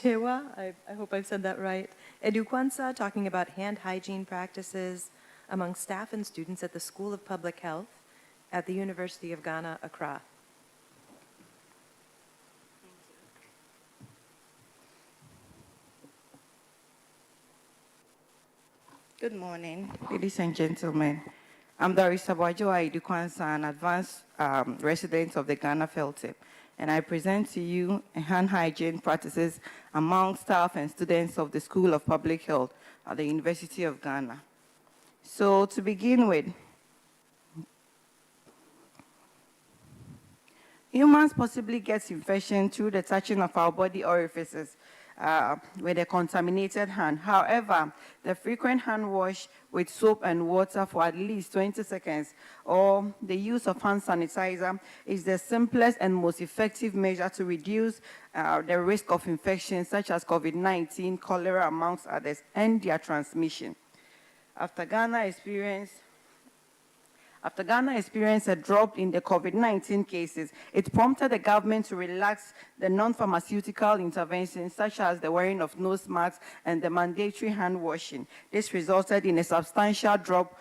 Chewa, I hope I've said that right, Edukwansa, talking about hand hygiene practices among staff and students at the School of Public Health at the University of Ghana, Accra. Good morning, ladies and gentlemen. I'm Doris Abwajoa Edukwansa, an advanced resident of the Ghana Feltip, and I present to you hand hygiene practices among staff and students of the School of Public Health at the University of Ghana. So to begin with, humans possibly get infection through the touching of our body orifices with a contaminated hand. However, the frequent hand wash with soap and water for at least 20 seconds or the use of hand sanitizer is the simplest and most effective measure to reduce the risk of infections such as COVID-19, cholera, amongst others, and their transmission. After Ghana experienced a drop in the COVID-19 cases, it prompted the government to relax the non-pharmaceutical interventions such as the wearing of nose masks and the mandatory hand washing. This resulted in a substantial drop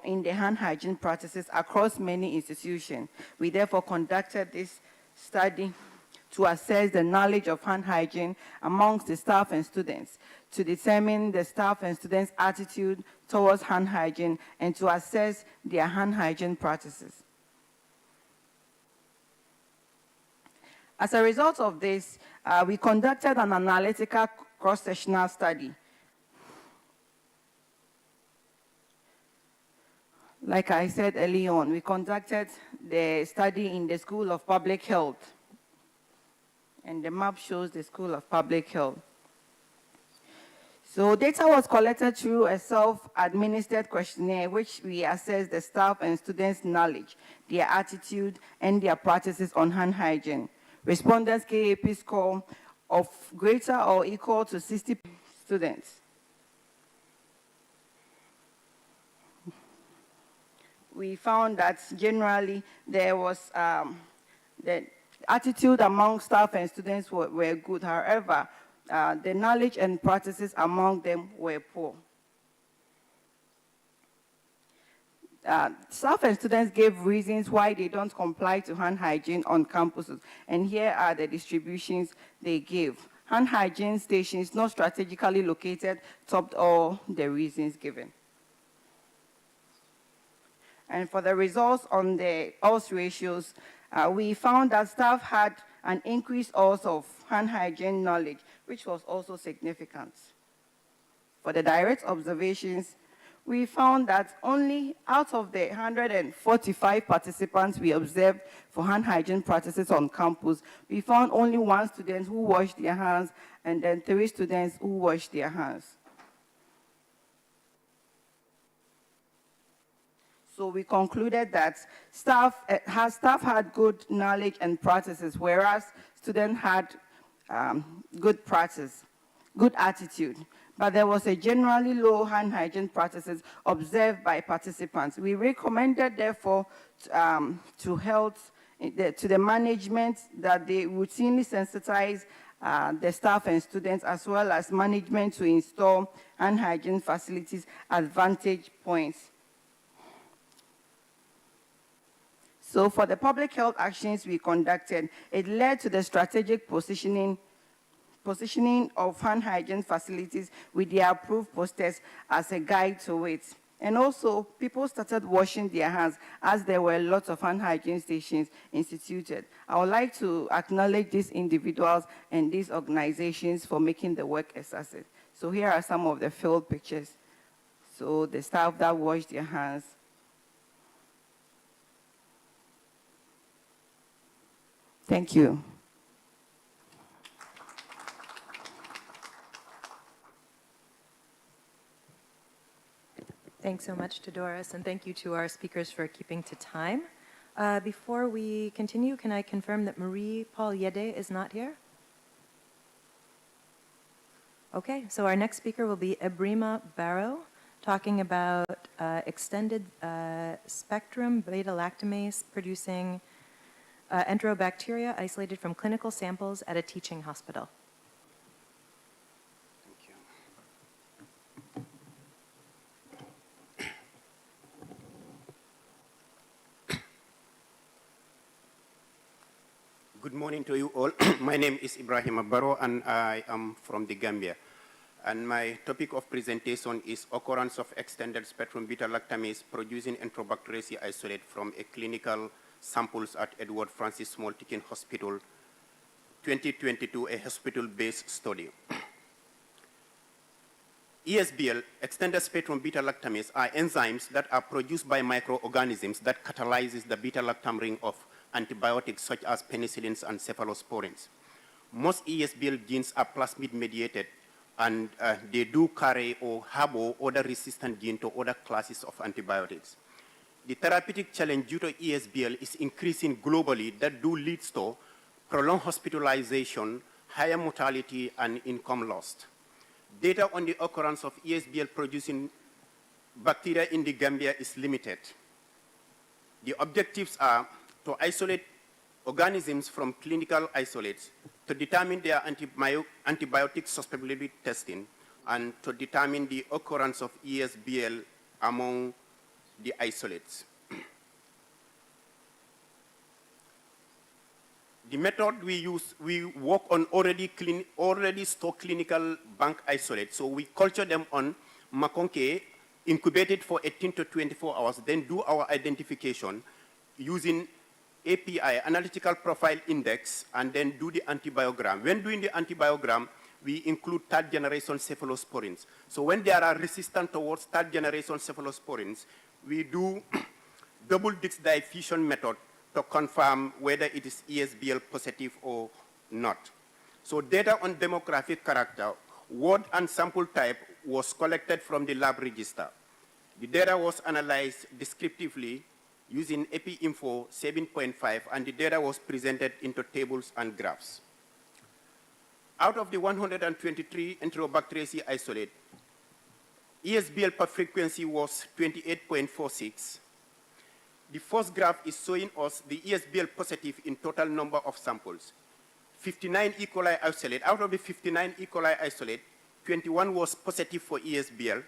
in the hand hygiene practices across many institutions. We therefore conducted this study to assess the knowledge of hand hygiene amongst the staff and students, to determine the staff and students' attitude towards hand hygiene, and to assess their hand hygiene practices. As a result of this, we conducted an analytical cross-sectional study. Like I said early on, we conducted the study in the School of Public Health, and the map shows the School of Public Health. So data was collected through a self-administered questionnaire, which we assessed the staff and students' knowledge, their attitude, and their practices on hand hygiene. Respondents' KAP score of greater or equal to 60 students. We found that generally there was the attitude among staff and students were good. However, the knowledge and practices among them were poor. Staff and students gave reasons why they don't comply to hand hygiene on campuses, and here are the distributions they gave. Hand hygiene stations not strategically located topped all the reasons given. And for the results on the odds ratios, we found that staff had an increased odds of hand hygiene knowledge, which was also significant. For the direct observations, we found that only out of the 145 participants we observed for hand hygiene practices on campus, we found only 1 student who washed their hands and then 3 students who washed their hands. So we concluded that staff had good knowledge and practices, whereas students had good practice, good attitude. But there was a generally low hand hygiene practices observed by participants. We recommended, therefore, to the management that they routinely sensitize the staff and students, as well as management, to install hand hygiene facilities at vantage points. So for the public health actions we conducted, it led to the strategic positioning of hand hygiene facilities with the approved posters as a guide to it. And also, people started washing their hands as there were lots of hand hygiene stations instituted. I would like to acknowledge these individuals and these organizations for making the work a success. So here are some of the field pictures. So the staff that washed their hands. Thank you. Thanks so much to Doris, and thank you to our speakers for keeping to time. Before we continue, can I confirm that Marie Paul Yede is not here? Okay, so our next speaker will be Ebrima Barrow, talking about extended spectrum beta-lactamase producing enterobacteria isolated from clinical samples at a teaching hospital. Good morning to you all. My name is Ibrahim Abaro, and I am from the Gambia. And my topic of presentation is occurrence of extended spectrum beta-lactamase producing enterobacteriaceae isolate from a clinical samples at Edward Francis Small Teaching Hospital, 2022, a hospital-based study. ESBL, extended spectrum beta-lactamase, are enzymes that are produced by microorganisms that catalyzes the beta-lactam ring of antibiotics such as penicillins and cephalosporins. Most ESBL genes are plasmid-mediated, and they do carry or harbor other resistant genes to other classes of antibiotics. The therapeutic challenge due to ESBL is increasing globally that do leads to prolonged hospitalization, higher mortality, and income lost. Data on the occurrence of ESBL-producing bacteria in the Gambia is limited. The objectives are to isolate organisms from clinical isolates, to determine their antibiotic susceptibility testing, and to determine the occurrence of ESBL among the isolates. The method we use, we work on already stored clinical bank isolates. So we culture them on maconke, incubated for 18 to 24 hours, then do our identification using API, Analytical Profile Index, and then do the antibiogram. When doing the antibiogram, we include third-generation cephalosporins. So when they are resistant towards third-generation cephalosporins, we do double-disc diffusion method to confirm whether it is ESBL positive or not. So data on demographic character, word and sample type was collected from the lab register. The data was analyzed descriptively using EpiInfo 7.5, and the data was presented into tables and graphs. Out of the 123 enterobacteriaceae isolate, ESBL per frequency was 28.46. The first graph is showing us the ESBL positive in total number of samples. 59 E. coli isolate. Out of the 59 E. coli isolate, 21 was positive for ESBL.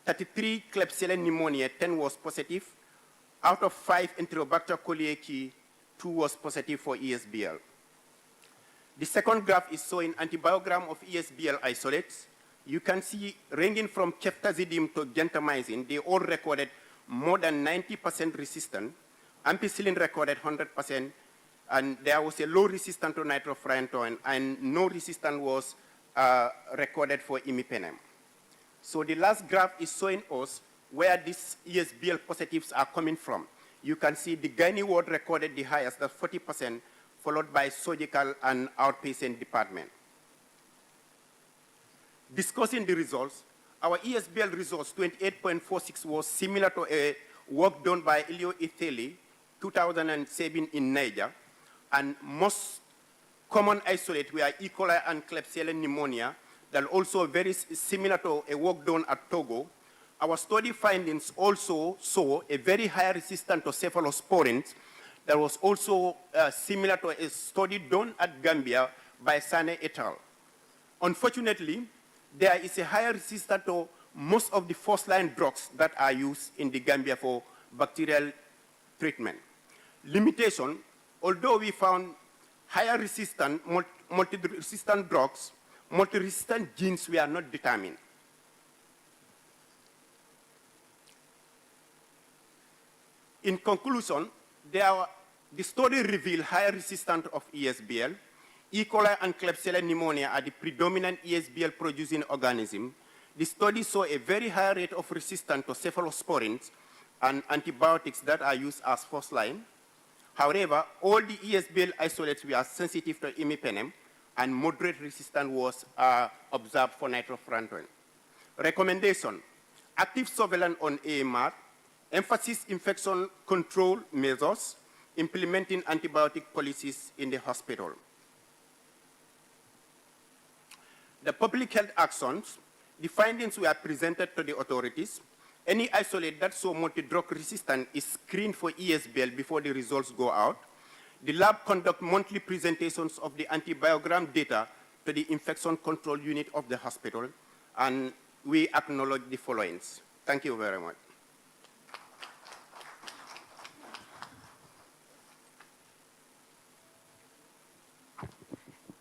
33 Klebsiella pneumoniae, 10 was positive. Out of 5 Enterobacter coliaceae, 2 was positive for ESBL. The second graph is showing antibiogram of ESBL isolates. You can see ranging from ceftazidime to gentamicin, they all recorded more than 90% resistant. Ampicillin recorded 100%, and there was a low resistance to nitrofurantoin, and no resistance was recorded for imipenem. So the last graph is showing us where these ESBL positives are coming from. You can see the gynae ward recorded the highest, that's 40%, followed by surgical and outpatient department. Discussing the results, our ESBL results, 28.46, was similar to a work done by Elio Itheli, 2007 in Niger, and most common isolate were E. coli and Klebsiella pneumonia, that also very similar to a work done at Togo. Our study findings also saw a very high resistance to cephalosporins that was also similar to a study done at Gambia by Sane et al. Unfortunately, there is a higher resistance to most of the first-line drugs that are used in the Gambia for bacterial treatment. Limitation, although we found higher resistant, multi-resistant drugs, multi-resistant genes were not determined. In conclusion, the study revealed higher resistance of ESBL. E. coli and Klebsiella pneumonia are the predominant ESBL-producing organism. The study saw a very high rate of resistance to cephalosporins and antibiotics that are used as first line. However, all the ESBL isolates were sensitive to imipenem, and moderate resistance was observed for nitrofurantoin. Recommendation: active surveillance on AMR, emphasis infection control measures, implementing antibiotic policies in the hospital. The public health actions, the findings were presented to the authorities. Any isolate that saw multi-drug resistant is screened for ESBL before the results go out. The lab conduct monthly presentations of the antibiogram data to the infection control unit of the hospital, and we acknowledge the followings. Thank you very much.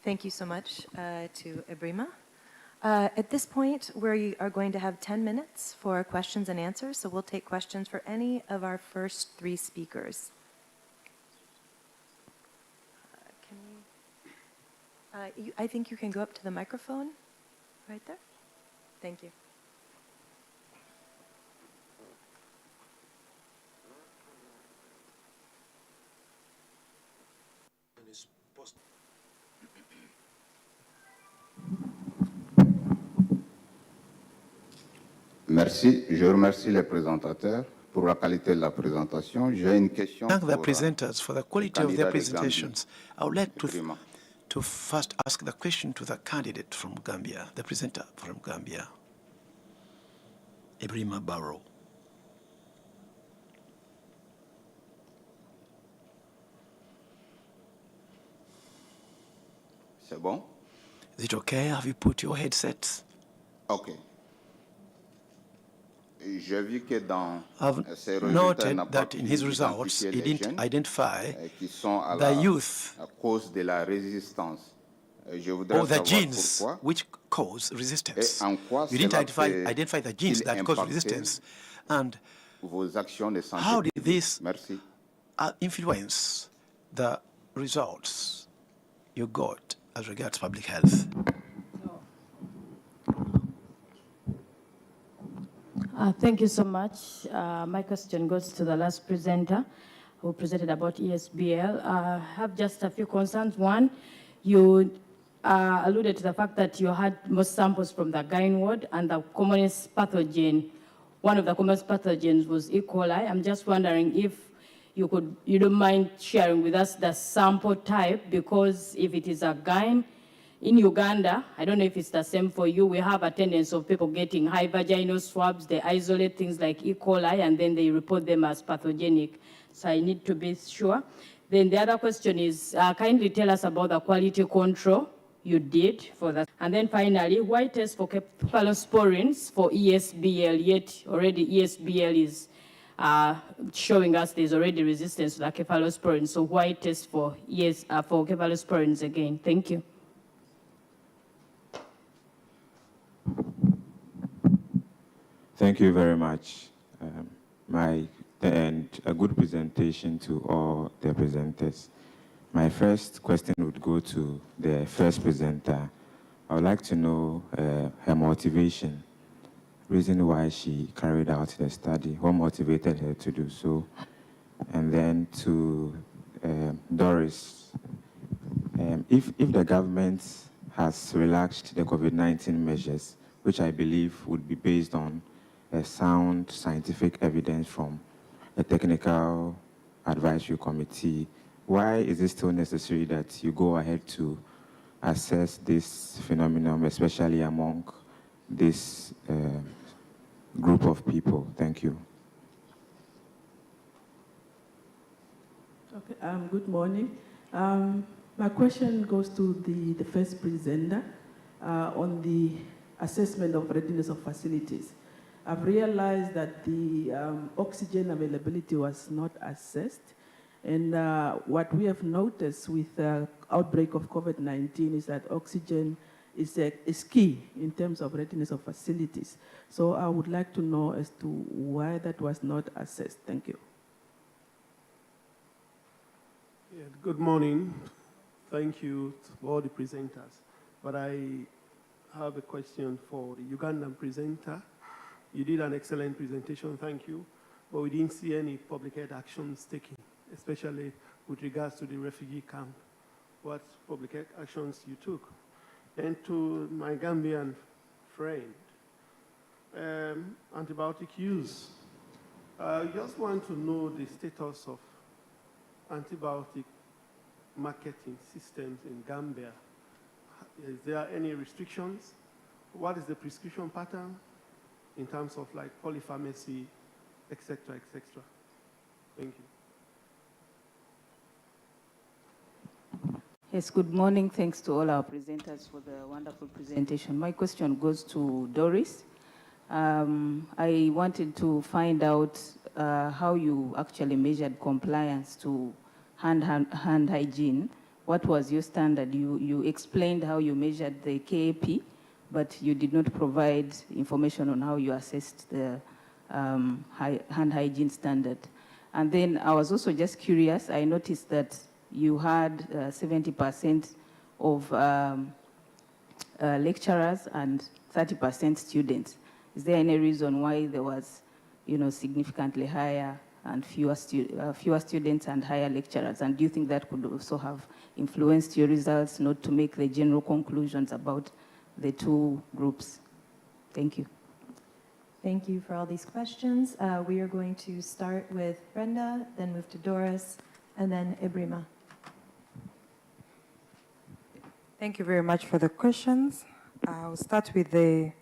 Thank you so much to Ibrima. At this point, we are going to have 10 minutes for questions and answers, so we'll take questions for any of our first 3 speakers. I think you can go up to the microphone right there. Thank you. Merci. Je remercie les présentateurs pour la qualité de la présentation. J'ai une question Thank the pour presenters for the quality of their candidat de Gambie. presentations. I would like Ibrima. to first ask the question to the candidate from Gambia, the presenter from Gambia, Ibrima Barrow. C'est bon? Is it okay? Have you put your headsets? OK. J'ai vu que dans I've ces résultats, il noted n'a pas that pu in his results, identifier he les didn't jeunes identify qui sont à the youth à cause de la résistance. Je voudrais or the savoir genes pourquoi which cause resistance. et en quoi You didn't cela identify the genes peut-il that cause impacter resistance. And vos actions de santé how did publique. this Merci. influence the results you got as regards public health? Thank you so much. My question goes to the last presenter who presented about ESBL. I have just a few concerns. One, you alluded to the fact that you had most samples from the gyne ward, and the commonest pathogen, one of the commonest pathogens was E. coli. I'm just wondering if you don't mind sharing with us the sample type, because if it is a gyne, in Uganda, I don't know if it's the same for you, we have a tendency of people getting high vaginal swabs, they isolate things like E. coli, and then they report them as pathogenic. So I need to be sure. Then the other question is, kindly tell us about the quality control you did for that. And then finally, why test for cephalosporins for ESBL, yet already ESBL is showing us there's already resistance to the cephalosporins. So why test for cephalosporins again? Thank you. Thank you very much. And a good presentation to all the presenters. My first question would go to the first presenter. I would like to know her motivation, reason why she carried out the study, what motivated her to do so. And then to Doris, if the government has relaxed the COVID-19 measures, which I believe would be based on a sound scientific evidence from a technical advisory committee, why is it still necessary that you go ahead to assess this phenomenon, especially among this group of people? Thank you. Okay, good morning. My question goes to the first presenter on the assessment of readiness of facilities. I've realized that the oxygen availability was not assessed. And what we have noticed with the outbreak of COVID-19 is that oxygen is key in terms of readiness of facilities. So I would like to know as to why that was not assessed. Thank you. Yeah, good morning. Thank you to all the presenters. But I have a question for the Ugandan presenter. You did an excellent presentation, thank you. But we didn't see any public health actions taken, especially with regards to the refugee camp. What public health actions you took? And to my Gambian friend, antibiotic use. I just want to know the status of antibiotic marketing systems in Gambia. Is there any restrictions? What is the prescription pattern in terms of like polypharmacy, et cetera, et cetera? Thank you. Yes, good morning. Thanks to all our presenters for the wonderful presentation. My question goes to Doris. I wanted to find out how you actually measured compliance to hand hygiene what was your standard? You explained how you measured the KAP, but you did not provide information on how you assessed the hand hygiene standard. And then I was also just curious, I noticed that you had 70% of lecturers and 30% students. Is there any reason why there was, significantly higher and fewer students and higher lecturers? And do you think that could also have influenced your results, not to make the general conclusions about the two groups? Thank you. Thank you for all these questions. We are going to start with Brenda, then move to Doris, and then Ibrima. Thank you very much for the questions. I'll start with the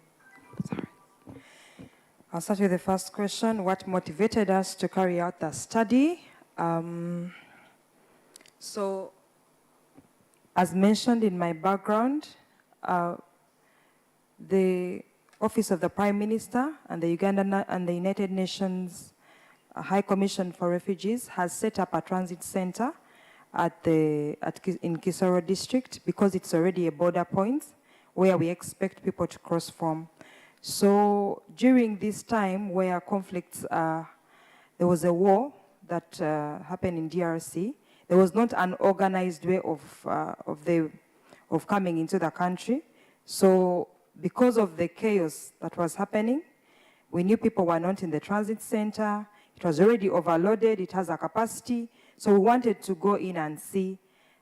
first question. What motivated us to carry out the study? So, as mentioned in my background, the Office of the Prime Minister and the Uganda and the United Nations High Commission for Refugees has set up a transit center in Kisoro district because it's already a border point where we expect people to cross from. So during this time where conflicts, there was a war that happened in DRC, there was not an organized way of coming into the country. So because of the chaos that was happening, we knew people were not in the transit center. It was already overloaded. It has a capacity. So we wanted to go in and see,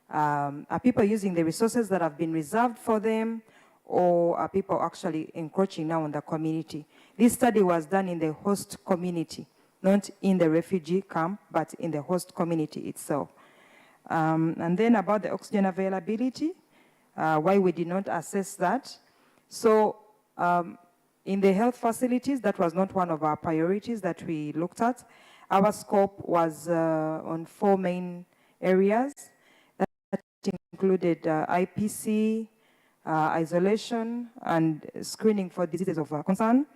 are people using the resources that have been reserved for them, or are people actually encroaching now on the community? This study was done in the host community, not in the refugee camp, but in the host community itself. And then about the oxygen availability, why we did not assess that. So in the health facilities, that was not one of our priorities that we looked at. Our scope was on 4 main areas that included IPC, isolation, and screening for diseases of concern,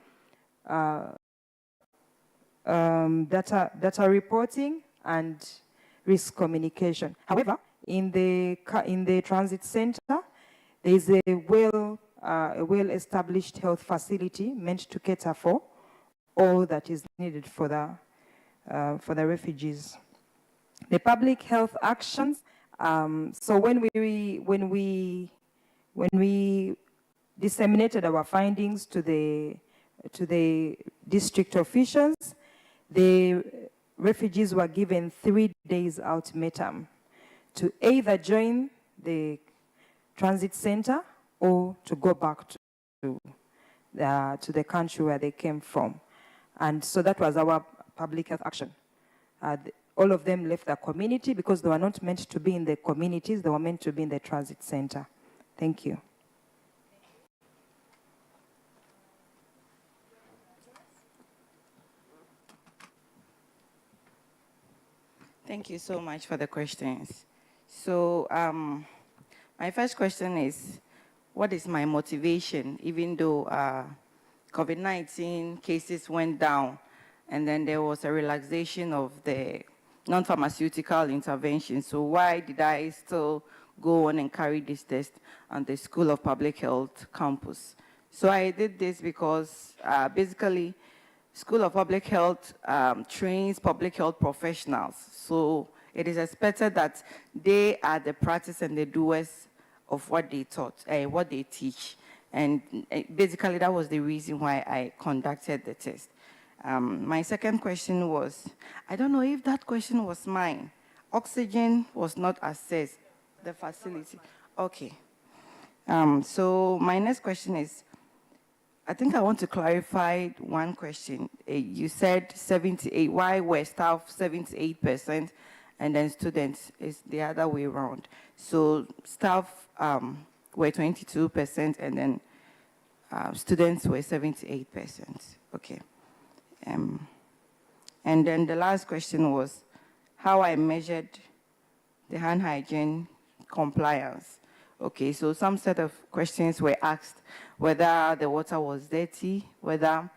data reporting, and risk communication. However, in the transit center, there is a well-established health facility meant to cater for all that is needed for the refugees. The public health actions. So when we disseminated our findings to the district officials, the refugees were given 3 days ultimatum to either join the transit center or to go back to the country where they came from. And so that was our public health action. All of them left the community because they were not meant to be in the communities, they were meant to be in the transit center. Thank you. Thank you so much for the questions. So my first question is, what is my motivation, even though COVID-19 cases went down and then there was a relaxation of the non-pharmaceutical intervention? So why did I still go on and carry this test on the School of Public Health campus? So I did this because basically School of Public Health trains public health professionals. So it is expected that they are the practice and the doers of what they taught, what they teach. And basically that was the reason why I conducted the test. My second question was, I don't know if that question was mine. Oxygen was not assessed, the facility. Okay. So my next question is, I think I want to clarify one question. You said 78, why were staff 78% and then students is the other way around? So staff were 22% and then students were 78%. Okay. And then the last question was how I measured the hand hygiene compliance. Okay, so some set of questions were asked, whether the water was dirty, whether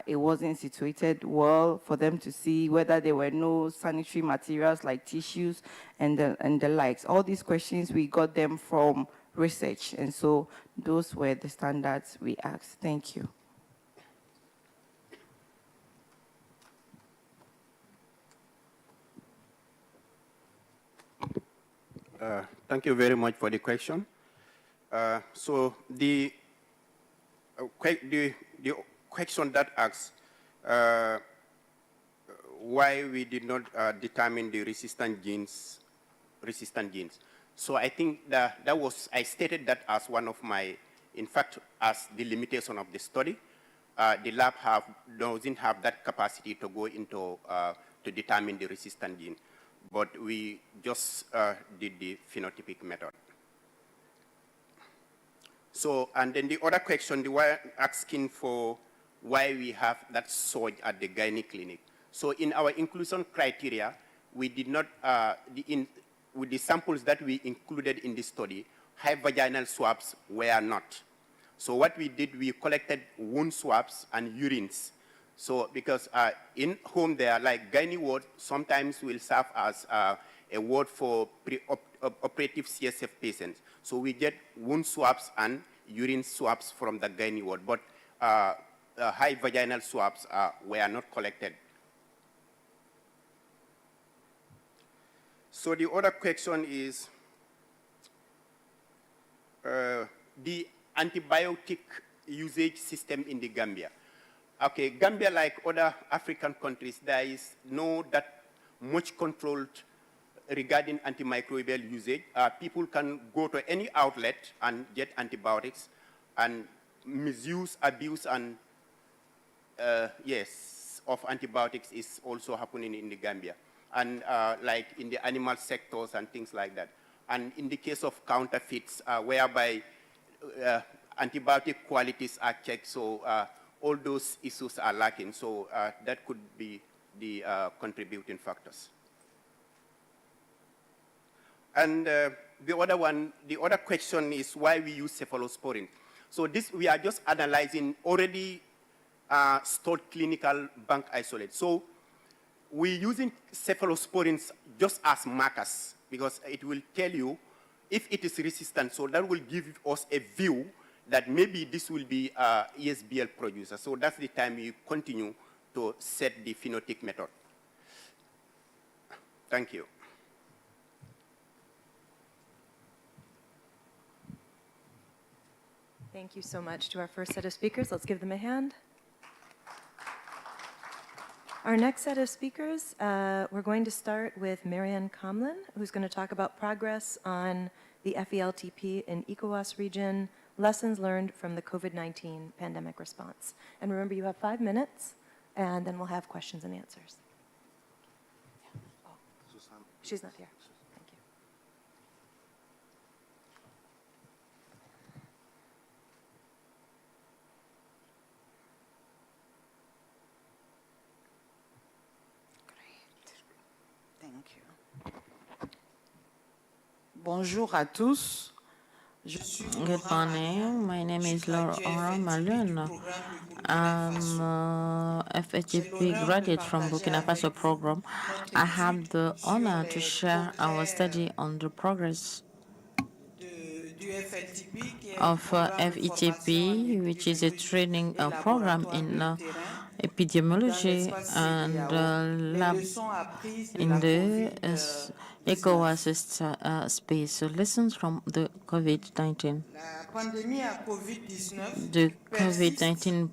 it wasn't situated well for them to see whether there were no sanitary materials like tissues and the likes. All these questions, we got them from research, and so those were the standards we asked. Thank you. Thank you very much for the question. So the question that asks why we did not determine the resistant genes. So I think that I stated that as one of my, in fact, as the limitation of the study. The lab doesn't have that capacity to go into to determine the resistant gene, but we just did the phenotypic method. So, and then the other question, they were asking for why we have that surge at the gynae clinic. So in our inclusion criteria, we did not, with the samples that we included in the study, high vaginal swabs were not. So what we did, we collected wound swabs and urines. So because in home there, like gynae ward, sometimes will serve as a ward for operative CSF patients. So we get wound swabs and urine swabs from the gynae ward, but high vaginal swabs were not collected. So the other question is the antibiotic usage system in the Gambia. Okay, Gambia, like other African countries, there is no that much controlled regarding antimicrobial usage. People can go to any outlet and get antibiotics, and misuse, abuse, and yes, of antibiotics is also happening in the Gambia, and like in the animal sectors and things like that. And in the case of counterfeits, whereby antibiotic qualities are checked, so all those issues are lacking. So that could be the contributing factors. And the other question is why we use cephalosporin. So this, we are just analyzing already stored clinical bank isolate. So we're using cephalosporins just as markers because it will tell you if it is resistant. So that will give us a view that maybe this will be ESBL producer. So that's the time you continue to set the phenotypic method. Thank you. Thank you so much to our first set of speakers. Let's give them a hand. Our next set of speakers, we're going to start with Marianne Comlin, who's going to talk about progress on the FELTP in ECOWAS region, lessons learned from the COVID-19 pandemic response. And remember, you have 5 minutes, and then we'll have questions and answers. Oh, she's not here. Thank you. Thank you. Bonjour à tous. Good morning. My name is Laura Malun. I'm a FHP graduate from Burkina Faso program. I have the honor to share our study on the progress of FETP, which is a training program in epidemiology and lab in the ECOWAS space. So lessons from the COVID-19. The COVID-19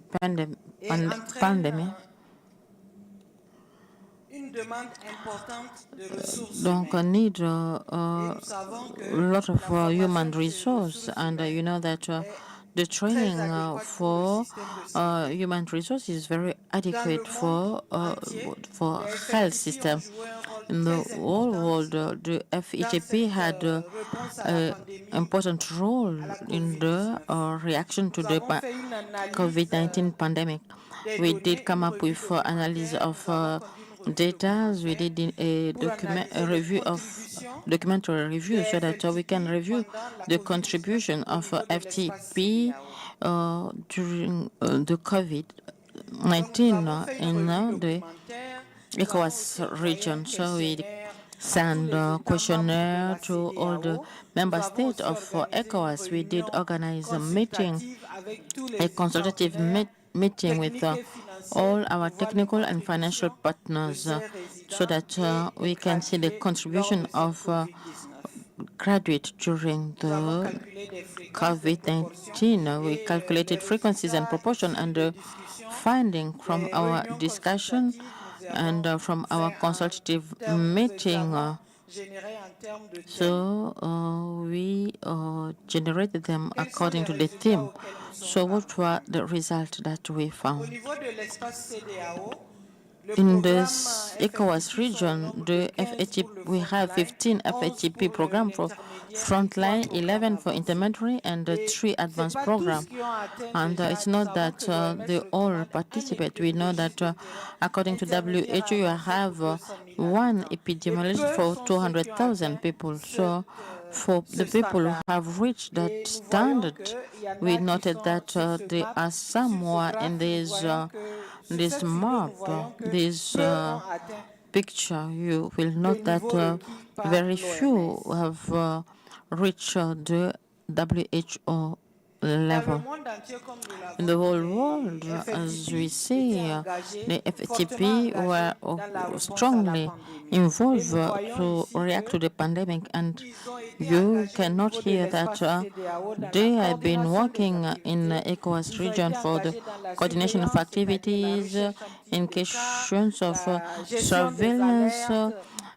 pandemic. Donc, I need a lot of human resource, and you know that the training for human resource is very adequate for health system. In the whole world, the FETP had an important role in the reaction to the COVID-19 pandemic. We did come up with analysis of data. We did a documentary review so that we can review the contribution of FTP during the COVID COVID-19 in the ECOWAS region. So we sent a questionnaire to all the member states of ECOWAS. We did organize a meeting, a consultative meeting with all our technical and financial partners so that we can see the contribution of graduates during the COVID-19. We calculated frequencies and proportion, and the finding from our discussion and from our consultative meeting. We generated them according to the theme. So what were the results that we found? In this ECOWAS region, we have 15 FATP programs for frontline, 11 for intermediary, and 3 advanced programs. And it's not that they all participate. We know that according to WHO, you have one epidemiologist for 200,000 people. So for the people who have reached that standard, we noted that there are some who are in this map, this picture. You will note that very few have reached the WHO level. In the whole world, as we see, the FATP were strongly involved to react to the pandemic, and you cannot hear that they have been working in the ECOWAS region for the coordination of activities, in questions of surveillance,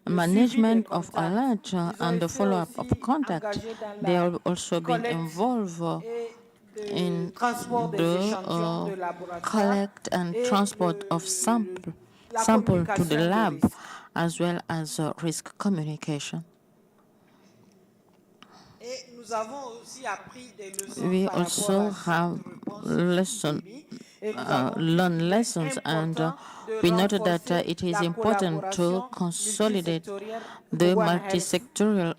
management of alert, and the follow-up of contact. They have also been involved in the collect and transport of sample to the lab, as well as risk communication. We also have learned lessons, and we noted that it is important to consolidate the multi-sectorial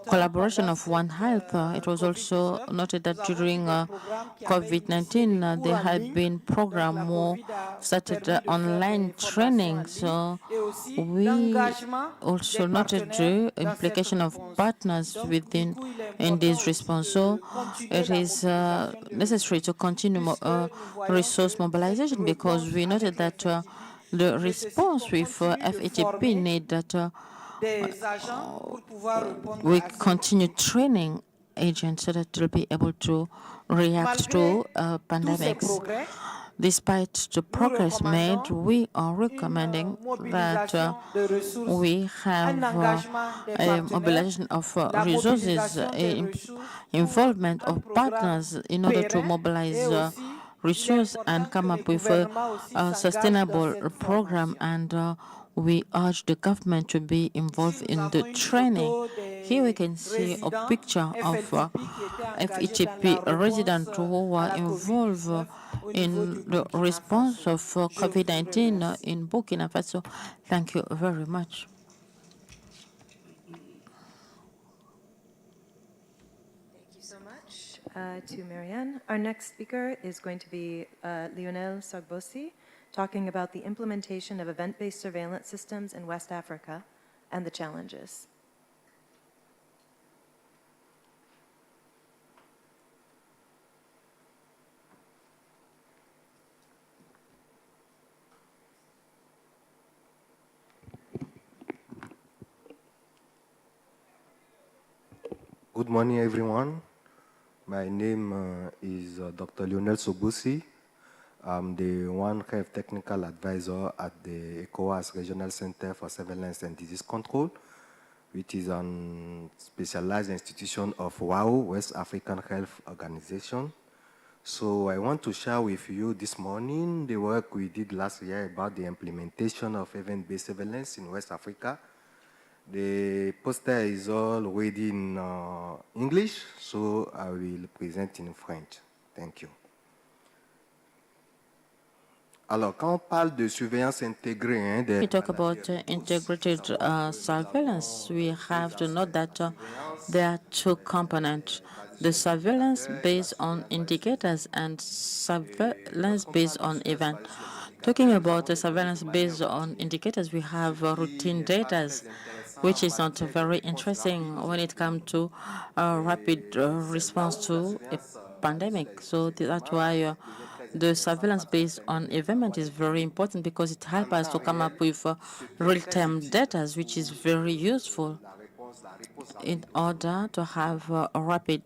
collaboration of One Health. It was also noted that during COVID-19, there had been programs more started online training. So we also noted the implication of partners within in this response. So it is necessary to continue resource mobilization, because we noted that the response with FATP need that we continue training agents so that they'll be able to react to pandemics. Despite the progress made, we are recommending that we have a mobilization of resources, involvement of partners in order to mobilize resources and come up with a sustainable program, and we urge the government to be involved in the training. Here we can see a picture of FETP residents who were involved in the response of COVID-19 in Burkina Faso. Thank you very much. Thank you so much to Marianne. Our next speaker is going to be Lionel Sargbosi, talking about the implementation of event-based surveillance systems in West Africa and the challenges. Good morning, everyone. My name is Dr. Lionel Sargbosi. I'm the One Health Technical Advisor at the ECOWAS Regional Center for Surveillance and Disease Control, which is a specialized institution of WAO, West African Health Organization. So I want to share with you this morning the work we did last year about the implementation of event-based surveillance in West Africa. The poster is already in English, so I will present in French. Thank you. Alors, quand on parle de surveillance intégrée, we talk about integrated surveillance, we have to note that there are two components. the surveillance based on indicators and surveillance based on event. Talking about the surveillance based on indicators, we have routine data, which is not very interesting when it comes to rapid response to a pandemic. So that's why the surveillance based on event is very important, because it helps us to come up with real-time data, which is very useful in order to have a rapid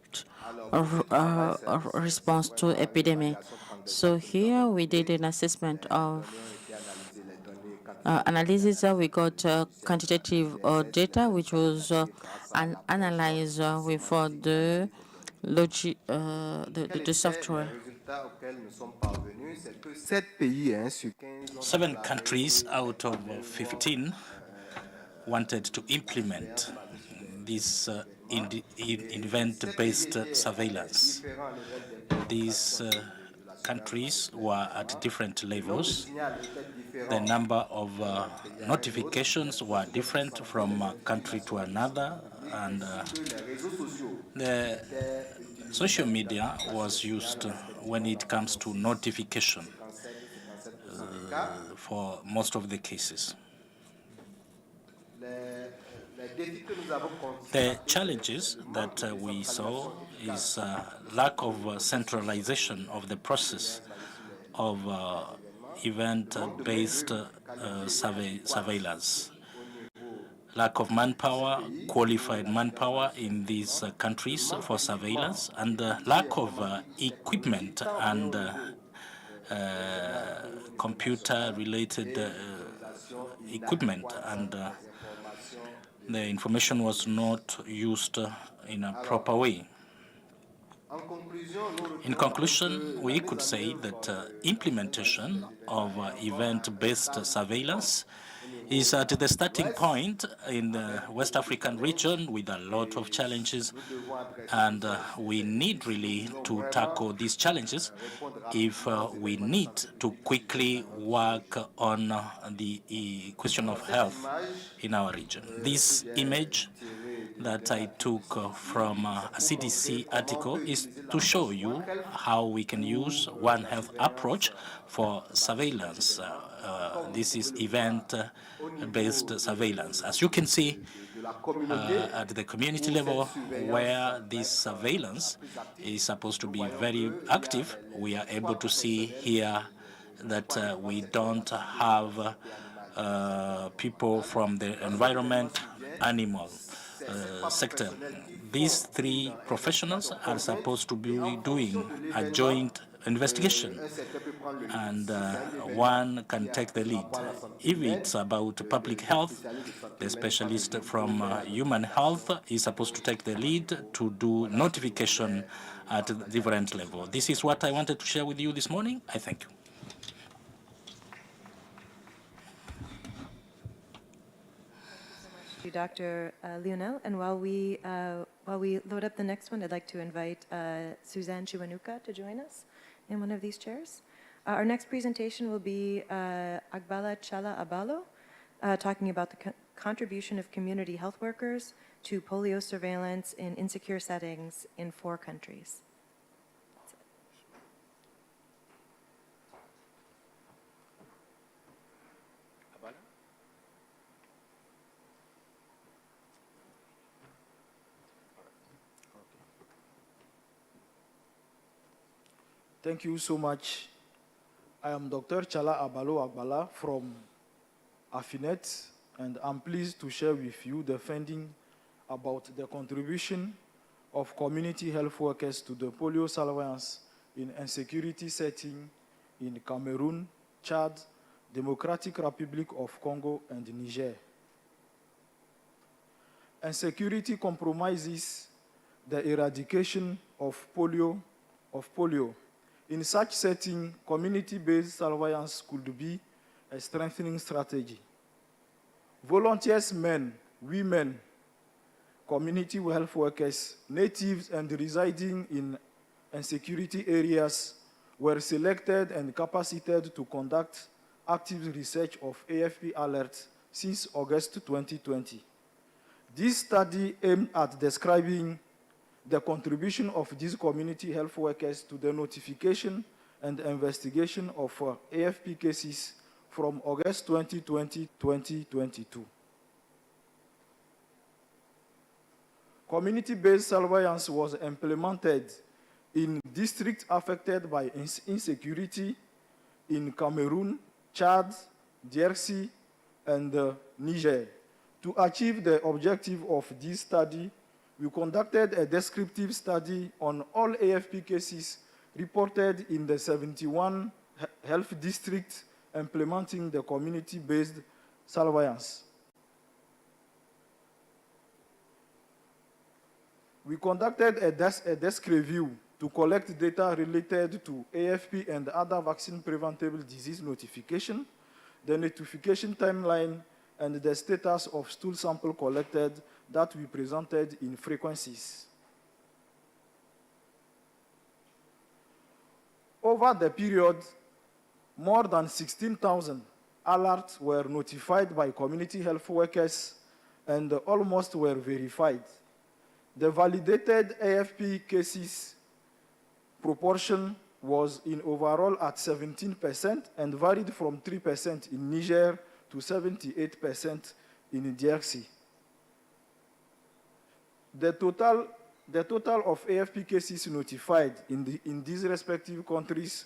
response to epidemic. So here we did an assessment of analysis. We got quantitative data, which was analyzed with the software. 7 countries out of 15 wanted to implement this event-based surveillance. These countries were at different levels. The number of notifications were different from country to another, and the social media was used when it comes to notification for most of the cases. The challenges that we saw is lack of centralization of the process of event-based surveillance, lack of manpower, qualified manpower in these countries for surveillance, and lack of equipment and computer-related equipment, and the information was not used in a proper way. In conclusion, we could say that implementation of event-based surveillance is at the starting point in the West African region with a lot of challenges, and we need really to tackle these challenges if we need to quickly work on the question of health in our region. This image that I took from a CDC article is to show you how we can use One Health approach for surveillance. This is event-based surveillance. As you can see, at the community level, where this surveillance is supposed to be very active, we are able to see here that we don't have people from the environment, animal sector. These 3 professionals are supposed to be doing a joint investigation, and one can take the lead. If it's about public health, the specialist from human health is supposed to take the lead to do notification at different level. This is what I wanted to share with you this morning. I thank you. To Dr. Lionel, and while we load up the next one, I'd like to invite Suzanne Chiwanuka to join us in one of these chairs. Our next presentation will be Agbala Chala Abalo, talking about the contribution of community health workers to polio surveillance in insecure settings in 4 countries. Thank you so much. I am Dr. Chala Abalo Agbala from AFENET, and I'm pleased to share with you the finding about the contribution of community health workers to the polio surveillance in insecurity setting in Cameroon, Chad, Democratic Republic of Congo, and Niger. Insecurity compromises the eradication of polio. In such setting, community-based surveillance could be a strengthening strategy. Volunteers, men, women, community health workers, natives, and residing in insecurity areas were selected and capacitated to conduct active research of AFP alerts since August 2020. This study aimed at describing the contribution of these community health workers to the notification and investigation of AFP cases from August 2020 to 2022. Community-based surveillance was implemented in districts affected by insecurity in Cameroon, Chad, DRC, and Niger. To achieve the objective of this study, we conducted a descriptive study on all AFP cases reported in the 71 health districts implementing the community-based surveillance. We conducted a desk review to collect data related to AFP and other vaccine-preventable disease notification, the notification timeline, and the status of stool sample collected that we presented in frequencies. Over the period, more than 16,000 alerts were notified by community health workers and almost were verified. The validated AFP cases proportion was in overall at 17% and varied from 3% in Niger to 78% in DRC. The total of AFP cases notified in these respective countries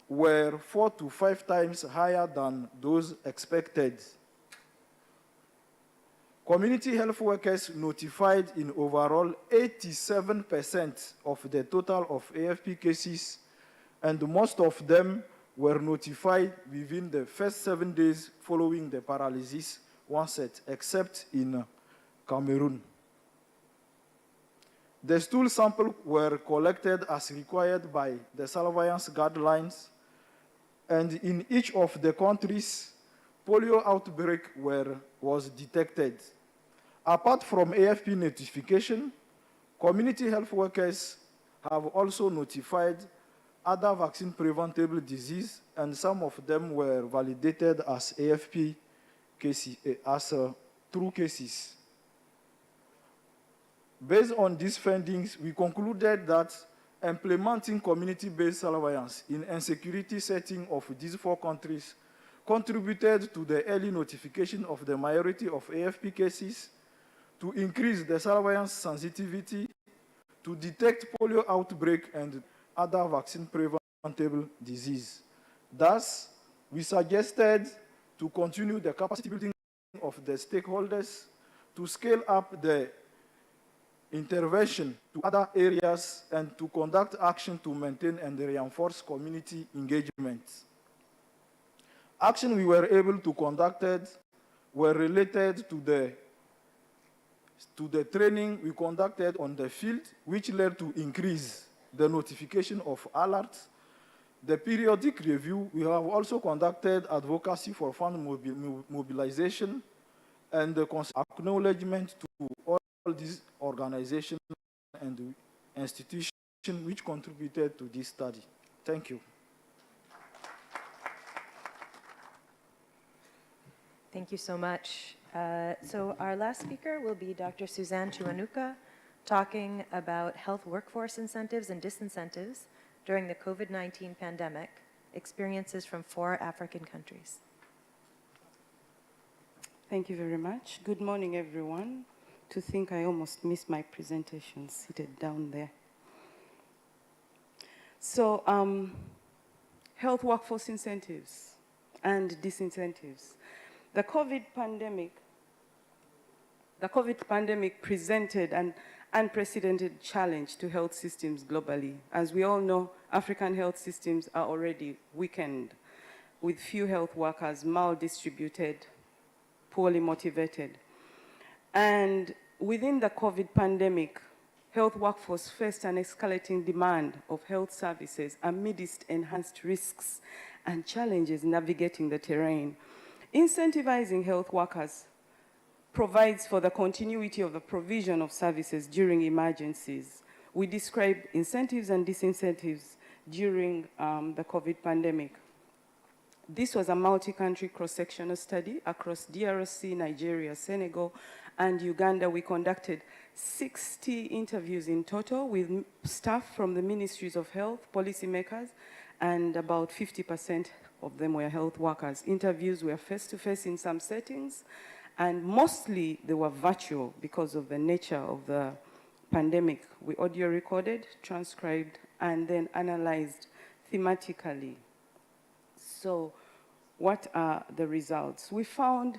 were 4 to 5 times higher than those expected. Community health workers notified in overall 87% of the total of AFP cases, and most of them were notified within the first 7 days following the paralysis onset, except in Cameroon. The stool samples were collected as required by the surveillance guidelines, and in each of the countries, polio outbreak was detected. Apart from AFP notification, community health workers have also notified other vaccine-preventable disease, and some of them were validated as AFP cases, true cases. Based on these findings, we concluded that implementing community-based surveillance in insecurity setting of these 4 countries contributed to the early notification of the majority of AFP cases, to increase the surveillance sensitivity, to detect polio outbreak and other vaccine-preventable disease. Thus, we suggested to continue the capacity building of the stakeholders, to scale up the intervention to other areas, and to conduct action to maintain and reinforce community engagement. Action we were able to conduct were related to the training we conducted on the field, which led to increase the notification of alerts. The periodic review, we have also conducted advocacy for fund mobilization and the acknowledgement to all these organizations and institutions which contributed to this study. Thank you. Thank you so much. So our last speaker will be Dr. Suzanne Chuanuka, talking about health workforce incentives and disincentives during the COVID-19 pandemic, experiences from 4 African countries. Thank you very much. Good morning, everyone. To think I almost missed my presentation seated down there. So, health workforce incentives and disincentives. The COVID pandemic presented an unprecedented challenge to health systems globally. As we all know, African health systems are already weakened, with few health workers, maldistributed, poorly motivated. And within the COVID pandemic, health workforce faced an escalating demand of health services amidst enhanced risks and challenges navigating the terrain. Incentivizing health workers provides for the continuity of the provision of services during emergencies. We described incentives and disincentives during the COVID pandemic. This was a multi-country cross-sectional study across DRC, Nigeria, Senegal, and Uganda. We conducted 60 interviews in total with staff from the ministries of health, policymakers, and about 50% of them were health workers. Interviews were face-to-face in some settings, and mostly they were virtual because of the nature of the pandemic. We audio recorded, transcribed, and then analyzed thematically. So what are the results? We found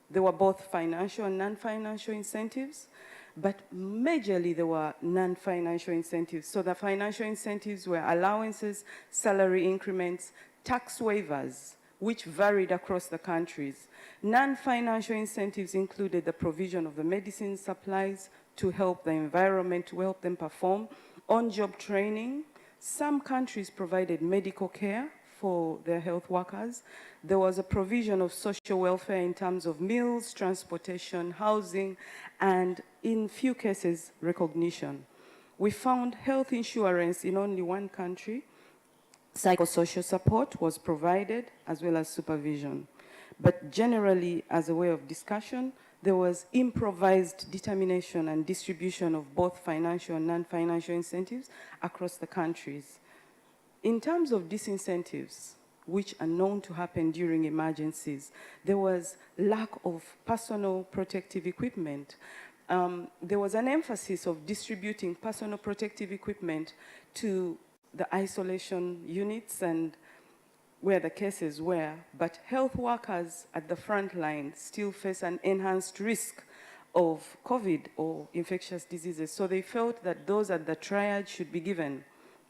there were both financial and non-financial incentives, but majorly there were non-financial incentives. So the financial incentives were allowances, salary increments, tax waivers, which varied across the countries. Non-financial incentives included the provision of the medicine supplies to help the environment, to help them perform, on-job training. Some countries provided medical care for their health workers. There was a provision of social welfare in terms of meals, transportation, housing, and in few cases, recognition. We found health insurance in only one country. Psychosocial support was provided as well as supervision. But generally, as a way of discussion, there was improvised determination and distribution of both financial and non-financial incentives across the countries. In terms of disincentives, which are known to happen during emergencies, there was lack of personal protective equipment. There was an emphasis of distributing personal protective equipment to the isolation units and where the cases were, but health workers at the front line still face an enhanced risk of COVID or infectious diseases. So they felt that those at the triad should be given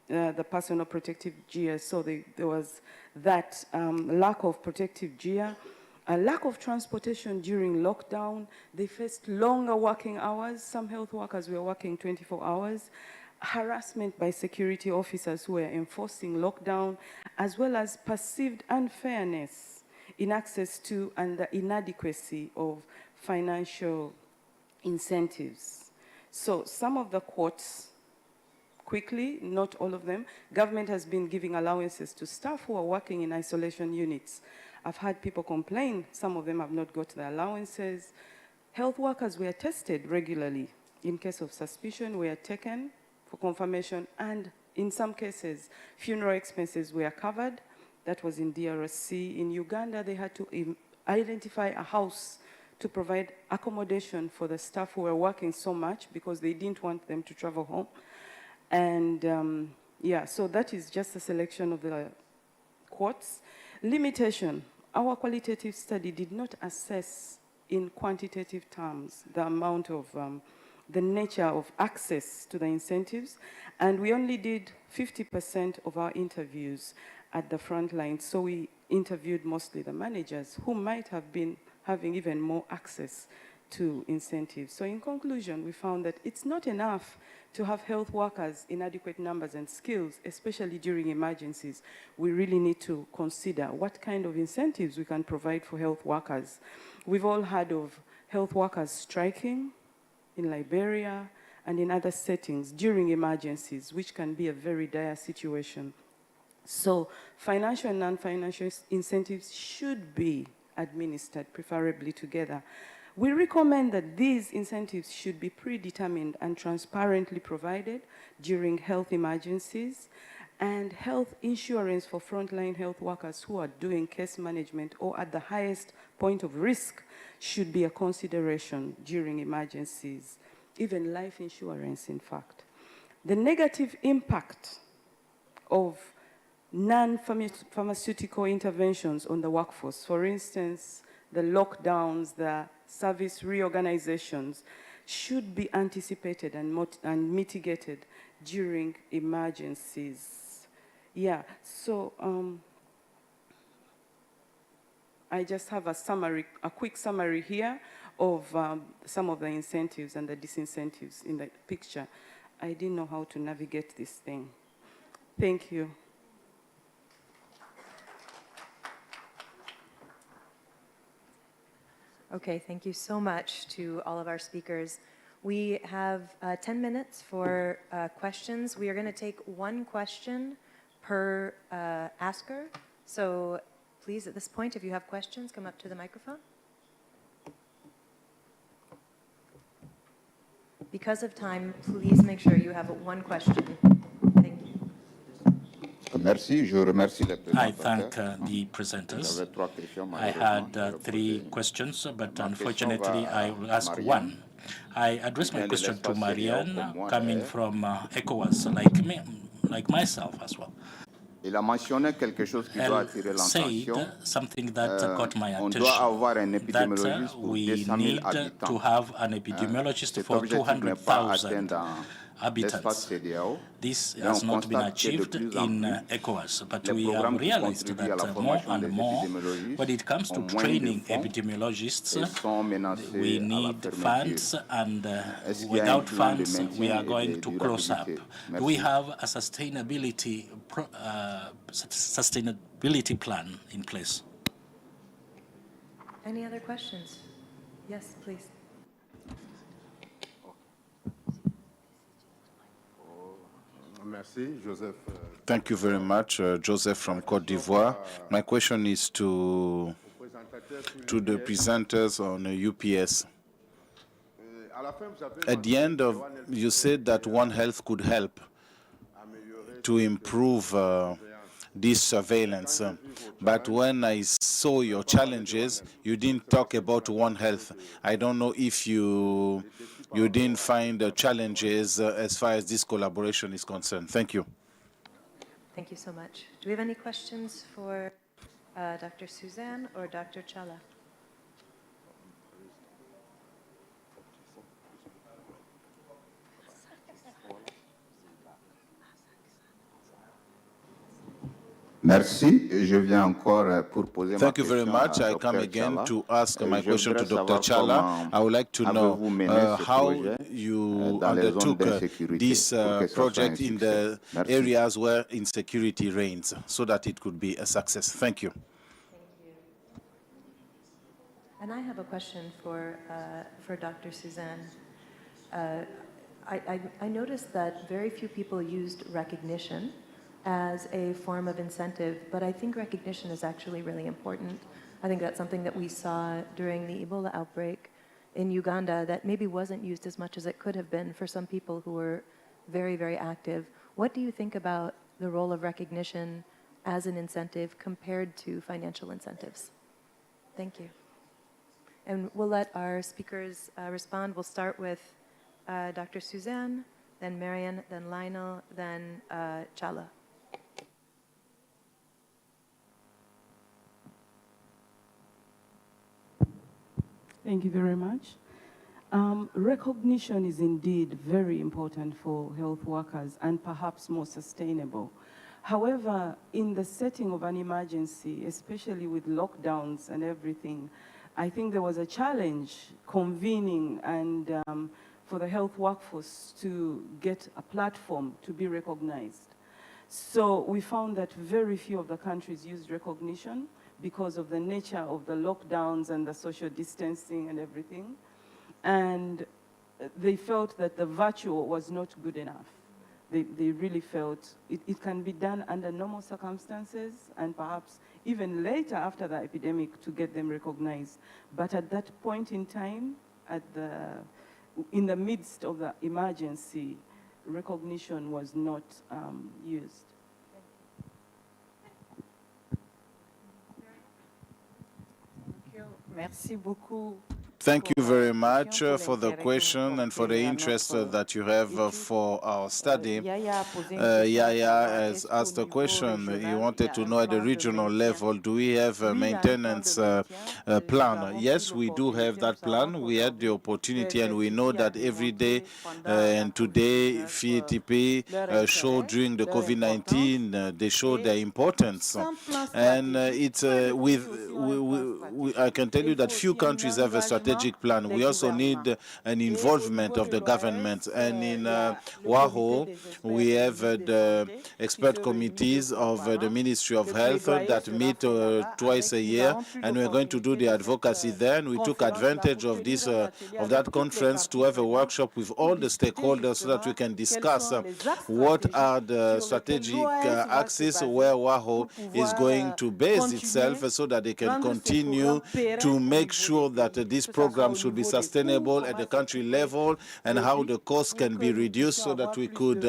the personal protective gear. So there was that lack of protective gear, a lack of transportation during lockdown. They faced longer working hours. Some health workers were working 24 hours. Harassment by security officers who were enforcing lockdown, as well as perceived unfairness in access to and the inadequacy of financial incentives. So some of the quotes, quickly, not all of them. Government has been giving allowances to staff who are working in isolation units. I've had people complain, some of them have not got the allowances. Health workers were tested regularly. In case of suspicion, were taken for confirmation, and in some cases, funeral expenses were covered. That was in DRC. In Uganda, they had to identify a house to provide accommodation for the staff who were working so much because they didn't want them to travel home. And yeah, so that is just a selection of the quotes. Limitation. Our qualitative study did not assess in quantitative terms the amount of, the nature of access to the incentives, and we only did 50% of our interviews at the front line. So we interviewed mostly the managers who might have been having even more access to incentives. So in conclusion, we found that it's not enough to have health workers in adequate numbers and skills, especially during emergencies. We really need to consider what kind of incentives we can provide for health workers. We've all heard of health workers striking in Liberia and in other settings during emergencies, which can be a very dire situation. So financial and non-financial incentives should be administered, preferably together. We recommend that these incentives should be predetermined and transparently provided during health emergencies, and health insurance for frontline health workers who are doing case management or at the highest point of risk should be a consideration during emergencies, even life insurance, in fact. The negative impact of non-pharmaceutical interventions on the workforce, for instance, the lockdowns, the service reorganizations, should be anticipated and mitigated during emergencies. Yeah, so I just have a summary, a quick summary here of some of the incentives and the disincentives in the picture. I didn't know how to navigate this thing. Thank you. Okay, thank you so much to all of our speakers. We have 10 minutes for questions. We are going to take one question per asker. So please, at this point, if you have questions, come up to the microphone. Because of time, please make sure you have one question. Thank you. Merci, je remercie les I présentateurs. thank the presenters. J'avais 3 questions, I malheureusement. had 3 questions, but Ma question unfortunately, va I à will ask Marianne, one. I address qui my vient de question to l'espace CEDEAO, Marianne, comme moi coming d'ailleurs. from ECOWAS, like myself as well. Il a mentionné quelque chose qui doit Elle attirer said l'attention. something that caught my On doit attention, avoir un that épidémiologiste pour we 200 000 need habitants. to have an epidemiologist Cet for objectif n'est pas atteint 200,000 dans l'espace habitants. CEDEAO. This Mais on has not been constate que de achieved plus en in plus, ECOWAS, but les we have programmes qui realized contribuent à la that more formation and des more, épidémiologistes when it comes to ont moins de training fonds epidemiologists, et sont menacés we à la need fermeture. funds, and Est-ce qu'il y a un without plan de funds, we maintien are et going de to close up. durabilité? Do we Merci. have a sustainability plan in place? Any other questions? Yes, please. Merci, Joseph. Thank you very much, Joseph from Côte d'Ivoire. My question is to the presenters on UPS. At the end of, you said that One Health could help to improve this surveillance. But when I saw your challenges, you didn't talk about One Health. I don't know if you didn't find the challenges as far as this collaboration is concerned. Thank you. Thank you so much. Do we have any questions for Dr. Suzanne or Dr. Challa? Merci. Je viens encore pour poser Thank ma you very question much. à I come Dr. again Challa. to ask my Je question to voudrais Dr. savoir Challa. comment I would like to know avez-vous mené ce how projet you dans les zones undertook d'insécurité this pour que ça soit un project in succès. the Merci. areas where insecurity reigns so that it could be a success. Thank you. And I have a question for Dr. Suzanne. I noticed that very few people used recognition as a form of incentive, but I think recognition is actually really important. I think that's something that we saw during the Ebola outbreak in Uganda that maybe wasn't used as much as it could have been for some people who were very, very active. What do you think about the role of recognition as an incentive compared to financial incentives? Thank you. And we'll let our speakers respond. We'll start with Dr. Suzanne, then Marian, then Lionel, then Challa. Thank you very much. Recognition is indeed very important for health workers and perhaps more sustainable. However, in the setting of an emergency, especially with lockdowns and everything, I think there was a challenge convening and for the health workforce to get a platform to be recognized. So we found that very few of the countries used recognition because of the nature of the lockdowns and the social distancing and everything. And they felt that the virtual was not good enough. They really felt it can be done under normal circumstances and perhaps even later after the epidemic to get them recognized. But at that point in time, in the midst of the emergency, recognition was not used. Merci beaucoup. Thank you very much for the question and for the interest that you have for our study. Yaya has asked a question. He wanted to know at the regional level, do we have a maintenance plan? Yes, we do have that plan. We had the opportunity and we know that every day and today, FETP showed during the COVID-19, they showed their importance. And it's I can tell you that few countries have a strategic strategic plan. We also need an involvement of the government. And in WAHO, we have the expert committees of the Ministry of Health that meet twice a year, and we're going to do the advocacy there. And we took advantage of this of that conference to have a workshop with all the stakeholders so that we can discuss what are the strategic axes where WAHO is going to base itself so that they can continue to make sure that this program should be sustainable at the country level, and how the costs can be reduced so that we could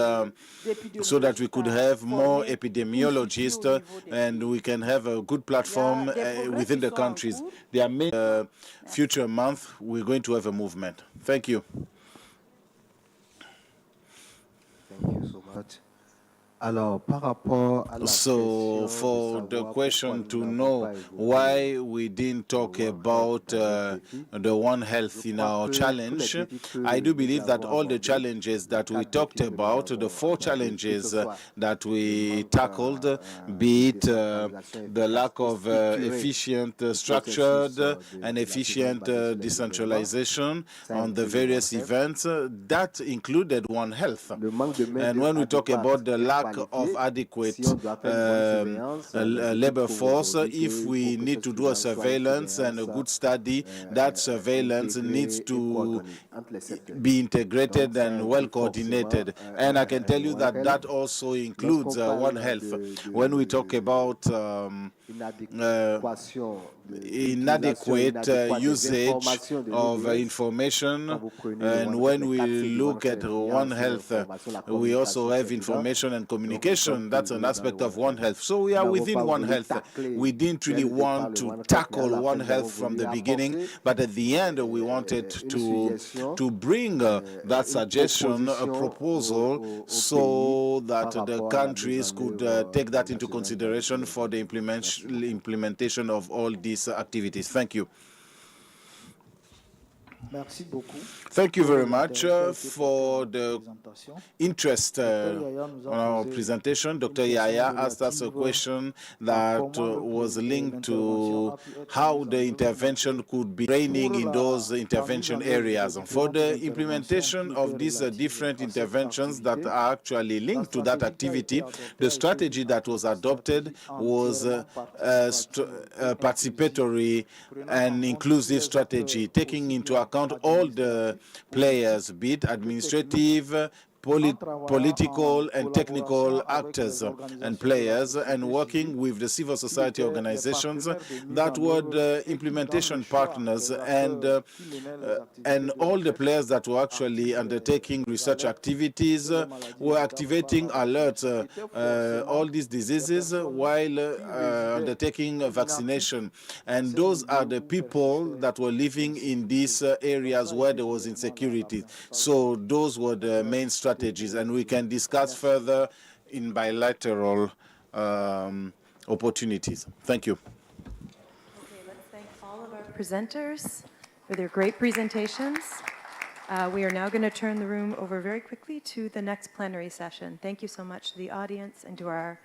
have more epidemiologists and we can have a good platform within the countries. There are many future months we're going to have a movement. Thank you. Thank you so much. Alors, par rapport à la So, for the question to know why we didn't talk about the One Health in our challenge, I do believe that all the challenges that we talked about, the 4 challenges that we tackled, be it the lack of efficient structured and efficient decentralization on the various events, that included One Health. And when we talk about the lack of adequate labor force, if we need to do a surveillance and a good study, that surveillance needs to be integrated and well coordinated. And I can tell you that that also includes One Health. When we talk about inadequate usage of information, and when we look at One Health, we also have information and communication. That's an aspect of One Health. So we are within One Health. We didn't really want to tackle One Health from the beginning, but at the end we wanted to bring that suggestion, a proposal, so that the countries could take that into consideration for the implementation of all these activities. Thank you. Thank you very much for the interest on our presentation. Dr. Yaya asked us a question that was linked to how the intervention could be training in those intervention areas. For the implementation of these different interventions that are actually linked to that activity, the strategy that was adopted was a participatory and inclusive strategy, taking into account all the players, be it administrative, political and technical actors and players, and working with the civil society organizations that were the implementation partners and all the players that were actually undertaking research activities were activating alerts all these diseases while undertaking vaccination. And those are the people that were living in these areas where there was insecurity. So those were the main strategies, and we can discuss further in bilateral opportunities. Thank you. Okay, let's thank all of our presenters for their great presentations. We are now going to turn the room over very quickly to the next plenary session. Thank you so much to the audience and to our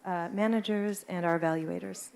managers and our evaluators.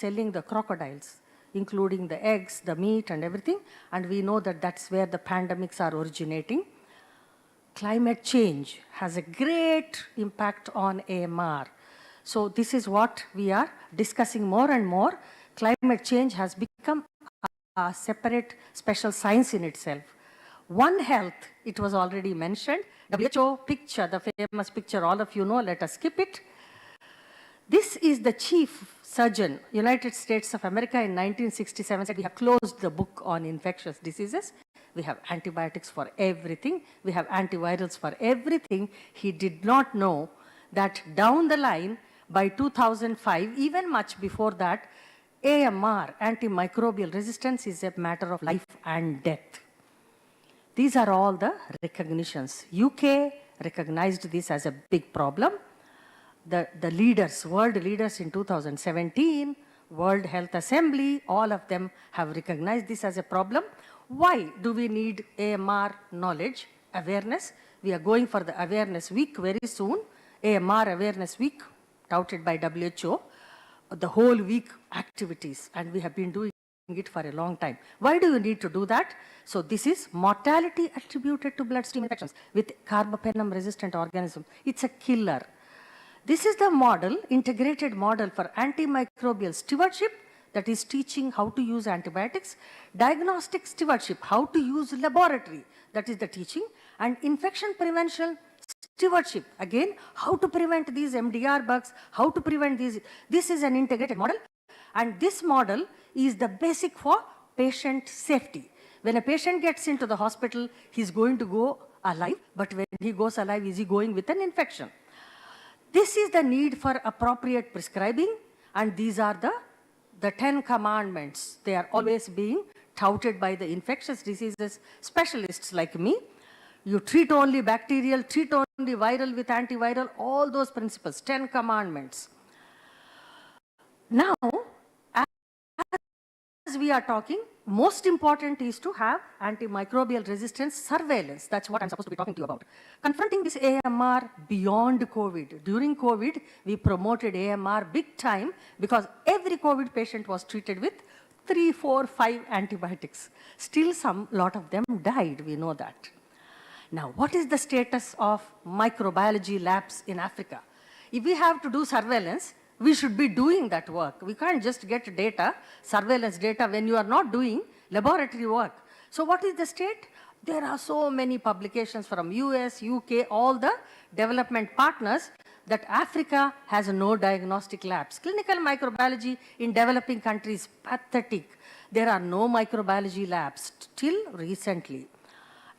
selling the crocodiles, including the eggs, the meat, and everything. And we know that that's where the pandemics are originating. Climate change has a great impact on AMR. So this is what we are discussing more and more. Climate change has become a separate special science in itself. One Health, it was already mentioned. WHO picture, the famous picture, all of you know, let us skip it. This is the chief surgeon, United States of America in 1967 said we have closed the book on infectious diseases. We have antibiotics for everything. We have antivirals for everything. He did not know that down the line, by 2005, even much before that, AMR, antimicrobial resistance, is a matter of life and death. These are all the recognitions. UK recognized this as a big problem. The leaders, world leaders in 2017, World Health Assembly, all of them have recognized this as a problem. Why do we need AMR knowledge, awareness? We are going for the awareness week very soon, AMR awareness week, touted by WHO, the whole week activities, and we have been doing it for a long time. Why do you need to do that? So this is mortality attributed to bloodstream infections with carbapenem-resistant organism. It's a killer. This is the model, integrated model for antimicrobial stewardship, that is teaching how to use antibiotics, diagnostic stewardship, how to use laboratory, that is the teaching, and infection prevention stewardship, again, how to prevent these MDR bugs, how to prevent these. This is an integrated model, and this model is the basic for patient safety. When a patient gets into the hospital, he's going to go alive, but when he goes alive, is he going with an infection? This is the need for appropriate prescribing, and these are the 10 commandments. They are always being touted by the infectious diseases specialists like me. You treat only bacterial, treat only viral with antiviral, all those principles, 10 commandments. Now, as we are talking, most important is to have antimicrobial resistance surveillance. That's what I'm supposed to be talking to you about. Confronting this AMR beyond COVID. During COVID, we promoted AMR big time because every COVID patient was treated with 3, 4, 5 antibiotics. Still lot of them died, we know that. Now, what is the status of microbiology labs in Africa? If we have to do surveillance, we should be doing that work. We can't just get data, surveillance data, when you are not doing laboratory work. So what is the state? There are so many publications from US, UK, all the development partners that Africa has no diagnostic labs. Clinical microbiology in developing countries, pathetic. There are no microbiology labs till recently.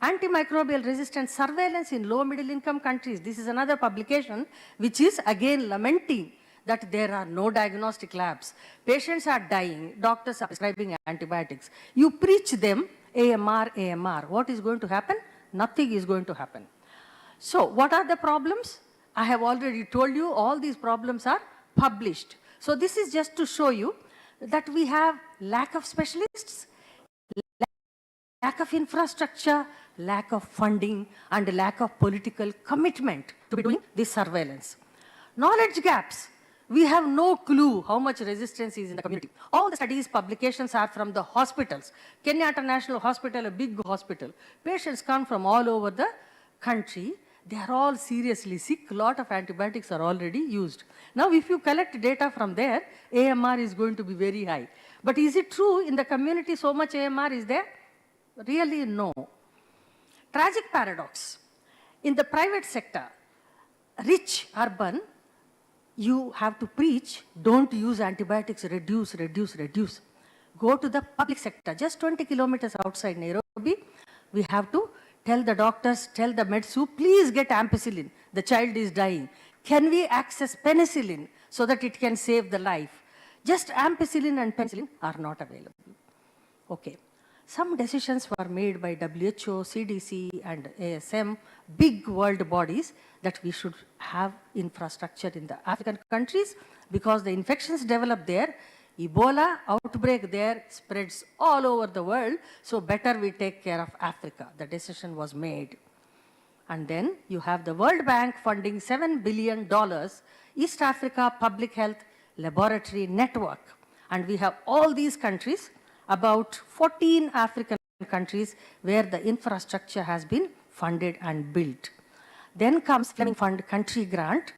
Antimicrobial resistance surveillance in low middle income countries. This is another publication which is again lamenting that there are no diagnostic labs. Patients are dying, doctors are prescribing antibiotics. You preach them AMR, AMR. What is going to happen? Nothing is going to happen. So what are the problems? I have already told you all these problems are published. So this is just to show you that we have lack of specialists, lack of infrastructure, lack of funding, and lack of political commitment to be doing this surveillance. Knowledge gaps. We have no clue how much resistance is in the community. All the studies, publications are from the hospitals. Kenyatta National Hospital, a big hospital. Patients come from all over the country. They are all seriously sick. A lot of antibiotics are already used. Now, if you collect data from there, AMR is going to be very high. But is it true in the community so much AMR is there? Really, no. Tragic paradox. In the private sector, rich, urban, you have to preach, don't use antibiotics, reduce, reduce, reduce. Go to the public sector, just 20 kilometers outside Nairobi. We have to tell the doctors, tell the medsu, please get ampicillin. The child is dying. Can we access penicillin so that it can save the life? Just ampicillin and penicillin are not available. Okay. Some decisions were made by WHO, CDC, and ASM, big world bodies, that we should have infrastructure in the African countries because the infections develop there. Ebola outbreak there spreads all over the world, so better we take care of Africa. The decision was made. And then you have the World Bank funding $7 billion East Africa Public Health Laboratory Network. And we have all these countries, about 14 African countries where the infrastructure has been funded and built. Then comes Fleming Fund Country Grant,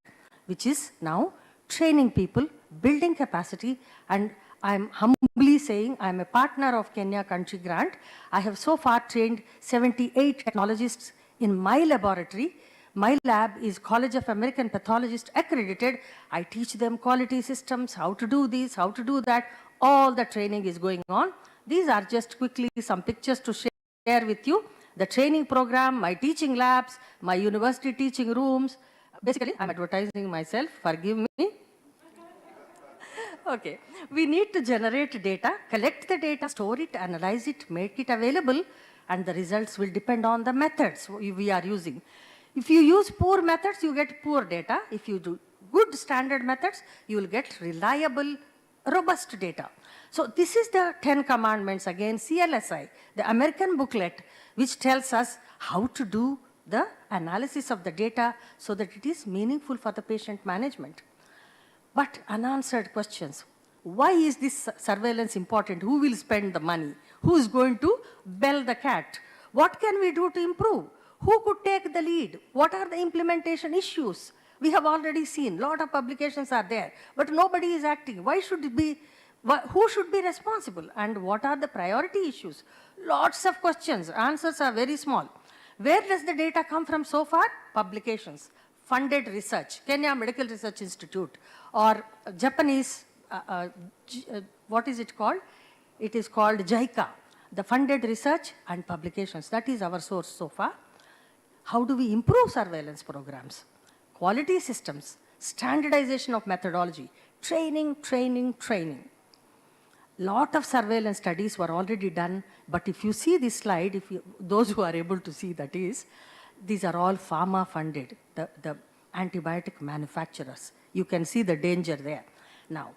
which is now training people, building capacity, and I'm humbly saying I'm a partner of Kenya Country Grant. I have so far trained 78 technologists in my laboratory. My lab is College of American Pathologists accredited. I teach them quality systems, how to do this, how to do that. All the training is going on. These are just quickly some pictures to share with you. The training program, my teaching labs, my university teaching rooms. Basically, I'm advertising myself, forgive me. Okay, we need to generate data, collect the data, store it, analyze it, make it available, and the results will depend on the methods we are using. If you use poor methods, you get poor data. If you do good standard methods, you will get reliable, robust data. So this is the 10 commandments, again, CLSI, the American booklet, which tells us how to do the analysis of the data so that it is meaningful for the patient management. But unanswered questions. Why is this surveillance important? Who will spend the money? Who is going to bell the cat? What can we do to improve? Who could take the lead? What are the implementation issues? We have already seen, a lot of publications are there, but nobody is acting. Why should it be, who should be responsible? And what are the priority issues? Lots of questions, answers are very small. Where does the data come from so far? Publications, funded research, Kenya Medical Research Institute, or Japanese, what is it called? It is called JICA, the funded research and publications. That is our source so far. How do we improve surveillance programs? Quality systems, standardization of methodology, training, training, training. Lot of surveillance studies were already done, but if you see this slide, those who are able to see that is, these are all pharma funded, the antibiotic manufacturers. You can see the danger there. Now,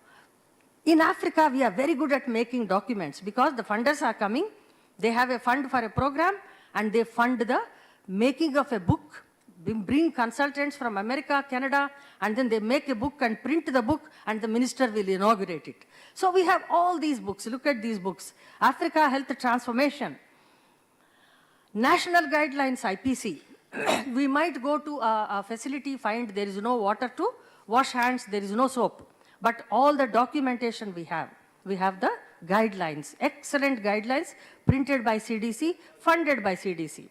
in Africa, we are very good at making documents because the funders are coming, they have a fund for a program, and they fund the making of a book, bring consultants from America, Canada, and then they make a book and print the book, and the minister will inaugurate it. So we have all these books. Look at these books. Africa Health Transformation, National Guidelines, IPC. We might go to a facility, find there is no water to wash hands, there is no soap. But all the documentation we have the guidelines, excellent guidelines printed by CDC, funded by CDC.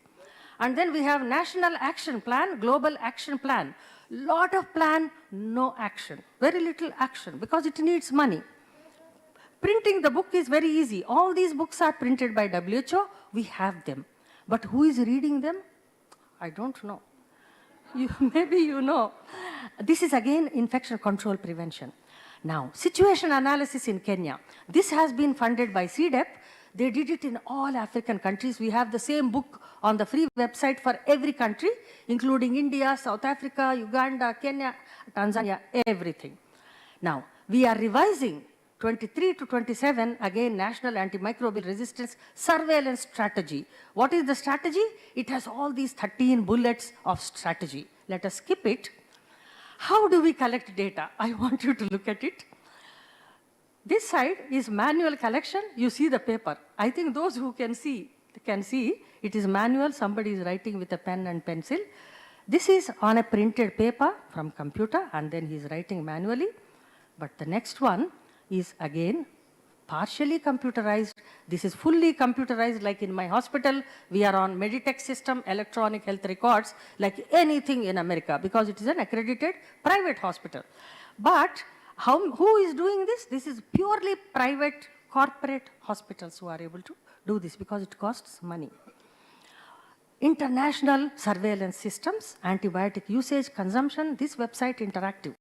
And then we have National Action Plan, Global Action Plan. Lot of plan, no action. Very little action because it needs money. Printing the book is very easy. All these books are printed by WHO. We have them. But who is reading them? I don't know. Maybe you know. This is again infection control prevention. Now, situation analysis in Kenya. This has been funded by CDEP. They did it in all African countries. We have the same book on the free website for every country, including India, South Africa, Uganda, Kenya, Tanzania, everything. Now, we are revising 23 to 27, again, National Antimicrobial Resistance Surveillance Strategy. What is the strategy? It has all these 13 bullets of strategy. Let us skip it. How do we collect data? I want you to look at it. This side is manual collection. You see the paper. I think those who can see it is manual. Somebody is writing with a pen and pencil. This is on a printed paper from computer, and then he's writing manually. But the next one is again partially computerized. This is fully computerized, like in my hospital. We are on Meditech system, electronic health records, like anything in America, because it is an accredited private hospital. But who is doing this? This is purely private corporate hospitals who are able to do this because it costs money. International surveillance systems, antibiotic usage, consumption, this website interactive.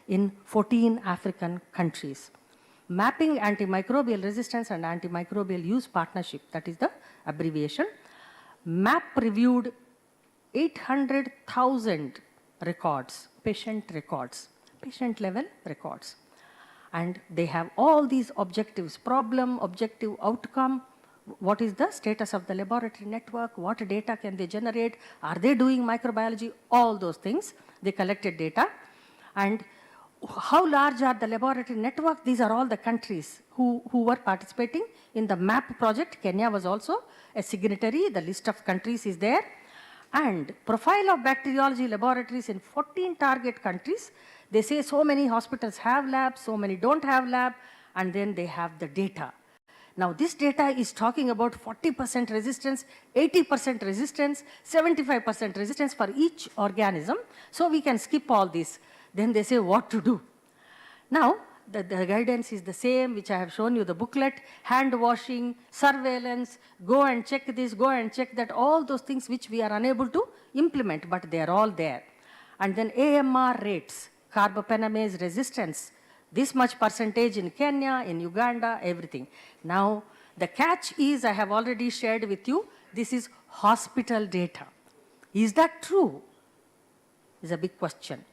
in 14 African countries. Mapping Antimicrobial Resistance and Antimicrobial Use Partnership, that is the abbreviation. MAP reviewed 800,000 records, patient level records. And they have all these objectives: problem, objective, outcome. What is the status of the laboratory network? What data can they generate? Are they doing microbiology? All those things. They collected data. And how large are the laboratory network? These are all the countries who were participating in the MAP project. Kenya was also a signatory. The list of countries is there. And profile of bacteriology laboratories in 14 target countries. They say so many hospitals have labs, so many don't have lab, and then they have the data. Now this data is talking about 40% resistance, 80% resistance, 75% resistance for each organism. So we can skip all this. Then they say what to do. Now the guidance is the same, which I have shown you, the booklet: hand washing, surveillance, go and check this, go and check that, all those things which we are unable to implement, but they are all there. And then AMR rates, carbapenemase resistance, this much percentage in Kenya, in Uganda, everything. Now, the catch is, I have already shared with you, this is hospital data. Is that true? Is a big question.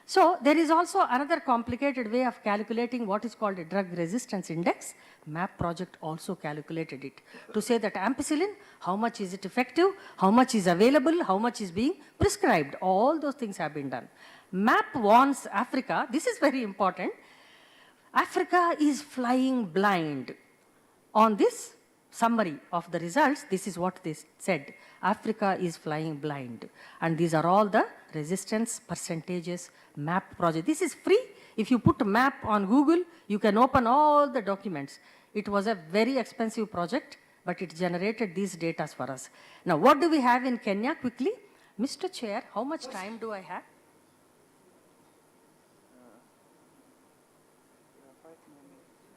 So, there is also another complicated way of calculating what is called a drug resistance index. MAP project also calculated it to say that ampicillin, how much is it effective, how much is available, how much is being prescribed. All those things have been done. MAP warns Africa, this is very important, Africa is flying blind. On this summary of the results, this is what they said: Africa is flying blind. And these are all the resistance percentages MAP project. This is free. If you put MAP on Google, you can open all the documents. It was a very expensive project, but it generated these data for us. Now, what do we have in Kenya quickly? Mr. Chair, how much time do I have?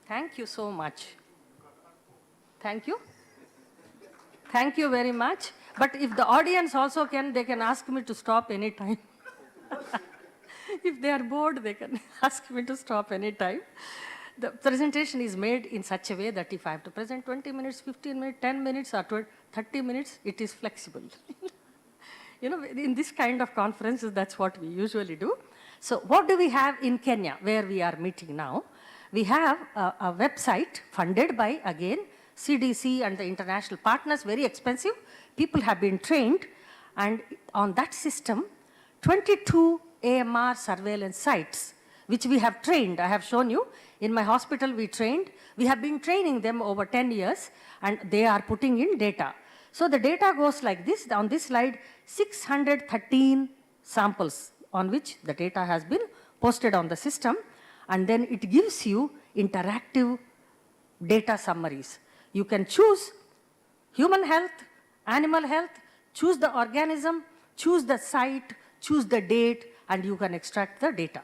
Thank you so much. Thank you. Thank you very much. But if the audience also can, they can ask me to stop anytime. If they are bored, they can ask me to stop anytime. The presentation is made in such a way that if I have to present 20 minutes, 15 minutes, 10 minutes, or 30 minutes, it is flexible. You know, in this kind of conferences, that's what we usually do. So what do we have in Kenya, where we are meeting now? We have a website funded by, again, CDC and the international partners, very expensive. People have been trained, and on that system, 22 AMR surveillance sites, which we have trained. I have shown you. In my hospital, we trained. We have been training them over 10 years, and they are putting in data. So the data goes like this. On this slide, 613 samples on which the data has been posted on the system, and then it gives you interactive data summaries. You can choose human health, animal health, choose the organism, choose the site, choose the date, and you can extract the data.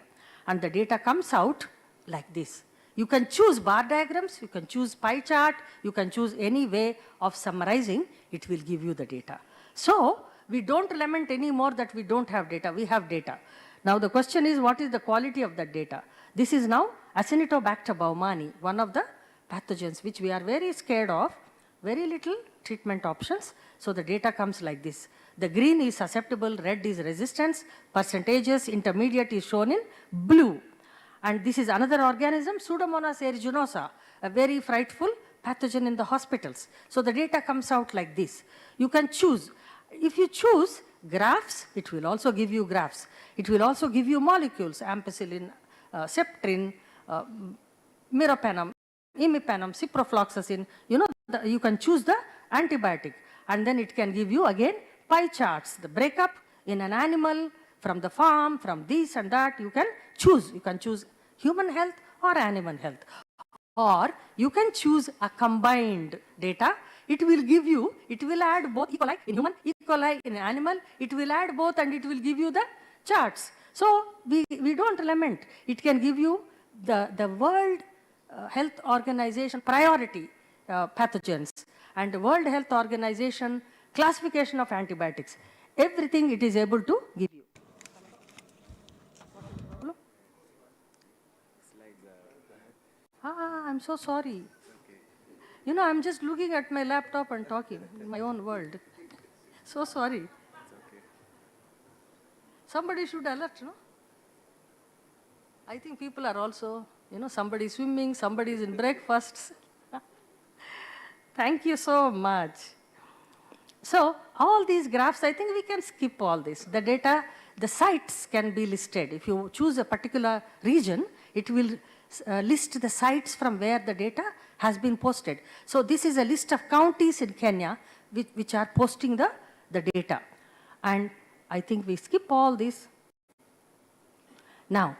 And the data comes out like this. You can choose bar diagrams, you can choose pie chart, you can choose any way of summarizing, it will give you the data. So, we don't lament anymore that we don't have data, we have data. Now the question is, what is the quality of that data? This is now Acinetobacter baumannii, one of the pathogens which we are very scared of, very little treatment options. So the data comes like this. The green is susceptible, red is resistance, percentages, intermediate is shown in blue. And this is another organism, Pseudomonas aeruginosa, a very frightful pathogen in the hospitals. So the data comes out like this. You can choose. If you choose graphs, it will also give you graphs. It will also give you molecules, ampicillin, septrin, meropenem, imipenem, ciprofloxacin. You know, you can choose the antibiotic, and then it can give you again pie charts, the breakup in an animal, from the farm, from this and that. You can choose. You can choose human health or animal health. Or you can choose a combined data. It will give you, it will add both E. coli in human, E. coli in animal. It will add both and it will give you the charts. So we don't lament. It can give you the World Health Organization priority pathogens and the World Health Organization classification of antibiotics. Everything it is able to give you. I'm so sorry. You know, I'm just looking at my laptop and talking in my own world. So sorry. Somebody should alert, no? I think people are also, you know, somebody swimming, somebody is in breakfasts. Thank you so much. So all these graphs, I think we can skip all this. The data, the sites can be listed. If you choose a particular region, it will list the sites from where the data has been posted. So this is a list of counties in Kenya which are posting the data. And I think we skip all this. Now,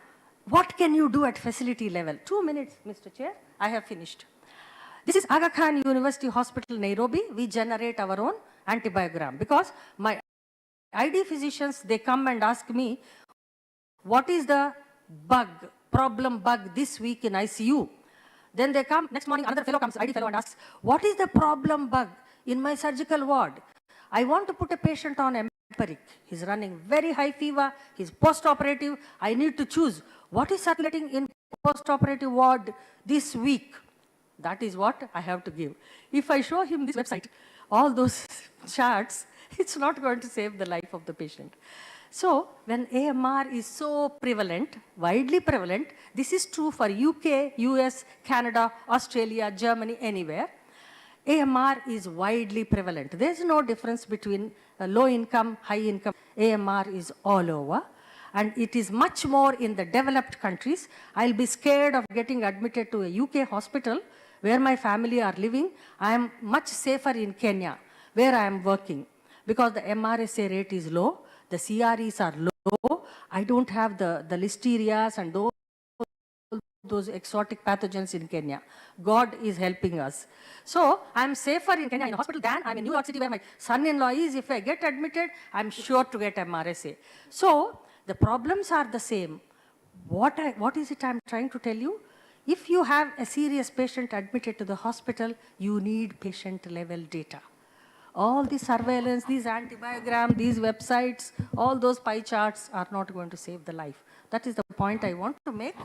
what can you do at facility level? 2 minutes, Mr. Chair. I have finished. This is Aga Khan University Hospital, Nairobi. We generate our own antibiogram because my ID physicians, they come and ask me, what is the problem bug this week in ICU? Then they come, next morning, another fellow comes, ID fellow, and asks, what is the problem bug in my surgical ward? I want to put a patient on empiric. He's running very high fever, he's post-operative. I need to choose what is circulating in post-operative ward this week. That is what I have to give. If I show him this website, all those charts, it's not going to save the life of the patient. So when AMR is so prevalent, widely prevalent, this is true for UK, US, Canada, Australia, Germany, anywhere. AMR is widely prevalent. There's no difference between low income, high income. AMR is all over. And it is much more in the developed countries. I'll be scared of getting admitted to a UK hospital where my family are living. I am much safer in Kenya, where I am working, because the MRSA rate is low, the CREs are low. I don't have the listerias and those exotic pathogens in Kenya. God is helping us. So I'm safer in Kenya in a hospital than I'm in New York City, where my son-in-law is. If I get admitted, I'm sure to get MRSA. So the problems are the same. What is it I'm trying to tell you? If you have a serious patient admitted to the hospital, you need patient-level data. All the surveillance, these antibiogram, these websites, all those pie charts are not going to save the life. That is the point I want to make.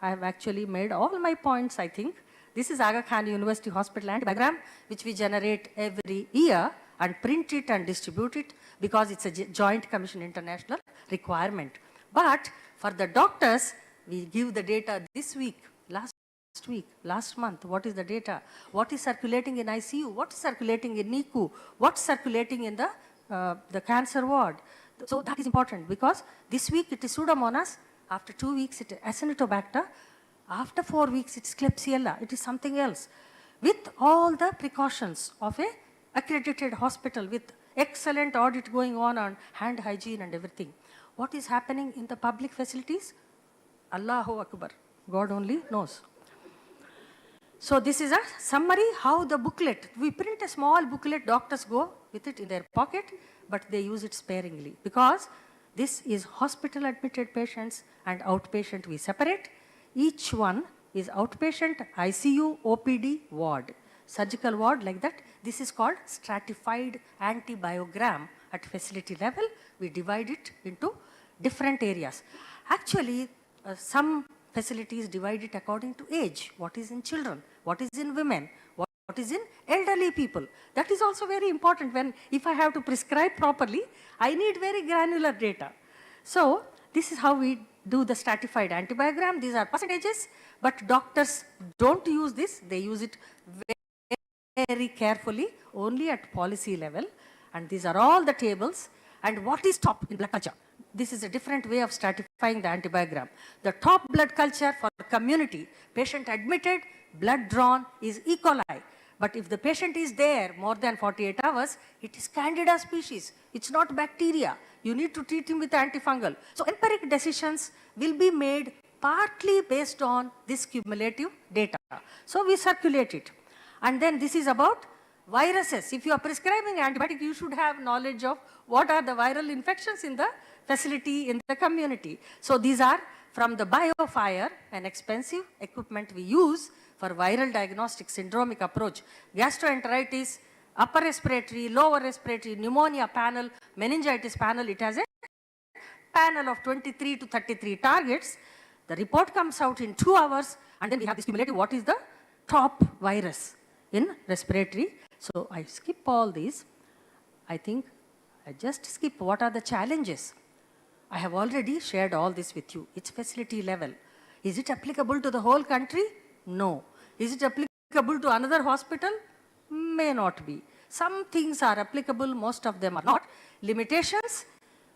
I have actually made all my points, I think. This is Aga Khan University Hospital antibiogram, which we generate every year and print it and distribute it because it's a Joint Commission International requirement. But for the doctors, we give the data this week, last month. What is the data? What is circulating in ICU? What is circulating in NICU? What's circulating in the cancer ward? So that is important because this week it is Pseudomonas. After 2 weeks, it is Acinetobacter. After 4 weeks, it's Klebsiella. It is something else. With all the precautions of a accredited hospital with excellent audit going on hand hygiene and everything. What is happening in the public facilities? Allahu Akbar. God only knows. So this is a summary how the booklet, we print a small booklet, doctors go with it in their pocket, but they use it sparingly because this is hospital admitted patients and outpatient we separate. Each one is outpatient, ICU, OPD, ward. Surgical ward like that. This is called stratified antibiogram at facility level. We divide it into different areas. Actually, some facilities divide it according to age. What is in children? What is in women? What is in elderly people? That is also very important. If I have to prescribe properly, I need very granular data. So this is how we do the stratified antibiogram. These are percentages, but doctors don't use this. They use it very carefully, only at policy level. And these are all the tables. And what is top in blood culture? This is a different way of stratifying the antibiogram. The top blood culture for community, patient admitted, blood drawn is E. coli. But if the patient is there more than 48 hours, it is Candida species. It's not bacteria. You need to treat him with antifungal. So empiric decisions will be made partly based on this cumulative data. So we circulate it. And then this is about viruses. If you are prescribing antibiotic, you should have knowledge of what are the viral infections in the facility, in the community. So these are from the BioFire, an expensive equipment we use for viral diagnostic syndromic approach. Gastroenteritis, upper respiratory, lower respiratory, pneumonia panel, meningitis panel. It has a panel of 23 to 33 targets. The report comes out in 2 hours, and then we have this cumulative, what is the top virus in respiratory. So I skip all these. I think I just skip what are the challenges. I have already shared all this with you. It's facility level. Is it applicable to the whole country? No. Is it applicable to another hospital? May not be. Some things are applicable, most of them are not. Limitations,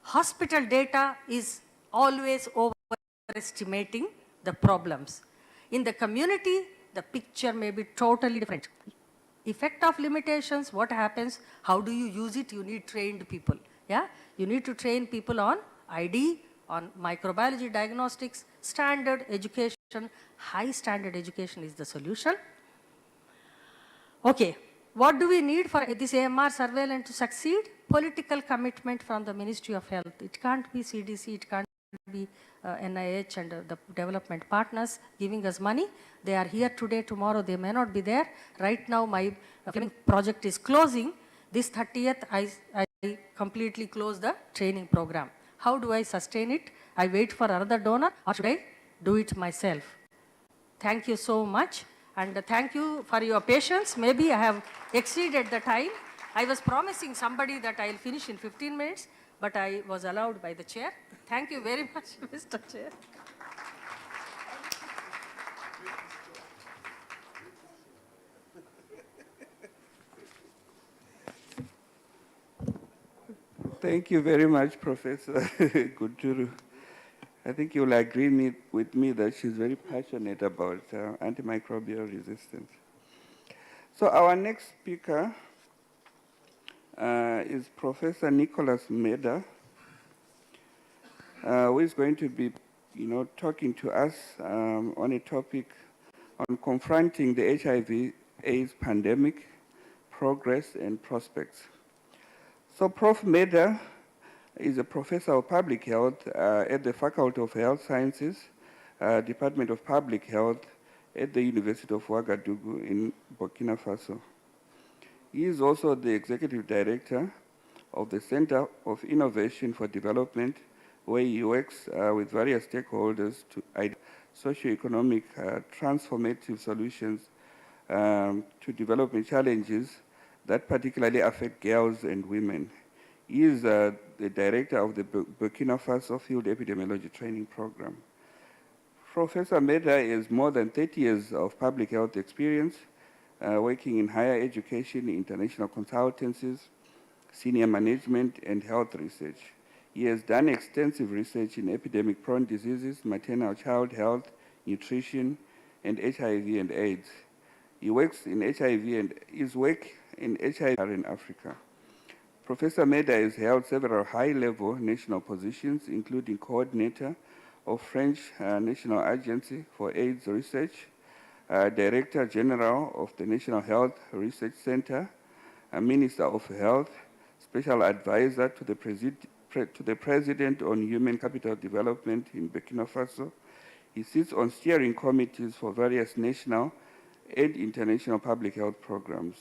hospital data is always overestimating the problems. In the community, the picture may be totally different. Effect of limitations, what happens, how do you use it? You need trained people. Yeah? You need to train people on ID, on microbiology diagnostics, standard education, high standard education is the solution. Okay, what do we need for this AMR surveillance to succeed? Political commitment from the Ministry of Health. It can't be CDC, it can't be NIH and the development partners giving us money. They are here today, tomorrow they may not be there. Right now my project is closing. This 30th, I completely close the training program. How do I sustain it? I wait for another donor, or should I do it myself? Thank you so much, and thank you for your patience. Maybe I have exceeded the time. I was promising somebody that I'll finish in 15 minutes, but I was allowed by the chair. Thank you very much, Mr. Chair. Thank you very much, Professor Guduru. I think you'll agree with me that she's very passionate about antimicrobial resistance. So our next speaker is Professor Nicholas Meda, who is going to be, talking to us on a topic on confronting the HIV/AIDS pandemic, progress and prospects. So Prof. Meda is a professor of public health at the Faculty of Health Sciences, Department of Public Health at the University of Ouagadougou in Burkina Faso. He is also the executive director of the Center of Innovation for Development, where he works with various stakeholders to identify socioeconomic transformative solutions to development challenges that particularly affect girls and women. He is the director of the Burkina Faso Field Epidemiology Training Program. Professor Meda has more than 30 years of public health experience, working in higher education, international consultancies, senior management, and health research. He has done extensive research in epidemic-prone diseases, maternal child health, nutrition, and HIV and AIDS. He works in HIV and his work in HIV in Africa. Professor Meda has held several high-level national positions, including coordinator of French National Agency for AIDS Research, Director General of the National Health Research Center, Minister of Health, Special Advisor to the President on Human Capital Development in Burkina Faso. He sits on steering committees for various national and international public health programs.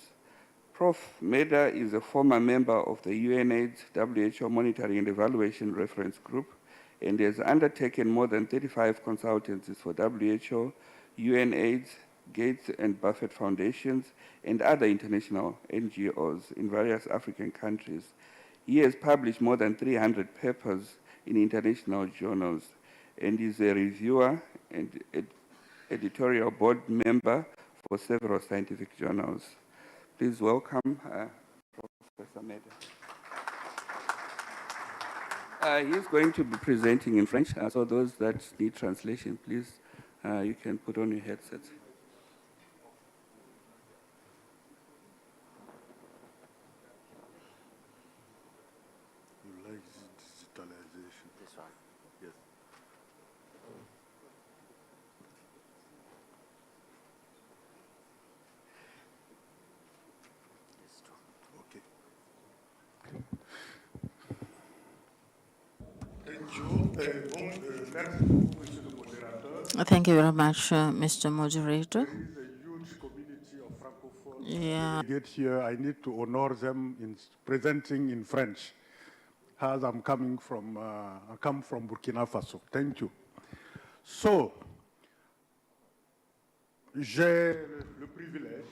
Prof. Meda is a former member of the UNAIDS WHO Monitoring and Evaluation Reference Group and has undertaken more than 35 consultancies for WHO, UNAIDS, Gates and Buffett Foundations, and other international NGOs in various African countries. He has published more than 300 papers in international journals and is a reviewer and editorial board member for several scientific journals. Please welcome Professor Meda. He's going to be presenting in French, so those that need translation, please, you can put on your headsets. You like digitalization? This one. Yes. Thank you very much, Mr. Moderator. There is a huge community of Francophones. Yeah. Get here, I need to honor them in presenting in French, as I'm coming from, I come from Burkina Faso. Thank you. So, j'ai le privilège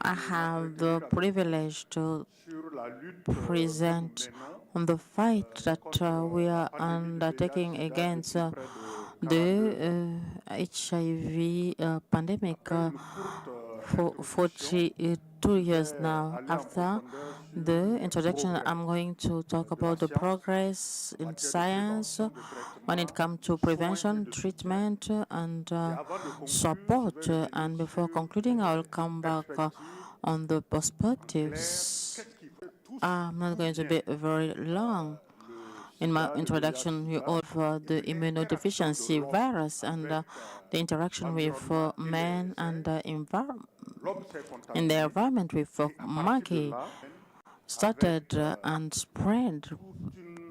I have the privilege to sur la lutte present on the fight that we are undertaking against the HIV pandemic for 42 years now. After the introduction, I'm going to talk about the progress in science when it comes to prevention, treatment, and support. And before concluding, I will come back on the perspectives. I'm not going to be very long. In my introduction, you offer the immunodeficiency virus and the interaction with man and in the environment with monkey started and spread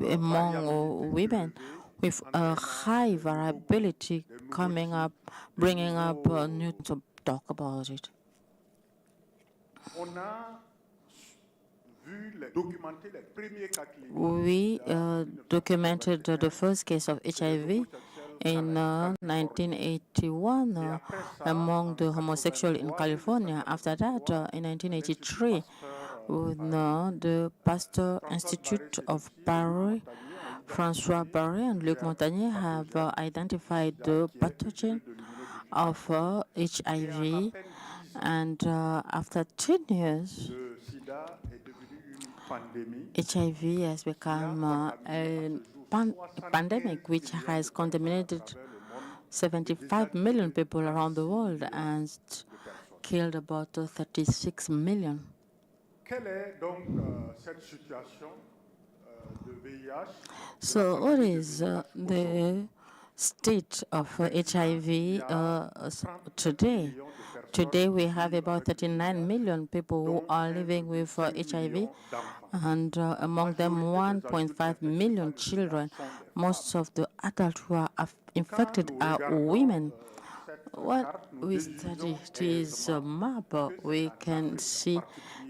among women with a high variability coming up, bringing up new to talk about it. We documented the first case of HIV in 1981 among the homosexuals in California. After that, in 1983, the Pasteur Institute of Paris, François Barré and Luc Montagnier have identified the pathogen of HIV, and after 10 years, HIV has become a pandemic which has contaminated 75 million people around the world and killed about 36 million. So what is the state of HIV today? Today we have about 39 million people who are living with HIV, and among them 1.5 million children. Most of the adults who are infected are women. What we study is a map. We can see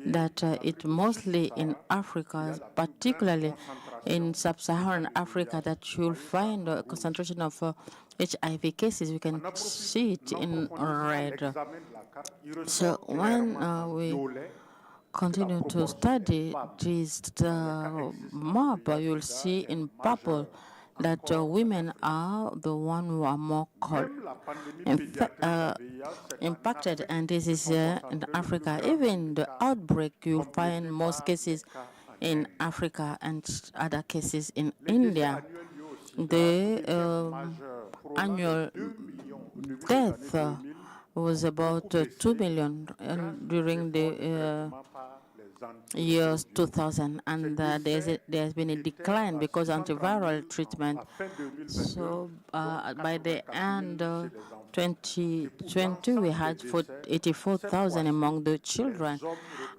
that it mostly in Africa, particularly in sub-Saharan Africa, that you'll find a concentration of HIV cases. We can see it in red. So when we continue to study this map, you'll see in purple that women are the ones who are more impacted, and this is in Africa. Even the outbreak, you'll find most cases in Africa and other cases in India. The annual death was about 2 million during the years 2000, and there's been a decline because antiviral treatment. So by the end of 2020, we had 84,000 among the children,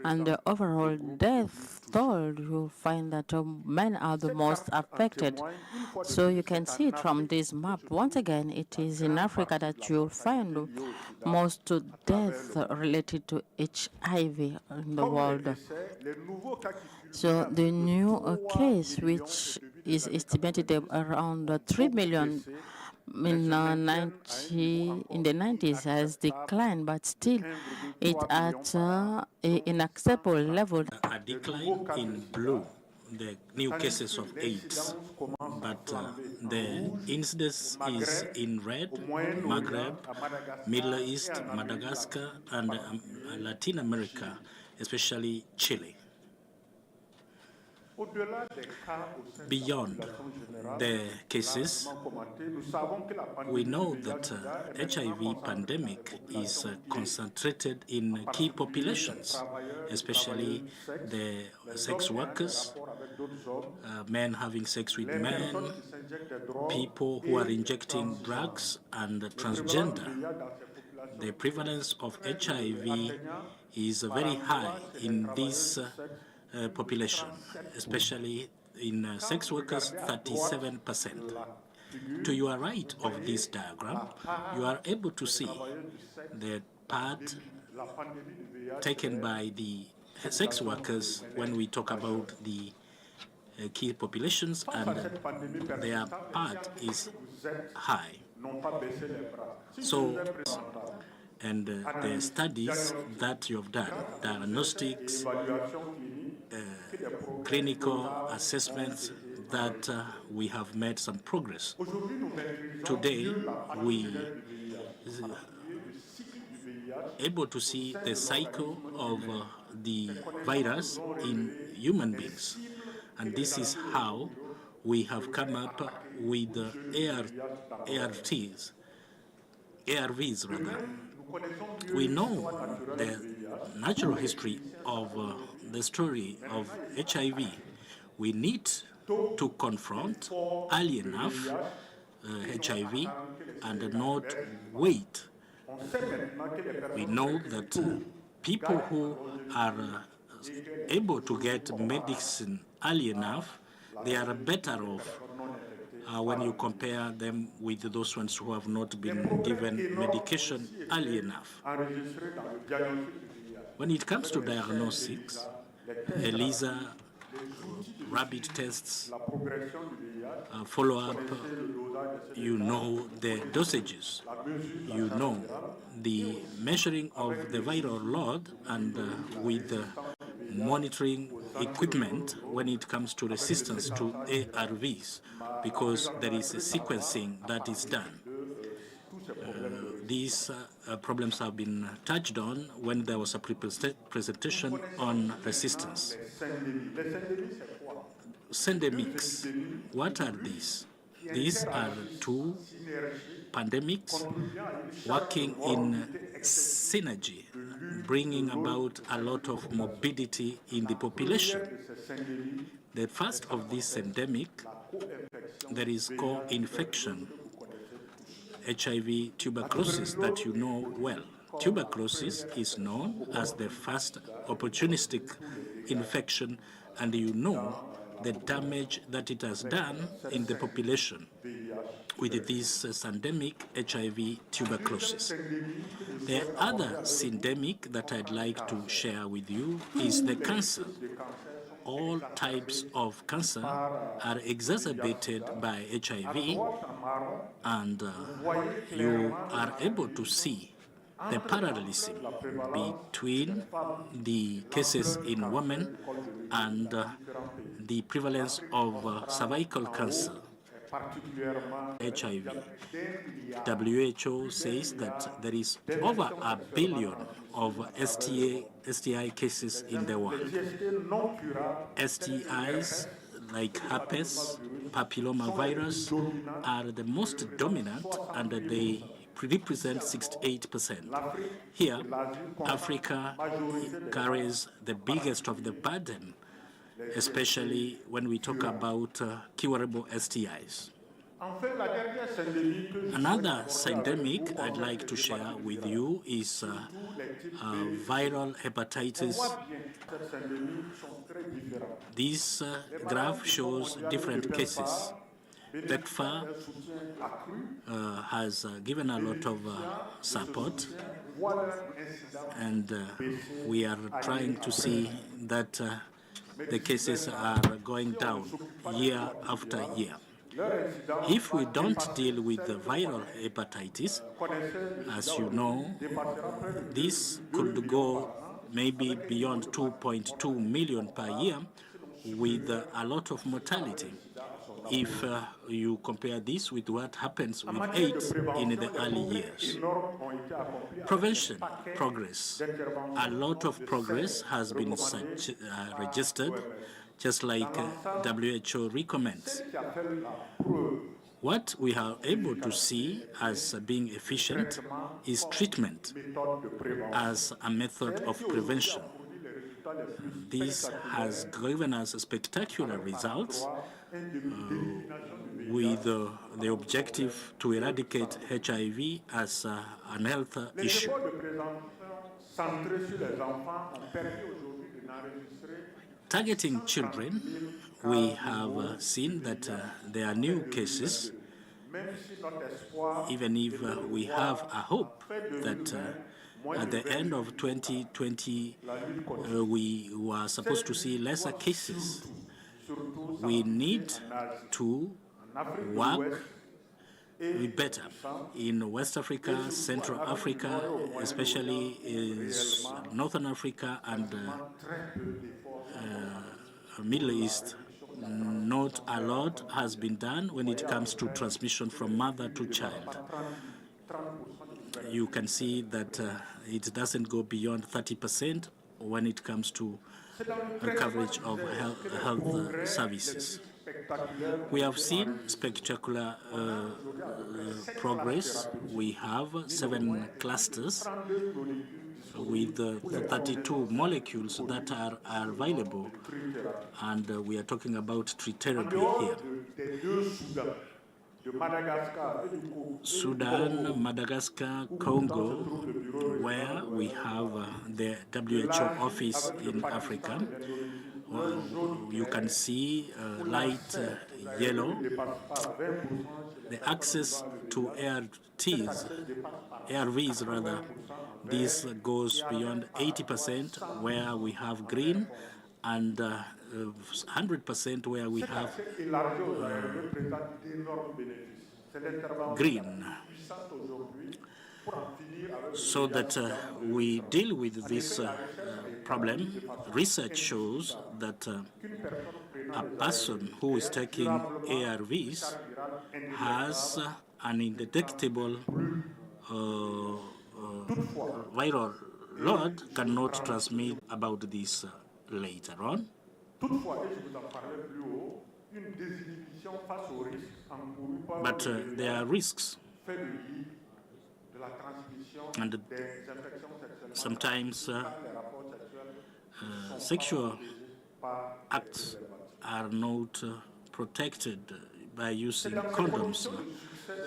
and the overall death toll, you'll find that men are the most affected. So you can see it from this map. Once again, it is in Africa that you'll find most deaths related to HIV in the world. So the new case, which is estimated around 3 million in the 90s, has declined, but still it's at an acceptable level. A decline in blue, the new cases of AIDS, but the incidence is in red, Maghreb, Middle East, Madagascar, and Latin America, especially Chile. Beyond the cases, we know that HIV pandemic is concentrated in key populations, especially the sex workers, men having sex with men, people who are injecting drugs, and transgender. The prevalence of HIV is very high in this population, especially in sex workers, 37%. To your right of this diagram, you are able to see the part taken by the sex workers when we talk about the key populations, and their part is high. So, and the studies that you have done, diagnostics, clinical assessments, that we have made some progress. Today, we able to see the cycle of the virus in human beings. And this is how we have come up with ARVs rather. We know the natural history of the story of HIV. We need to confront early enough HIV and not wait. We know that people who are able to get medicine early enough, they are better off when you compare them with those ones who have not been given medication early enough. When it comes to diagnostics, ELISA, rapid tests, follow-up, you know the dosages, you know the measuring of the viral load, and with monitoring equipment when it comes to resistance to ARVs, because there is a sequencing that is done. These problems have been touched on when there was a presentation on resistance. Syndemics, what are these? These are two pandemics working in synergy, bringing about a lot of morbidity in the population. The first of this endemic, there is co-infection, HIV tuberculosis, that you know well. Tuberculosis is known as the first opportunistic infection, and you know the damage that it has done in the population with this syndemic HIV tuberculosis. The other syndemic that I'd like to share with you is the cancer. All types of cancer are exacerbated by HIV, and you are able to see the parallelism between the cases in women and the prevalence of cervical cancer, HIV. WHO says that there is over 1 billion of STI cases in the world. STIs like herpes, papillomavirus are the most dominant, and they represent 68%. Here, Africa carries the biggest of the burden, especially when we talk about curable STIs. Another syndemic I'd like to share with you is viral hepatitis. This graph shows different cases. PEPFAR has given a lot of support, and we are trying to see that the cases are going down year after year. If we don't deal with the viral hepatitis, as you know, this could go maybe beyond 2.2 million per year, with a lot of mortality. If you compare this with what happens with AIDS in the early years. Prevention progress. A lot of progress has been registered, just like WHO recommends. What we are able to see as being efficient is treatment as a method of prevention. This has given us spectacular results with the objective to eradicate HIV as an health issue. Targeting children, we have seen that there are new cases, even if we have a hope that at the end of 2020, we were supposed to see lesser cases. We need to work better. In West Africa, Central Africa, especially Northern Africa and Middle East, not a lot has been done when it comes to transmission from mother to child. You can see that it doesn't go beyond 30% when it comes to coverage of health services. We have seen spectacular progress. We have 7 clusters with 32 molecules that are available, and we are talking about triterably here. Sudan, Madagascar, Congo, where we have the WHO office in Africa. You can see light yellow. The access to ARVs rather, this goes beyond 80%, where we have green, and 100% where we have green. So that we deal with this problem, research shows that a person who is taking ARVs has an undetectable viral load, cannot transmit about this later on. But there are risks. And sometimes sexual acts are not protected by using condoms.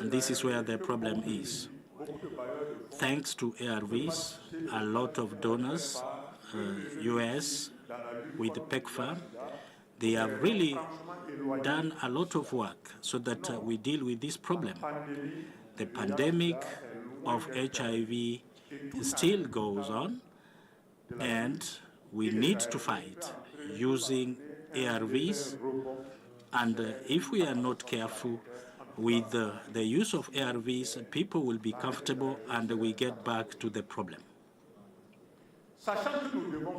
And this is where the problem is. Thanks to ARVs, a lot of donors, US, with the PECFA, they have really done a lot of work so that we deal with this problem. The pandemic of HIV still goes on, and we need to fight using ARVs. And if we are not careful with the use of ARVs, people will be comfortable and we get back to the problem.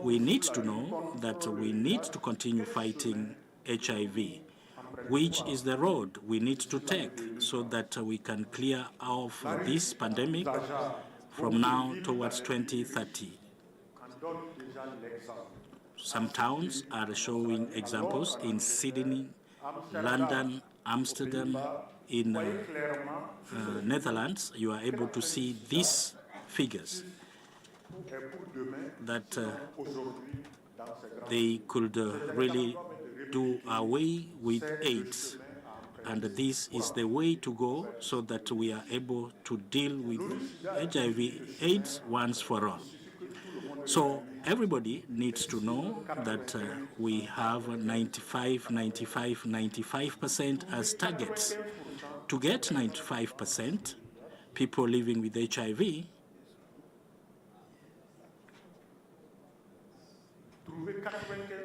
We need to know that we need to continue fighting HIV, which is the road we need to take so that we can clear off this pandemic from now towards 2030. Some towns are showing examples in Sydney, London, Amsterdam, in Netherlands. You are able to see these figures that they could really do away with AIDS. And this is the way to go so that we are able to deal with HIV/AIDS once for all. So everybody needs to know that we have 95% as targets. To get 95% people living with HIV,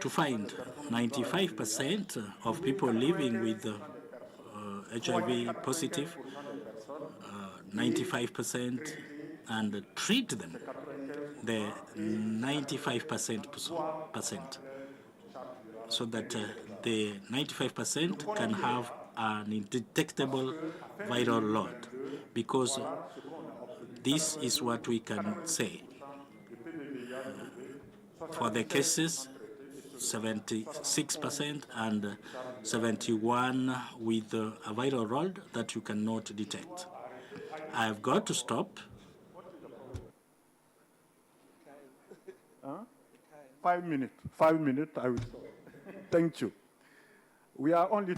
to find 95% of people living with HIV positive, 95%, and treat them, the 95%, so that the 95% can have an undetectable viral load, because this is what we can say. For the cases, 76% and 71 with a viral load that you cannot detect. I have got to stop. 5 minutes. 5 minutes, I will stop. Thank you. We are only...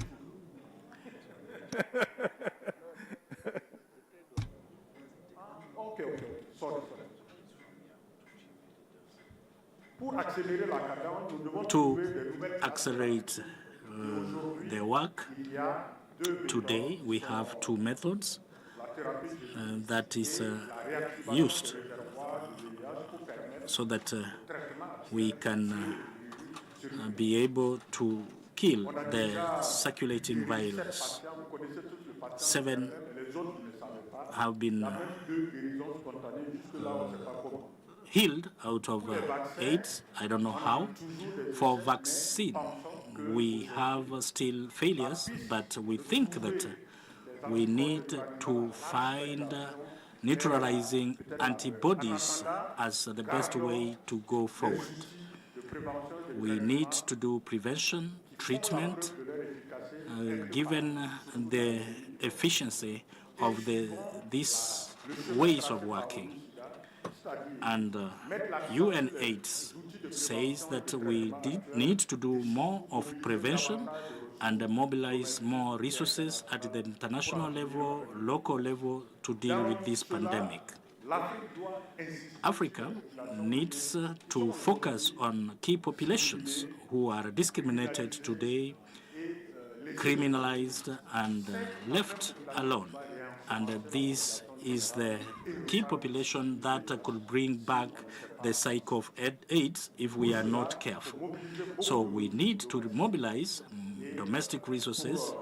Okay. Sorry. To accelerate the work, today we have 2 methods that is used so that we can be able to kill the circulating virus. 7 have been healed out of AIDS. I don't know how. For vaccine, we have still failures, but we think that we need to find neutralizing antibodies as the best way to go forward. We need to do prevention, treatment, given the efficiency of these ways of working. And UNAIDS says that we need to do more of prevention and mobilize more resources at the international level, local level to deal with this pandemic. Africa needs to focus on key populations who are discriminated today, criminalized, and left alone. And this is the key population that could bring back the cycle of AIDS if we are not careful. So we need to mobilize domestic resources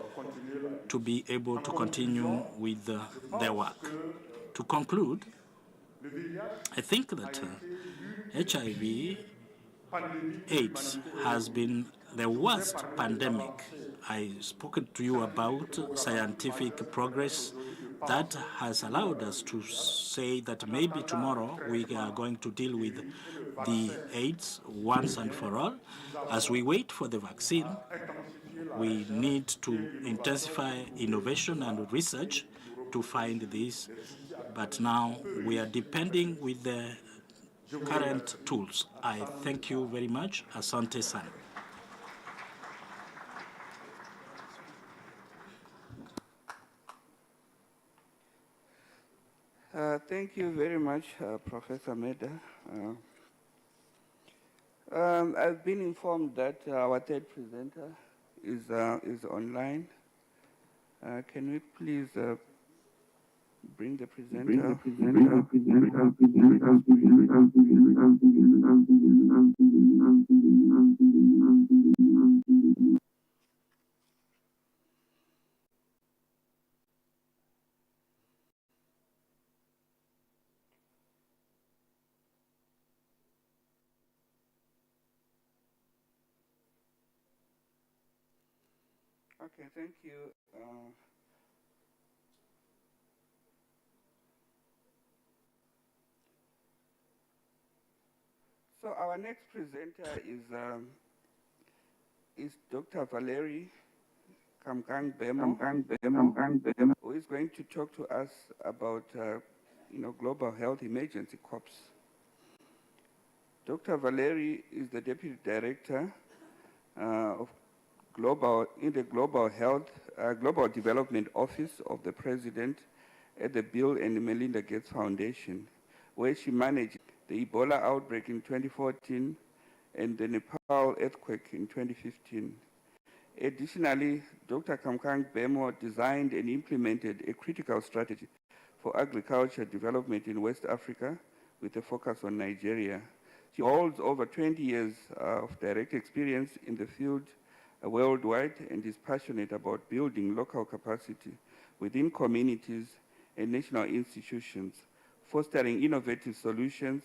to be able to continue with their work. To conclude, I think that HIV AIDS has been the worst pandemic. I spoke to you about scientific progress that has allowed us to say that maybe tomorrow we are going to deal with the AIDS once and for all. As we wait for the vaccine, we need to intensify innovation and research to find this. But now we are depending with the current tools. I thank you very much. Asante sana. Thank you very much, Professor Meda. I've been informed that our third presenter is online. Can we please bring the presenter? Okay, thank you. So our next presenter is Dr. Valerie Kamgang Bemo, who is going to talk to us about Global Health Emergency Corps. Dr. Valerie is the Deputy Director of Global Development Office of the President at the Bill and Melinda Gates Foundation, where she managed the Ebola outbreak in 2014 and the Nepal earthquake in 2015. Additionally, Dr. Kamgang Bemo designed and implemented a critical strategy for agriculture development in West Africa with a focus on Nigeria. She holds over 20 years of direct experience in the field worldwide and is passionate about building local capacity within communities and national institutions, fostering innovative solutions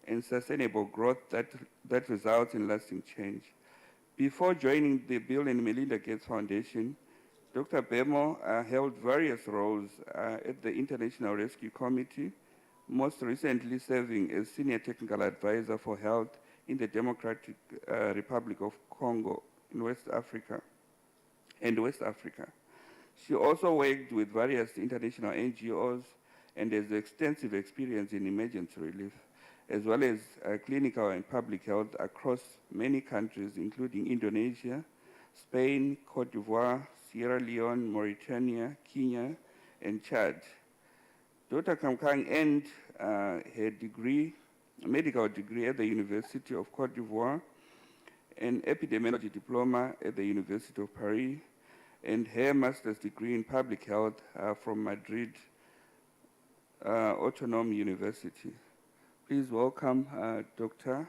and sustainable growth that results in lasting change. Before joining the Bill and Melinda Gates Foundation, Dr. Bemo held various roles at the International Rescue Committee, most recently serving as Senior Technical Advisor for Health in the Democratic Republic of Congo in West Africa. She also worked with various international NGOs and has extensive experience in emergency relief, as well as clinical and public health across many countries, including Indonesia, Spain, Cote d'Ivoire, Sierra Leone, Mauritania, Kenya, and Chad. Dr. Kamgang earned her medical degree at the University of Cote d'Ivoire, an epidemiology diploma at the University of Paris, and her master's degree in public health from Madrid Autonomous University. Please welcome Dr.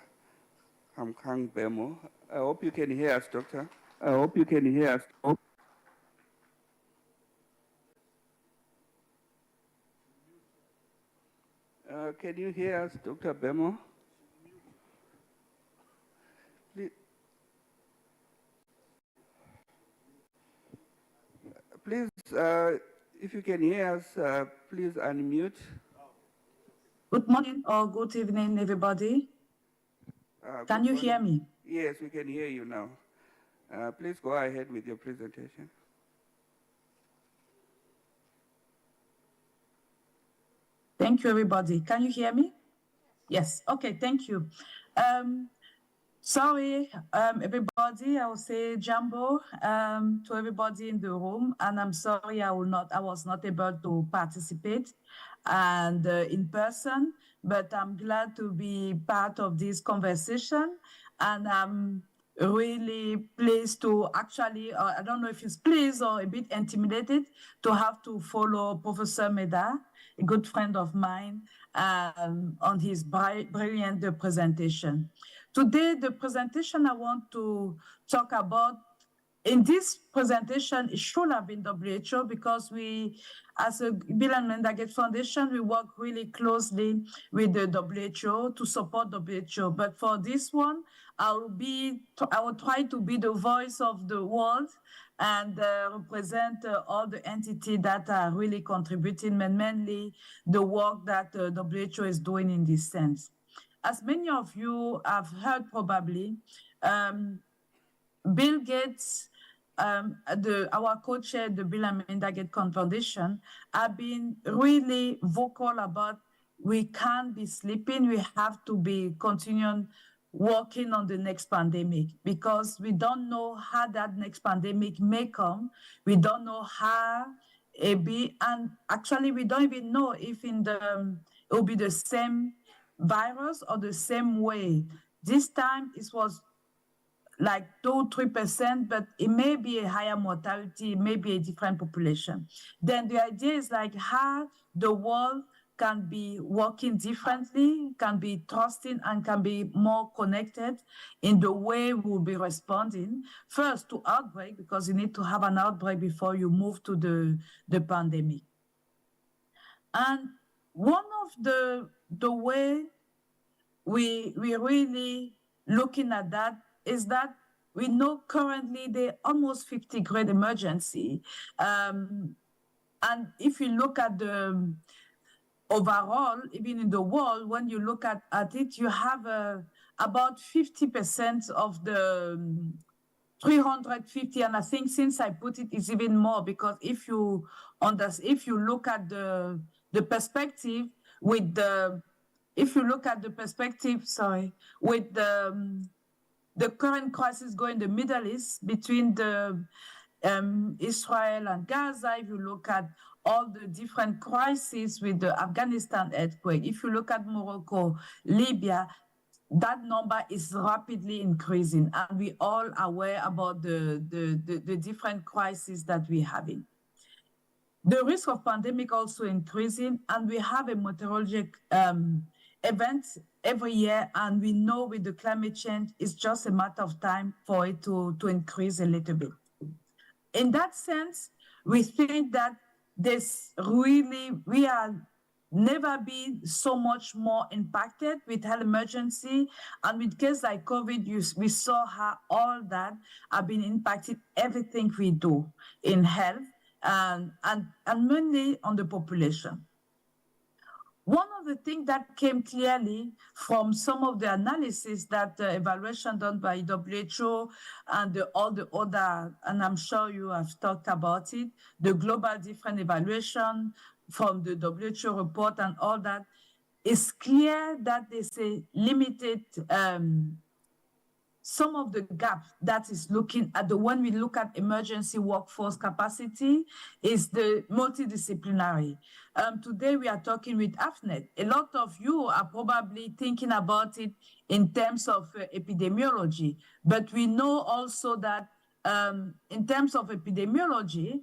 Kamgang Bemo. I hope you can hear us, Doctor. I hope you can hear us. Can you hear us, Dr. Bemo? Please, if you can hear us, please unmute. Good morning or good evening, everybody. Can you hear me? Yes, we can hear you now. Please go ahead with your presentation. Thank you, everybody. Can you hear me? Yes. Okay, thank you. Sorry, everybody, I will say Jambo to everybody in the room, and I'm sorry I was not able to participate and in person, but I'm glad to be part of this conversation, and I'm really pleased to actually, I don't know if it's pleased or a bit intimidated to have to follow Professor Meda, a good friend of mine, on his brilliant presentation. Today, the presentation I want to talk about, in this presentation, it should have been WHO because we, as a Bill and Melinda Gates Foundation, we work really closely with the WHO to support WHO. But for this one, I will try to be the voice of the world and represent all the entities that are really contributing, and mainly the work that WHO is doing in this sense. As many of you have heard probably, Bill Gates, our co-chair, the Bill and Melinda Gates Foundation, have been really vocal about we can't be sleeping. We have to be continuing working on the next pandemic because we don't know how that next pandemic may come. We don't know how it be, and actually we don't even know if it will be the same virus or the same way. This time it was like 2-3%, but it may be a higher mortality, it may be a different population. Then the idea is like how the world can be working differently, can be trusting, and can be more connected in the way we'll be responding. First to outbreak, because you need to have an outbreak before you move to the pandemic. And one of the way we really looking at that is that we know currently there almost 50-grade emergency. And if you look at the overall, even in the world, when you look at it, you have about 50% of the 350, and I think since I put it, it's even more because if you look at the perspective with the, if you look at the perspective, with the current crisis going in the Middle East between the Israel and Gaza, if you look at all the different crises with the Afghanistan earthquake, if you look at Morocco, Libya, that number is rapidly increasing, and we all are aware about the different crises that we're having. The risk of pandemic also increasing, and we have a meteorologic event every year, and we know with the climate change, it's just a matter of time for it to increase a little bit. In that sense, we think that we are never been so much more impacted with health emergency, and with cases like COVID, we saw how all that have been impacted everything we do in health and mainly on the population. One of the things that came clearly from some of the analysis that evaluation done by WHO and all the other, and I'm sure you have talked about it, the global different evaluation from the WHO report and all that, it's clear that there's a limited, some of the gap that is looking at when we look at emergency workforce capacity is the multidisciplinary. Today we are talking with AFENET. A lot of you are probably thinking about it in terms of epidemiology, but we know also that in terms of epidemiology,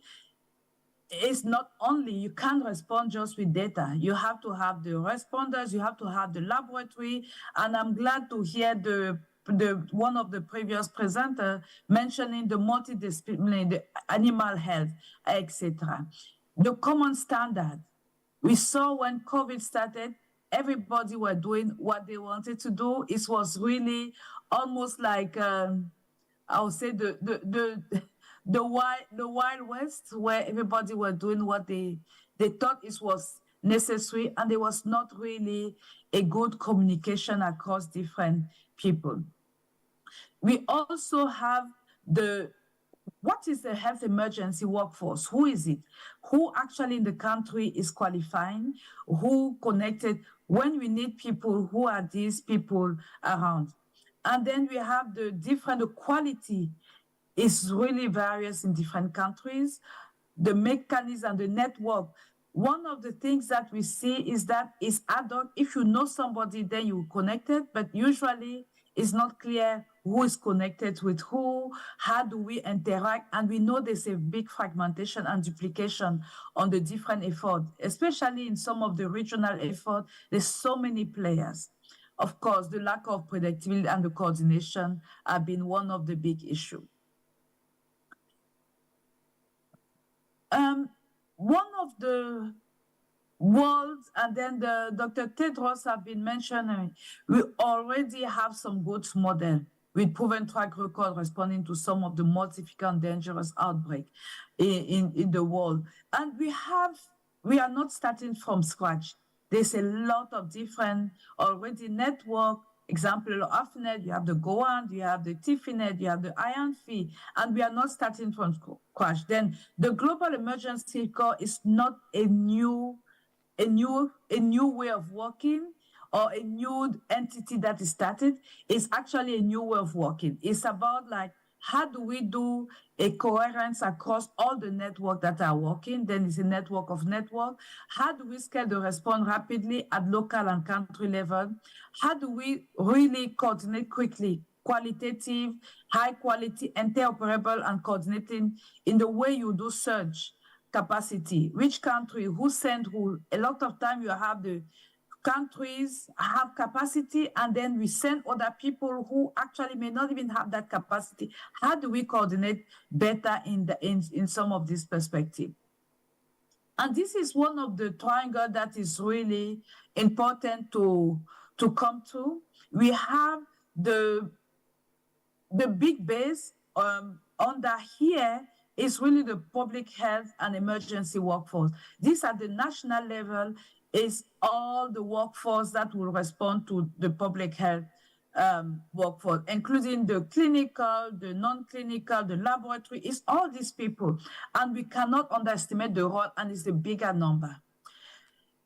it's not only, you can't respond just with data. You have to have the responders, you have to have the laboratory, and I'm glad to hear one of the previous presenters mentioning the multidisciplinary, the animal health, etc. The common standard. We saw when COVID started, everybody were doing what they wanted to do. It was really almost like, I would say the Wild West, where everybody were doing what they thought it was necessary, and there was not really a good communication across different people. We also have what is the health emergency workforce? Who is it? Who actually in the country is qualifying? Who connected? When we need people, who are these people around? And then we have the quality is really various in different countries. The mechanism and the network. One of the things that we see is that it's ad hoc. If you know somebody, then you connect it, but usually it's not clear who is connected with who, how do we interact, and we know there's a big fragmentation and duplication on the different efforts, especially in some of the regional efforts. There's so many players. Of course, the lack of predictability and the coordination have been one of the big issues. One of the worlds, and then Dr. Tedros have been mentioning, we already have some good model with proven track record responding to some of the most difficult and dangerous outbreak in the world. And we are not starting from scratch. There's a lot of different already network. Example of AFENET, you have the GOAN, you have the TIFINET, you have the IANFI, and we are not starting from scratch. Then the Global Emergency Corps is not a new way of working or a new entity that is started. It's actually a new way of working. It's about like, how do we do a coherence across all the networks that are working? Then it's a network of network. How do we scale the response rapidly at local and country level? How do we really coordinate quickly, qualitative, high quality, interoperable, and coordinating in the way you do surge capacity? Which country, who sent who? A lot of time you have the countries have capacity, and then we send other people who actually may not even have that capacity. How do we coordinate better in some of this perspective? And this is one of the triangles that is really important to come to. We have the big base under here is really the public health and emergency workforce. These at the national level is all the workforce that will respond to the public health workforce, including the clinical, the non-clinical, the laboratory. It's all these people. And we cannot underestimate the role, and it's a bigger number.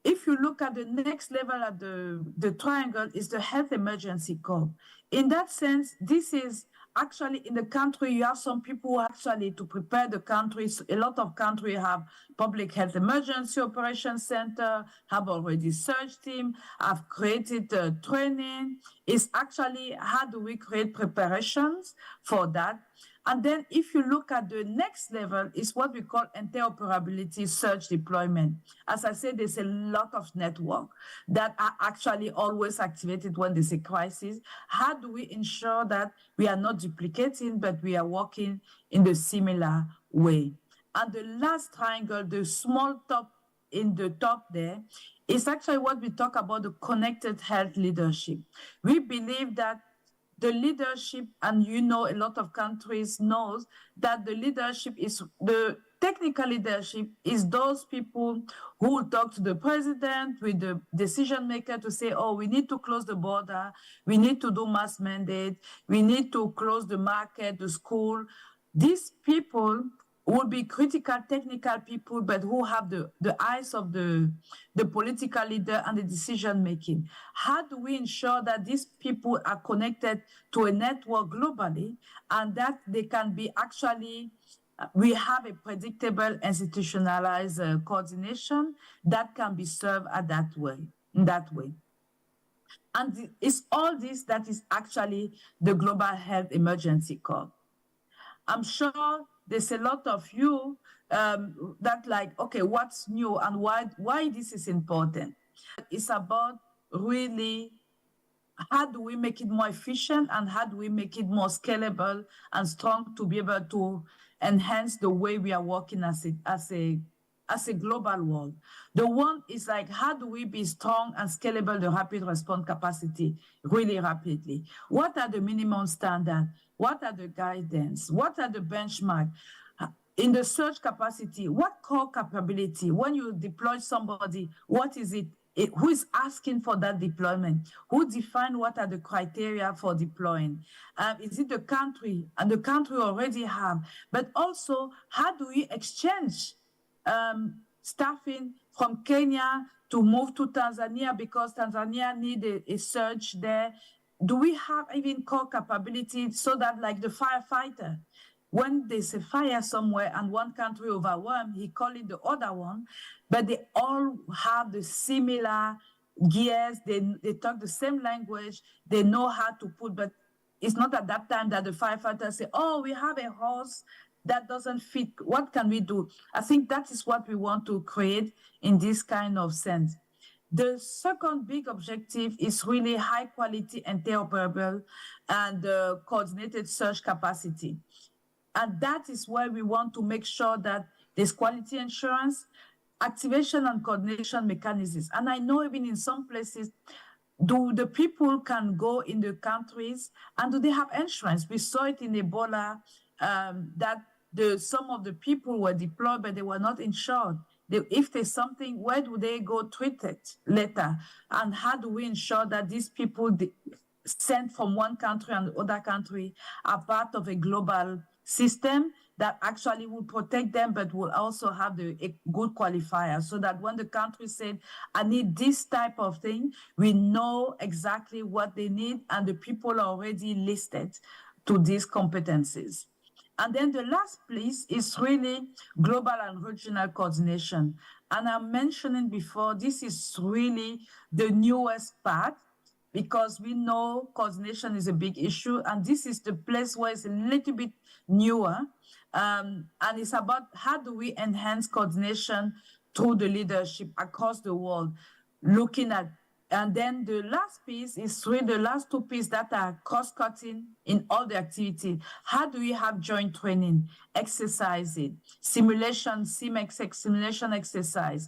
If you look at the next level at the triangle, is the health emergency corps. In that sense, this is actually in the country, you have some people who actually to prepare the countries. A lot of countries have public health emergency operations center, have already search team, have created training. It's actually how do we create preparations for that? And then if you look at the next level, is what we call interoperability search deployment. As I said, there's a lot of network that are actually always activated when there's a crisis. How do we ensure that we are not duplicating, but we are working in the similar way? And the last triangle, the small top in the top there, is actually what we talk about, the connected health leadership. We believe that the leadership, and a lot of countries knows that the leadership is the technical leadership is those people who will talk to the president with the decision maker to say, oh, we need to close the border, we need to do mass mandate, we need to close the market, the school. These people will be critical technical people, but who have the eyes of the political leader and the decision making. How do we ensure that these people are connected to a network globally, and that they can be actually, we have a predictable institutionalized coordination that can be served in that way. And it's all this that is actually the Global Health Emergency Corps. I'm sure there's a lot of you that like, okay, what's new and why this is important? It's about really how do we make it more efficient and how do we make it more scalable and strong to be able to enhance the way we are working as as a global world. The one is like, how do we be strong and scalable the rapid response capacity really rapidly? What are the minimum standards? What are the guidance? What are the benchmarks? In the search capacity, what core capability? When you deploy somebody, what is it? Who is asking for that deployment? Who define what are the criteria for deploying? Is it the country? And the country already have. But also, how do we exchange staffing from Kenya to move to Tanzania because Tanzania need a surge there? Do we have even core capability so that, like the firefighter, when there's a fire somewhere and one country overwhelmed, he call it the other one, but they all have the similar gears, they talk the same language, they know how to put, but it's not at that time that the firefighters say, oh, we have a hose that doesn't fit, what can we do? I think that is what we want to create in this kind of sense. The second big objective is really high quality, interoperable, and coordinated search capacity. And that is where we want to make sure that there's quality assurance, activation and coordination mechanisms. And I know even in some places, do the people can go in the countries and do they have insurance? We saw it in Ebola that some of the people were deployed, but they were not insured. If there's something, where do they go treat it later? And how do we ensure that these people sent from one country and the other country are part of a global system that actually will protect them, but will also have a good qualifier so that when the country said, I need this type of thing, we know exactly what they need and the people are already listed to these competencies. And then the last piece is really global and regional coordination. And I'm mentioning before, this is really the newest part, because we know coordination is a big issue, and this is the place where it's a little bit newer, and it's about how do we enhance coordination through the leadership across the world, looking at, and then the last piece is really the last two pieces that are cross-cutting in all the activity. How do we have joint training, exercising, simulation, simulation exercise,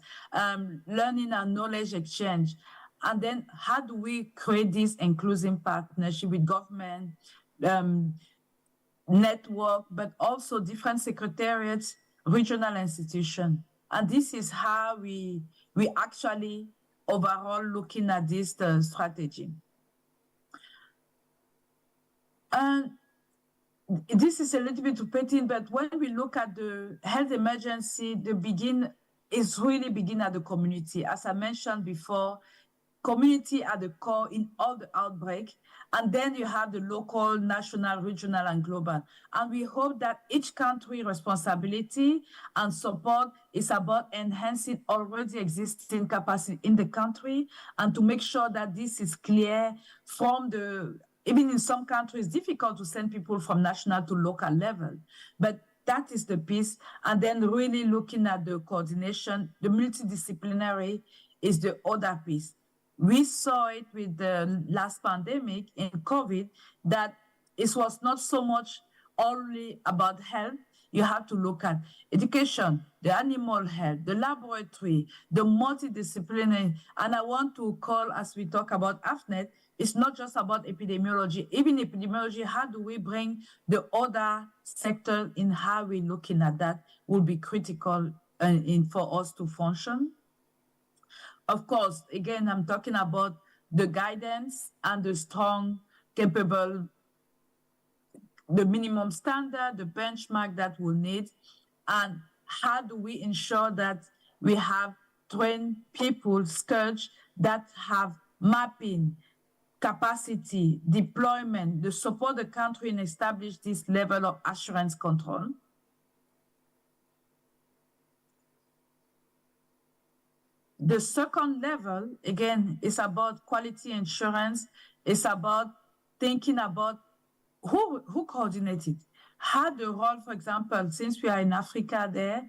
learning and knowledge exchange, and then how do we create this inclusive partnership with government, network, but also different secretariats, regional institutions. And this is how we actually overall looking at this strategy. And this is a little bit repeating, but when we look at the health emergency, is really begin at the community. As I mentioned before, community at the core in all the outbreak, and then you have the local, national, regional, and global. And we hope that each country responsibility and support is about enhancing already existing capacity in the country, and to make sure that this is clear from even in some countries, it's difficult to send people from national to local level, but that is the piece. And then really looking at the coordination, the multidisciplinary is the other piece. We saw it with the last pandemic in COVID, that it was not so much only about health. You have to look at education, the animal health, the laboratory, the multidisciplinary. And I want to call, as we talk about AFENET, it's not just about epidemiology. Even epidemiology, how do we bring the other sector in how we're looking at that will be critical for us to function. Of course, again, I'm talking about the guidance and the strong, capable, the minimum standard, the benchmark that we'll need, and how do we ensure that we have trained people, SCURG, that have mapping, capacity, deployment, to support the country and establish this level of assurance control. The second level, again, is about quality assurance. It's about thinking about who coordinated. How the role, for example, since we are in Africa there,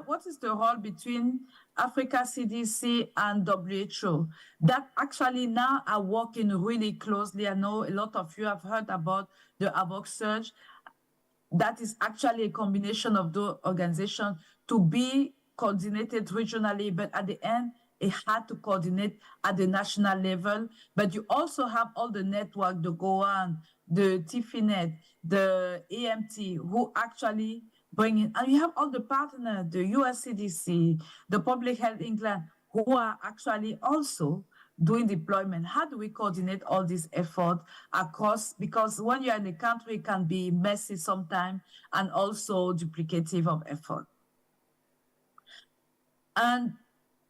what is the role between Africa CDC and WHO? That actually now are working really closely. I know a lot of you have heard about the AVOC surge. That is actually a combination of the organizations to be coordinated regionally, but at the end, it had to coordinate at the national level. But you also have all the network, the GOAN, the AFENET, the AMT, who actually bring in, and you have all the partners, the US CDC, the Public Health England, who are actually also doing deployment. How do we coordinate all this effort across? Because when you're in a country, it can be messy sometimes and also duplicative of effort. And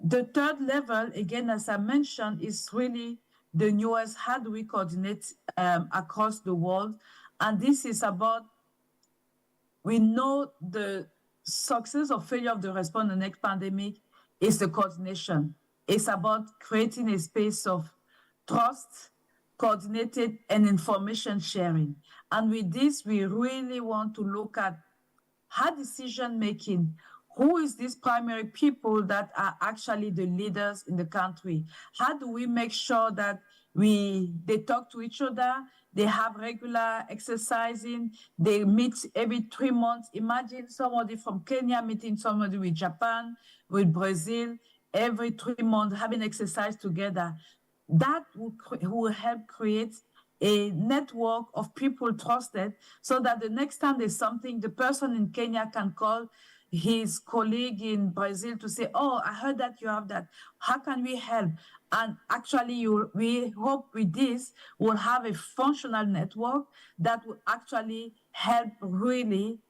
the third level, again, as I mentioned, is really the newest. How do we coordinate across the world? And this is about, we know the success or failure of the response to the next pandemic is the coordination. It's about creating a space of trust, coordinated, and information sharing. And with this, we really want to look at how decision-making, who is these primary people that are actually the leaders in the country? How do we make sure that they talk to each other, they have regular exercising, they meet every 3 months? Imagine somebody from Kenya meeting somebody with Japan, with Brazil, every 3 months having exercise together. That will help create a network of people trusted, so that the next time there's something, the person in Kenya can call his colleague in Brazil to say, oh, I heard that you have that. How can we help? And actually, we hope with this, we'll have a functional network that will actually help really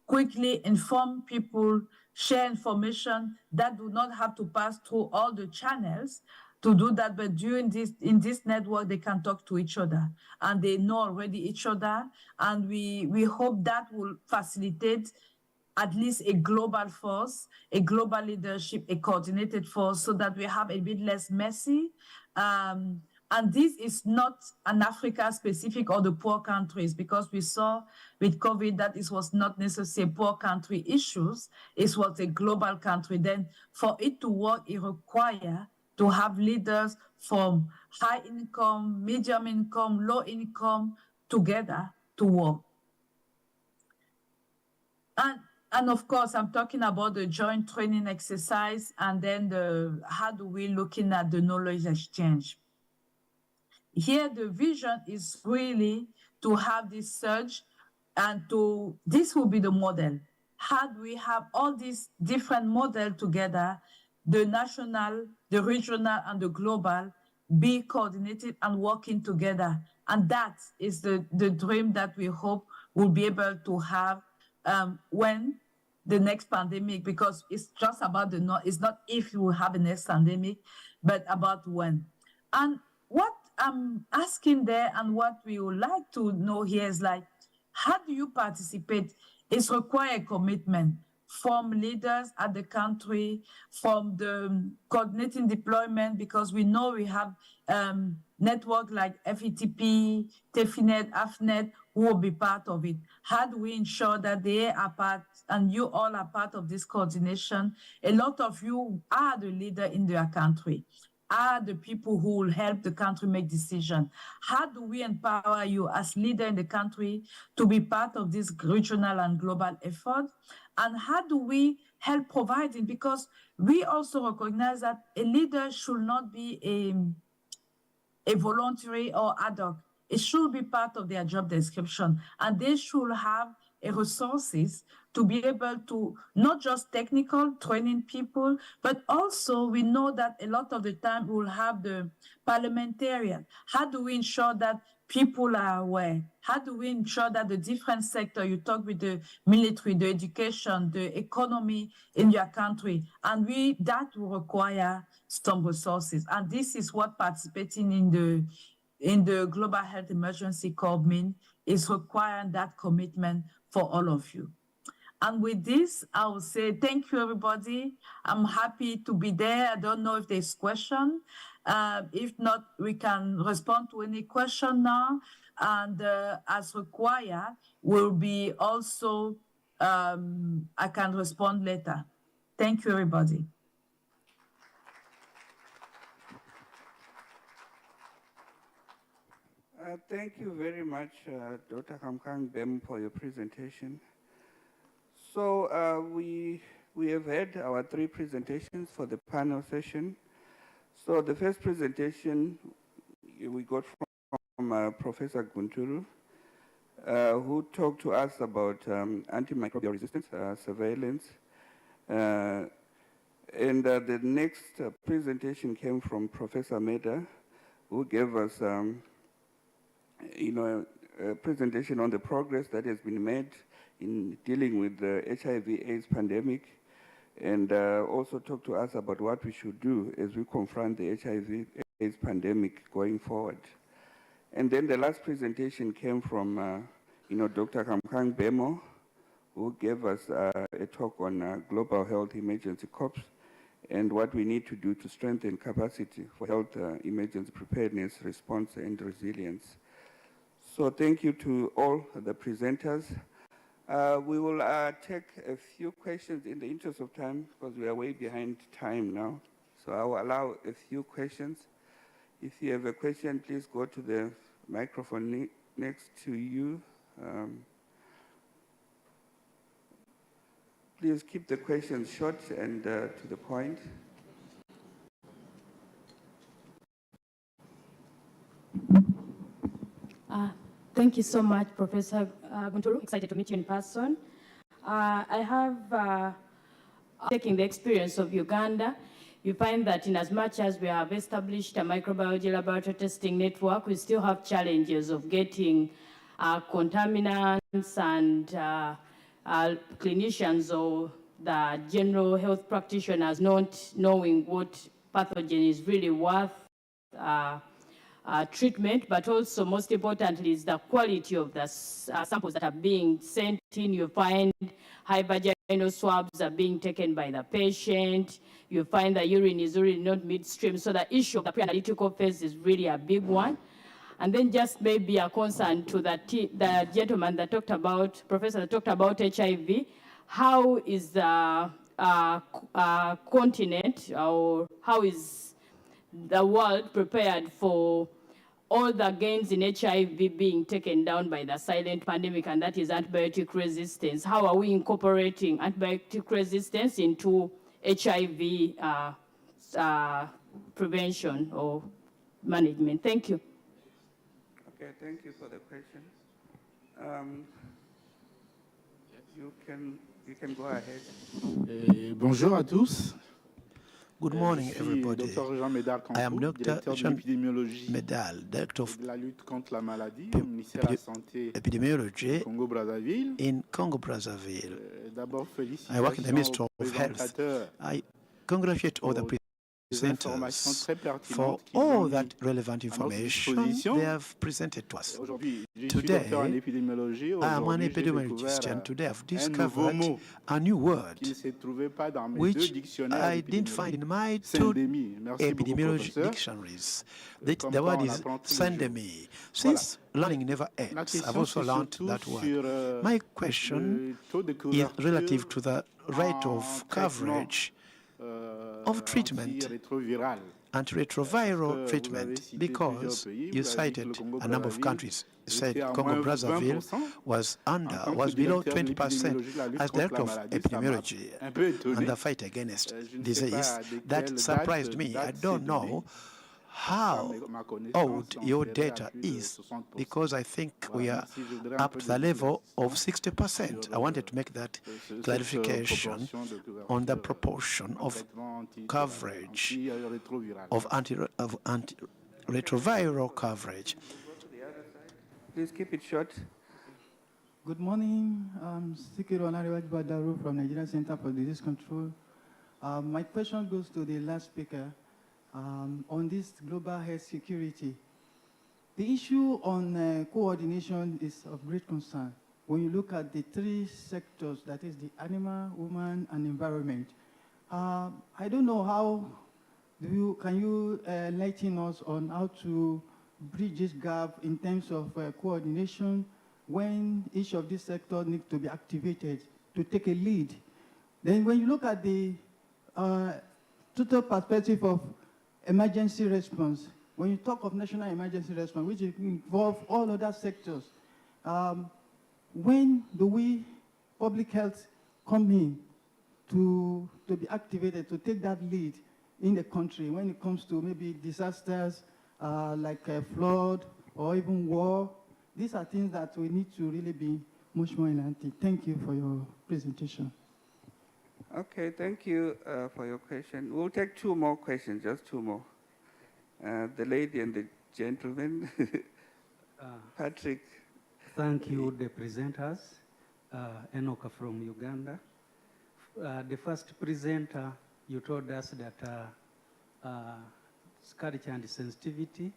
quickly inform people, share information that do not have to pass through all the channels to do that, but in this network, they can talk to each other and they know already each other. And we hope that will facilitate at least a global force, a global leadership, a coordinated force, so that we have a bit less messy. And this is not an Africa-specific or the poor countries, because we saw with COVID that it was not necessarily poor country issues, it was a global country. Then for it to work, it requires to have leaders from high income, medium income, low income together to work. And of course, I'm talking about the joint training exercise, and then how do we looking at the knowledge exchange. Here, the vision is really to have this surge, and this will be the model. How do we have all these different models together, the national, the regional, and the global, be coordinated and working together? And that is the dream that we hope we'll be able to have when the next pandemic, because it's just about it's not if you will have a next pandemic, but about when. And what I'm asking there and what we would like to know here is like, how do you participate? It's require commitment from leaders at the country, from the coordinating deployment, because we know we have network like FETP, AFENET, AFENET, who will be part of it. How do we ensure that they are part, and you all are part of this coordination? A lot of you are the leader in their country, are the people who will help the country make decisions. How do we empower you as leader in the country to be part of this regional and global effort? And how do we help providing? Because we also recognize that a leader should not be a voluntary or ad hoc. It should be part of their job description, and they should have resources to be able to not just technical training people, but also we know that a lot of the time we'll have the parliamentarian. How do we ensure that people are aware? How do we ensure that the different sector, you talk with the military, the education, the economy in your country, and that will require some resources. And this is what participating in the Global Health Emergency Corps mean, is requiring that commitment for all of you. And with this, I will say thank you, everybody. I'm happy to be there. I don't know if there's question. If not, we can respond to any question now. And as required, will be also, I can respond later. Thank you, everybody. Thank you very much, Dr. Kamkang Bem, for your presentation. So we We have had our 3 presentations for the panel session. So the first presentation we got from Professor Gunturu, who talked to us about antimicrobial resistance surveillance. And the next presentation came from Professor Meda, who gave us a presentation on the progress that has been made in dealing with the HIV/AIDS pandemic, and also talked to us about what we should do as we confront the HIV/AIDS pandemic going forward. And then the last presentation came from Dr. Kamkang Bemo, who gave us a talk on global health emergency corps and what we need to do to strengthen capacity for health emergency preparedness, response, and resilience. So thank you to all the presenters. We will take a few questions in the interest of time because we are way behind time now. So I will allow a few questions. If you have a question, please go to the microphone next to you. Please keep the questions short and to the point. Thank you so much, Professor Gunturu. Excited to meet you in person. I have, taking the experience of Uganda, you find that in as much as we have established a microbiology laboratory testing network, we still have challenges of getting contaminants and clinicians or the general health practitioners not knowing what pathogen is really worth treatment, but also most importantly is the quality of the samples that are being sent in. You find high vaginal swabs are being taken by the patient. You find the urine is really not midstream. So the issue of the pre-analytical phase is really a big one. And then just maybe a concern to the gentleman that talked about, professor that talked about HIV. How is the continent, or how is the world prepared for all the gains in HIV being taken down by the silent pandemic, and that is antibiotic resistance? How are we incorporating antibiotic resistance into HIV prevention or management? Thank you. Okay, thank you for the question. You can go ahead. Bonjour à tous. Good morning, everybody. I am Dr. Jean Medal, Director of Epidemiology in Congo-Brazzaville. I work in the Ministry of Health. I congratulate all the presenters for all that relevant information they have presented to us. Today, I am an epidemiologist, and today I've discovered a new word which I didn't find in my two epidemiology dictionaries. The word is syndemie. Since learning never ends, I've also learned that word. My question is relative to the rate of coverage of treatment, antiretroviral treatment, because you cited a number of countries. You said Congo-Brazzaville was below 20% as Director of Epidemiology and the fight against disease. That surprised me. I don't know how old your data is, because I think we are up to the level of 60%. I wanted to make that clarification on the proportion of coverage of antiretroviral coverage. Please keep it short. Good morning. I'm Sikiru Onariwaj Badaru from Nigeria Center for Disease Control. My question goes to the last speaker. On this global health security, the issue on coordination is of great concern. When you look at the 3 sectors, that is the animal, woman, and environment, I don't know how can you enlighten us on how to bridge this gap in terms of coordination when each of these sectors needs to be activated to take a lead. Then when you look at the total perspective of emergency response, when you talk of national emergency response, which involve all other sectors, when do we, public health, come in to be activated, to take that lead in the country when it comes to maybe disasters like flood or even war. These are things that we need to really be much more enlightened. Thank you for your presentation. Okay, thank you for your question. We'll take two more questions, just two more. The lady and the gentleman. Patrick. Thank you, the presenters. Enoka from Uganda. The first presenter, you told us that culture and sensitivity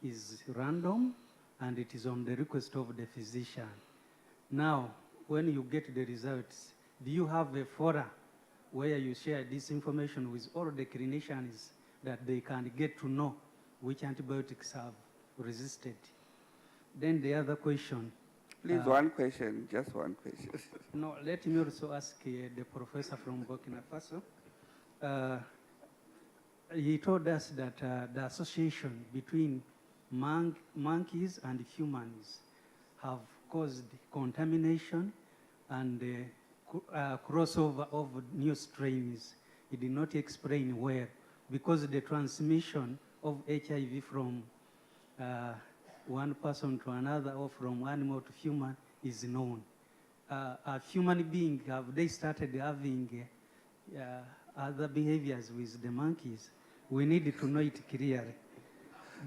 is random and it is on the request of the physician. Now, when you get the results, do you have a forum where you share this information with all the clinicians that they can get to know which antibiotics have resisted? Then the other question. Please, one question, just one question. No, let me also ask the professor from Burkina Faso. He told us that the association between monkeys and humans have caused contamination and crossover of new strains. He did not explain where, because the transmission of HIV from one person to another or from animal to human is known. A human being, have they started having other behaviors with the monkeys? We need to know it clearly.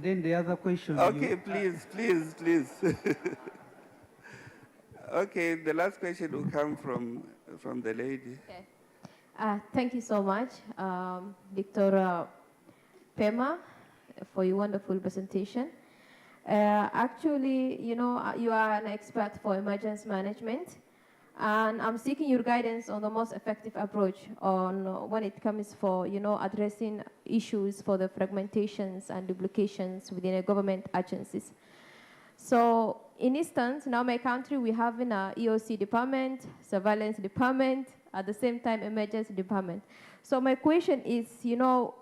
Then the other question. Okay, please. Okay, the last question will come from the lady. Okay. Thank you so much, Victor Pema, for your wonderful presentation. Actually, you know, you are an expert for emergency management, and I'm seeking your guidance on the most effective approach on when it comes for, you know, addressing issues for the fragmentations and duplications within a government agencies. So, in instance, now my country, we have an EOC department, surveillance department, at the same time emergency department. So my question is, you know,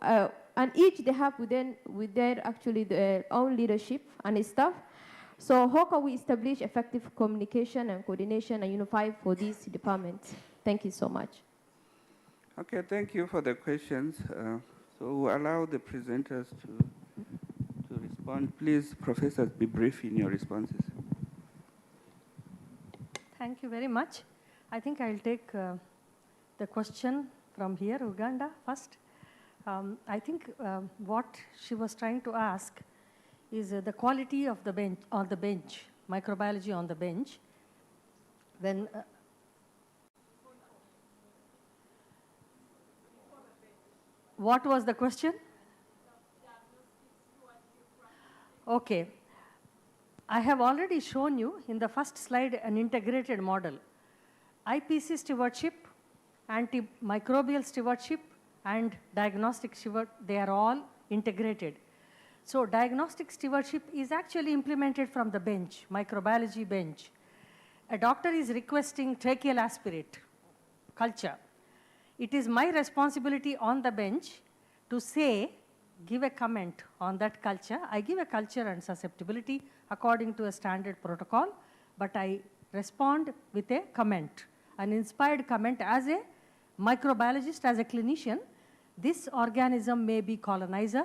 and each they have within actually their own leadership and staff. So how can we establish effective communication and coordination and unify for these departments? Thank you so much. Okay, thank you for the questions. So we'll allow the presenters to respond. Please, professors, be brief in your responses. Thank you very much. I think I'll take the question from here, Uganda, first. I think what she was trying to ask is the quality of the bench, on the bench, microbiology on the bench. When what was the question? Okay. I have already shown you in the first slide an integrated model. IPC stewardship, antimicrobial stewardship, and diagnostic steward, they are all integrated. So diagnostic stewardship is actually implemented from the bench, microbiology bench. A doctor is requesting tracheal aspirate culture. It is my responsibility on the bench to say, give a comment on that culture. I give a culture and susceptibility according to a standard protocol, but I respond with a comment, an inspired comment as a microbiologist, as a clinician. This organism may be colonizer.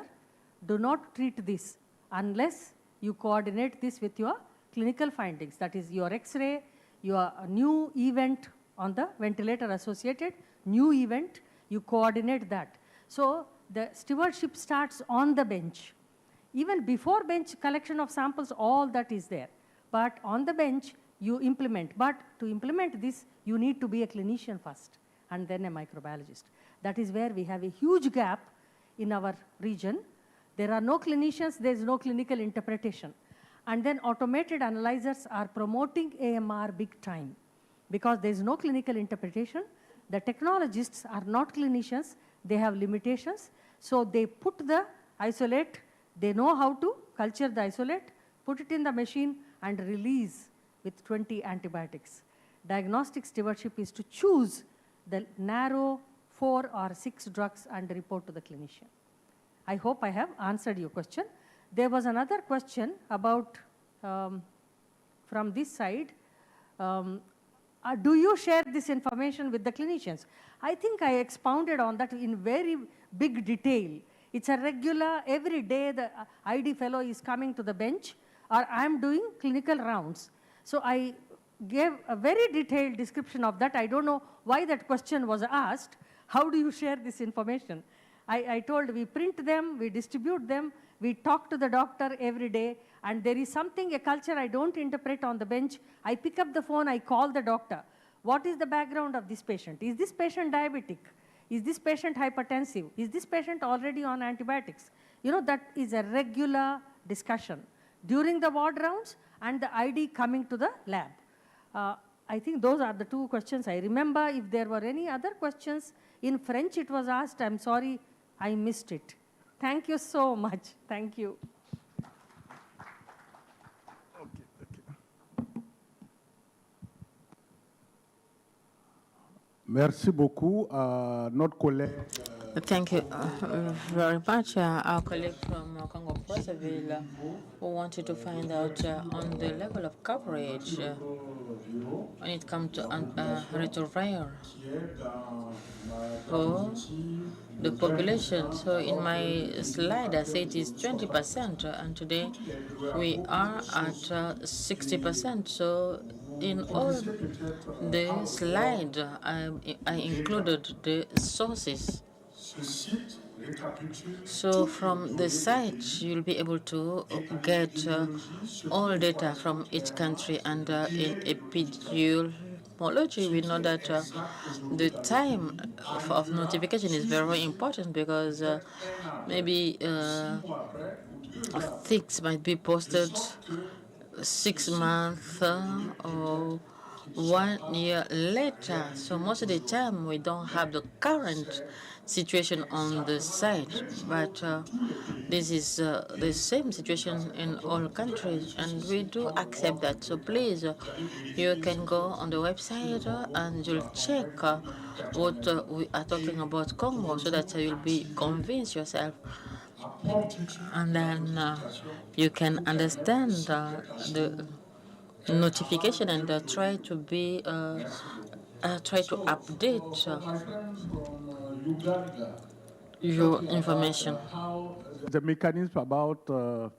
Do not treat this unless you coordinate this with your clinical findings. That is your X-ray, your new event on the ventilator associated, new event, you coordinate that. So the stewardship starts on the bench. Even before bench collection of samples, all that is there. But on the bench, you implement. But to implement this, you need to be a clinician first and then a microbiologist. That is where we have a huge gap in our region. There are no clinicians, there is no clinical interpretation. And then automated analyzers are promoting AMR big time because there is no clinical interpretation. The technologists are not clinicians, they have limitations. So they put the isolate, they know how to culture the isolate, put it in the machine and release with 20 antibiotics. Diagnostic stewardship is to choose the narrow 4 or 6 drugs and report to the clinician. I hope I have answered your question. There was another question about, from this side, Do you share this information with the clinicians? I think I expounded on that in very big detail. It's a regular, every day the ID fellow is coming to the bench, or I'm doing clinical rounds. So I gave a very detailed description of that. I don't know why that question was asked. How do you share this information? I told we print them, we distribute them, we talk to the doctor every day, and there is something, a culture I don't interpret on the bench. I pick up the phone, I call the doctor. What is the background of this patient? Is this patient diabetic? Is this patient hypertensive? Is this patient already on antibiotics? You know, that is a regular discussion during the ward rounds and the ID coming to the lab. I think those are the two questions I remember. If there were any other questions, in French it was asked, I'm sorry, I missed it. Thank you so much. Thank you. Merci beaucoup à notre collègue. Thank you very much. Our colleague from Congo Brazzaville who wanted to find out on the level of coverage when it comes to retroviral for the population. So in my slide, I said it is 20%, and today we are at 60%. So in all the slide, I included the sources. So from the site, you'll be able to get all data from each country. And in epidemiology, we know that the time of notification is very important because maybe things might be posted 6 months or 1 year later. So most of the time, we don't have the current situation on the site, but this is the same situation in all countries, and we do accept that. So please, you can go on the website and you'll check what we are talking about Congo, so that you'll be convinced yourself, and then you can understand the notification and try to update your information. The mechanism about the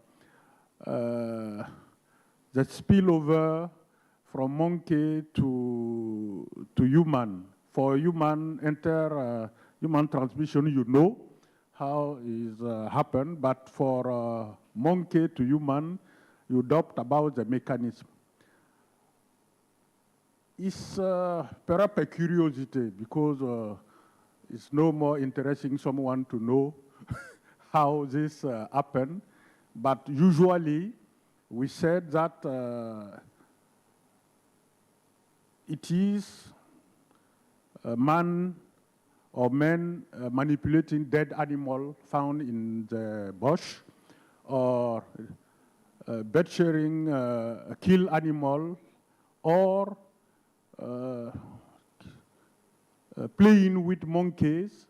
spillover from monkey to human. For human human transmission, you know how is happen, but for monkey to human, you doubt about the mechanism. It's perhaps a curiosity because it's no more interesting someone to know how this happened. But usually, we said that it is a man or men manipulating dead animal found in the bush, or butchering a killed animal, or playing with monkeys,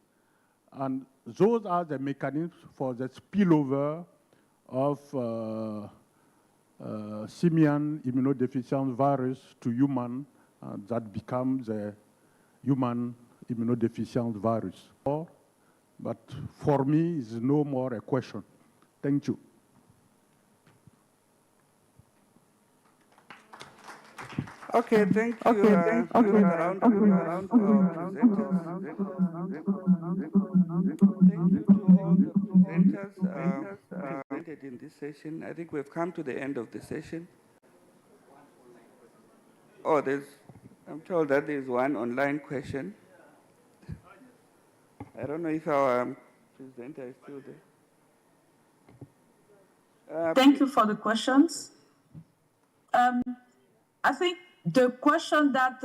and those are the mechanisms for the spillover of simian immunodeficiency virus to human that becomes the human immunodeficiency virus. But for me, it's no more a question. Thank you. Okay, thank you. Thank you. Around to our presenters. Thank you to all the presenters presented in this session. I think we've come to the end of the session. Oh, I'm told that there's one online question. I don't know if our presenter is still there. Thank you for the questions. I think the question that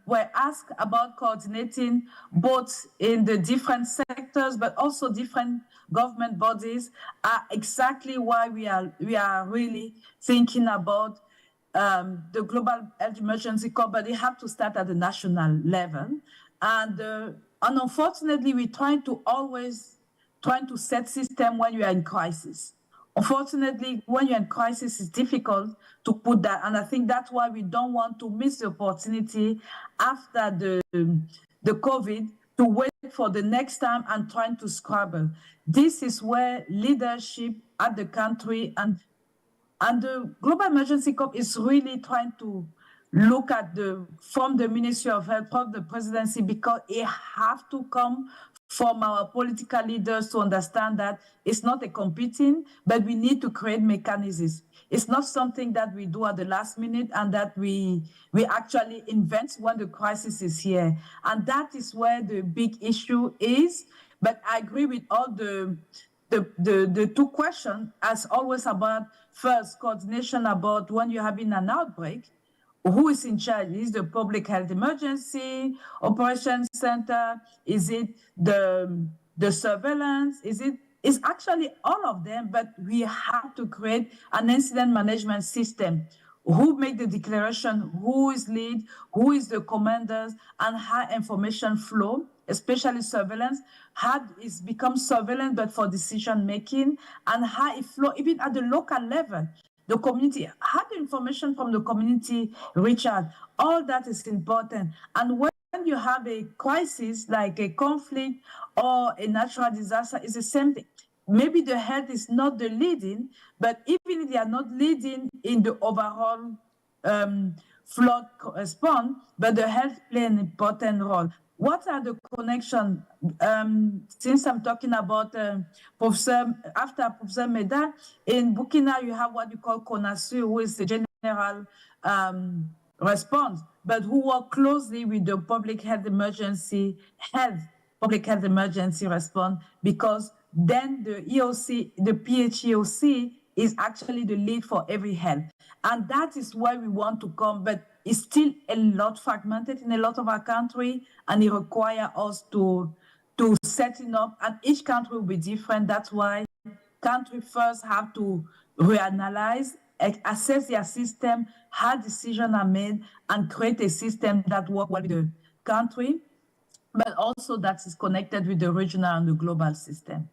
were asked about coordinating both in the different sectors, but also different government bodies, are exactly why we are really thinking about the global health emergency call, but they have to start at the national level. And unfortunately, we're always trying to set system when we are in crisis. unfortunately, when you're in crisis, it's difficult to put that. And I think that's why we don't want to miss the opportunity after the COVID to wait for the next time and trying to scrabble. This is where leadership at the country and the Global Emergency Corps is really trying to look at from the Ministry of Health, from the presidency, because it have to come from our political leaders to understand that it's not a competing, but we need to create mechanisms. It's not something that we do at the last minute and that we actually invent when the crisis is here. And that is where the big issue is. But I agree with all the two questions, as always, about first coordination about when you're having an outbreak, who is in charge? Is the public health emergency operations center? Is it the surveillance? It's actually all of them, but we have to create an incident management system. Who make the declaration, who is lead, who is the commanders, and how information flow, especially surveillance, how it's become surveillance but for decision making, and how it flow even at the local level. The community, how the information from the community reach out, all that is important. And when you have a crisis like a conflict or a natural disaster, it's the same thing. Maybe the health is not the leading, but even if they are not leading in the overall flood response, but the health play an important role. What are the connections? Since I'm talking about after Professor Meda, in Burkina, you have what you call CONASU, who is the general response, but who work closely with the public health emergency response, because then the EOC, the PHEOC is actually the lead for every health. And that is where we want to come, but it's still a lot fragmented in a lot of our country, and it requires us to setting up, and each country will be different. That's why country first have to reanalyze, assess their system, how decisions are made, and create a system that works well with the country, but also that is connected with the regional and the global system.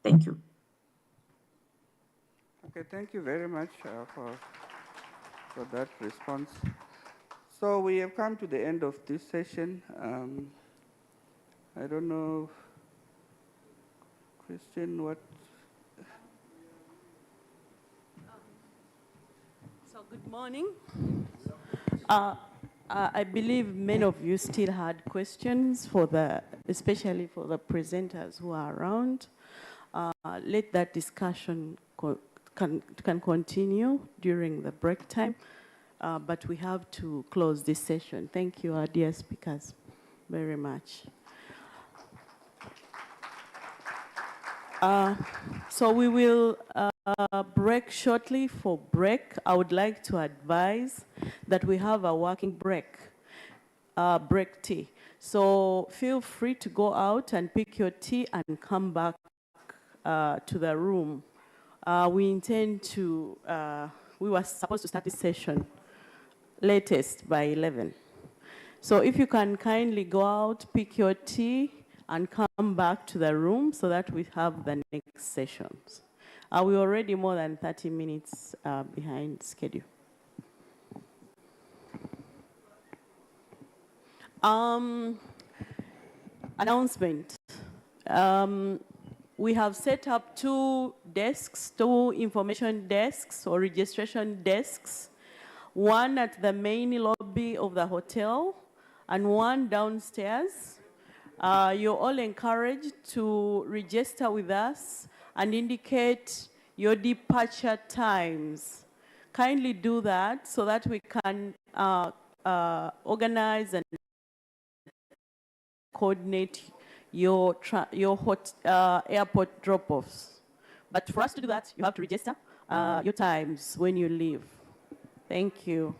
Thank you. Okay, thank you very much for that response. So we have come to the end of this session. I don't know, Christian, what? So good morning. I believe many of you still had questions especially for the presenters who are around. Let that discussion can continue during the break time, but we have to close this session. Thank you, our dear speakers, very much. So we will break shortly for break. I would like to advise that we have a working break tea. So feel free to go out and pick your tea and come back to the room. We were supposed to start this session latest by 11. So if you can kindly go out, pick your tea, and come back to the room so that we have the next sessions. We're already more than 30 minutes behind schedule. Announcement. We have set up two information desks or registration desks, one at the main lobby of the hotel and one downstairs. You're all encouraged to register with us and indicate your departure times. Kindly do that so that we can organize and coordinate your airport drop-offs. But for us to do that, you have to register your times when you leave. Thank you.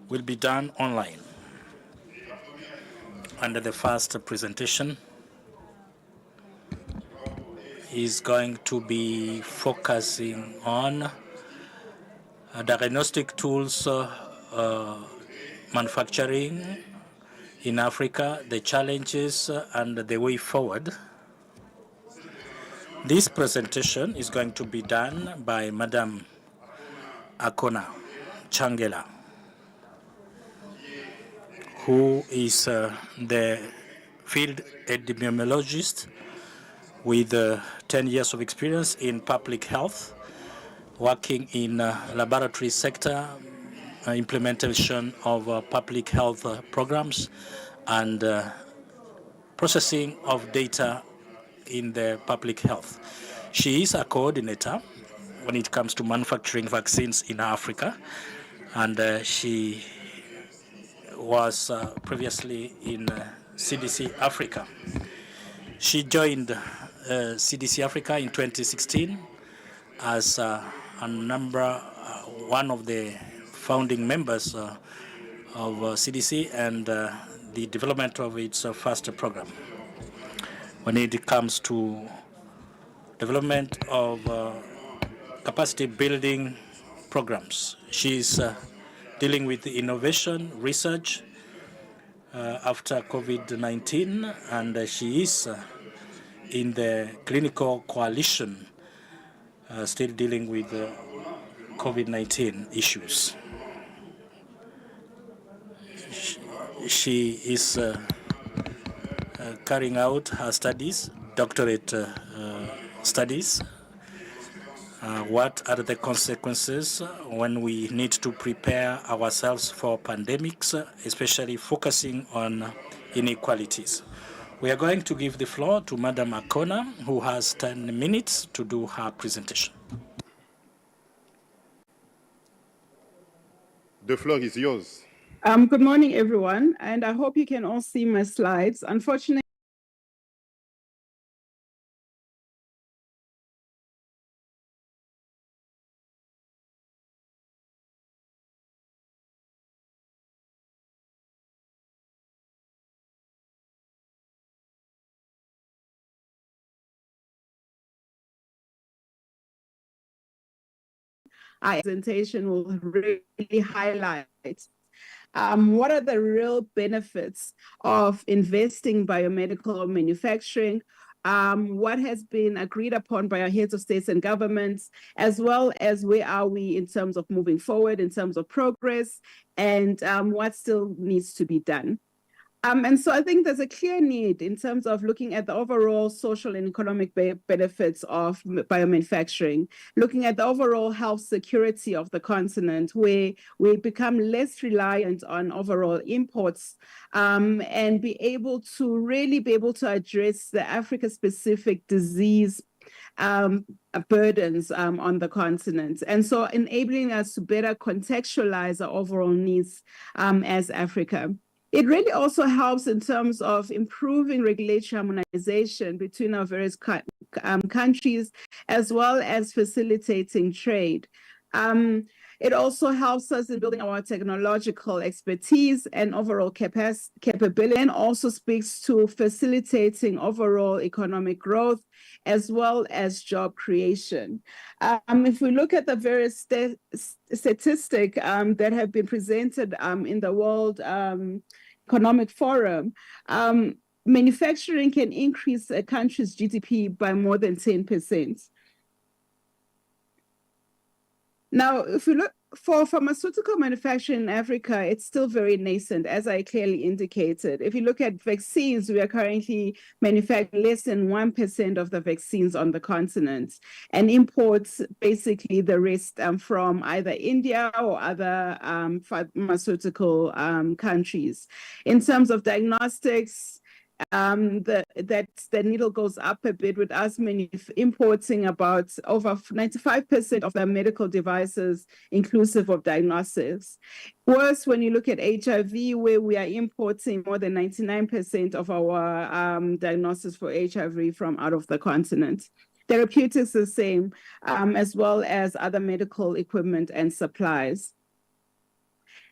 will be done online. And the first presentation is going to be focusing on diagnostic tools manufacturing in Africa, the challenges and the way forward. This presentation is going to be done by Madam Akona Changela, who is the field epidemiologist with 10 years of experience in public health, working in laboratory sector, implementation of public health programs, and processing of data in the public health. She is a coordinator when it comes to manufacturing vaccines in Africa, and she was previously in CDC Africa. She joined CDC Africa in 2016 as one of the founding members of CDC and the development of its first program. When it comes to development of capacity building programs, she's dealing with innovation, research after COVID-19, and she is in the clinical coalition still dealing with COVID-19 issues. She is carrying out her studies, doctorate studies. What are the consequences when we need to prepare ourselves for pandemics, especially focusing on inequalities? We are going to give the floor to Madam Akona, who has 10 minutes to do her presentation. The floor is yours. Good morning, everyone, and I hope you can all see my slides. Unfortunately, our presentation will really highlight what are the real benefits of investing in biomedical manufacturing, what has been agreed upon by our heads of states and governments, as well as where are we in terms of moving forward, in terms of progress, and what still needs to be done. And so I think there's a clear need in terms of looking at the overall social and economic benefits of biomanufacturing, looking at the overall health security of the continent, where we become less reliant on overall imports, and be able to address the Africa-specific disease burdens on the continent. And so enabling us to better contextualize our overall needs as Africa. It really also helps in terms of improving regulatory harmonization between our various countries, as well as facilitating trade. It also helps us in building our technological expertise and overall capability, and also speaks to facilitating overall economic growth, as well as job creation. If we look at the various statistics that have been presented in the World Economic Forum, manufacturing can increase a country's GDP by more than 10%. Now, if we look for pharmaceutical manufacturing in Africa, it's still very nascent, as I clearly indicated. If you look at vaccines, we are currently manufacturing less than 1% of the vaccines on the continent, and imports basically the rest from either India or other pharmaceutical countries. In terms of diagnostics, the needle goes up a bit with us importing about over 95% of the medical devices, inclusive of diagnostics. Worse, when you look at HIV, where we are importing more than 99% of our diagnosis for HIV from out of the continent. Therapeutics the same, as well as other medical equipment and supplies.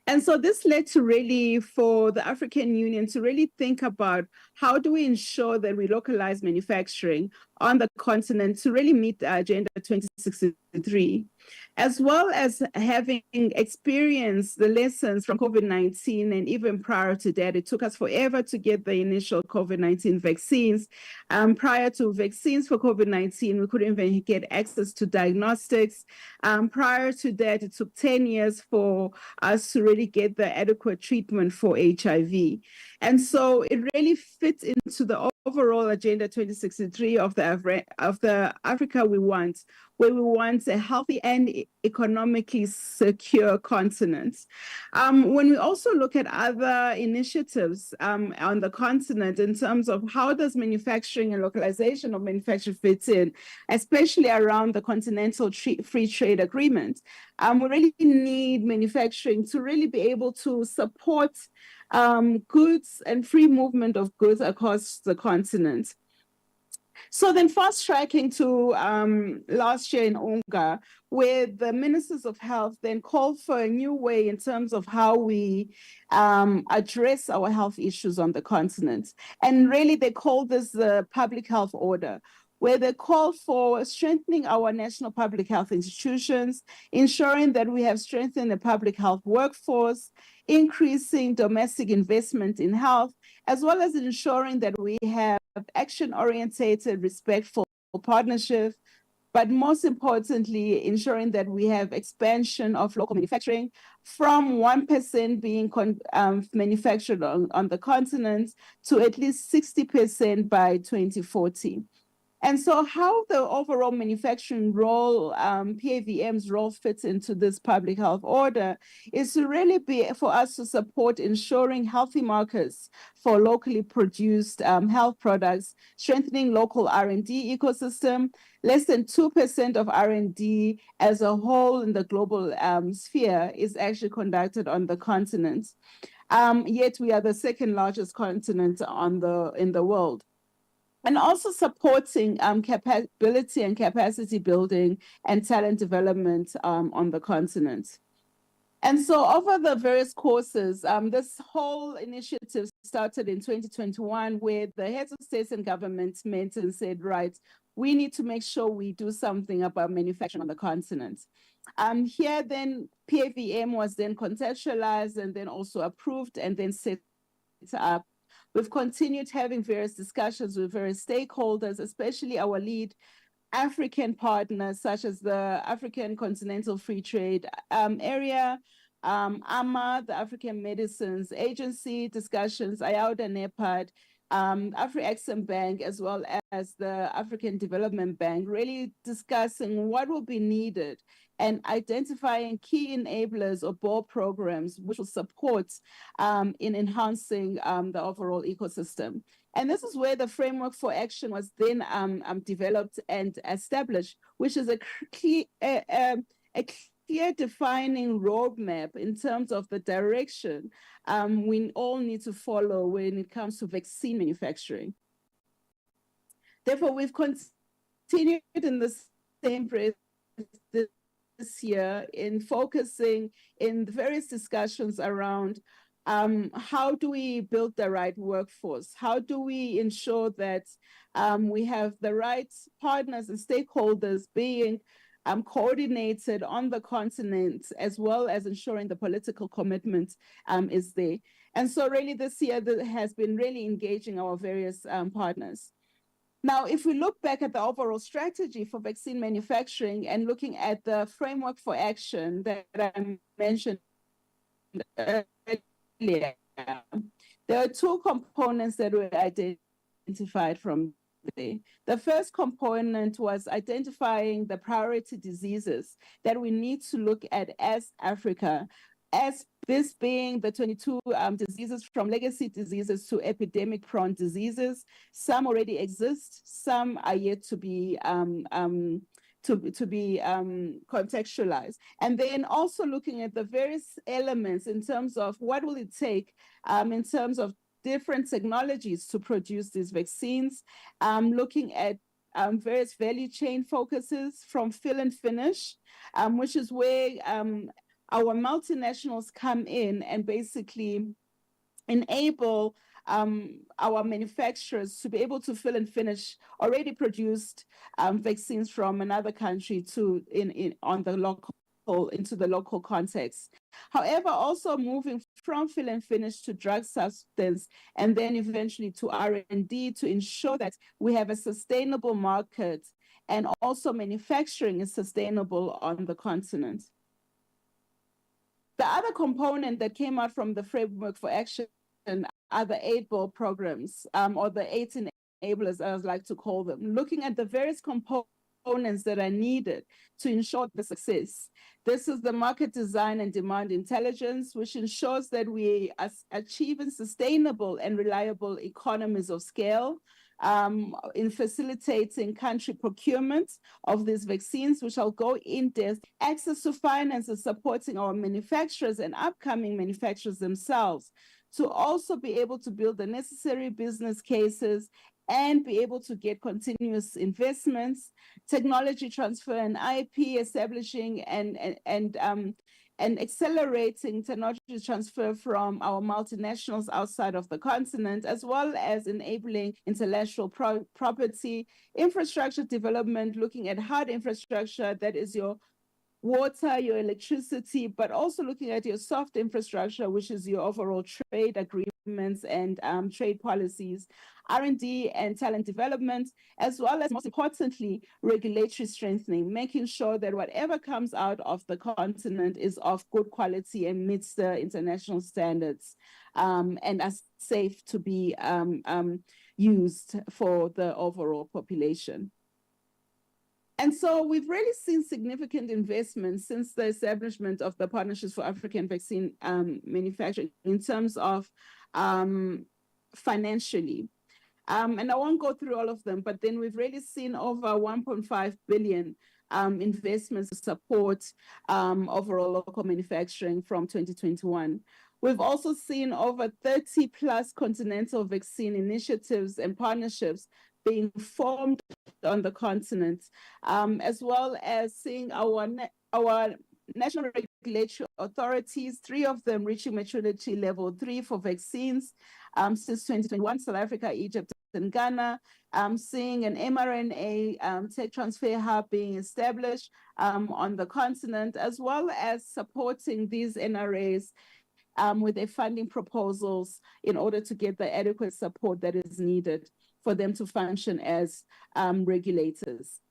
And so this led to really for the African Union to really think about how do we ensure that we localize manufacturing on the continent to really meet the Agenda 2063, as well as having experienced the lessons from COVID-19 and even prior to that. It took us forever to get the initial COVID-19 vaccines. Prior to vaccines for COVID-19, we couldn't even get access to diagnostics. Prior to that, it took 10 years for us to really get the adequate treatment for HIV. And so it really fits into the overall Agenda 2063 of the Africa we want, where we want a healthy and economically secure continent. When we also look at other initiatives on the continent in terms of how does manufacturing and localization of manufacturing fit in, especially around the Continental Free Trade Agreement, we really need manufacturing to really be able to support goods and free movement of goods across the continent. So then fast tracking to last year in Onga, where the ministers of health then called for a new way in terms of how we address our health issues on the continent. And really they called this the public health order, where they called for strengthening our national public health institutions, ensuring that we have strengthened the public health workforce, increasing domestic investment in health, as well as ensuring that we have action-oriented, respectful partnership, but most importantly, ensuring that we have expansion of local manufacturing from 1% being manufactured on the continent to at least 60% by 2040. And so how the overall manufacturing role, PAVM's role fits into this public health order is to really be for us to support ensuring healthy markets for locally produced health products, strengthening local R&D ecosystem. Less than 2% of R&D as a whole in the global sphere is actually conducted on the continent. Yet we are the second largest continent in the world. And also supporting capability and capacity building and talent development on the continent. And so over the various courses, this whole initiative started in 2021, where the heads of states and governments met and said, right, we need to make sure we do something about manufacturing on the continent. Here then PAVM was then contextualized and then also approved and then set up. We've continued having various discussions with various stakeholders, especially our lead African partners, such as the African Continental Free Trade Area, AMA, the African Medicines Agency, discussions, IAUDA, NEPAD, Afri-Exim Bank, as well as the African Development Bank, really discussing what will be needed and identifying key enablers or board programs which will support in enhancing the overall ecosystem. And this is where the framework for action was then developed and established, which is a clear defining roadmap in terms of the direction we all need to follow when it comes to vaccine manufacturing. Therefore, we've continued in the same breath this year in focusing in the various discussions around how do we build the right workforce? How do we ensure that we have the right partners and stakeholders being coordinated on the continent, as well as ensuring the political commitment is there. And so really this year has been really engaging our various partners. Now, if we look back at the overall strategy for vaccine manufacturing and looking at the framework for action that I mentioned earlier, there are two components that were identified from there. The first component was identifying the priority diseases that we need to look at as Africa, as this being the 22 diseases from legacy diseases to epidemic-prone diseases. Some already exist, some are yet to be contextualized. And then also looking at the various elements in terms of what will it take in terms of different technologies to produce these vaccines, looking at various value chain focuses from fill and finish, which is where our multinationals come in and basically enable our manufacturers to be able to fill and finish already produced vaccines from another country to into the local context. However, also moving from fill and finish to drug substance and then eventually to R&D to ensure that we have a sustainable market and also manufacturing is sustainable on the continent. The other component that came out from the Framework for Action are the 8 ball programs, or the 8 enablers, as I like to call them, looking at the various components that are needed to ensure the success. This is the market design and demand intelligence, which ensures that we are achieving sustainable and reliable economies of scale, in facilitating country procurement of these vaccines, which I'll go in depth, access to finance and supporting our manufacturers and upcoming manufacturers themselves, to also be able to build the necessary business cases and be able to get continuous investments, technology transfer and IP, establishing and accelerating technology transfer from our multinationals outside of the continent, as well as enabling intellectual property, infrastructure development, looking at hard infrastructure, that is your water, your electricity, but also looking at your soft infrastructure, which is your overall trade agreements and trade policies, R&D and talent development, as well as, most importantly, regulatory strengthening, making sure that whatever comes out of the continent is of good quality and meets the international standards, and are safe to be used for the overall population. And so we've really seen significant investments since the establishment of the Partnerships for African Vaccine Manufacturing in terms of financially. And I won't go through all of them, but then we've really seen over 1.5 billion investments to support overall local manufacturing from 2021. We've also seen over 30 plus continental vaccine initiatives and partnerships being formed on the continent, as well as seeing our national regulatory authorities, 3 of them reaching maturity level 3 for vaccines since 2021, South Africa, Egypt, and Ghana, seeing an mRNA tech transfer hub being established on the continent, as well as supporting these NRAs with their funding proposals in order to get the adequate support that is needed for them to function as regulators.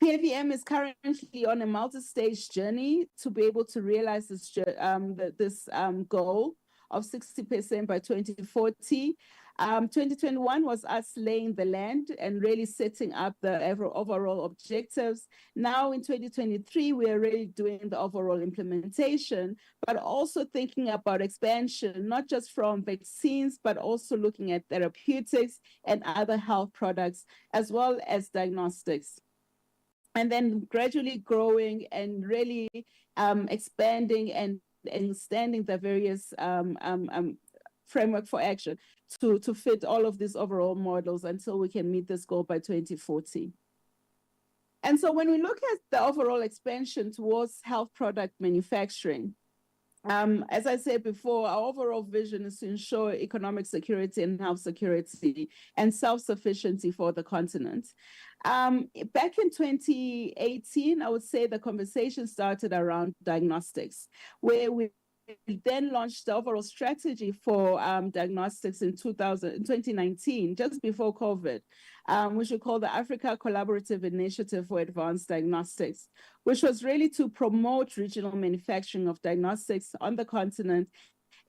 PAVM is currently on a multi-stage journey to be able to realize this goal of 60% by 2040. 2021 was us laying the land and really setting up the overall objectives. Now in 2023, we are really doing the overall implementation, but also thinking about expansion, not just from vaccines, but also looking at therapeutics and other health products, as well as diagnostics. And then gradually growing and really expanding and extending the various framework for action to fit all of these overall models until we can meet this goal by 2040. And so when we look at the overall expansion towards health product manufacturing, as I said before, our overall vision is to ensure economic security and health security and self-sufficiency for the continent. Back in 2018, I would say the conversation started around diagnostics, where we then launched the overall strategy for diagnostics in 2019, just before COVID, which we call the Africa Collaborative Initiative for Advanced Diagnostics, which was really to promote regional manufacturing of diagnostics on the continent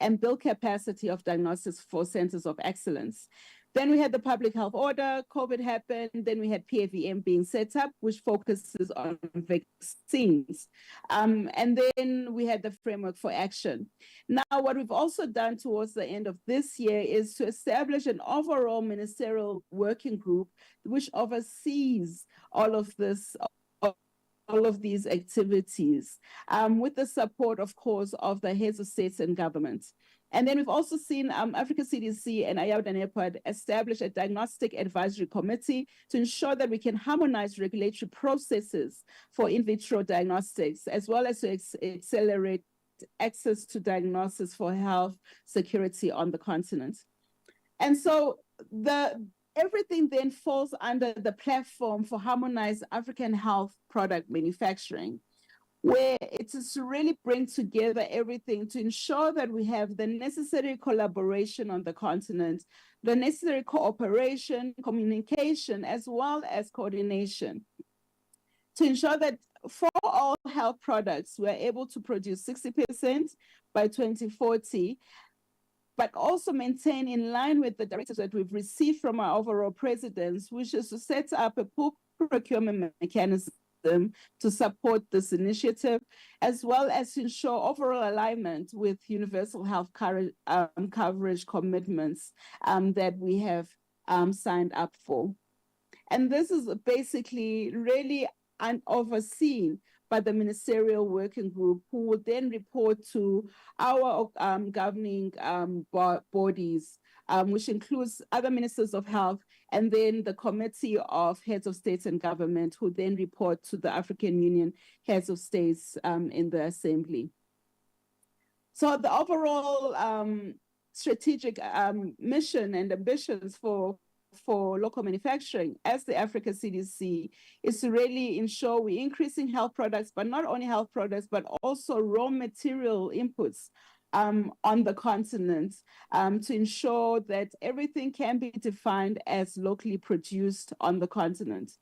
and build capacity of diagnostics for centers of excellence. Then we had the public health order, COVID happened, then we had PAVM being set up, which focuses on vaccines. And then we had the framework for action. Now, what we've also done towards the end of this year is to establish an overall ministerial working group, which oversees all of this, all of these activities, with the support, of course, of the heads of states and governments. And then we've also seen Africa CDC and Ayau Danepad establish a diagnostic advisory committee to ensure that we can harmonize regulatory processes for in vitro diagnostics, as well as to accelerate access to diagnosis for health security on the continent. And so everything then falls under the platform for harmonized African health product manufacturing, where it is to really bring together everything to ensure that we have the necessary collaboration on the continent, the necessary cooperation, communication, as well as coordination, to ensure that for all health products, we're able to produce 60% by 2040, but also maintain in line with the directives that we've received from our overall presidents, which is to set up a pool procurement mechanism to support this initiative, as well as to ensure overall alignment with universal health coverage commitments that we have signed up for. And this is basically really overseen by the ministerial working group, who will then report to our governing bodies, which includes other ministers of health, and then the committee of heads of states and government, who then report to the African Union heads of states in the assembly. So the overall strategic mission and ambitions for local manufacturing as the Africa CDC is to really ensure we're increasing health products, but not only health products, but also raw material inputs on the continent to ensure that everything can be defined as locally produced on the continent.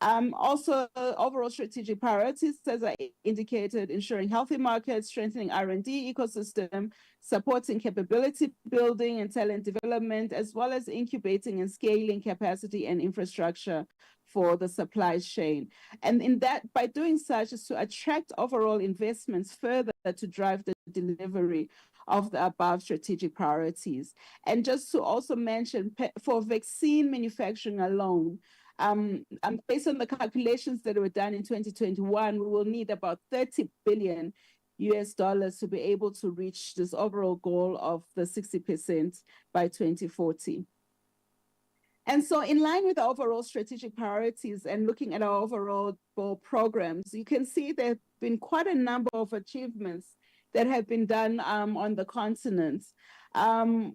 Also, overall strategic priorities, as I indicated, ensuring healthy markets, strengthening R&D ecosystem, supporting capability building and talent development, as well as incubating and scaling capacity and infrastructure for the supply chain. And in that, by doing such, is to attract overall investments further to drive the delivery of the above strategic priorities. And just to also mention, for vaccine manufacturing alone, based on the calculations that were done in 2021, we will need about $30 billion to be able to reach this overall goal of the 60% by 2040. And so in line with the overall strategic priorities and looking at our overall programs, you can see there have been quite a number of achievements that have been done on the continent.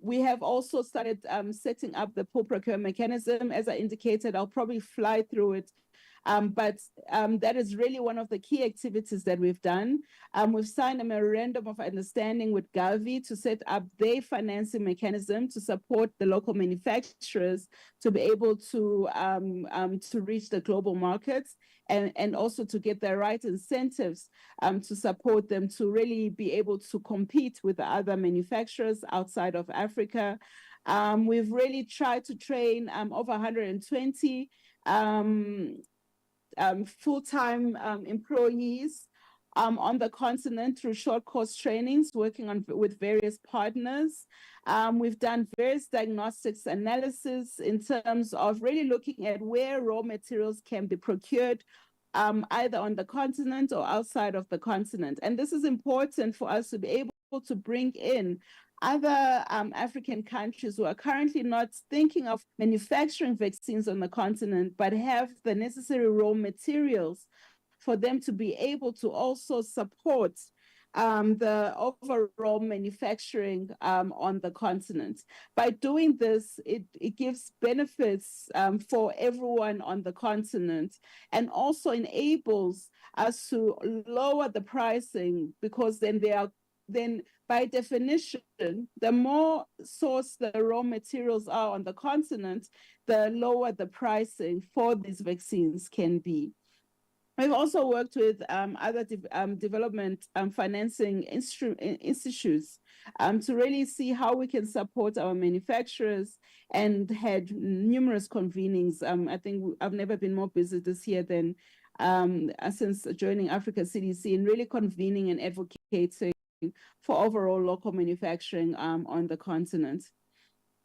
We have also started setting up the pool procurement mechanism. As I indicated, I'll probably fly through it, but that is really one of the key activities that we've done. We've signed a memorandum of understanding with Gavi to set up their financing mechanism to support the local manufacturers to be able to reach the global markets, and also to get the right incentives to support them to really be able to compete with the other manufacturers outside of Africa. We've really tried to train over 120 full-time employees on the continent through short course trainings, working with various partners. We've done various diagnostics analysis in terms of really looking at where raw materials can be procured, either on the continent or outside of the continent. And this is important for us to be able to bring in other African countries who are currently not thinking of manufacturing vaccines on the continent, but have the necessary raw materials for them to be able to also support the overall manufacturing on the continent. By doing this, it gives benefits for everyone on the continent, and also enables us to lower the pricing, because then by definition, the more sourced the raw materials are on the continent, the lower the pricing for these vaccines can be. We've also worked with other development financing institutes to really see how we can support our manufacturers, and had numerous convenings. I think I've never been more busy this year than since joining Africa CDC, and really convening and advocating for overall local manufacturing on the continent.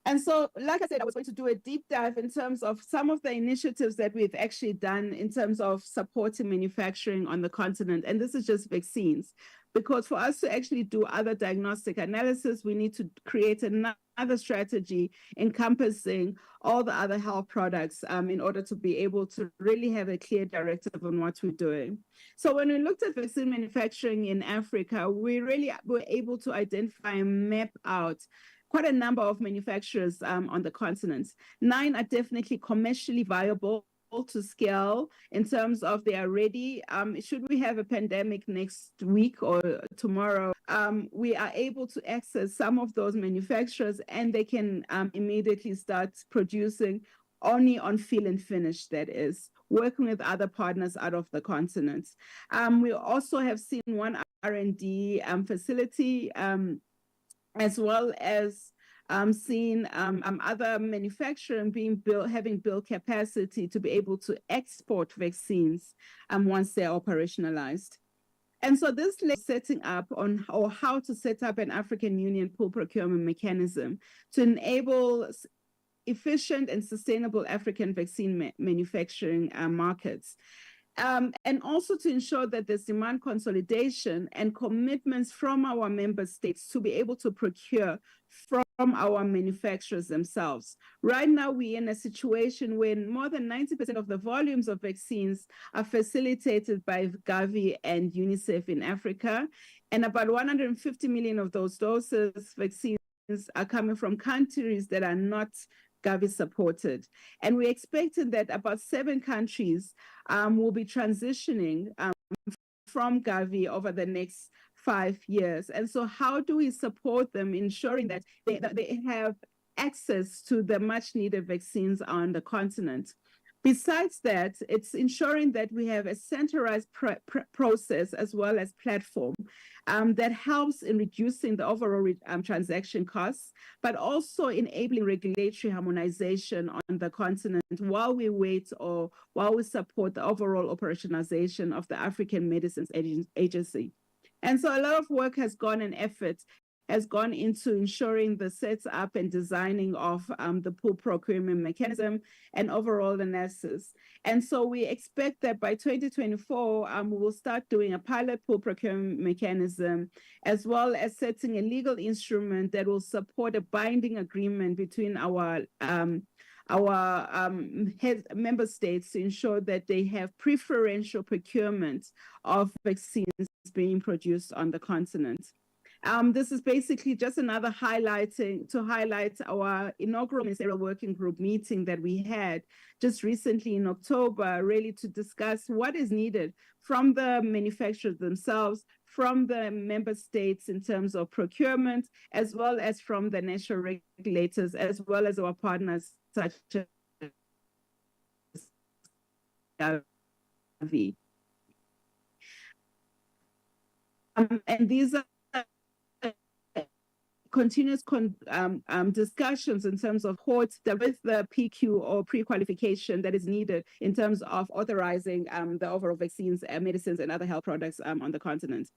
And so, like I said, I was going to do a deep dive in terms of some of the initiatives that we've actually done in terms of supporting manufacturing on the continent. And this is just vaccines, because for us to actually do other diagnostic analysis, we need to create another strategy encompassing all the other health products in order to be able to really have a clear directive on what we're doing. So when we looked at vaccine manufacturing in Africa, we really were able to identify and map out quite a number of manufacturers on the continent. 9 are definitely commercially viable to scale in terms of they are ready. Should we have a pandemic next week or tomorrow, we are able to access some of those manufacturers and they can immediately start producing only on fill and finish, that is, working with other partners out of the continent. We also have seen one R&D facility as well as seeing other manufacturing being built, having built capacity to be able to export vaccines once they're operationalized. And so this is setting up on or how to set up an African Union pool procurement mechanism to enable efficient and sustainable African vaccine manufacturing markets. And also to ensure that there's demand consolidation and commitments from our member states to be able to procure from our manufacturers themselves. Right now, we're in a situation where more than 90% of the volumes of vaccines are facilitated by Gavi and UNICEF in Africa, and about 150 million of those doses, vaccines, are coming from countries that are not Gavi supported. And we're expecting that about 7 countries will be transitioning from Gavi over the next 5 years. And so how do we support them, ensuring that they have access to the much needed vaccines on the continent? Besides that, it's ensuring that we have a centralized process as well as platform that helps in reducing the overall transaction costs, but also enabling regulatory harmonization on the continent while we wait or while we support the overall operationalization of the African Medicines Agency. And so a lot of work has gone and effort has gone into ensuring the setup and designing of the pool procurement mechanism and overall analysis. And so we expect that by 2024, we will start doing a pilot pool procurement mechanism, as well as setting a legal instrument that will support a binding agreement between our member states to ensure that they have preferential procurement of vaccines being produced on the continent. This is basically just another highlight our inaugural ministerial working group meeting that we had just recently in October, really to discuss what is needed from the manufacturers themselves, from the member states in terms of procurement, as well as from the national regulators, as well as our partners such as Gavi. And these are continuous discussions in terms of with the PQ or pre-qualification that is needed in terms of authorizing the overall vaccines, medicines, and other health products on the continent.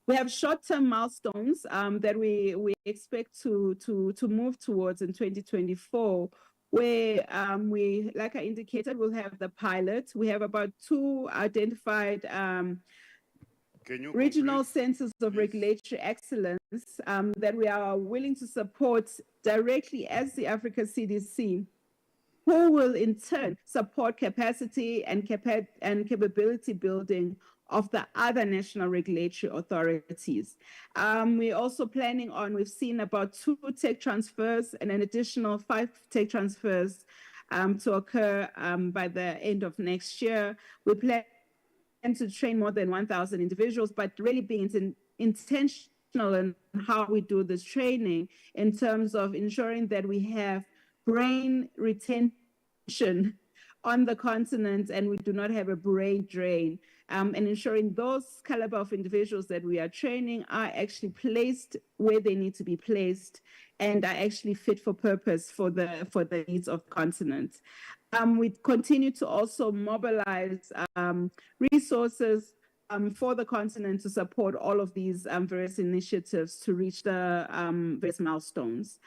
We have short-term milestones that we expect to move towards in 2024, where we, like I indicated, we'll have the pilot. We have about 2 identified regional centers of regulatory excellence that we are willing to support directly as the Africa CDC, who will in turn support capacity and capability building of the other national regulatory authorities. We're also planning on, we've seen about 2 tech transfers and an additional 5 tech transfers to occur by the end of next year. We plan to train more than 1,000 individuals, but really being intentional in how we do this training in terms of ensuring that we have brain retention on the continent and we do not have a brain drain, and ensuring those caliber of individuals that we are training are actually placed where they need to be placed and are actually fit for purpose for the needs of the continent. We continue to also mobilize resources for the continent to support all of these various initiatives to reach the various milestones.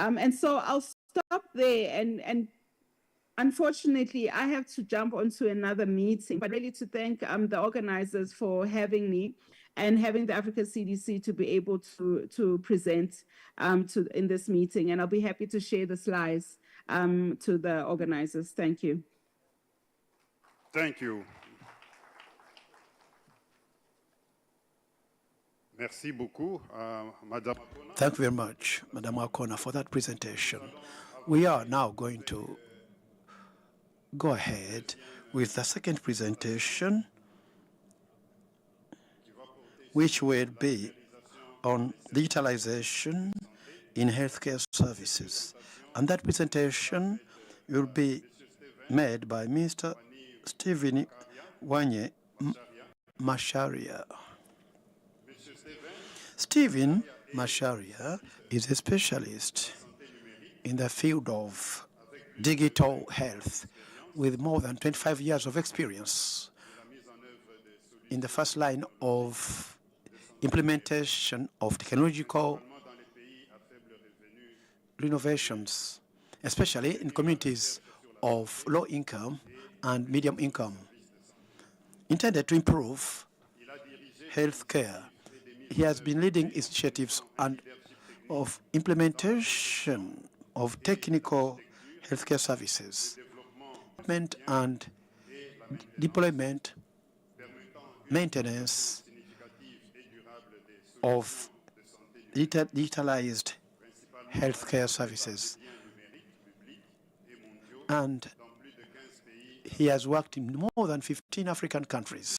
And so I'll stop there, and unfortunately, I have to jump onto another meeting, but really to thank the organizers for having me and having the Africa CDC to be able to present in this meeting. And I'll be happy to share the slides to the organizers. Thank you. Thank you. Merci beaucoup, Madame. Thank you very much, Madam Akona, for that presentation. We are now going to go ahead with the second presentation, which will be on digitalization in healthcare services. And that presentation will be made by Mr. Stephen Wanye Masharia. Stephen Masharia is a specialist in the field of digital health with more than 25 years of experience in the first line of implementation of technological renovations, especially in communities of low income and medium income, intended to improve health care. He has been leading initiatives and of implementation of technical healthcare services, development and deployment, maintenance of digitalized healthcare services. And he has worked in more than 15 African countries.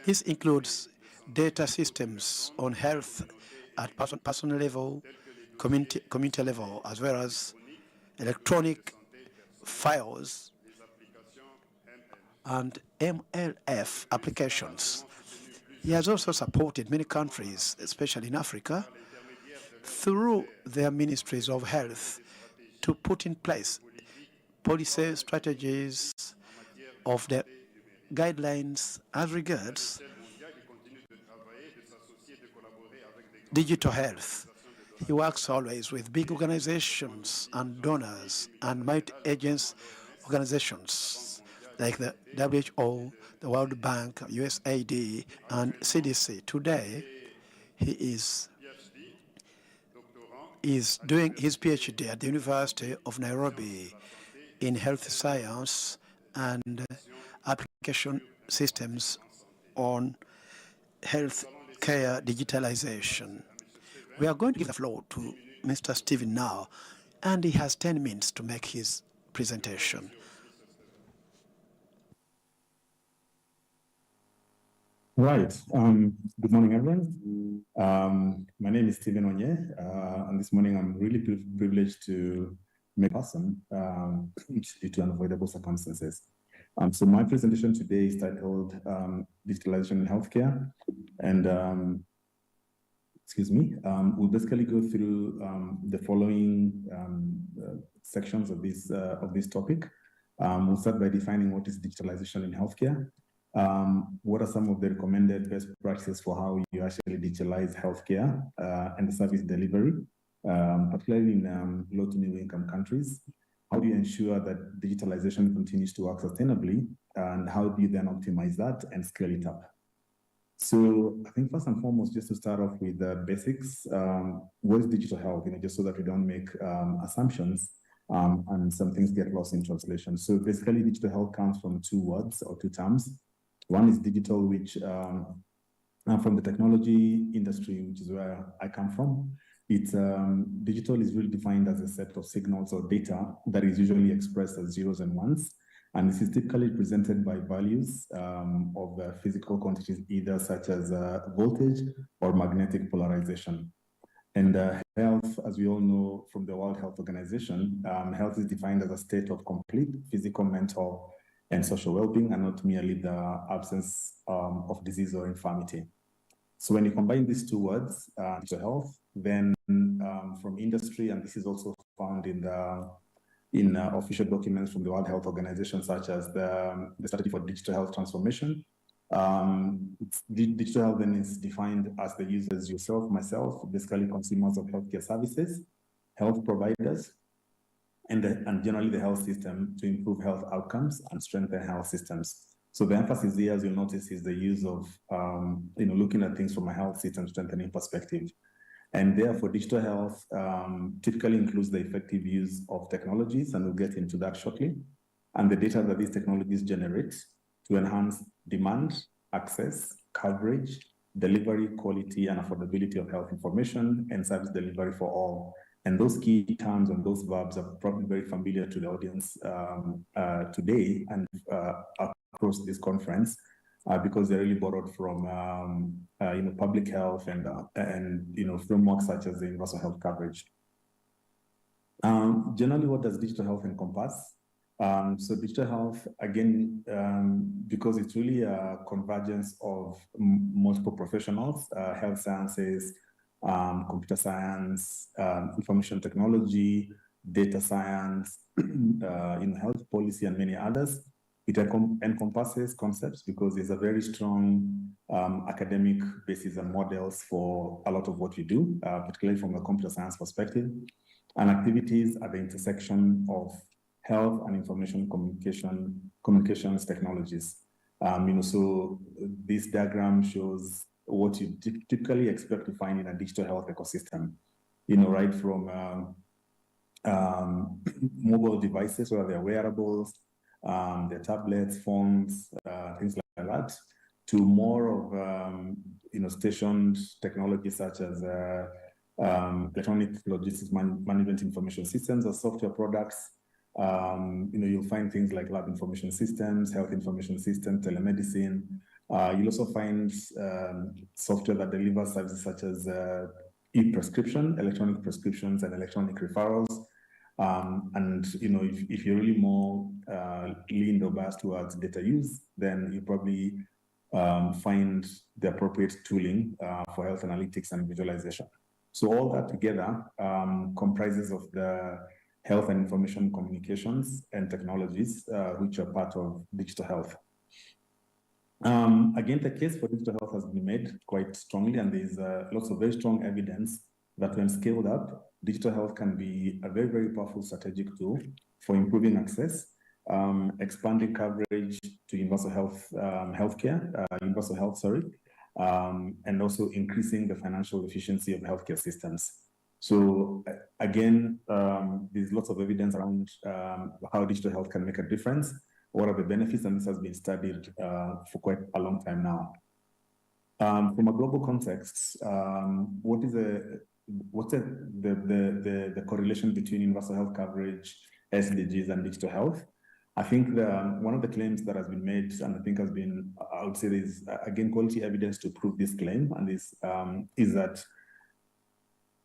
This includes data systems on health at personal level, community level, as well as electronic files and MLF applications. He has also supported many countries, especially in Africa, through their ministries of health to put in place policy strategies of the guidelines as regards digital health. He works always with big organizations and donors and multi-agency organizations like the WHO, the World Bank, USAID, and CDC. Today, he is doing his PhD at the University of Nairobi in health science and application systems on health care digitalization. We are going to give the floor to Mr. Stephen now, and he has 10 minutes to make his presentation. Right. Good morning, everyone. My name is Stephen Onye, and this morning I'm really privileged to make person due to unavoidable circumstances. So my presentation today is titled Digitalization in Healthcare, and we'll basically go through the following sections of this topic. We'll start by defining what is digitalization in healthcare. What are some of the recommended best practices for how you actually digitalize healthcare and the service delivery, particularly in low to middle income countries? How do you ensure that digitalization continues to work sustainably, and how do you then optimize that and scale it up? So I think first and foremost, just to start off with the basics, what is digital health? Just so that we don't make assumptions and some things get lost in translation. So basically, digital health comes from two words or two terms. One is digital, which from the technology industry, which is where I come from. It's digital is really defined as a set of signals or data that is usually expressed as zeros and ones. And this is typically presented by values of physical quantities, either such as voltage or magnetic polarization. And health, as we all know from the World Health Organization, health is defined as a state of complete physical, mental, and social well-being, and not merely the absence of disease or infirmity. So when you combine these two words, digital health, then from industry, and this is also found in official documents from the World Health Organization, such as the Strategy for Digital Health Transformation. Digital health then is defined as the users, yourself, myself, basically consumers of healthcare services. health providers, and generally the health system to improve health outcomes and strengthen health systems. So the emphasis here, as you'll notice, is the use of looking at things from a health system strengthening perspective. And therefore, digital health typically includes the effective use of technologies, and we'll get into that shortly, and the data that these technologies generate to enhance demand, access, coverage, delivery, quality, and affordability of health information and service delivery for all. And those key terms and those verbs are probably very familiar to the audience today and across this conference, because they're really borrowed from public health and frameworks such as the universal health coverage. Generally, what does digital health encompass? So digital health, again, because it's really a convergence of multiple professionals, health sciences, computer science, information technology, data science, health policy, and many others. It encompasses concepts because there's a very strong academic basis and models for a lot of what we do, particularly from a computer science perspective, and activities at the intersection of health and information communications technologies. So this diagram shows what you typically expect to find in a digital health ecosystem, right from mobile devices, whether they're wearables, their tablets, phones, things like that, to more of stationed technology such as electronic logistics management information systems or software products. You'll find things like lab information systems, health information systems, telemedicine. You'll also find software that delivers services such as e-prescription, electronic prescriptions, and electronic referrals. If you're really more leaned or biased towards data use, then you probably find the appropriate tooling for health analytics and visualization. So all that together comprises of the health and information communications and technologies, which are part of digital health. Again, the case for digital health has been made quite strongly, and there's lots of very strong evidence that when scaled up, digital health can be a very, very powerful strategic tool for improving access, expanding coverage to universal health, universal health, and also increasing the financial efficiency of healthcare systems. So again, there's lots of evidence around how digital health can make a difference. What are the benefits? And this has been studied for quite a long time now. From a global context, what's the correlation between universal health coverage, SDGs, and digital health? I think one of the claims that has been made, and I think has been, I would say there's, again, quality evidence to prove this claim, and this is that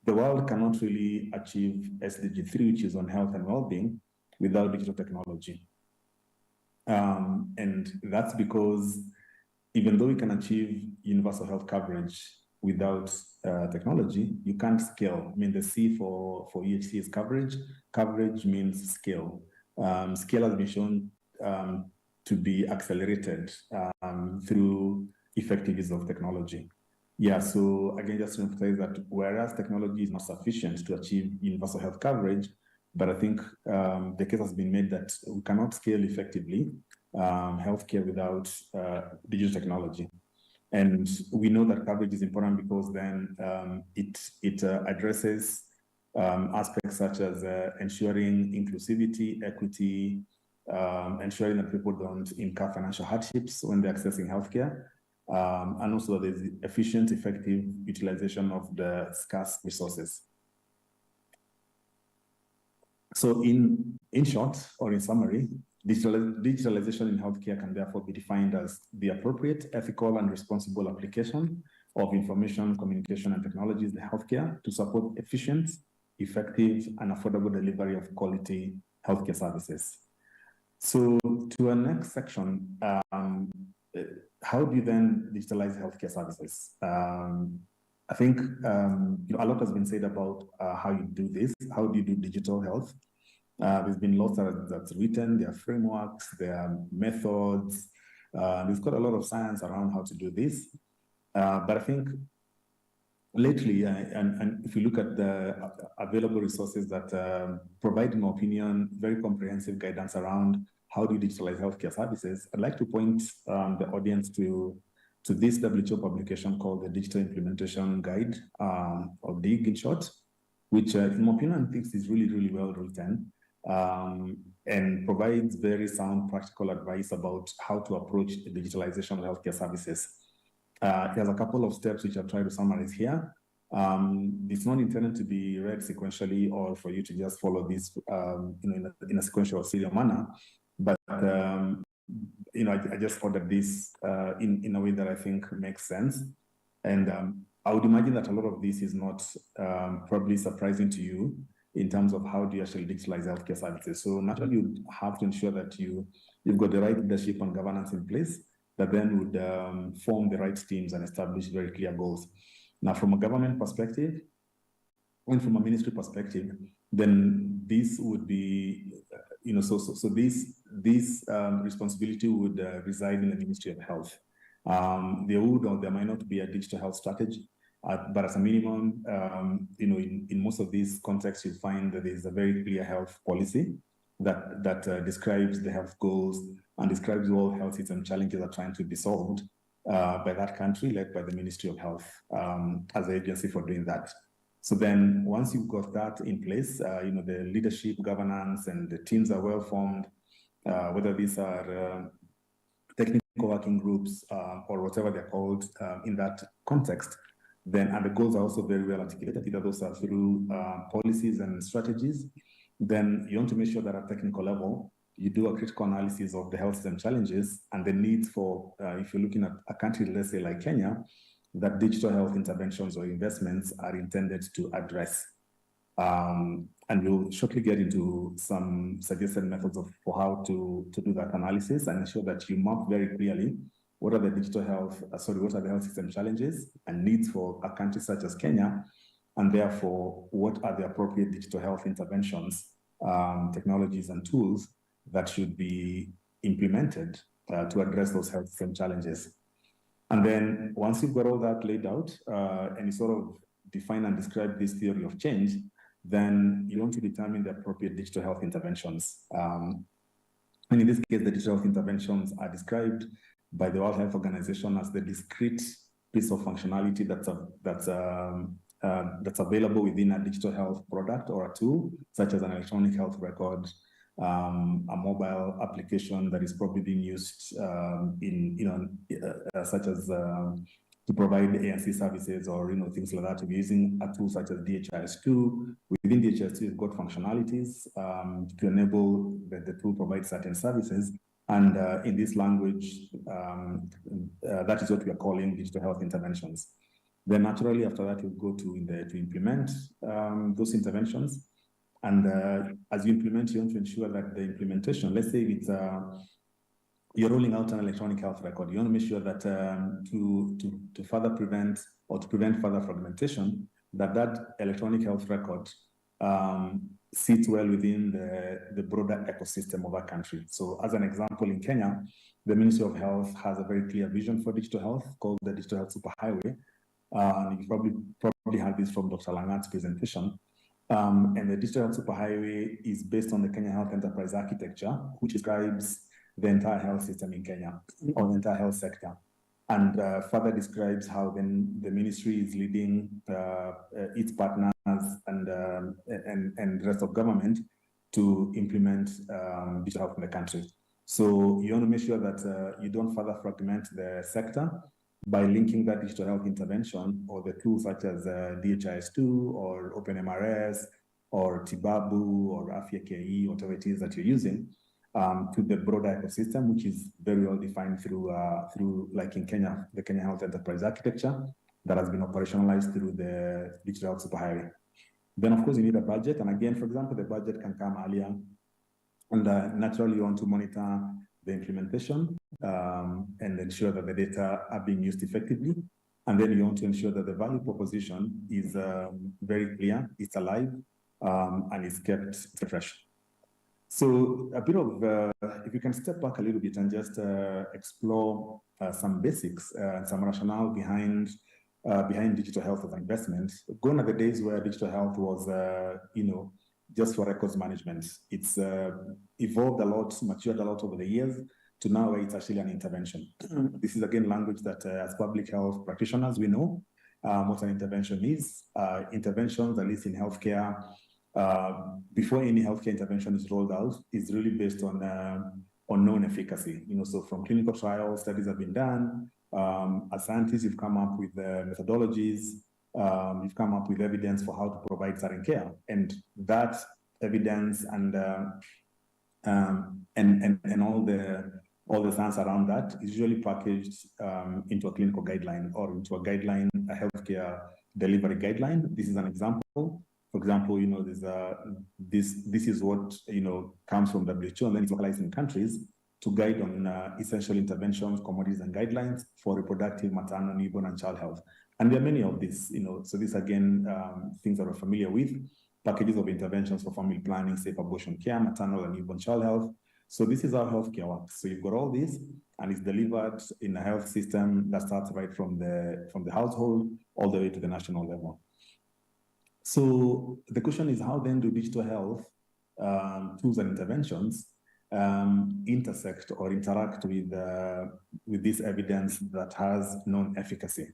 the world cannot really achieve SDG 3, which is on health and well-being, without digital technology. And that's because even though we can achieve universal health coverage without technology, you can't scale. I mean, the C for EHC is coverage. Coverage means scale. Scale has been shown to be accelerated through effective use of technology. Yeah, so again, just to emphasize that whereas technology is not sufficient to achieve universal health coverage, but I think the case has been made that we cannot scale effectively healthcare without digital technology. And we know that coverage is important because then it addresses aspects such as ensuring inclusivity, equity, ensuring that people don't incur financial hardships when they're accessing healthcare, and also there's efficient, effective utilization of the scarce resources. So in short, or in summary, digitalization in healthcare can therefore be defined as the appropriate, ethical, and responsible application of information, communication, and technologies in healthcare to support efficient, effective, and affordable delivery of quality healthcare services. So to our next section, how do you then digitalize healthcare services? I think a lot has been said about how you do this. How do you do digital health? There's been lots that's written, there are frameworks, there are methods. We've got a lot of science around how to do this. But I think lately, and if you look at the available resources that provide, in my opinion, very comprehensive guidance around how do you digitalize healthcare services, I'd like to point the audience to this WHO publication called the Digital Implementation Guide, or DIG in short, which in my opinion, I think is really, really well written, and provides very sound practical advice about how to approach the digitalization of healthcare services. There's a couple of steps which I've tried to summarize here. It's not intended to be read sequentially or for you to just follow this in a sequential or serial manner, but I just ordered this in a way that I think makes sense. And I would imagine that a lot of this is not probably surprising to you in terms of how do you actually digitalize healthcare services. So naturally, you have to ensure that you've got the right leadership and governance in place that then would form the right teams and establish very clear goals. Now, from a government perspective, and from a ministry perspective, then this would be, so this responsibility would reside in the Ministry of Health. There would or there might not be a digital health strategy, but as a minimum, in most of these contexts, you find that there is a very clear health policy that describes the health goals and describes all health system challenges that are trying to be solved by that country, led by the Ministry of Health as the agency for doing that. So then once you've got that in place, the leadership, governance, and the teams are well formed, whether these are technical working groups or whatever they're called in that context, then, and the goals are also very well articulated, either those are through policies and strategies, then you want to make sure that at technical level, you do a critical analysis of the health system challenges and the needs for, if you're looking at a country, let's say like Kenya, that digital health interventions or investments are intended to address. And we'll shortly get into some suggested methods for how to do that analysis and ensure that you map very clearly what are the digital health, what are the health system challenges and needs for a country such as Kenya, and therefore what are the appropriate digital health interventions, technologies and tools that should be implemented to address those health system challenges. And then once you've got all that laid out and you sort of define and describe this theory of change, then you want to determine the appropriate digital health interventions. And in this case, the digital health interventions are described by the World Health Organization as the discrete piece of functionality that's available within a digital health product or a tool, such as an electronic health record, a mobile application that is probably being used such as to provide ANC services or things like that. We're using a tool such as DHIS2. Within DHIS2, you've got functionalities to enable the tool provide certain services. And in this language, that is what we are calling digital health interventions. Then naturally, after that, you'll go to implement those interventions. And as you implement, you want to ensure that the implementation, let's say it's you're rolling out an electronic health record, you want to make sure that to further prevent or to prevent further fragmentation, that electronic health record sits well within the broader ecosystem of our country. So as an example, in Kenya, the Ministry of Health has a very clear vision for digital health called the Digital Health Superhighway. You probably had this from Dr. Langat's presentation. And the Digital Health Superhighway is based on the Kenya Health Enterprise Architecture, which describes the entire health system in Kenya, or the entire health sector, and further describes how then the ministry is leading its partners and the rest of government to implement digital health in the country. So you want to make sure that you don't further fragment the sector by linking that digital health intervention or the tools such as DHIS2 or OpenMRS or Tibabu or AFENET, whatever it is that you're using, to the broader ecosystem, which is very well defined through like in Kenya, the Kenya Health Enterprise Architecture that has been operationalized through the Digital Health Superhighway. Then, of course, you need a budget. And again, for example, the budget can come earlier. And naturally, you want to monitor the implementation and ensure that the data are being used effectively. And then you want to ensure that the value proposition is very clear, it's alive, and it's kept fresh. So a bit of, if you can step back a little bit and just explore some basics and some rationale behind behind digital health as an investment. Gone are the days where digital health was, just for records management. It's evolved a lot, matured a lot over the years to now where it's actually an intervention. This is again language that as public health practitioners, we know what an intervention is. Interventions, at least in healthcare, before any healthcare intervention is rolled out, is really based on known efficacy. So from clinical trials, studies have been done. As scientists, you've come up with methodologies, you've come up with evidence for how to provide certain care, and that evidence and all the science around that is usually packaged into a clinical guideline or into a guideline, a healthcare delivery guideline. This is an example. For example, there's this is what comes from WHO, and then it's localized in countries to guide on essential interventions, commodities, and guidelines for reproductive, maternal, newborn, and child health. And there are many of these, so these again things that we're familiar with, packages of interventions for family planning, safe abortion care, maternal and newborn child health. So this is how healthcare works. So you've got all this, and it's delivered in a health system that starts right from the household all the way to the national level. So the question is, how then do digital health tools and interventions intersect or interact with this evidence that has known efficacy?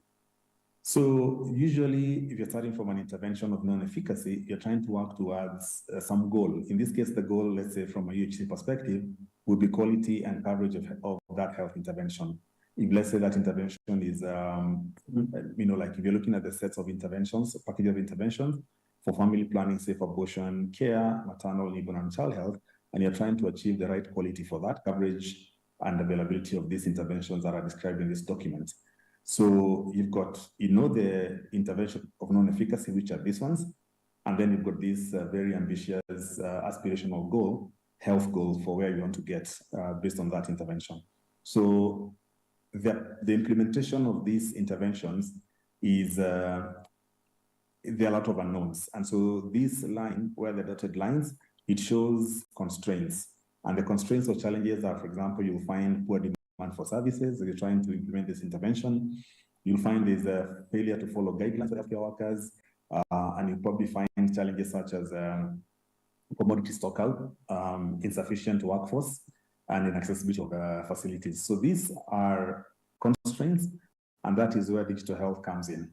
So usually, if you're starting from an intervention of known efficacy, you're trying to work towards some goal. In this case, the goal, let's say from a UHC perspective, would be quality and coverage of that health intervention. If let's say that intervention is, like if you're looking at the sets of interventions, package of interventions for family planning, safe abortion care, maternal, newborn, and child health, and you're trying to achieve the right quality for that coverage and availability of these interventions that are described in this document. So you've got, the intervention of known efficacy, which are these ones, and then you've got this very ambitious aspirational goal, health goal for where you want to get based on that intervention. So the implementation of these interventions is, there are a lot of unknowns. And so this line, where the dotted lines, it shows constraints. And the constraints or challenges are, for example, you'll find poor demand for services if you're trying to implement this intervention. You'll find there's a failure to follow guidelines for healthcare workers, and you'll probably find challenges such as commodity stockout, insufficient workforce, and inaccessibility of facilities. So these are constraints, and that is where digital health comes in.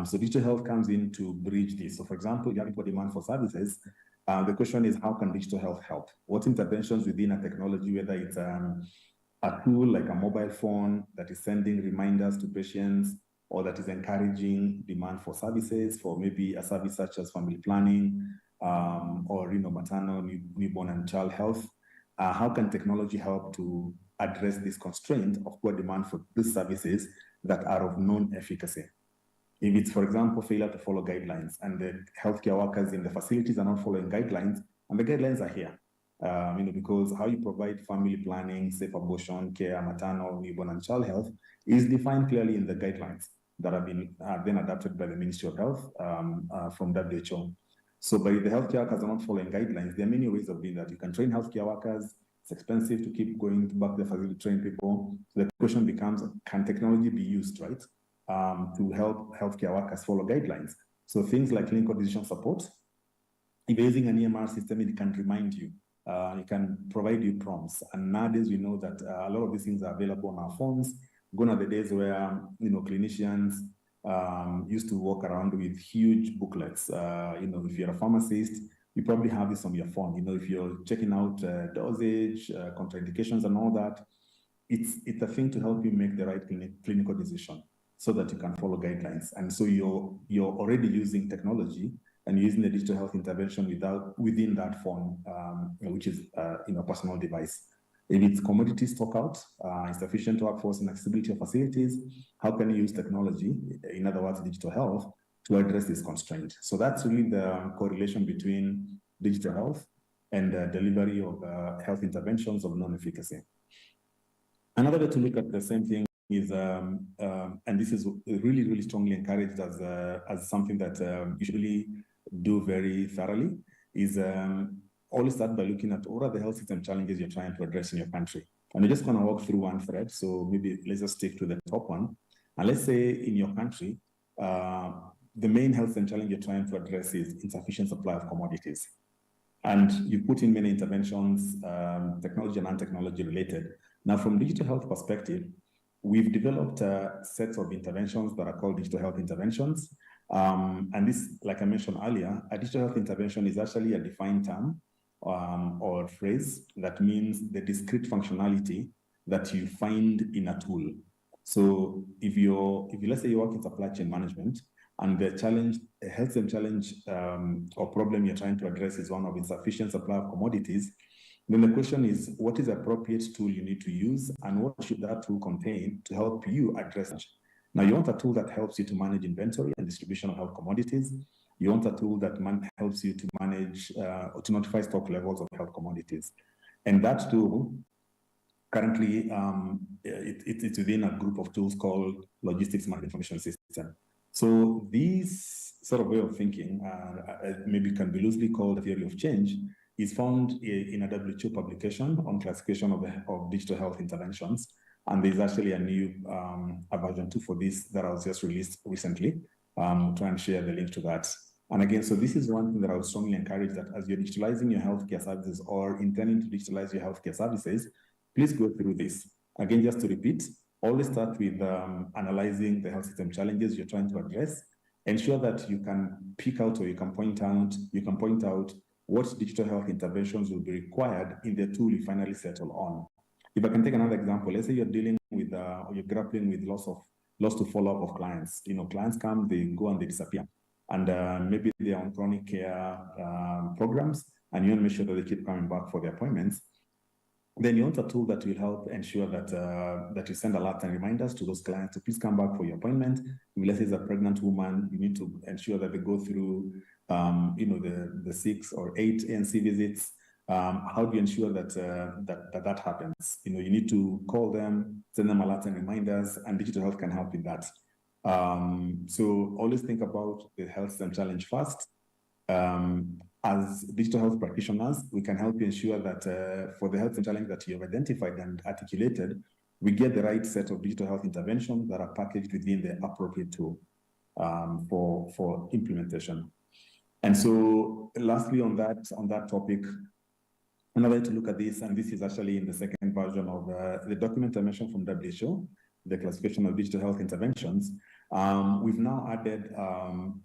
So digital health comes in to bridge this. So for example, you have poor demand for services. The question is, how can digital health help? What interventions within a technology, whether it's a tool like a mobile phone that is sending reminders to patients, or that is encouraging demand for services, for maybe a service such as family planning, or maternal, newborn, and child health. How can technology help to address this constraint of poor demand for these services that are of known efficacy? If it's, for example, failure to follow guidelines, and the healthcare workers in the facilities are not following guidelines, and the guidelines are here, because how you provide family planning, safe abortion care, maternal, newborn, and child health is defined clearly in the guidelines that have been then adopted by the Ministry of Health from WHO. So by the healthcare workers are not following guidelines, there are many ways of doing that. You can train healthcare workers. It's expensive to keep going back to the facility to train people. So the question becomes, can technology be used, right, to help healthcare workers follow guidelines? So things like clinical decision support. If you're using an EMR system, it can remind you. It can provide you prompts. And nowadays, we know that a lot of these things are available on our phones. Gone are the days where, clinicians used to walk around with huge booklets. If you're a pharmacist, you probably have this on your phone. If you're checking out dosage, contraindications, and all that, it's a thing to help you make the right clinical decision so that you can follow guidelines. And so you're already using technology and using the digital health intervention within that phone, which is a personal device. If it's commodity stockout, insufficient workforce, and accessibility of facilities, how can you use technology, in other words, digital health, to address this constraint? So that's really the correlation between digital health and the delivery of health interventions of non-efficacy. Another way to look at the same thing is, and this is really, really strongly encouraged as something that you should really do very thoroughly, is always start by looking at what are the health system challenges you're trying to address in your country. And we're just going to walk through one thread. So maybe let's just stick to the top one. And let's say in your country, the main health and challenge you're trying to address is insufficient supply of commodities. And you put in many interventions, technology and non-technology related. Now, from digital health perspective, we've developed sets of interventions that are called digital health interventions. And this, like I mentioned earlier, a digital health intervention is actually a defined term or phrase that means the discrete functionality that you find in a tool. So if let's say you work in supply chain management, and the challenge, a health and challenge or problem you're trying to address is one of insufficient supply of commodities, then the question is, what is the appropriate tool you need to use, and what should that tool contain to help you address it? Now, you want a tool that helps you to manage inventory and distribution of health commodities. You want a tool that helps you to manage or to notify stock levels of health commodities. And that tool, currently, it's within a group of tools called Logistics Management Information System. So this sort of way of thinking, maybe can be loosely called the theory of change, is found in a WHO publication on classification of digital health interventions. And there's actually a new version 2 for this that was just released recently. Try and share the link to that. And again, so this is one thing that I would strongly encourage, that as you're digitalizing your healthcare services or intending to digitalize your healthcare services, please go through this. Again, just to repeat, always start with analyzing the health system challenges you're trying to address. Ensure that you can pick out or you can point out what digital health interventions will be required in the tool you finally settle on. If I can take another example, let's say you're dealing with or you're grappling with loss to follow-up of clients. Clients come, they go and they disappear. And maybe they're on chronic care programs, and you want to make sure that they keep coming back for their appointments. Then you want a tool that will help ensure that that you send alerts and reminders to those clients to please come back for your appointment. If let's say it's a pregnant woman, you need to ensure that they go through the 6 or 8 ANC visits. How do you ensure that that happens? You need to call them, send them alerts and reminders, and digital health can help in that. So always think about the health and challenge first. As digital health practitioners, we can help you ensure that for the health and challenge that you have identified and articulated, we get the right set of digital health interventions that are packaged within the appropriate tool for implementation. And so lastly on that topic, another way to look at this, and this is actually in the second version of the document I mentioned from WHO, the classification of digital health interventions, we've now added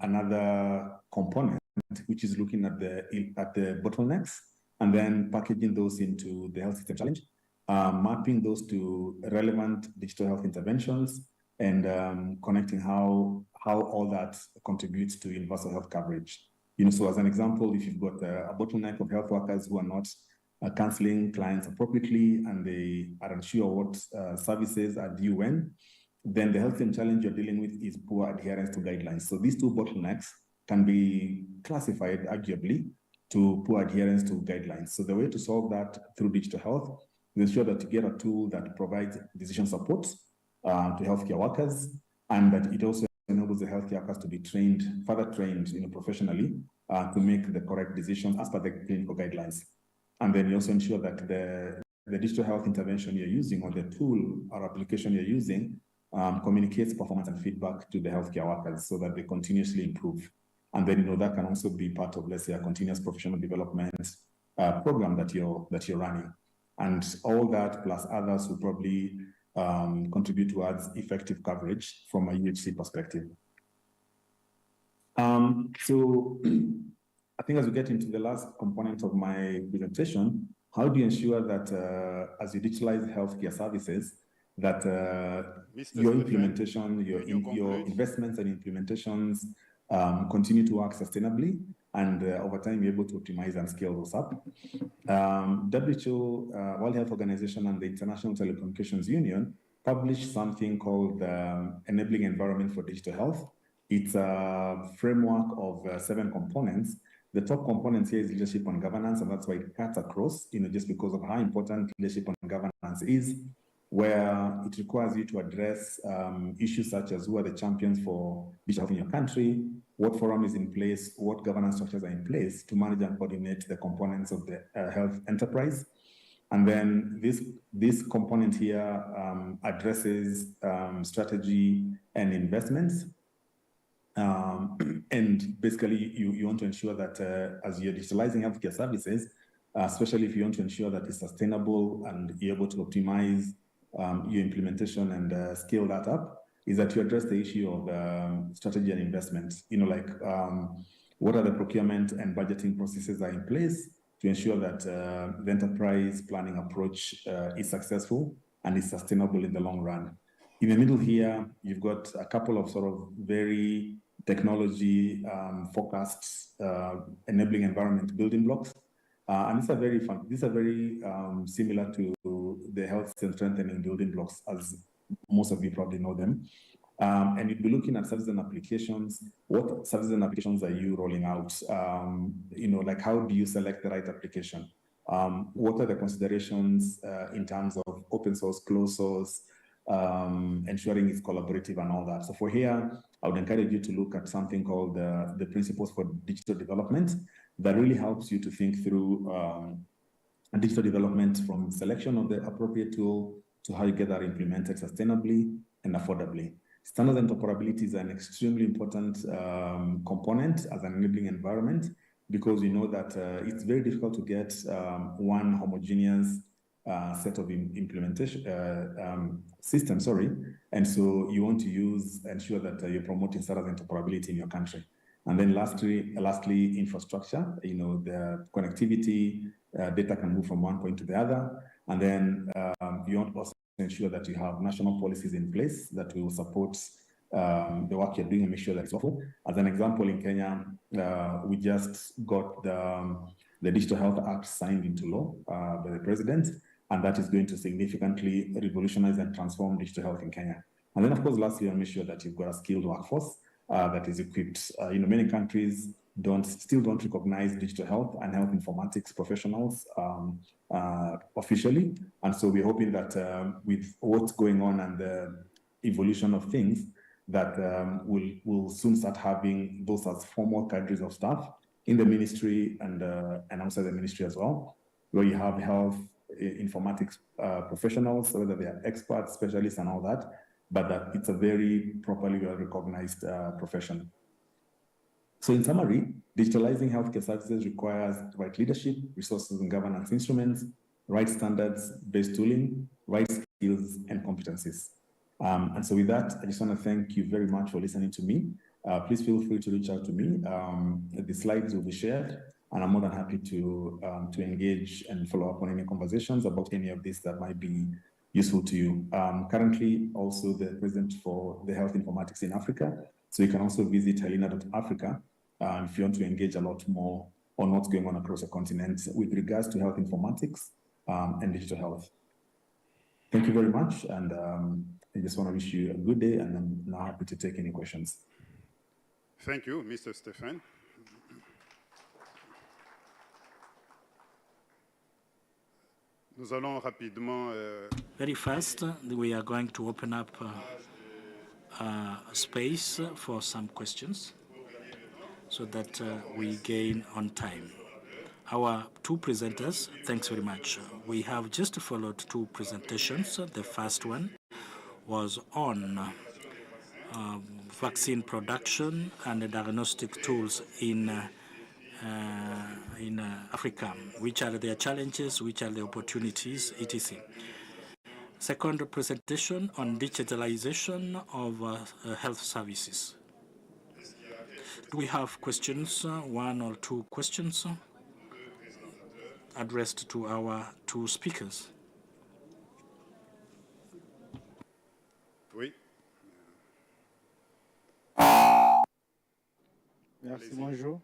another component, which is looking at the bottlenecks and then packaging those into the health system challenge, mapping those to relevant digital health interventions, and connecting how all that contributes to universal health coverage. So as an example, if you've got a bottleneck of health workers who are not counseling clients appropriately and they are unsure what services are due when, then the health system challenge you're dealing with is poor adherence to guidelines. So these two bottlenecks can be classified, arguably, to poor adherence to guidelines. So the way to solve that through digital health is ensure that you get a tool that provides decision support to healthcare workers, and that it also enables the healthcare workers to be further trained professionally to make the correct decisions as per the clinical guidelines. And then you also ensure that the digital health intervention you're using, or the tool or application you're using, communicates performance and feedback to the healthcare workers so that they continuously improve. And then that can also be part of, let's say, a continuous professional development program that you're running. And all that plus others will probably contribute towards effective coverage from a UHC perspective. So I think as we get into the last component of my presentation, how do you ensure that as you digitalize healthcare services, that your implementation, your investments and implementations continue to work sustainably, and over time you're able to optimize and scale those up. WHO, World Health Organization, and the International Telecommunications Union published something called Enabling Environment for Digital Health. It's a framework of 7 components. The top component here is leadership and governance, and that's why it cuts across, just because of how important leadership and governance is, where it requires you to address issues such as who are the champions for digital health in your country, what forum is in place, what governance structures are in place to manage and coordinate the components of the health enterprise. And then this component here addresses strategy and investments. And basically, you want to ensure that as you're digitalizing healthcare services, especially if you want to ensure that it's sustainable and you're able to optimize your implementation and scale that up, is that you address the issue of strategy and investment. What are the procurement and budgeting processes are in place to ensure that the enterprise planning approach is successful and is sustainable in the long run. In the middle here, you've got a couple of sort of very technology focused enabling environment building blocks. And these are very fun. These are very similar to the health and strengthening building blocks, as most of you probably know them. And you'd be looking at services and applications. What services and applications are you rolling out? Like how do you select the right application? What are the considerations in terms of open source, closed source, ensuring it's collaborative and all that. So for here, I would encourage you to look at something called the Principles for Digital Development that really helps you to think through digital development from selection of the appropriate tool to how you get that implemented sustainably and affordably. Standards and interoperability is an extremely important component as an enabling environment, because we know that it's very difficult to get one homogeneous set of implementation system, and so you want to ensure that you're promoting standards and interoperability in your country. And then lastly, infrastructure. The connectivity, data can move from one point to the other, and then you want to also ensure that you have national policies in place that will support the work you're doing and make sure that it's lawful. As an example, in Kenya, we just got the Digital Health Act signed into law by the president, and that is going to significantly revolutionize and transform digital health in Kenya. And then, of course, lastly, make sure that you've got a skilled workforce that is equipped. Many countries still don't recognize digital health and health informatics professionals officially. And so we're hoping that with what's going on and the evolution of things, that we'll soon start having those as formal cadres of staff in the ministry and outside the ministry as well, where you have health informatics professionals, whether they are experts, specialists, and all that, but that it's a very properly well-recognized profession. So in summary, digitalizing healthcare services requires right leadership, resources and governance instruments, right standards-based tooling, right skills and competencies. And so with that, I just want to thank you very much for listening to me. Please feel free to reach out to me. The slides will be shared, and I'm more than happy to engage and follow up on any conversations about any of this that might be useful to you. Currently, also the president for the Health Informatics in Africa, so you can also visit helena.africa if you want to engage a lot more on what's going on across the continent with regards to health informatics and digital health. Thank you very much, and I just want to wish you a good day, and I'm now happy to take any questions. Thank you, Mr. Stephen. Nous allons rapidement. Very fast, we are going to open up a space for some questions so that we gain on time. Our two presenters, thanks very much. We have just followed two presentations. The first one was on vaccine production and diagnostic tools in Africa. Which are their challenges, which are the opportunities, etc. Second presentation on digitalization of health services. Do we have questions, one or two questions addressed to our two speakers? Oui. Merci, bonjour.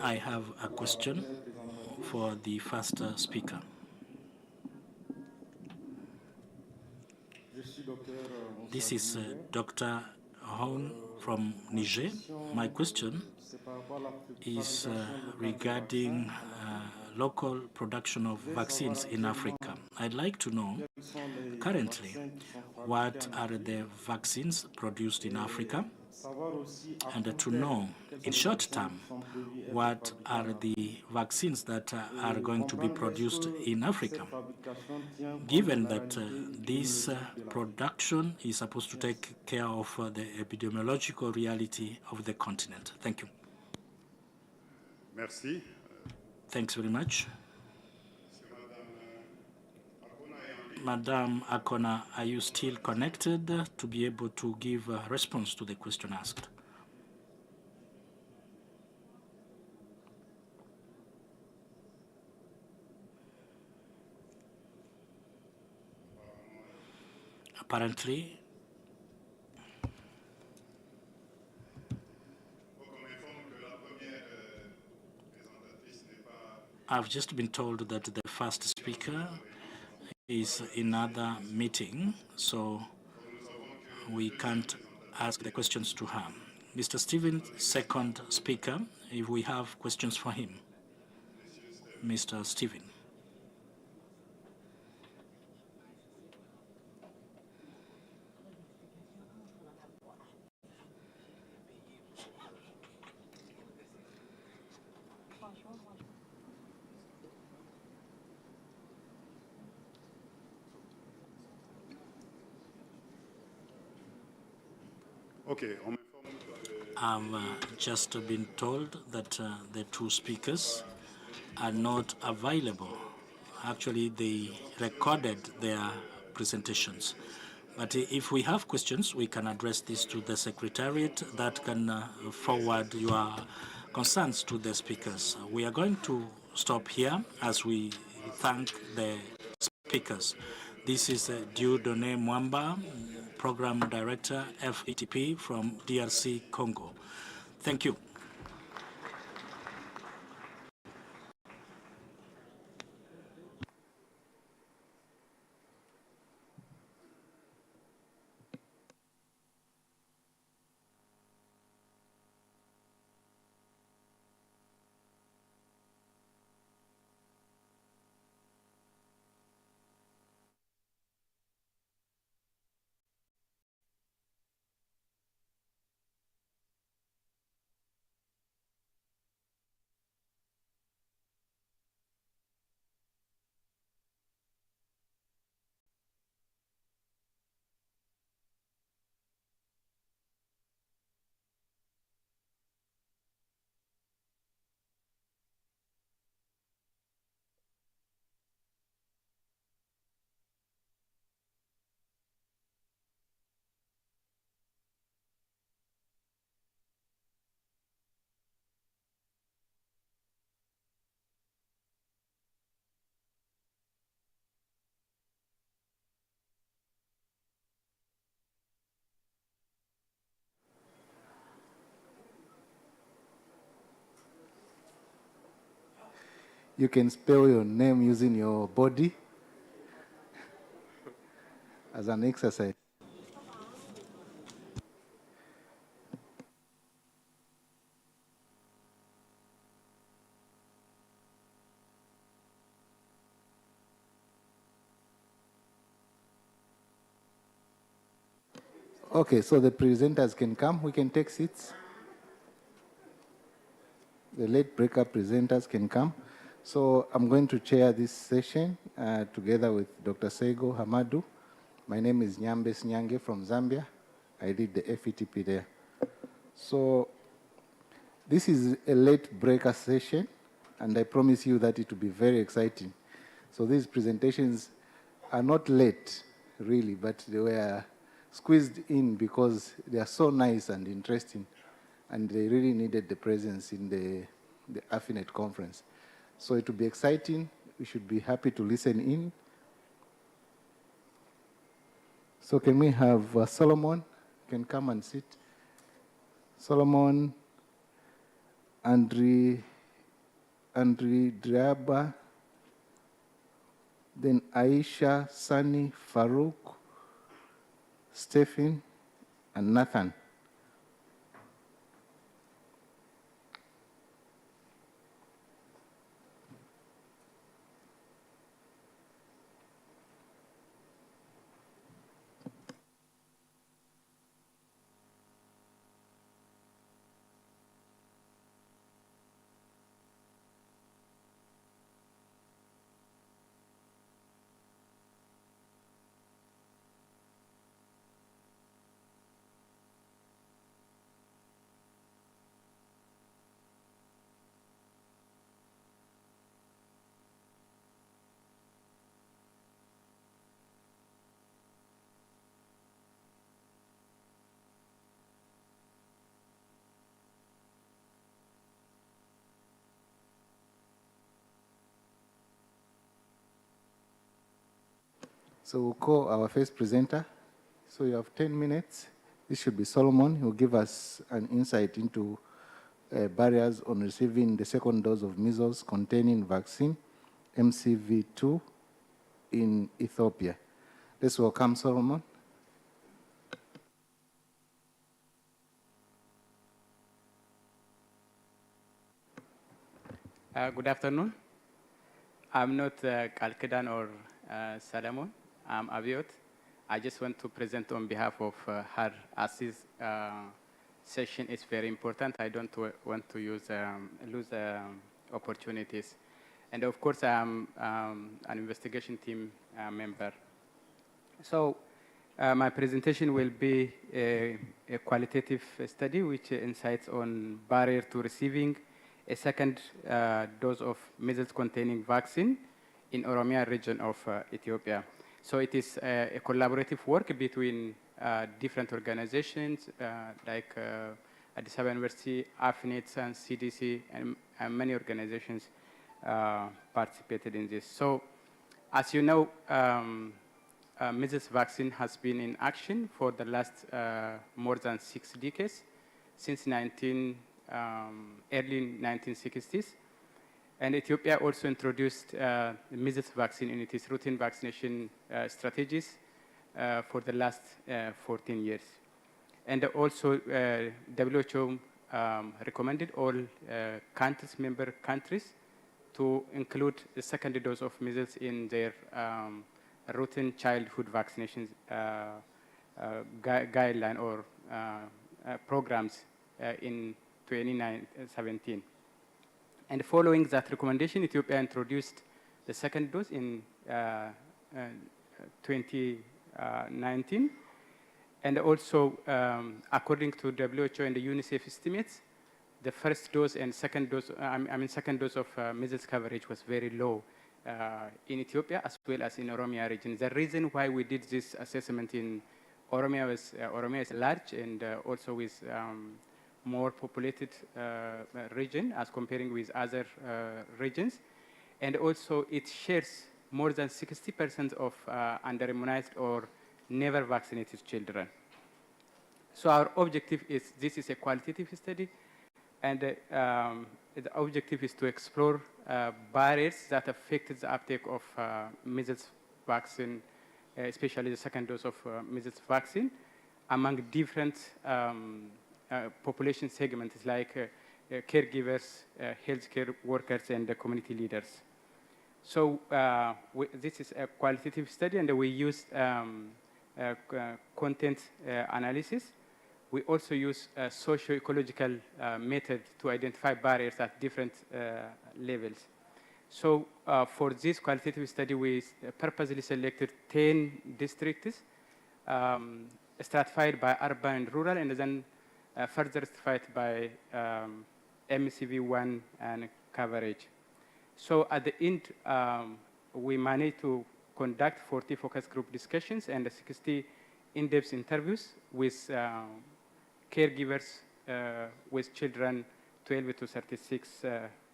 I have a question for the first speaker. This is Dr. Hon from Niger. My question is regarding local production of vaccines in Africa. I'd like to know, currently, what are the vaccines produced in Africa? and to know in short term what are the vaccines that are going to be produced in Africa, given that this production is supposed to take care of the epidemiological reality of the continent. Thank you. Merci. Thanks very much. Madam Akona, are you still connected to be able to give a response to the question asked? Apparently, I've just been told that the first speaker is in another meeting, so we can't ask the questions to her. Mr. Stephen, second speaker, if we have questions for him. Mr. Stephen. Okay. I've just been told that the two speakers are not available. Actually, they recorded their presentations. But if we have questions, we can address this to the Secretariat that can forward your concerns to the speakers. We are going to stop here as we thank the speakers. This is Dieudonné Mwamba, Program Director, FETP from DRC Congo. Thank you. You can spell your name using your body as an exercise. Okay, so the presenters can come. We can take seats. The late breakup presenters can come. So I'm going to chair this session together with Dr. Sego Hamadu. My name is Nyambes Nyange from Zambia. I lead the FETP there. So this is a late breaker session, and I promise you that it will be very exciting. So these presentations are not late, really, but they were squeezed in because they are so nice and interesting, and they really needed the presence in the AFENET conference. So it will be exciting. We should be happy to listen in. So can we have Solomon can come and sit? Solomon, Andri Draba, then Aisha, Sani, Farouk, Stephen, and Nathan. So we'll call our first presenter. So you have 10 minutes. This should be Solomon. He will give us an insight into barriers on receiving the second dose of measles containing vaccine, MCV2, in Ethiopia. Let's welcome Solomon. Good afternoon. I'm not Kalkedan or Salomon. I'm Abiot. I just want to present on behalf of her as this session is very important. I don't want to lose opportunities. And of course, I'm an investigation team member. So my presentation will be a qualitative study which insights on barrier to receiving a second dose of measles-containing vaccine in Oromia region of Ethiopia. So it is a collaborative work between different organizations like Addis Ababa University, AFENET, and CDC, and many organizations participated in this. So as you know, measles vaccine has been in action for the last more than 6 decades, since early 1960s. And Ethiopia also introduced the measles vaccine in its routine vaccination strategies for the last 14 years. And also WHO recommended all countries, member countries, to include the second dose of measles in their routine childhood vaccinations guideline or programs in 2017. And following that recommendation, Ethiopia introduced the second dose in 2019. And also, according to WHO and the UNICEF estimates, the first dose and second dose, second dose of measles coverage was very low in Ethiopia as well as in Oromia region. The reason why we did this assessment in Oromia was Oromia is large and also with more populated region as comparing with other regions. And also it shares more than 60% of under-immunized or never vaccinated children. So our objective is, this is a qualitative study, and the objective is to explore barriers that affect the uptake of measles vaccine, especially the second dose of measles vaccine, among different population segments like caregivers, healthcare workers, and community leaders. So this is a qualitative study, and we used content analysis. We also use a socio-ecological method to identify barriers at different levels. So for this qualitative study, we purposely selected 10 districts stratified by urban and rural, and then further stratified by MCV1 and coverage. So at the end, we managed to conduct 40 focus group discussions and 60 in-depth interviews with caregivers with children 12 to 36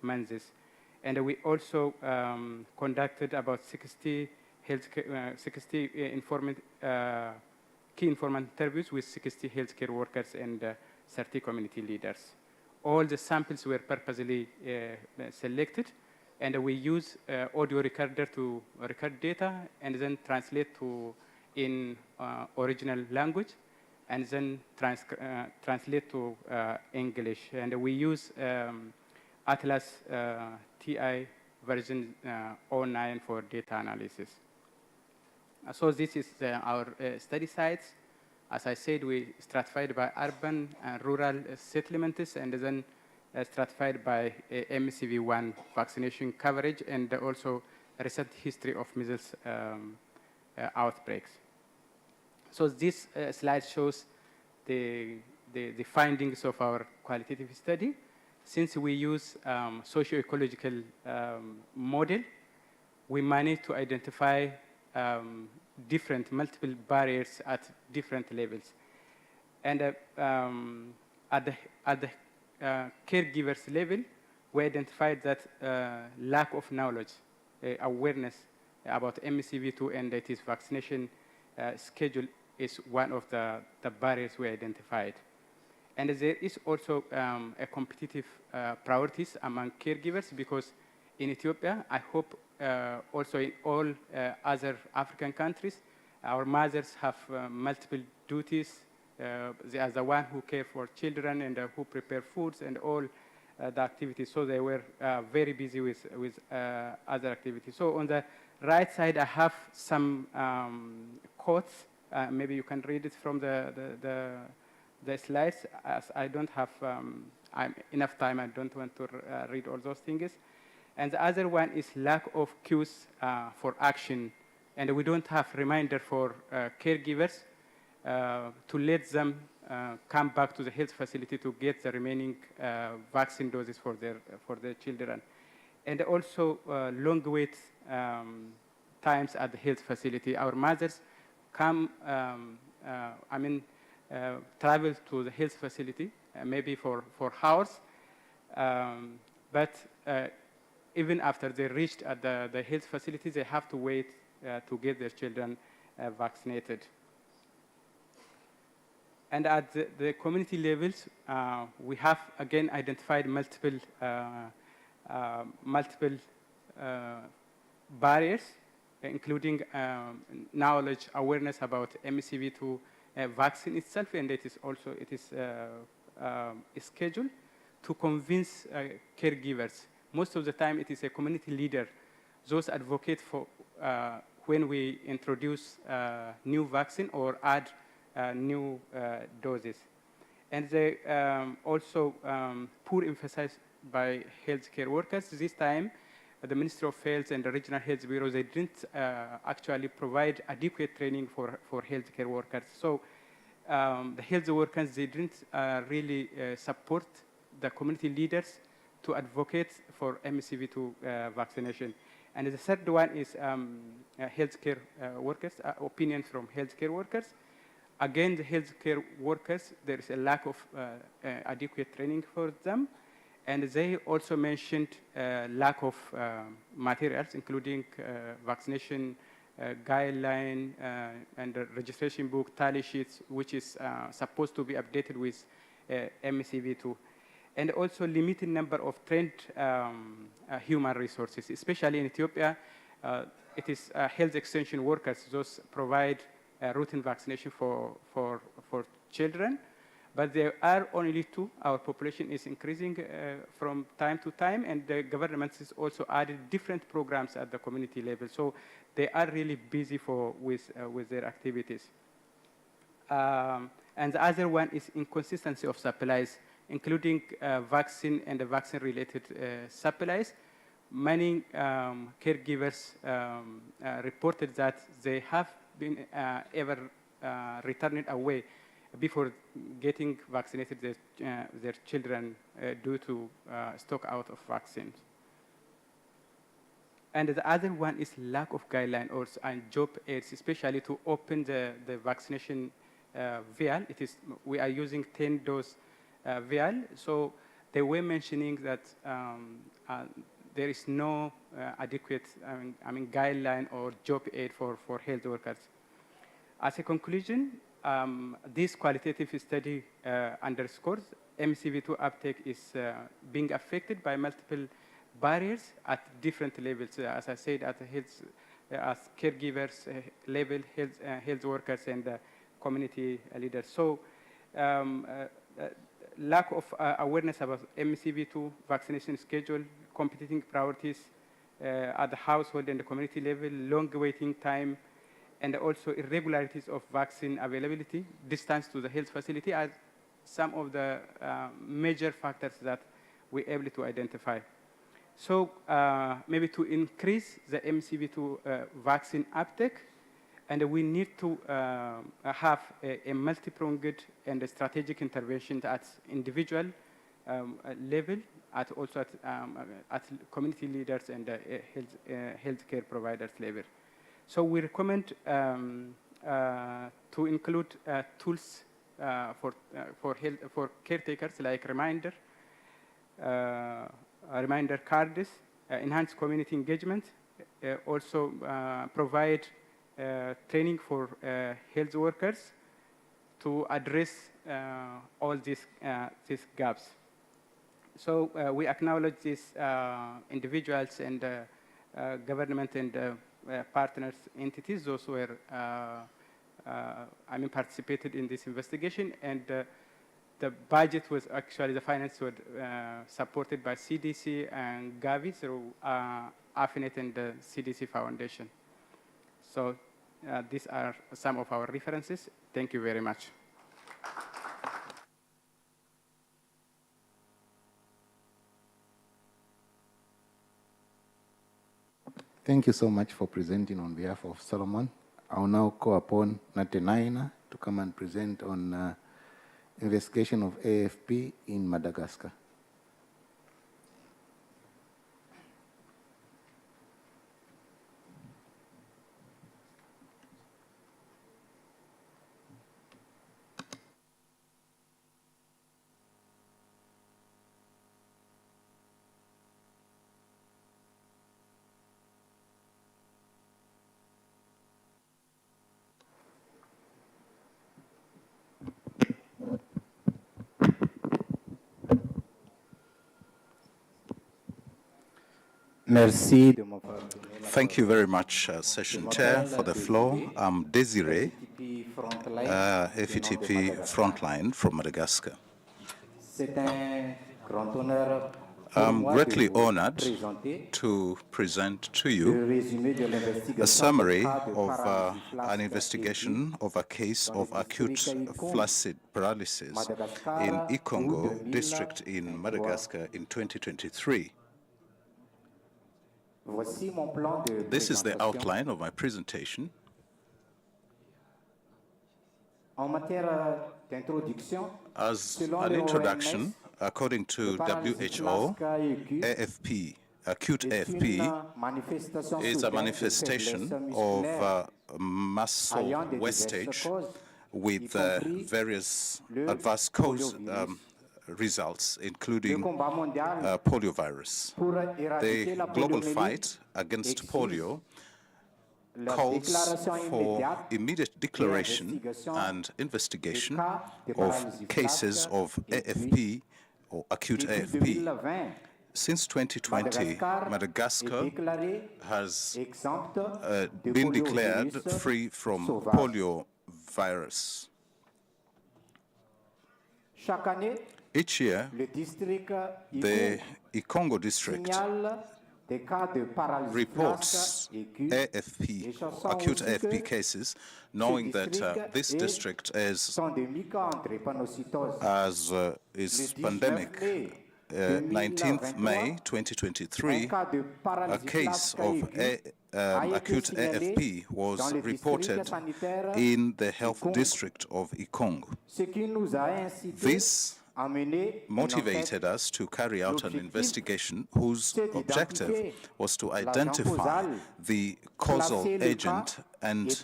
months. And we also conducted about 60 key informant interviews with 60 healthcare workers and 30 community leaders. All the samples were purposely selected, and we use audio recorder to record data and then translate to in original language, and then translate to English. And we use Atlas TI version 09 for data analysis. So this is our study sites. As I said, we stratified by urban and rural settlements, and then stratified by MCV1 vaccination coverage, and also recent history of measles outbreaks. So this slide shows the findings of our qualitative study. Since we use socio-ecological model, we managed to identify multiple barriers at different levels. And at the caregivers level, we identified that lack of knowledge, awareness about MCV2 and its vaccination schedule is one of the barriers we identified. And there is also a competitive priorities among caregivers, because in Ethiopia, I hope also in all other African countries, our mothers have multiple duties. They are the one who care for children and who prepare foods and all the activities. So they were very busy with other activities. So on the right side, I have some quotes. Maybe you can read it from the slides, as I don't have enough time. I don't want to read all those things. And the other one is lack of cues for action. And we don't have reminder for caregivers to let them come back to the health facility to get the remaining vaccine doses for their children. And also long wait times at the health facility. Our mothers come, travel to the health facility, maybe for hours, but even after they reached at the health facility, they have to wait to get their children vaccinated. And at the community levels, we have again identified multiple barriers, including knowledge, awareness about MCV2 vaccine itself, and it is scheduled to convince caregivers. Most of the time, it is a community leader. Those advocate for when we introduce new vaccine or add new doses. And they also poor emphasis by healthcare workers. This time, the Ministry of Health and the Regional Health Bureau, they didn't actually provide adequate training for healthcare workers. So the health workers, they didn't really support the community leaders to advocate for MCV2 vaccination. And the third one is healthcare workers, opinion from healthcare workers. Again, the healthcare workers, there is a lack of adequate training for them. And they also mentioned lack of materials, including vaccination guideline and the registration book, tally sheets, which is supposed to be updated with MCV2. And also limited number of trained human resources, especially in Ethiopia. It is health extension workers, those provide routine vaccination for children. But there are only two. Our population is increasing from time to time, and the government has also added different programs at the community level. So they are really busy with their activities. And the other one is inconsistency of supplies, including vaccine and the vaccine-related supplies. Many caregivers reported that they have been ever returned away before getting vaccinated their children due to stock out of vaccines. And the other one is lack of guideline and job aids, especially to open the vaccination vial. We are using 10-dose vial. So they were mentioning that there is no adequate guideline or job aid for health workers. As a conclusion, this qualitative study underscores MCV2 uptake is being affected by multiple barriers at different levels. As I said, at the health, as caregivers level, health workers, and community leaders. So lack of awareness about MCV2 vaccination schedule, competing priorities at the household and the community level, long waiting time, and also irregularities of vaccine availability, distance to the health facility are some of the major factors that we're able to identify. So maybe to increase the MCV2 vaccine uptake, and we need to have a multi-pronged and a strategic intervention at individual level, also at community leaders and healthcare providers level. So we recommend to include tools for caretakers, like reminder cards, enhanced community engagement, also provide training for health workers to address all these gaps. So we acknowledge these individuals and government and partners entities, those who were participated in this investigation, and the budget was actually, the finance was supported by CDC and Gavi through AFENET and the CDC Foundation. So these are some of our references. Thank you very much. Thank you so much for presenting on behalf of Solomon. I'll now call upon Natenaina to come and present on investigation of AFP in Madagascar. Merci. Thank you very much, Session Chair, for the floor. I'm Desiree, FETP Frontline from Madagascar. I'm greatly honored to present to you a summary of an investigation of a case of acute flaccid paralysis in Ikongo district in Madagascar in 2023. This is the outline of my presentation. As an introduction, according to WHO, AFP, acute AFP, is a manifestation of muscle wastage with various adverse results, including poliovirus. The global fight against polio calls for immediate declaration and investigation of cases of AFP or acute AFP. Since 2020, Madagascar has been declared free from polio virus. Each year, the Ikongo district reports AFP, acute AFP cases, knowing that this district is pandemic. 19th May 2023, a case of acute AFP was reported in the health district of Ikongo. This motivated us to carry out an investigation whose objective was to identify the causal agent and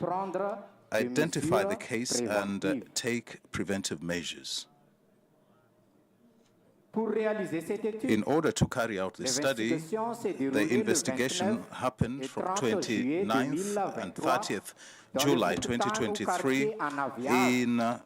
identify the case and take preventive measures. In order to carry out the study, the investigation happened from 29th and 30th July 2023 in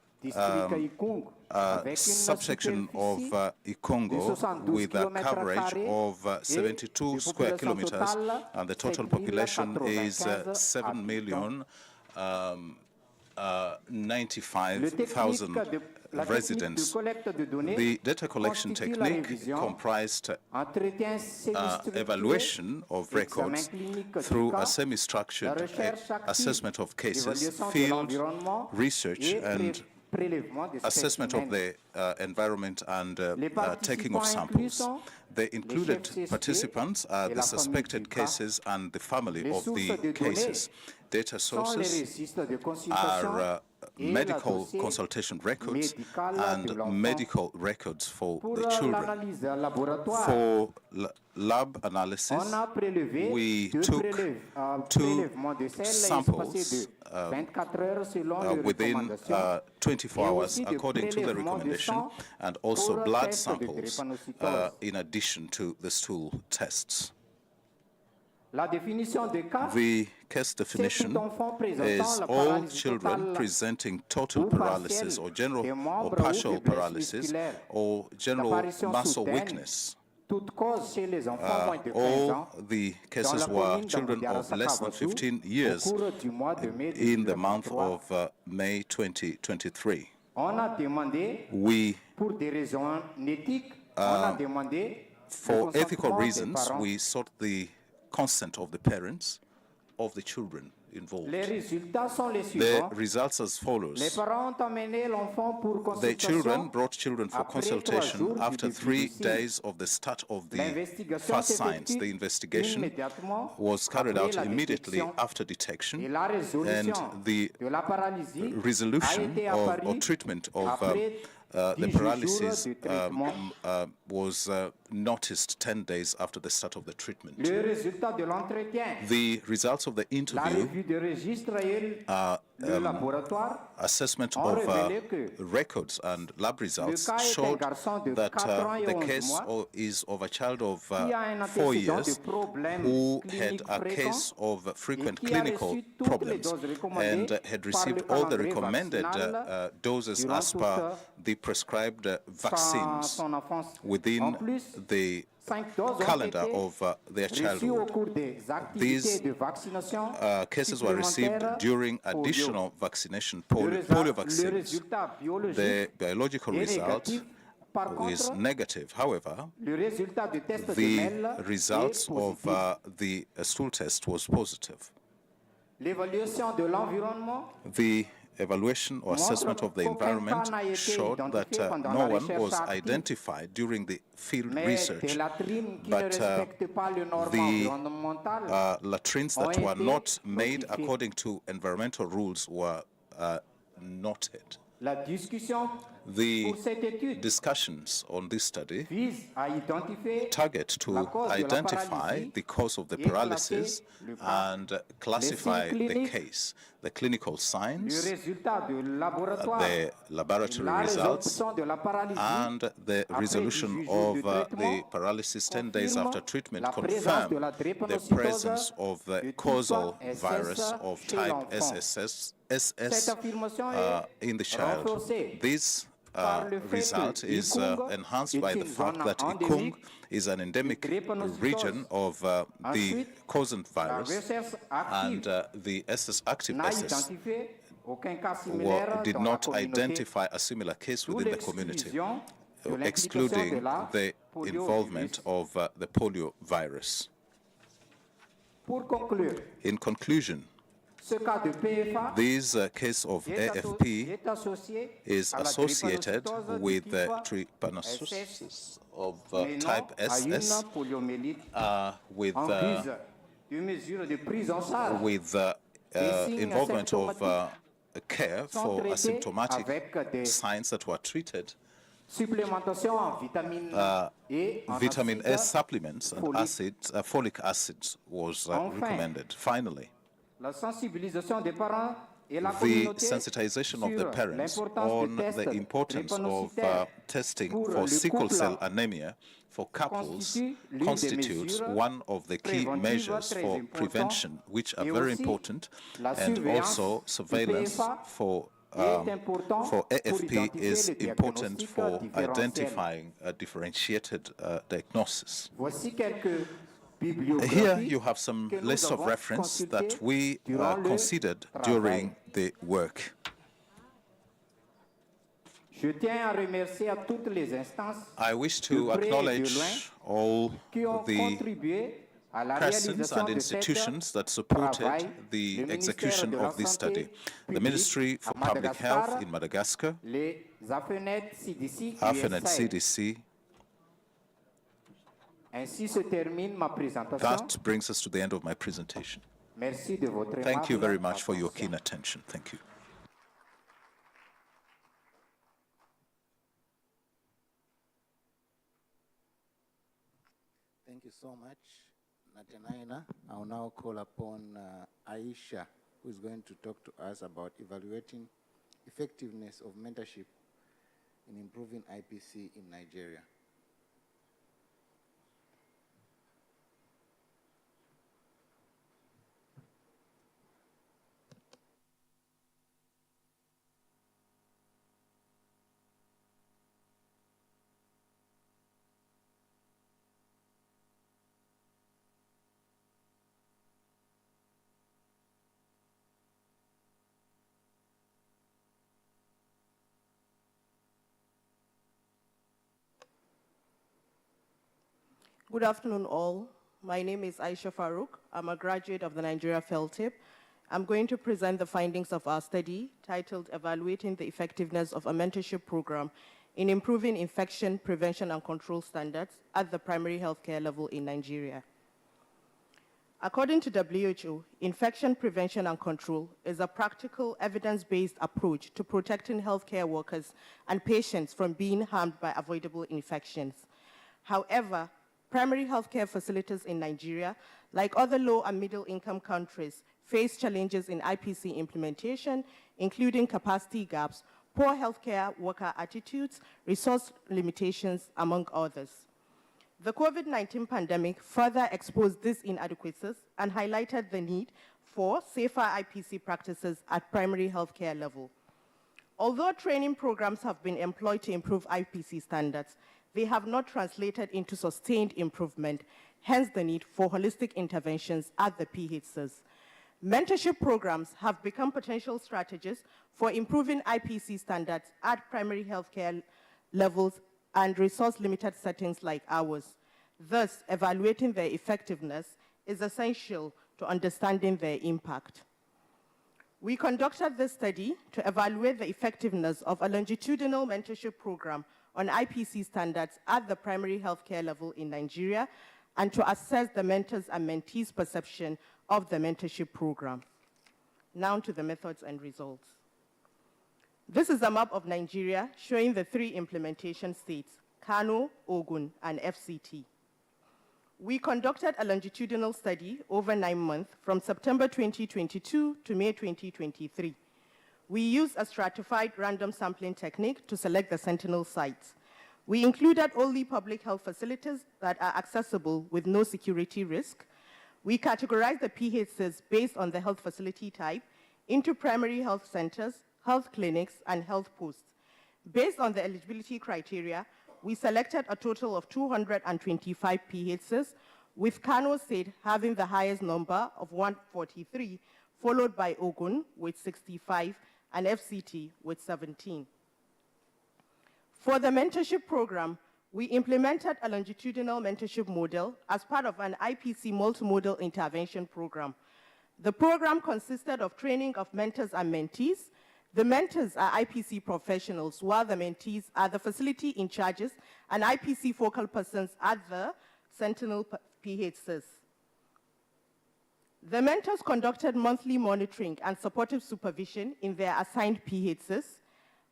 subsection of Ikongo with a coverage of 72 square kilometers, and the total population is 7,095,000 residents. The data collection technique comprised evaluation of records through a semi-structured assessment of cases, field research, and assessment of the environment and taking of samples. They included participants, the suspected cases, and the family of the cases. Data sources are medical consultation records and medical records for the children. For lab analysis, we took 2 samples within 24 hours according to the recommendation, and also blood samples in addition to the stool tests. The case definition is all children presenting total paralysis or general or partial paralysis or general muscle weakness. All the cases were children of less than 15 years in the month of May 2023. We, for ethical reasons, we sought the consent of the parents of the children involved. The results as follows. The children brought children for consultation after 3 days of the start of the first signs. The investigation was carried out immediately after detection, and the resolution or treatment of the paralysis was noticed 10 days after the start of the treatment. The results of the interview, assessment of records and lab results showed that the case is of a child of 4 years who had a case of frequent clinical problems and had received all the recommended doses as per the prescribed vaccines within the calendar of their childhood. These cases were received during additional vaccination, polio vaccines. The biological result is negative. However, the results of the stool test was positive. The evaluation or assessment of the environment showed that no one was identified during the field research, but the latrines that were not made according to environmental rules were noted. The discussions on this study target to identify the cause of the paralysis and classify the case, the clinical signs, the laboratory results, and the resolution of the paralysis 10 days after treatment confirm the presence of the causal virus of type SS in the child. This result is enhanced by the fact that Ikung is an endemic region of the causant virus, and the active SS did not identify a similar case within the community, excluding the involvement of the polio virus. In conclusion, this case of AFP is associated with trypanososis of type SS with involvement of care for asymptomatic signs that were treated. Vitamin S supplements and folic acid was recommended. Finally, the sensitization of the parents on the importance of testing for sickle cell anemia for couples constitutes one of the key measures for prevention, which are very important, and also surveillance for AFP is important for identifying a differentiated diagnosis. Here you have some list of reference that we considered during the work. I wish to acknowledge all the persons and institutions that supported the execution of this study. The Ministry for Public Health in Madagascar, AFENET CDC. That brings us to the end of my presentation. Thank you very much for your keen attention. Thank you. Thank you so much, Natanaina. I'll now call upon Aisha, who is going to talk to us about evaluating effectiveness of mentorship in improving IPC in Nigeria. Good afternoon, all. My name is Aisha Farouk. I'm a graduate of the Nigeria FELTIP. I'm going to present the findings of our study titled Evaluating the Effectiveness of a Mentorship Program in Improving Infection Prevention and Control Standards at the Primary Healthcare Level in Nigeria. According to WHO, infection prevention and control is a practical, evidence-based approach to protecting healthcare workers and patients from being harmed by avoidable infections. However, primary healthcare facilities in Nigeria, like other low and middle-income countries, face challenges in IPC implementation, including capacity gaps, poor healthcare worker attitudes, resource limitations, among others. The COVID-19 pandemic further exposed these inadequacies and highlighted the need for safer IPC practices at primary healthcare level. Although training programs have been employed to improve IPC standards, they have not translated into sustained improvement, hence the need for holistic interventions at the PHCs. Mentorship programs have become potential strategies for improving IPC standards at primary healthcare levels and resource-limited settings like ours. Thus, evaluating their effectiveness is essential to understanding their impact. We conducted this study to evaluate the effectiveness of a longitudinal mentorship program on IPC standards at the primary healthcare level in Nigeria and to assess the mentors and mentees' perception of the mentorship program. Now to the methods and results. This is a map of Nigeria showing the 3 implementation states, Kano, Ogun, and FCT. We conducted a longitudinal study over 9 months from September 2022 to May 2023. We used a stratified random sampling technique to select the sentinel sites. We included only public health facilities that are accessible with no security risk. We categorized the PHCs based on the health facility type into primary health centers, health clinics, and health posts. Based on the eligibility criteria, we selected a total of 225 PHCs, with Kano State having the highest number of 143, followed by Ogun with 65, and FCT with 17. For the mentorship program, we implemented a longitudinal mentorship model as part of an IPC multimodal intervention program. The program consisted of training of mentors and mentees. The mentors are IPC professionals, while the mentees are the facility in charges and IPC focal persons at the Sentinel PHCs. The mentors conducted monthly monitoring and supportive supervision in their assigned PHCs,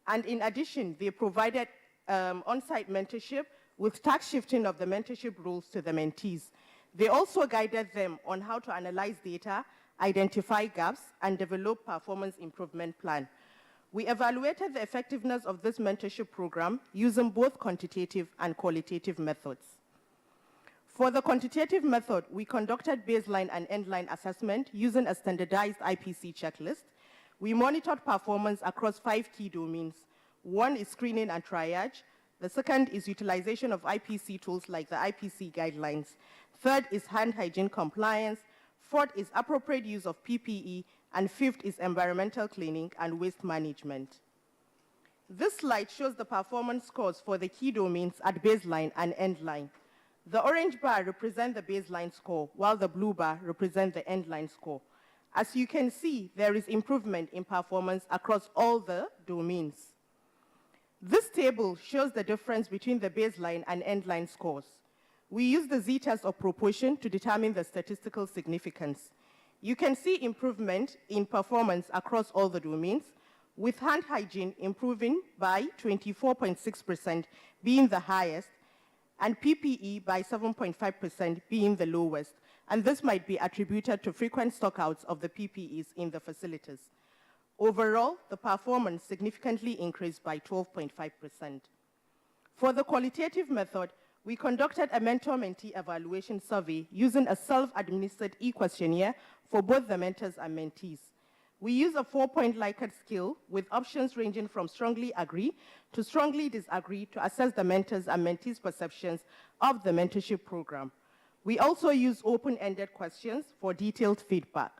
and in addition, they provided on-site mentorship with task shifting of the mentorship roles to the mentees. They also guided them on how to analyze data, identify gaps, and develop performance improvement plan. We evaluated the effectiveness of this mentorship program using both quantitative and qualitative methods. For the quantitative method, we conducted baseline and endline assessment using a standardized IPC checklist. We monitored performance across 5 key domains. One is screening and triage. The second is utilization of IPC tools like the IPC guidelines. Third is hand hygiene compliance. Fourth is appropriate use of PPE. And fifth is environmental cleaning and waste management. This slide shows the performance scores for the key domains at baseline and endline. The orange bar represents the baseline score, while the blue bar represents the endline score. As you can see, there is improvement in performance across all the domains. This table shows the difference between the baseline and endline scores. We use the z-test of proportion to determine the statistical significance. You can see improvement in performance across all the domains, with hand hygiene improving by 24.6% being the highest, and PPE by 7.5% being the lowest. And this might be attributed to frequent stockouts of the PPEs in the facilities. Overall, the performance significantly increased by 12.5%. For the qualitative method, we conducted a mentor-mentee evaluation survey using a self-administered e-questionnaire for both the mentors and mentees. We use a 4-point Likert scale with options ranging from strongly agree to strongly disagree to assess the mentors and mentees' perceptions of the mentorship program. We also use open-ended questions for detailed feedback.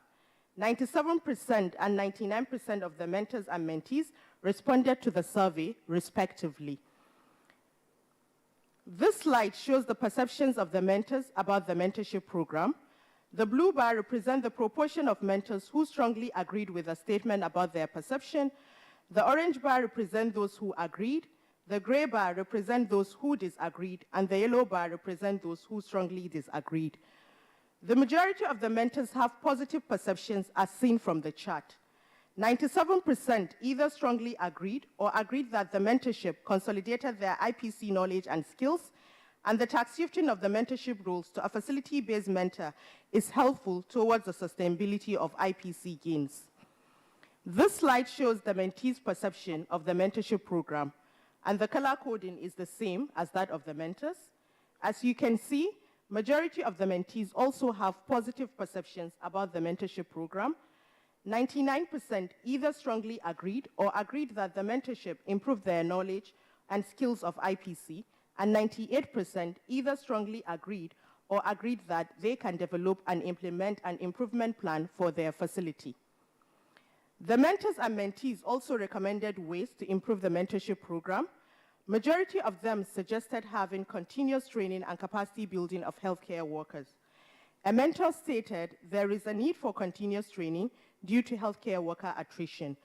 97% and 99% of the mentors and mentees responded to the survey, respectively. This slide shows the perceptions of the mentors about the mentorship program. The blue bar represents the proportion of mentors who strongly agreed with a statement about their perception. The orange bar represents those who agreed. The gray bar represents those who disagreed. And the yellow bar represents those who strongly disagreed. The majority of the mentors have positive perceptions as seen from the chart. 97% either strongly agreed or agreed that the mentorship consolidated their IPC knowledge and skills, and the tax shifting of the mentorship roles to a facility-based mentor is helpful towards the sustainability of IPC gains. This slide shows the mentees' perception of the mentorship program, and the color coding is the same as that of the mentors. As you can see, majority of the mentees also have positive perceptions about the mentorship program. 99% either strongly agreed or agreed that the mentorship improved their knowledge and skills of IPC, and 98% either strongly agreed or agreed that they can develop and implement an improvement plan for their facility. The mentors and mentees also recommended ways to improve the mentorship program. Majority of them suggested having continuous training and capacity building of healthcare workers. A mentor stated there is a need for continuous training due to healthcare worker attrition.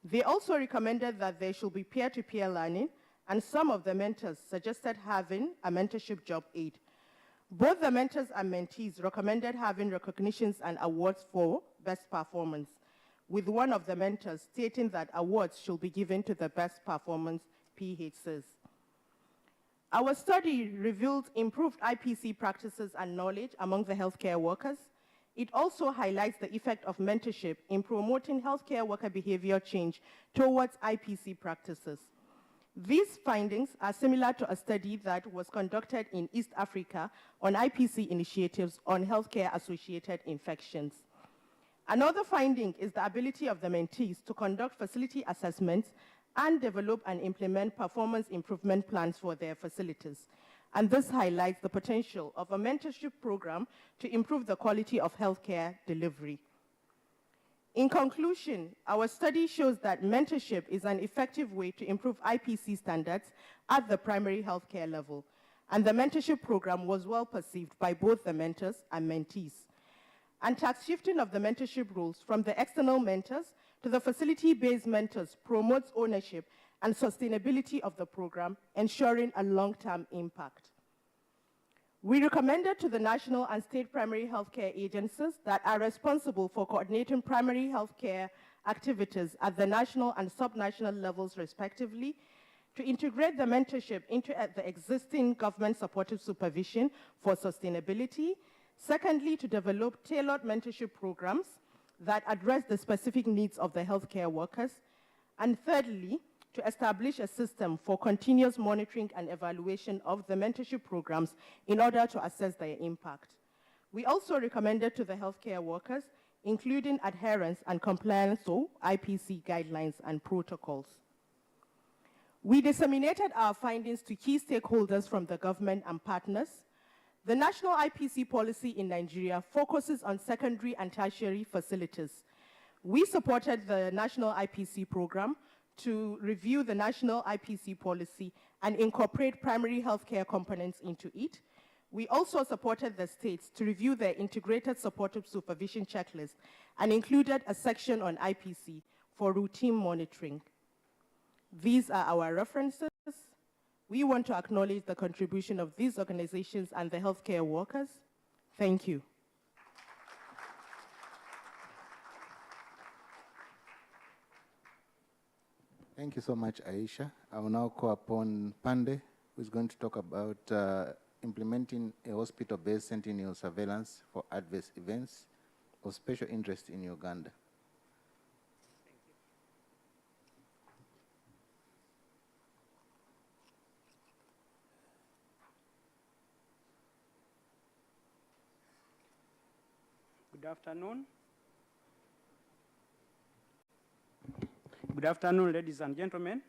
They also recommended that there should be peer-to-peer learning, and some of the mentors suggested having a mentorship job aid. Both the mentors and mentees recommended having recognitions and awards for best performance, with one of the mentors stating that awards should be given to the best performance PHCs. Our study revealed improved IPC practices and knowledge among the healthcare workers. It also highlights the effect of mentorship in promoting healthcare worker behavior change towards IPC practices. These findings are similar to a study that was conducted in East Africa on IPC initiatives on healthcare-associated infections. Another finding is the ability of the mentees to conduct facility assessments and develop and implement performance improvement plans for their facilities. And this highlights the potential of a mentorship program to improve the quality of healthcare delivery. In conclusion, our study shows that mentorship is an effective way to improve IPC standards at the primary healthcare level, and the mentorship program was well perceived by both the mentors and mentees. And tax shifting of the mentorship roles from the external mentors to the facility-based mentors promotes ownership and sustainability of the program, ensuring a long-term impact. We recommended to the national and state primary healthcare agencies that are responsible for coordinating primary healthcare activities at the national and subnational levels respectively to integrate the mentorship into the existing government-supported supervision for sustainability. Secondly, to develop tailored mentorship programs that address the specific needs of the healthcare workers. And thirdly, to establish a system for continuous monitoring and evaluation of the mentorship programs in order to assess their impact. We also recommended to the healthcare workers, including adherence and compliance to IPC guidelines and protocols. We disseminated our findings to key stakeholders from the government and partners. The national IPC policy in Nigeria focuses on secondary and tertiary facilities. We supported the national IPC program to review the national IPC policy and incorporate primary healthcare components into it. We also supported the states to review their integrated supportive supervision checklist and included a section on IPC for routine monitoring. These are our references. We want to acknowledge the contribution of these organizations and the healthcare workers. Thank you. Thank you so much, Aisha. I will now call upon Pande, who is going to talk about implementing a hospital-based sentinel surveillance for adverse events of special interest in Uganda. Good afternoon. Good afternoon, ladies and gentlemen.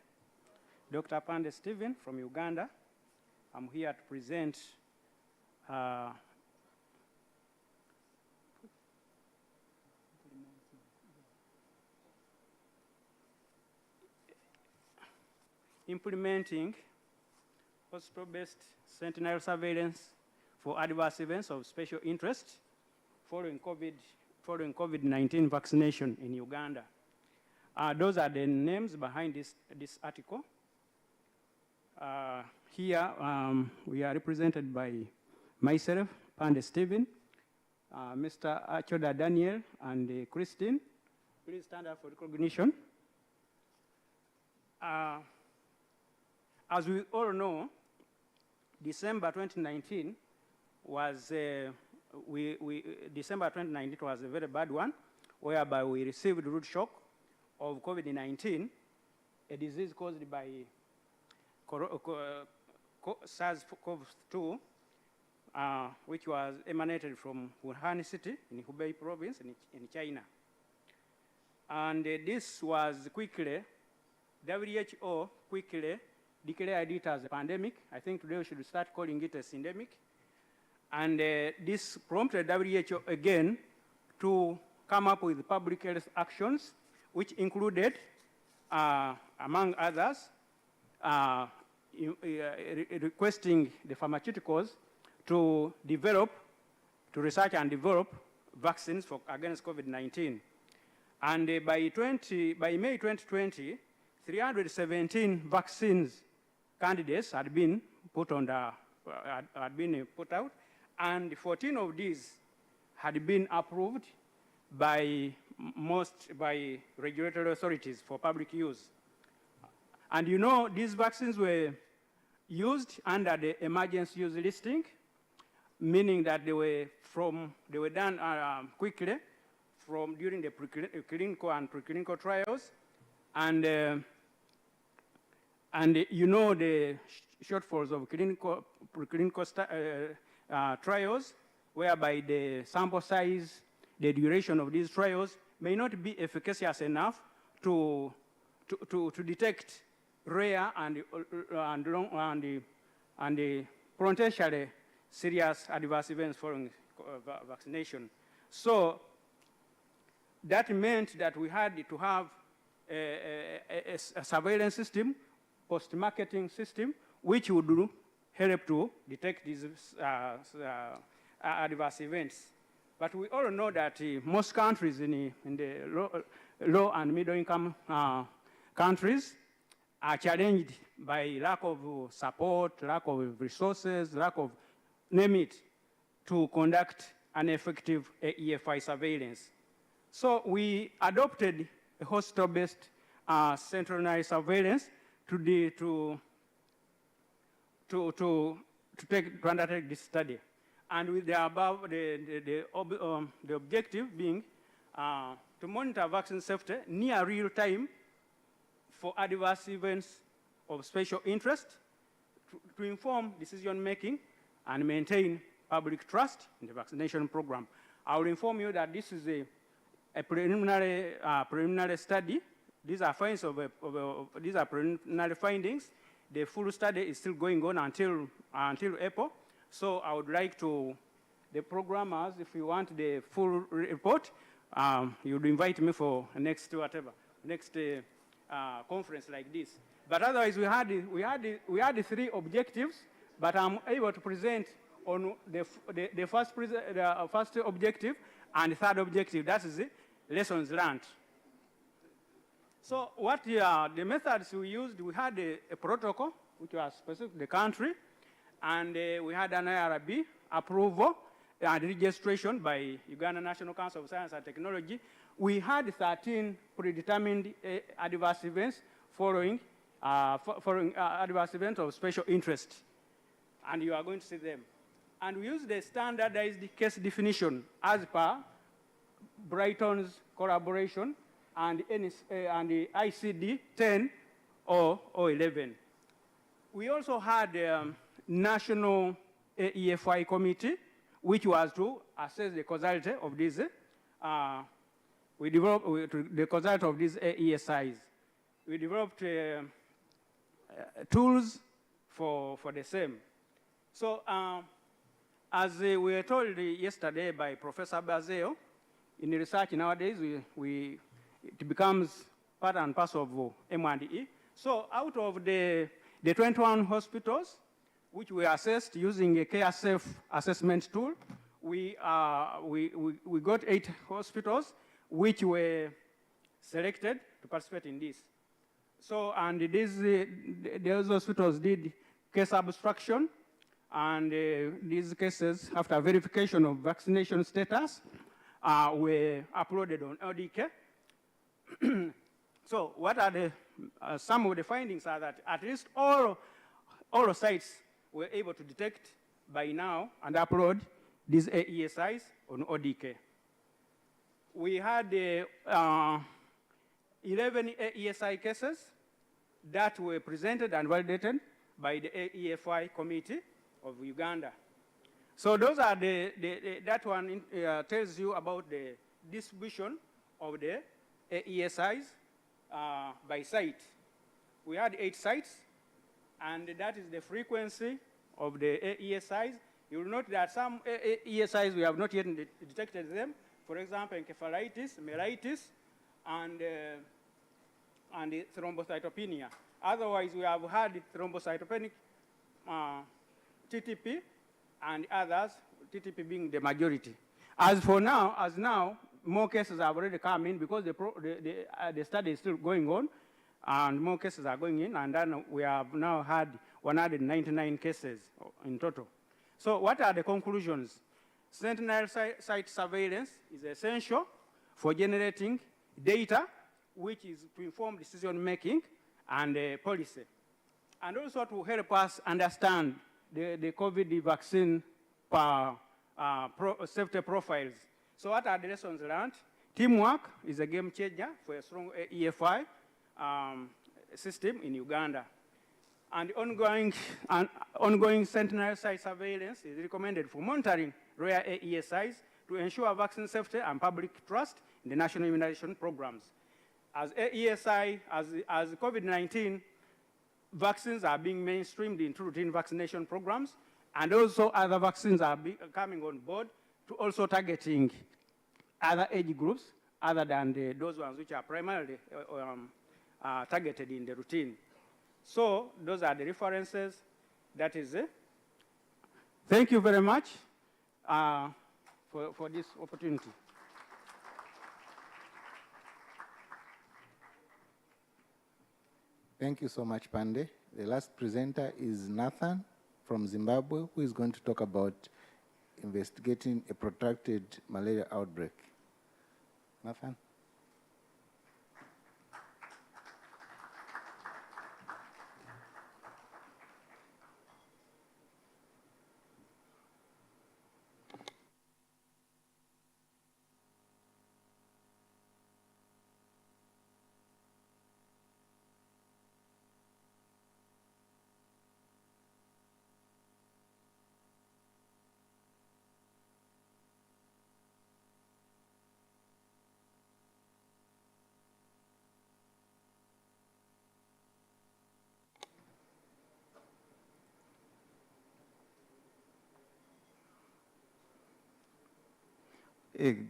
Dr. Pande Stephen from Uganda. I'm here to present implementing hospital-based sentinel surveillance for adverse events of special interest following COVID-19 vaccination in Uganda. Those are the names behind this article. Here, we are represented by myself, Pande Stephen, Mr. Achoda Daniel, and Christine. Please stand up for recognition. As we all know, December 2019 was December 2019 was a very bad one, whereby we received root shock of COVID-19, a disease caused by SARS-CoV-2, which was emanated from Wuhan city in Hubei province in China. And this was quickly, WHO quickly declared it as a pandemic. I think today we should start calling it a syndemic. And this prompted WHO again to come up with public health actions, which included, among others, requesting the pharmaceuticals to research and develop vaccines against COVID-19. And by May 2020, 317 vaccines candidates had been put out, and 14 of these had been approved by regulatory authorities for public use. And you know, these vaccines were used under the emergency use listing, meaning that they were done quickly during the clinical and preclinical trials, and you know the shortfalls of preclinical trials, whereby the sample size, the duration of these trials may not be efficacious enough to detect rare and potentially serious adverse events following vaccination. So that meant that we had to have a surveillance system, post-marketing system, which would help to detect these adverse events. But we all know that most countries in the low and middle-income countries are challenged by lack of support, lack of resources, lack of, name it, to conduct an effective EFI surveillance. So we adopted a hospital-based centralized surveillance to undertake this study. And with the objective being to monitor vaccine safety near real time for adverse events of special interest, to inform decision-making and maintain public trust in the vaccination program. I will inform you that this is a preliminary study. These are these are preliminary findings. The full study is still going on until April. So I would like to, the programmers, if you want the full report, you would invite me for next conference like this. But otherwise, we had 3 objectives, but I'm able to present on the first objective and the third objective. That is the lessons learned. So what the methods we used, we had a protocol, which was specific to the country, and we had an IRB approval and registration by Uganda National Council of Science and Technology. We had 13 predetermined adverse events following adverse events of special interest, and you are going to see them. And we used the standardized case definition as per Brighton's collaboration and the ICD 10 or 11. We also had national EFI committee, which was to assess the causality of these. We developed the causality of these ESIs. We developed tools for the same. So as we were told yesterday by Professor Bazeo, in research nowadays, it becomes part and parcel of M&E. So out of the 21 hospitals, which we assessed using a CareSafe assessment tool. We got 8 hospitals which were selected to participate in this. So, and those hospitals did case abstraction, and these cases, after verification of vaccination status, were uploaded on ODK. So what are the, some of the findings are that at least all sites were able to detect by now and upload these AESIs on ODK. We had 11 AESI cases that were presented and validated by the AEFI committee of Uganda. So those are that one tells you about the distribution of the AESIs by site. We had 8 sites, and that is the frequency of the AESIs. You will note that some AESIs we have not yet detected them. For example, encephalitis, mellitus, and thrombocytopenia. Otherwise, we have had thrombocytopenic TTP and others, TTP being the majority. As now, more cases have already come in because the study is still going on, and more cases are going in, and then we have now had 199 cases in total. So what are the conclusions? Sentinel site surveillance is essential for generating data, which is to inform decision-making and policy, and also to help us understand the COVID vaccine safety profiles. So what are the lessons learned? Teamwork is a game changer for a strong EFI system in Uganda. And ongoing sentinel site surveillance is recommended for monitoring rare AESIs to ensure vaccine safety and public trust in the national immunization programs. As AESI, as COVID-19 vaccines are being mainstreamed into routine vaccination programs, and also other vaccines are coming on board to also targeting other age groups other than those ones which are primarily targeted in the routine. So those are the references. That is it. Thank you very much for this opportunity. Thank you so much, Pande. The last presenter is Nathan from Zimbabwe, who is going to talk about investigating a protracted malaria outbreak. Nathan?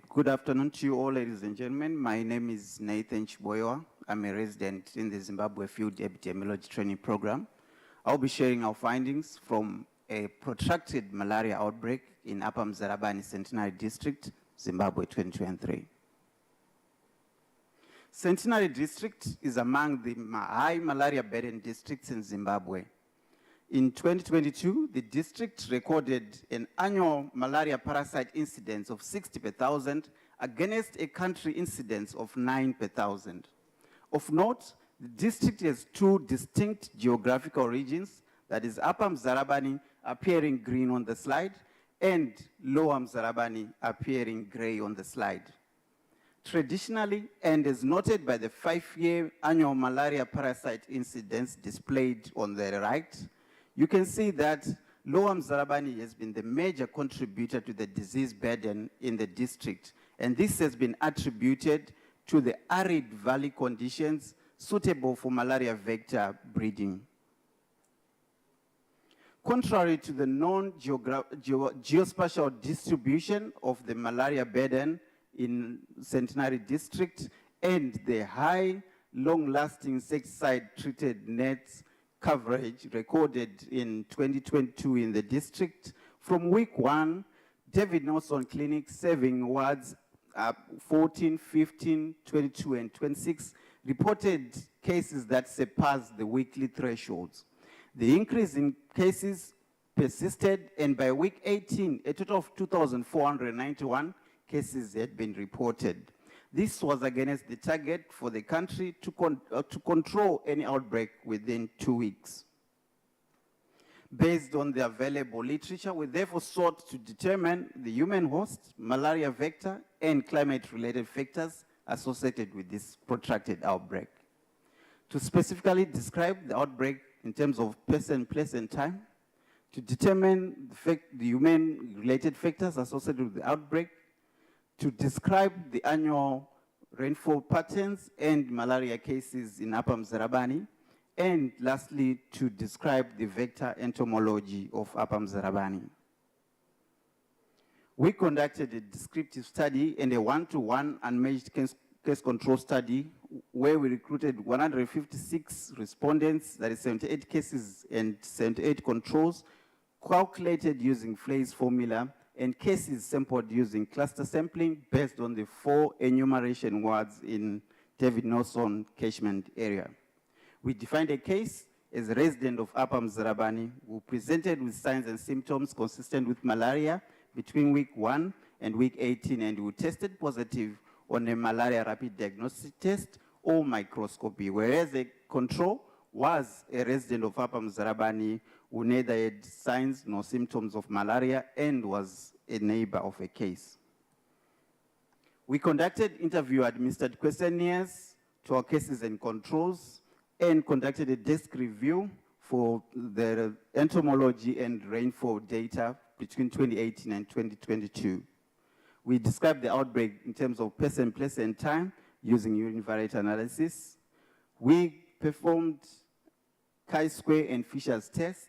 Good afternoon to you all, ladies and gentlemen. My name is Nathan Chiboyowa. I'm a resident in the Zimbabwe Field Epidemiology Training Program. I'll be sharing our findings from a protracted malaria outbreak in Upper Mzarabani Centenary District, Zimbabwe 2023. Centenary District is among the high malaria burden districts in Zimbabwe. In 2022, the district recorded an annual malaria parasite incidence of 60 per thousand against a country incidence of 9 per thousand. Of note, the district has 2 distinct geographical regions, that is Upper Mzarabani appearing green on the slide and Lower Mzarabani appearing gray on the slide. Traditionally, and as noted by the 5-year annual malaria parasite incidence displayed on the right, you can see that Lower Mzarabani has been the major contributor to the disease burden in the district, and this has been attributed to the arid valley conditions suitable for malaria vector breeding. Contrary to the non-geospatial distribution of the malaria burden in Centenary District and the high, long-lasting insecticide-treated nets coverage recorded in 2022 in the district. From week 1, David Nelson Clinic serving wards 14, 15, 22, and 26 reported cases that surpassed the weekly thresholds. The increase in cases persisted, and by week 18, a total of 2,491 cases had been reported. This was against the target for the country to control any outbreak within 2 weeks. Based on the available literature, we therefore sought to determine the human host, malaria vector, and climate-related factors associated with this protracted outbreak. To specifically describe the outbreak in terms of person, place, and time, to determine the human-related factors associated with the outbreak, to describe the annual rainfall patterns and malaria cases in Upper Mzarabani, and lastly, to describe the vector entomology of Upper Mzarabani. We conducted a descriptive study and a one-to-one unmatched case control study where we recruited 156 respondents, that is 78 cases and 78 controls, calculated using Flay's formula, and cases sampled using cluster sampling based on the 4 enumeration wards in David Nelson catchment area. We defined a case as a resident of Upper Mzarabani who presented with signs and symptoms consistent with malaria between week 1 and week 18, and who tested positive on a malaria rapid diagnostic test or microscopy, whereas a control was a resident of Upper Mzarabani who neither had signs nor symptoms of malaria and was a neighbor of a case. We conducted interview-administered questionnaires to our cases and controls and conducted a desk review for the entomology and rainfall data between 2018 and 2022. We described the outbreak in terms of person, place, and time using univariate analysis. We performed chi-square and Fisher's tests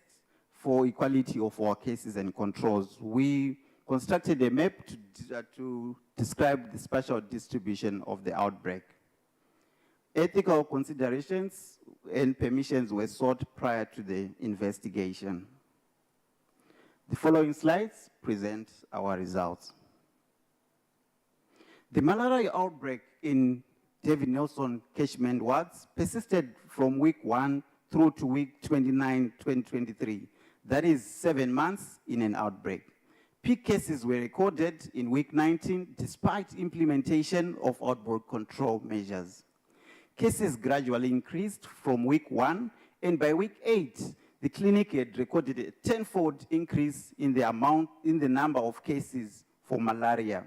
for equality of our cases and controls. We constructed a map to describe the spatial distribution of the outbreak. Ethical considerations and permissions were sought prior to the investigation. The following slides present our results. The malaria outbreak in David Nelson catchment wards persisted from week 1 through to week 29, 2023. That is 7 months in an outbreak. Peak cases were recorded in week 19 despite implementation of outbreak control measures. Cases gradually increased from week 1, and by week 8, the clinic had recorded a 10-fold increase in the number of cases for malaria.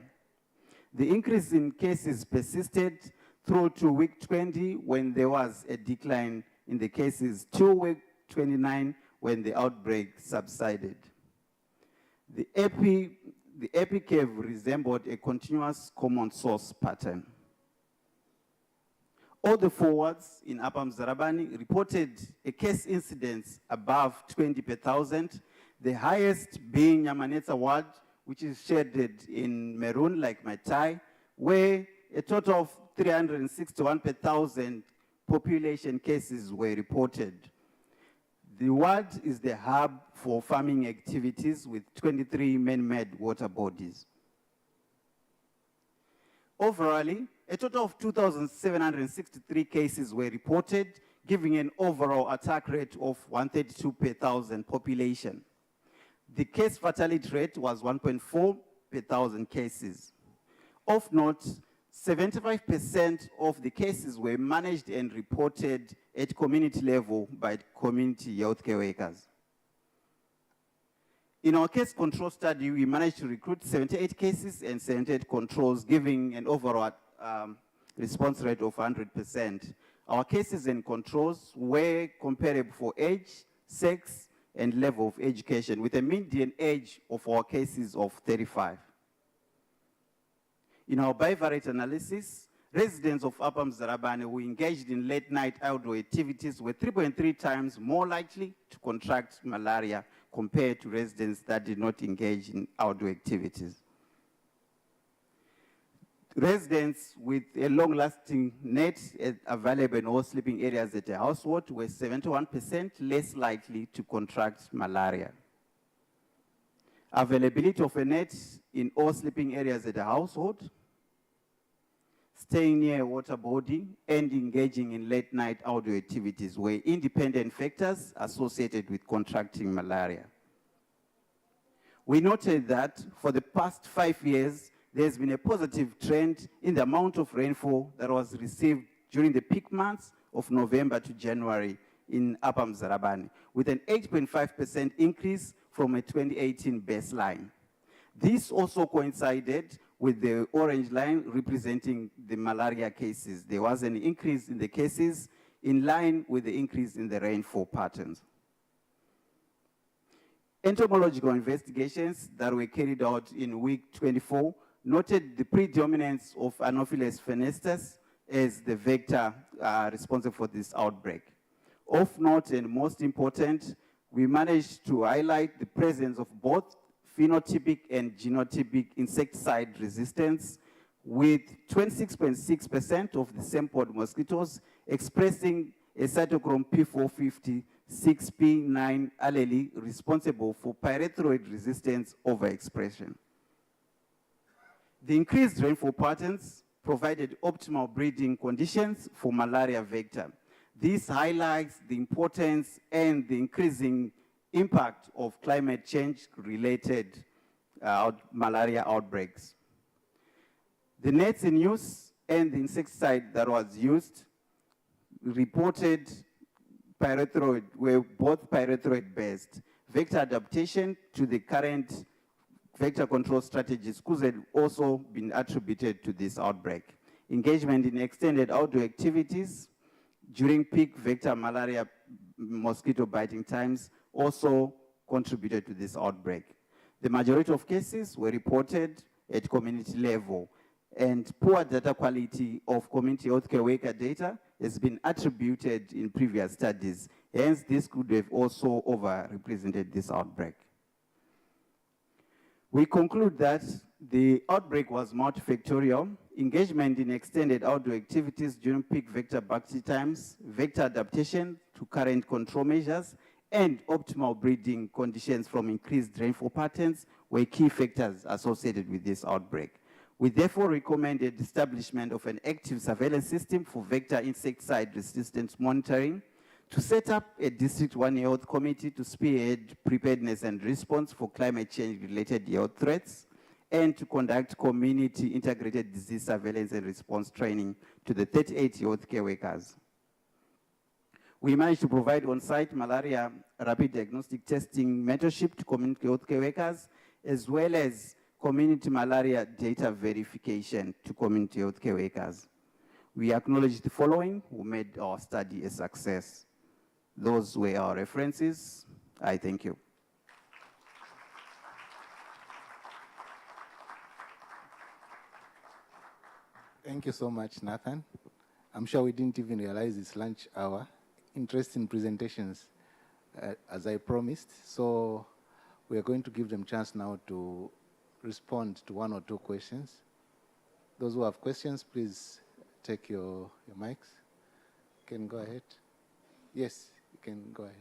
The increase in cases persisted through to week 20 when there was a decline in the cases till week 29 when the outbreak subsided. The epi curve resembled a continuous common source pattern. All the 4 wards in Upper Mzarabani reported a case incidence above 20 per thousand, the highest being Nyamanetsa ward, which is shaded in maroon like my tie, where a total of 361 per thousand population cases were reported. The ward is the hub for farming activities with 23 man-made water bodies. Overall, a total of 2,763 cases were reported, giving an overall attack rate of 132 per thousand population. The case fatality rate was 1.4 per thousand cases. Of note, 75% of the cases were managed and reported at community level by community healthcare workers. In our case control study, we managed to recruit 78 cases and 78 controls, giving an overall response rate of 100%. Our cases and controls were comparable for age, sex, and level of education, with a median age of our cases of 35. In our bivariate analysis, residents of Upper Mzarabani who engaged in late-night outdoor activities were 3.3 times more likely to contract malaria compared to residents that did not engage in outdoor activities. residents with a long-lasting net available in all sleeping areas at a household were 71% less likely to contract malaria. Availability of a net in all sleeping areas at a household, staying near a water body, and engaging in late-night outdoor activities were independent factors associated with contracting malaria. We noted that for the past 5 years, there's been a positive trend in the amount of rainfall that was received during the peak months of November to January in Upper Mzarabani, with an 8.5% increase from a 2018 baseline. This also coincided with the orange line representing the malaria cases. There was an increase in the cases in line with the increase in the rainfall patterns. Entomological investigations that were carried out in week 24 noted the predominance of Anopheles fenestus as the vector responsible for this outbreak. Of note and most important, we managed to highlight the presence of both phenotypic and genotypic insecticide resistance, with 26.6% of the sampled mosquitoes expressing a cytochrome P450 6P9 allele responsible for pyrethroid resistance overexpression. The increased rainfall patterns provided optimal breeding conditions for malaria vector. This highlights the importance and the increasing impact of climate change-related malaria outbreaks. The nets in use and the insecticide that was used reported pyrethroid, were both pyrethroid-based. Vector adaptation to the current vector control strategies could have also been attributed to this outbreak. Engagement in extended outdoor activities during peak vector malaria mosquito biting times also contributed to this outbreak. The majority of cases were reported at community level, and poor data quality of community healthcare worker data has been attributed in previous studies. Hence, this could have also overrepresented this outbreak. We conclude that the outbreak was multifactorial. Engagement in extended outdoor activities during peak vector bacteria times, vector adaptation to current control measures, and optimal breeding conditions from increased rainfall patterns were key factors associated with this outbreak. We therefore recommended establishment of an active surveillance system for vector insecticide resistance monitoring, to set up a District 1 Health Committee to spearhead preparedness and response for climate change-related health threats, and to conduct community integrated disease surveillance and response training to the 38 healthcare workers. We managed to provide on-site malaria rapid diagnostic testing mentorship to community healthcare workers, as well as community malaria data verification to community healthcare workers. We acknowledge the following who made our study a success. Those were our references. I thank you. Thank you so much, Nathan. I'm sure we didn't even realize it's lunch hour. Interesting presentations, as I promised. So we are going to give them a chance now to respond to one or two questions. Those who have questions, please take your mics. You can go ahead. Yes, you can go ahead.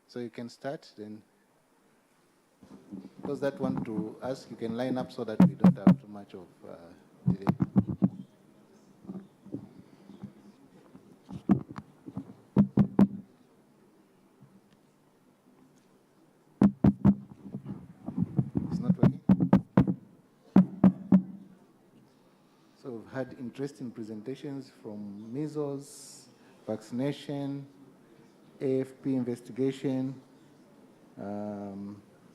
So you can start, then those that want to ask, you can line up so that we don't have too much of delay. It's not working? So we've had interesting presentations from measles, vaccination, AFP investigation,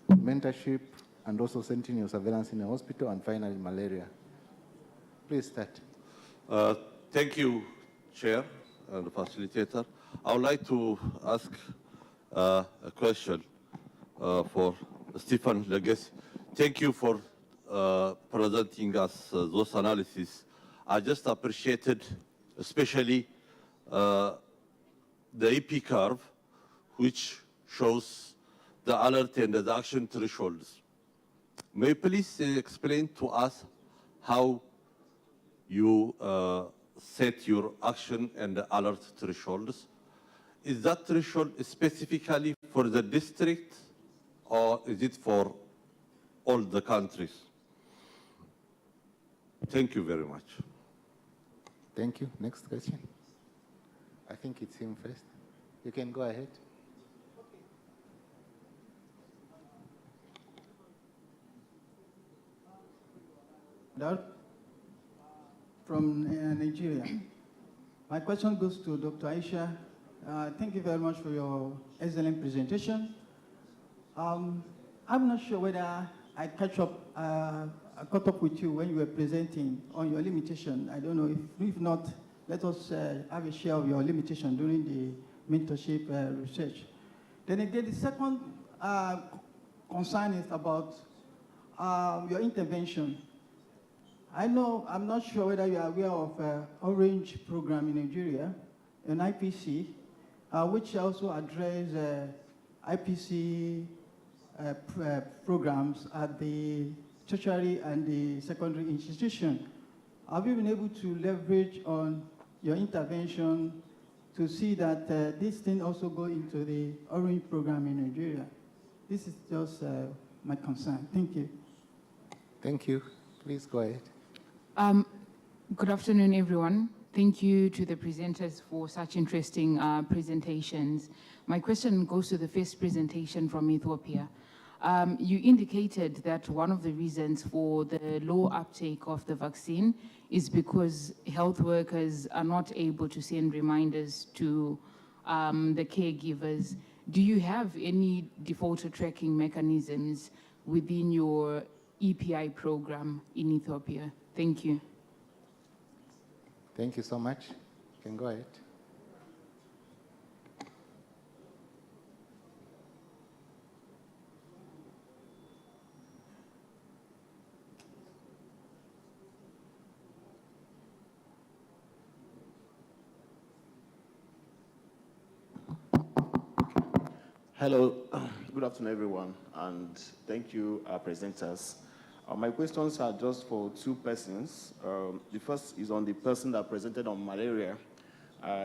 mentorship, and also sentinel surveillance in a hospital, and finally malaria. Please start. Thank you, Chair and Facilitator. I would like to ask a question for Stephen Legacy. Thank you for presenting us those analyses. I just appreciated especially the EP curve, which shows the alert and the action thresholds. May you please explain to us how you set your action and alert thresholds? Is that threshold specifically for the district, or is it for all the countries? Thank you very much. Thank you. Next question. I think it's him first. You can go ahead. From Nigeria. My question goes to Dr. Aisha. Thank you very much for your excellent presentation. I'm not sure whether I caught up with you when you were presenting on your limitation. I don't know if not, let us have a share of your limitation during the mentorship research. Then again, the second concern is about your intervention. I'm not sure whether you are aware of Orange program in Nigeria, an IPC, which also address IPC programs at the tertiary and the secondary institution. Have you been able to leverage on your intervention to see that this thing also go into the Orange program in Nigeria? This is just my concern. Thank you. Thank you. Please go ahead. Good afternoon, everyone. Thank you to the presenters for such interesting presentations. My question goes to the first presentation from Ethiopia. You indicated that one of the reasons for the low uptake of the vaccine is because health workers are not able to send reminders to the caregivers. Do you have any defaulter tracking mechanisms within your EPI program in Ethiopia? Thank you. Thank you so much. You can go ahead. Hello, good afternoon, everyone, and thank you, our presenters. My questions are just for two persons. The first is on the person that presented on malaria.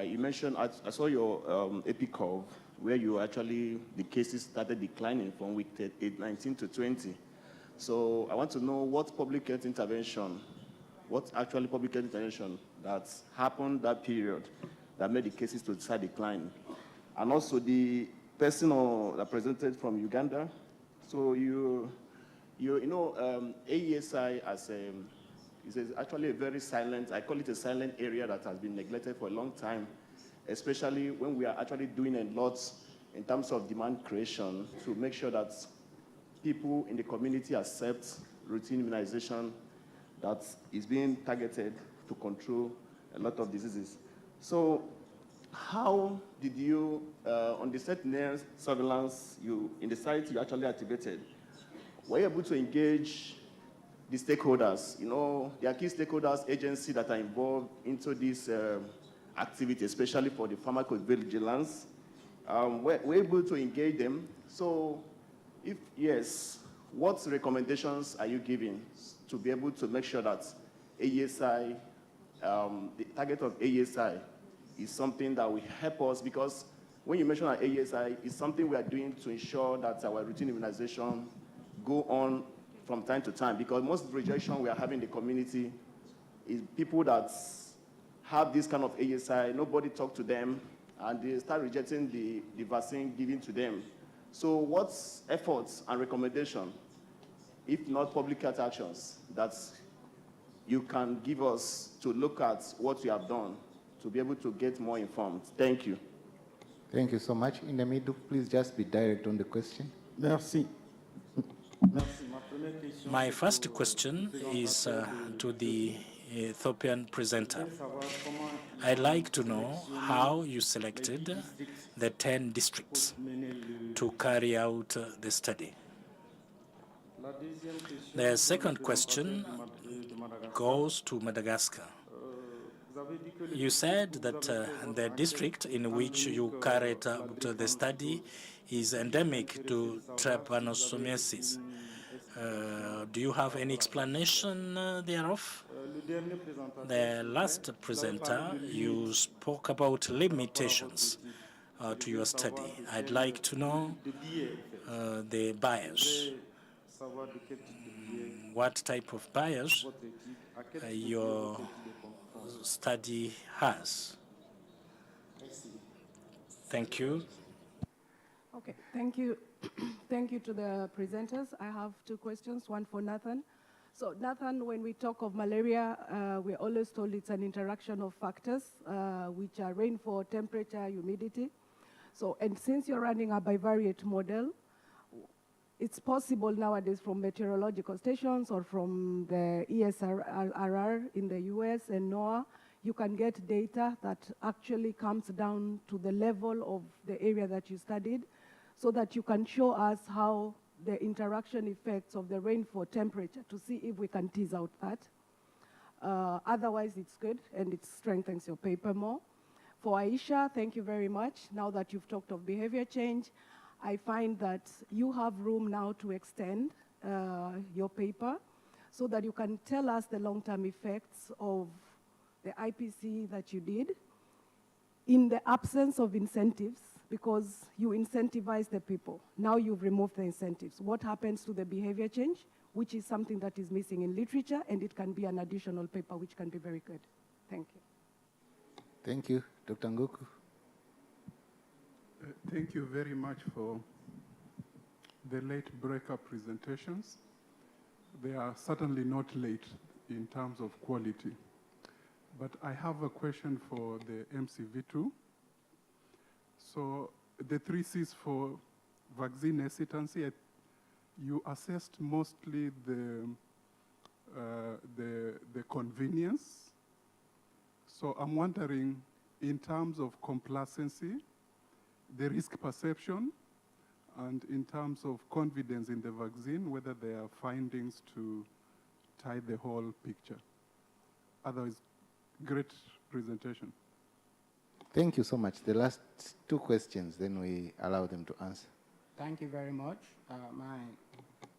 You mentioned, I saw your epi curve where the cases started declining from week 19 to 20. So I want to know what public health intervention that happened that period that made the cases to start declining. And also the person that presented from Uganda. So AESI is actually a very silent, I call it a silent area that has been neglected for a long time, especially when we are actually doing a lot in terms of demand creation to make sure that people in the community accept routine immunization that is being targeted to control a lot of diseases. So how did you, on the sentinel surveillance in the site you actually activated, were you able to engage the stakeholders? There are key stakeholders, agencies that are involved into this activity, especially for the pharmacovigilance. Were you able to engage them? So if yes, what recommendations are you giving to be able to make sure that AESI, the target of AESI is something that will help us? Because when you mention that AESI, it's something we are doing to ensure that our routine immunization go on from time to time, because most rejection we are having in the community is people that have this kind of AESI, nobody talk to them, and they start rejecting the vaccine given to them. So what's efforts and recommendation, if not public health actions, that you can give us to look at what you have done to be able to get more informed? Thank you. Thank you so much. In the middle, please just be direct on the question. Merci. My first question is to the Ethiopian presenter. I'd like to know how you selected the 10 districts to carry out the study. The second question goes to Madagascar. You said that the district in which you carried out the study is endemic to trypanosomiasis. Do you have any explanation thereof? The last presenter, you spoke about limitations to your study. I'd like to know the bias. What type of bias your study has? Thank you. Okay, thank you. Thank you to the presenters. I have two questions, one for Nathan. So Nathan, when we talk of malaria, we're always told it's an interaction of factors, which are rainfall, temperature, humidity. So, and since you're running a bivariate model, it's possible nowadays from meteorological stations or from the ESRR in the US and NOAA, you can get data that actually comes down to the level of the area that you studied, so that you can show us how the interaction effects of the rainfall temperature to see if we can tease out that. Otherwise, it's good and it strengthens your paper more. For Aisha, thank you very much. Now that you've talked of behavior change, I find that you have room now to extend your paper so that you can tell us the long-term effects of the IPC that you did in the absence of incentives, because you incentivize the people. Now you've removed the incentives. What happens to the behavior change, which is something that is missing in literature, and it can be an additional paper, which can be very good. Thank you. Thank you. Dr. Nguku. Thank you very much for the late breakup presentations. They are certainly not late in terms of quality. But I have a question for the MCV2. So the 3 Cs for vaccine hesitancy, you assessed mostly the convenience. So I'm wondering, in terms of complacency, the risk perception, and in terms of confidence in the vaccine, whether there are findings to tie the whole picture. Otherwise, great presentation. Thank you so much. The last 2 questions, then we allow them to answer. Thank you very much.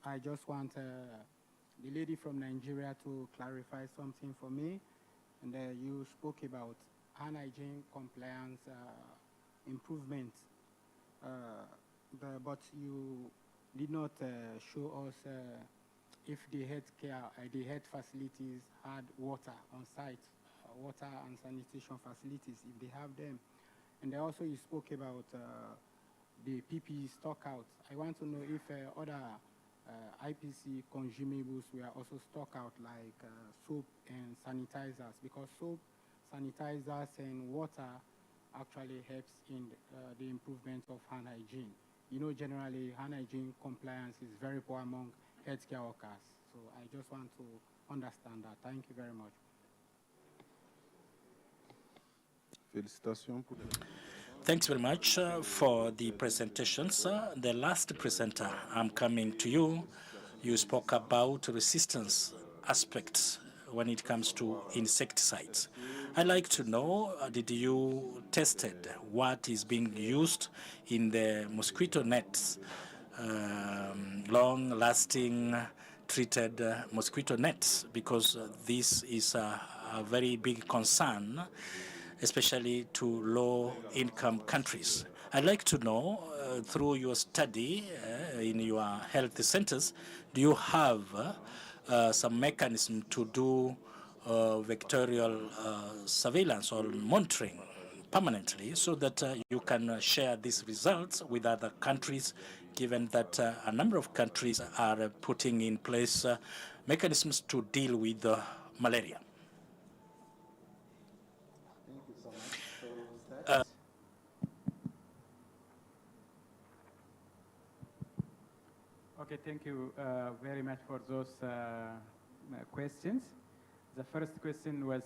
I just want the lady from Nigeria to clarify something for me. And you spoke about hand hygiene compliance improvement, but you did not show us if the health facilities had water on site, water and sanitation facilities, if they have them. And also you spoke about the PPE stockouts. I want to know if other IPC consumables were also stock out, like soap and sanitizers, because soap, sanitizers, and water actually helps in the improvement of hand hygiene. You know, generally, hand hygiene compliance is very poor among healthcare workers. So I just want to understand that. Thank you very much. Thanks very much for the presentations. The last presenter, I'm coming to you. You spoke about resistance aspects when it comes to insecticides. I'd like to know, did you tested what is being used in the mosquito nets, long-lasting treated mosquito nets, because this is a very big concern, especially to low-income countries. I'd like to know, through your study in your health centers, do you have some mechanism to do vectorial surveillance or monitoring permanently, so that you can share these results with other countries, given that a number of countries are putting in place mechanisms to deal with malaria? Okay, thank you very much for those questions. The first question was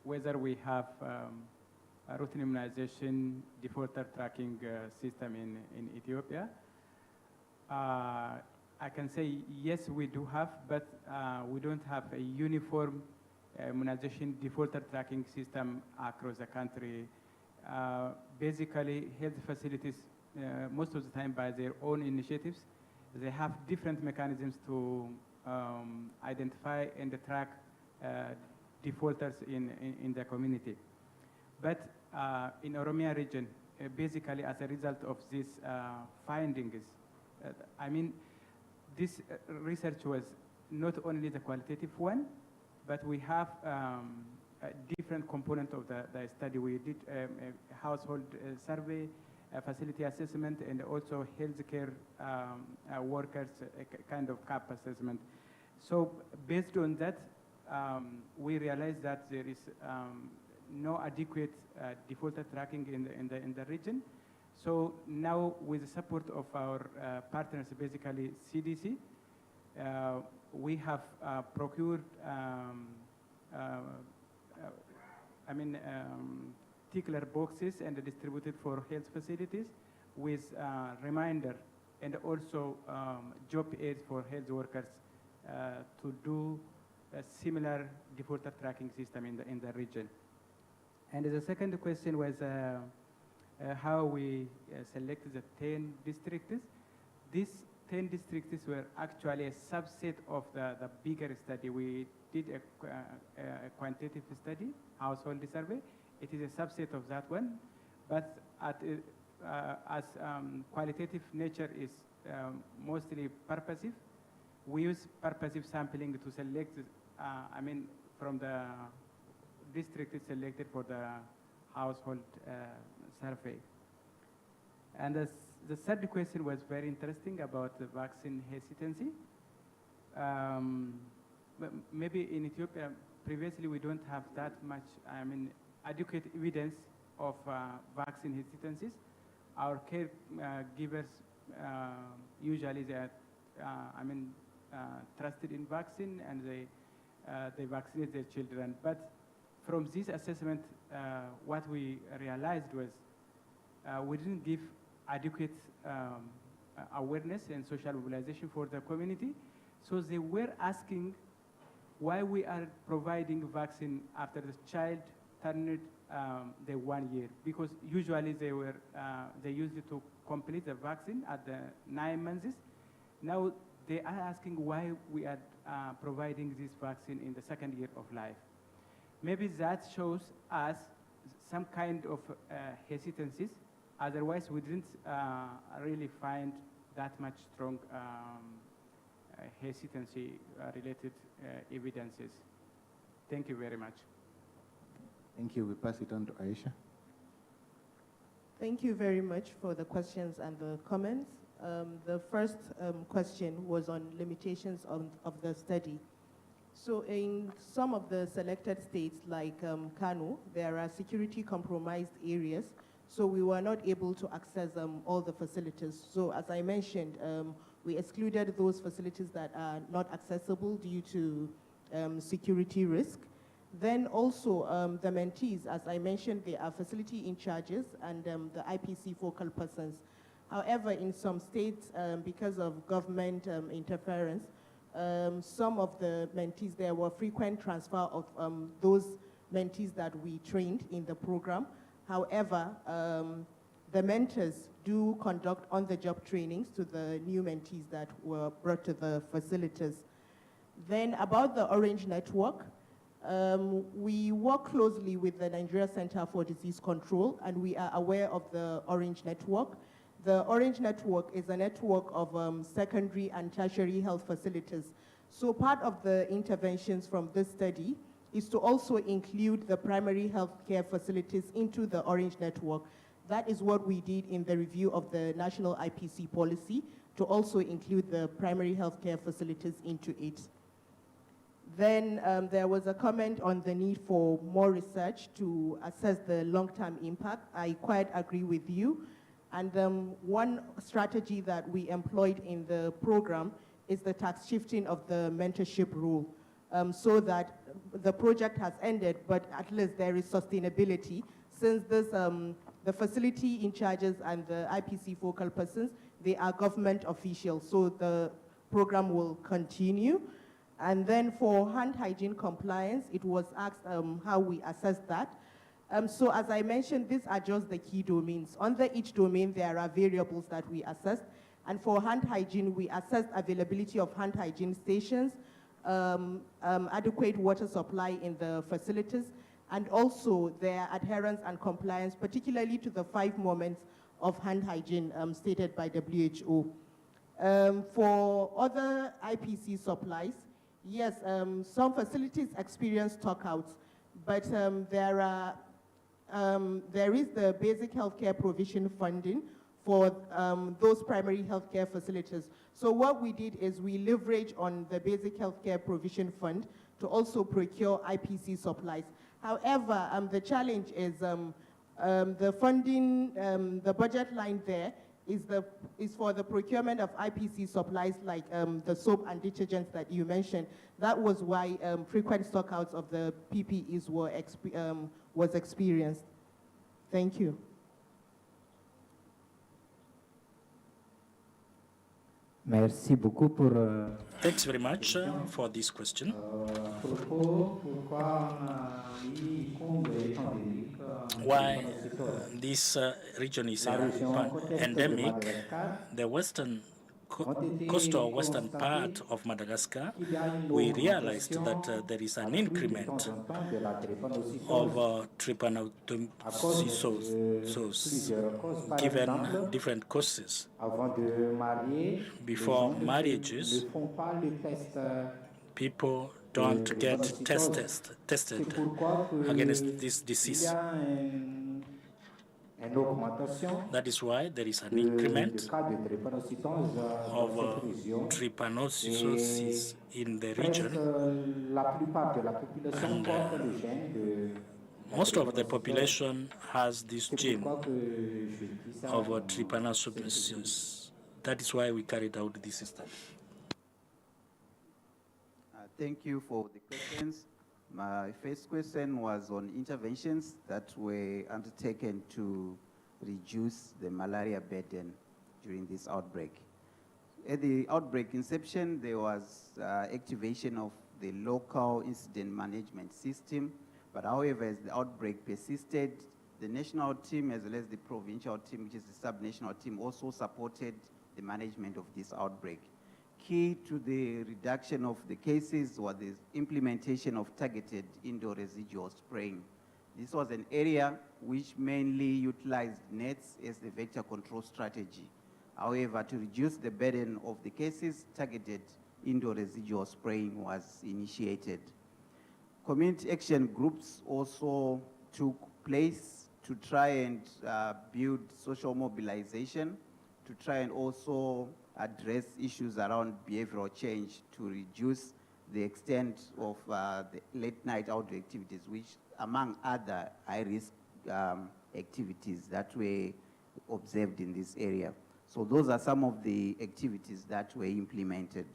whether we have a routine immunization defaulter tracking system in Ethiopia. I can say yes, we do have, but we don't have a uniform immunization defaulter tracking system across the country. Basically, health facilities, most of the time by their own initiatives, they have different mechanisms to identify and track defaulters in the community. But in Oromia region, basically as a result of these findings, I mean, this research was not only the qualitative one, but we have a different component of the study. We did a household survey, a facility assessment, and also healthcare workers, a kind of CAP assessment. So based on that, we realized that there is no adequate defaulter tracking in the region. So now, with the support of our partners, basically CDC, we have procured tickler boxes and distributed for health facilities with reminder and also job aids for health workers to do a similar defaulter tracking system in the region. And the second question was how we selected the 10 districts. These 10 districts were actually a subset of the bigger study. We did a quantitative study, household survey. It is a subset of that one, but as qualitative nature is mostly purposive, we use purposive sampling to select, from the district selected for the household survey. And the third question was very interesting about the vaccine hesitancy. Maybe in Ethiopia, previously we don't have that much, adequate evidence of vaccine hesitancies. Our caregivers usually they are, trusted in vaccine and they vaccinate their children. But from this assessment, what we realized was we didn't give adequate awareness and social mobilization for the community. So they were asking why we are providing vaccine after the child turned the 1 year, because usually they used it to complete the vaccine at the 9 months. Now they are asking why we are providing this vaccine in the 2nd year of life. Maybe that shows us some kind of hesitancies. Otherwise, we didn't really find that much strong hesitancy-related evidences. Thank you very much. Thank you. We pass it on to Aisha. Thank you very much for the questions and the comments. The first question was on limitations of the study. So in some of the selected states like Kano, there are security compromised areas, so we were not able to access all the facilities. So as I mentioned, we excluded those facilities that are not accessible due to security risk. Then also the mentees, as I mentioned, they are facility in charges and the IPC focal persons. However, in some states, because of government interference, some of the mentees, there were frequent transfer of those mentees that we trained in the program. However, the mentors do conduct on-the-job trainings to the new mentees that were brought to the facilities. Then about the Orange Network, we work closely with the Nigeria Center for Disease Control, and we are aware of the Orange Network. The Orange Network is a network of secondary and tertiary health facilities. So part of the interventions from this study is to also include the primary health care facilities into the Orange Network. That is what we did in the review of the national IPC policy, to also include the primary health care facilities into it. Then there was a comment on the need for more research to assess the long-term impact. I quite agree with you. And one strategy that we employed in the program is the tax shifting of the mentorship rule, so that the project has ended, but at least there is sustainability, since this, the facility in charges and the IPC focal persons, they are government officials, so the program will continue. And then for hand hygiene compliance, it was asked how we assess that. So as I mentioned, these are just the key domains. Under each domain, there are variables that we assessed. And for hand hygiene, we assessed availability of hand hygiene stations, adequate water supply in the facilities, and also their adherence and compliance, particularly to the 5 moments of hand hygiene stated by WHO. For other IPC supplies, yes, some facilities experience stockouts, but there is the basic healthcare provision funding for those primary healthcare facilities. So what we did is we leverage on the basic healthcare provision fund to also procure IPC supplies. However, the challenge is the funding, the budget line there is for the procurement of IPC supplies like the soap and detergents that you mentioned. That was why frequent stockouts of the PPEs was experienced. Thank you. Merci beaucoup pour. Thanks very much for this question. Why this region is endemic, the coastal western part of Madagascar, we realized that there is an increment of trypanosomes given different causes. Before marriages, people don't get tested against this disease. That is why there is an increment of trypanosomes in the region, and most of the population has this gene of trypanosomes. That is why we carried out this study. Thank you for the questions. My first question was on interventions that were undertaken to reduce the malaria burden during this outbreak. At the outbreak inception, there was activation of the local incident management system, but however, as the outbreak persisted, the national team as well as the provincial team, which is the sub-national team, also supported the management of this outbreak. Key to the reduction of the cases was the implementation of targeted indoor residual spraying. This was an area which mainly utilized nets as the vector control strategy. However, to reduce the burden of the cases, targeted indoor residual spraying was initiated. Community action groups also took place to try and build social mobilization, to try and also address issues around behavioral change to reduce the extent of the late night outdoor activities, which among other high-risk activities that were observed in this area. So those are some of the activities that were implemented.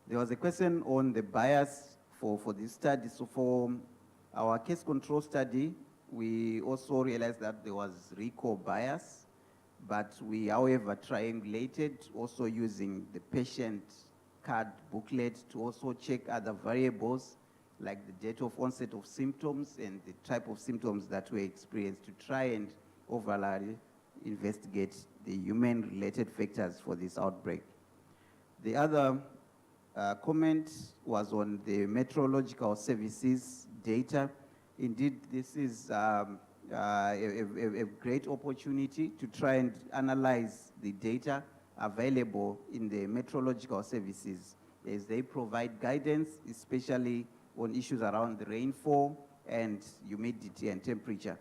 There was a question on the bias for this study. So for our case control study, we also realized that there was recall bias, but we, however, triangulated also using the patient card booklet to also check other variables like the date of onset of symptoms and the type of symptoms that were experienced to try and overall investigate the human-related factors for this outbreak. The other comment was on the meteorological services data. Indeed, this is a great opportunity to try and analyze the data available in the meteorological services as they provide guidance, especially on issues around the rainfall and humidity and temperature.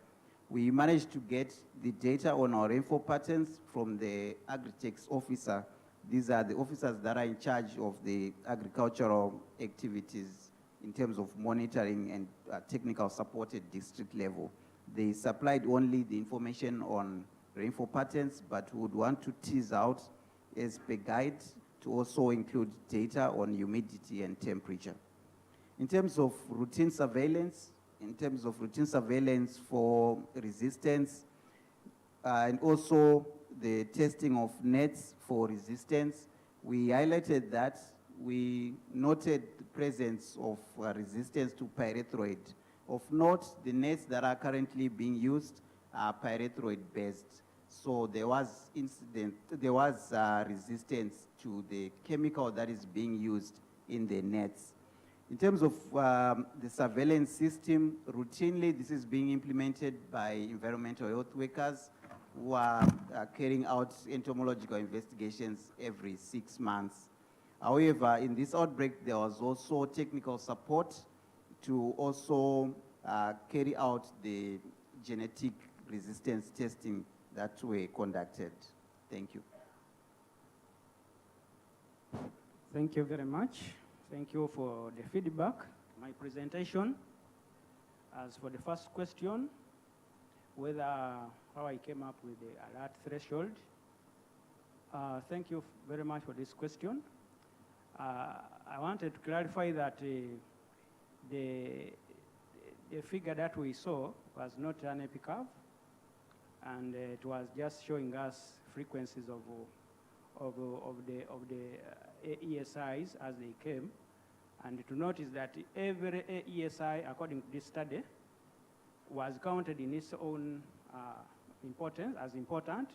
We managed to get the data on our rainfall patterns from the Agri-Techs officer. These are the officers that are in charge of the agricultural activities in terms of monitoring and technical support at district level. They supplied only the information on rainfall patterns, but would want to tease out as per guide to also include data on humidity and temperature. In terms of routine surveillance, for resistance, and also the testing of nets for resistance, we highlighted that we noted the presence of resistance to pyrethroid Of note, the nets that are currently being used are pyrethroid-based. So there was resistance to the chemical that is being used in the nets. In terms of the surveillance system, routinely this is being implemented by environmental health workers who are carrying out entomological investigations every 6 months. However, in this outbreak, there was also technical support to also carry out the genetic resistance testing that were conducted. Thank you. Thank you very much. Thank you for the feedback. My presentation, as for the first question, how I came up with the alert threshold. Thank you very much for this question. I wanted to clarify that the figure that we saw was not an epi curve, and it was just showing us frequencies of the AESIs as they came. And to notice that every AESI, according to this study, was counted in its own importance, as important,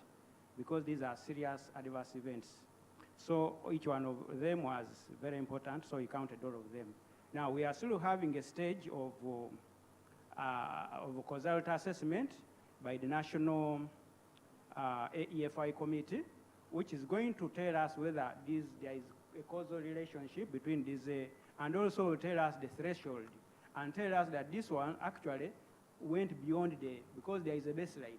because these are serious adverse events. So each one of them was very important, so we counted all of them. Now, we are still having a stage of causal assessment by the National AEFI Committee, which is going to tell us whether there is a causal relationship between these, and also tell us the threshold, and tell us that this one actually went beyond because there is a baseline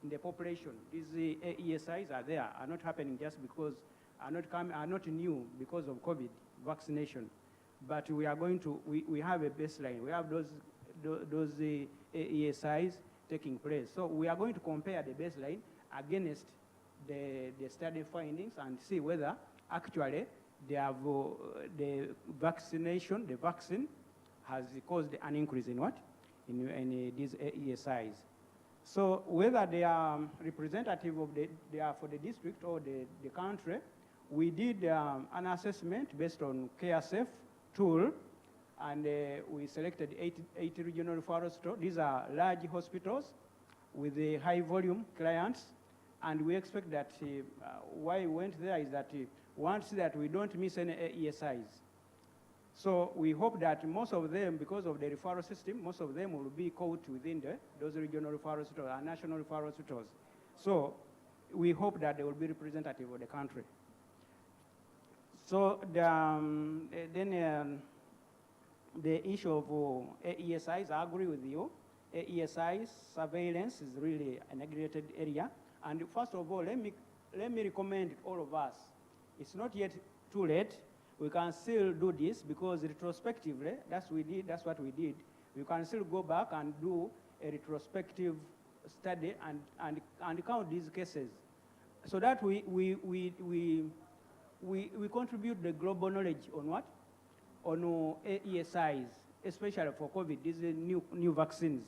in the population. These AESIs are there, are not happening just because, are not new because of COVID vaccination. But we are going to, we have a baseline. We have those AESIs taking place. So we are going to compare the baseline against the study findings and see whether actually they have, the vaccine has caused an increase in what? In these AESIs. So whether they are representative of they are for the district or the country, we did an assessment based on CareSafe tool, and we selected 80 regional referral stores. These are large hospitals with a high volume clients, and we expect that why we went there is that once that we don't miss any ESIs. So we hope that most of them, because of the referral system, most of them will be caught within those regional referral stores and national referral stores. So we hope that they will be representative of the country. So the issue of AESIs, I agree with you. AESIs surveillance is really a neglected area. And first of all, let me recommend all of us. It's not yet too late. We can still do this because retrospectively, that's what we did. We can still go back and do a retrospective study and count these cases, so that we contribute the global knowledge on what? On AESIs, especially for COVID, these new vaccines.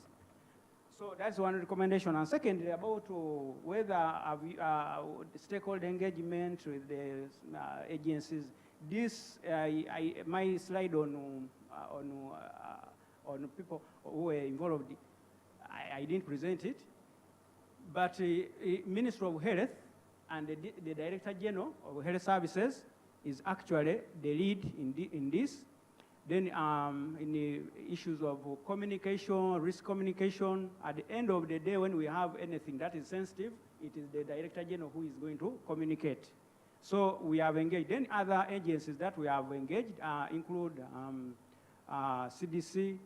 So that's one recommendation. And secondly, about whether stakeholder engagement with the agencies. This my slide on people who were involved. I didn't present it, but Minister of Health and the Director General of Health Services is actually the lead in this. Then in the issues of communication, risk communication, at the end of the day, when we have anything that is sensitive, it is the Director General who is going to communicate. So we have engaged. Then other agencies that we have engaged include CDC,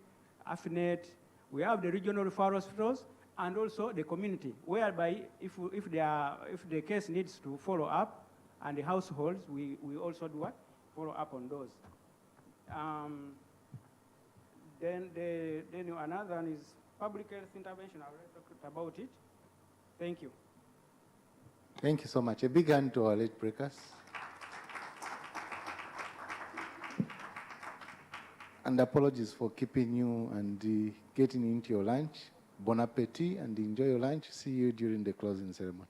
AFENET. We have the regional referral hospitals and also the community, whereby if the case needs to follow up, and the households, we also do what? Follow up on those. Then another one is public health intervention. I already talked about it. Thank you. Thank you so much. A big hand to our late breakers. And apologies for keeping you and getting into your lunch. Bon appetit and enjoy your lunch. See you during the closing ceremony.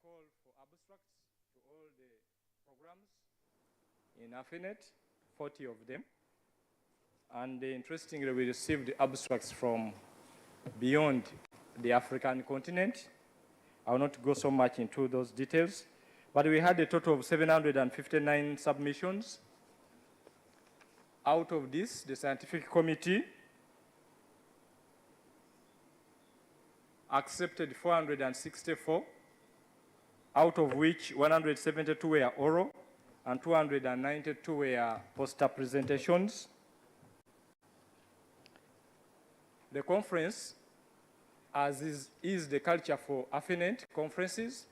call for abstracts to all the programs in AFENET, 40 of them. And interestingly, we received abstracts from beyond the African continent. I will not go so much into those details, but we had a total of 759 submissions. Out of this, the scientific committee accepted 464, out of which 172 were oral and 292 were poster presentations. The conference, as is the culture for AFENET conferences,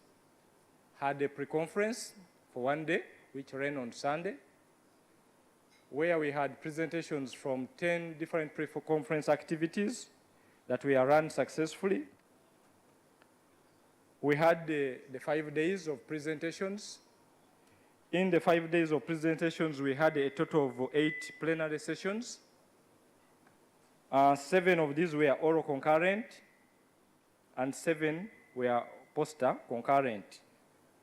had a pre-conference for one day, which ran on Sunday, where we had presentations from 10 different pre-conference activities that were run successfully. We had the 5 days of presentations. In the 5 days of presentations, we had a total of 8 plenary sessions. 7 of these were oral concurrent, and 7 were poster concurrent.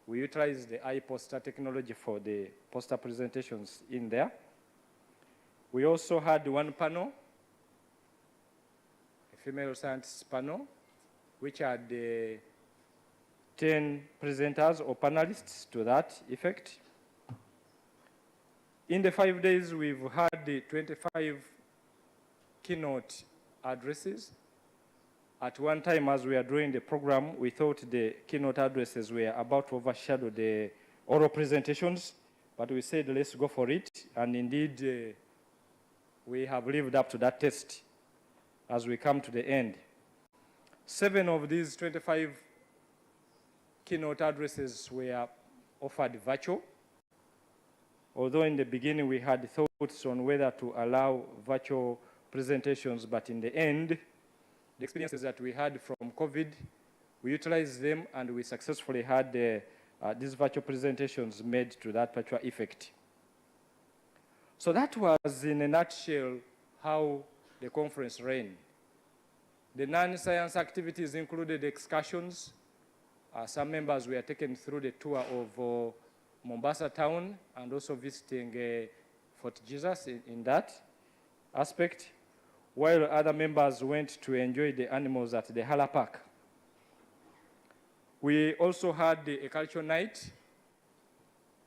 We utilized the iPoster technology for the poster presentations in there. We also had one panel, a female science panel, which had 10 presenters or panelists to that effect. In the 5 days, we've had 25 keynote addresses. At one time, as we are doing the program, we thought the keynote addresses were about to overshadow the oral presentations, but we said, let's go for it. And indeed, we have lived up to that test as we come to the end. 7 of these 25 keynote addresses were offered virtual, although in the beginning we had thoughts on whether to allow virtual presentations, but in the end, the experiences that we had from COVID, we utilized them and we successfully had these virtual presentations made to that virtual effect. So that was, in a nutshell, how the conference ran. The non-science activities included excursions. Some members were taken through the tour of Mombasa town and also visiting Fort Jesus in that aspect, while other members went to enjoy the animals at the Hala Park. We also had a cultural night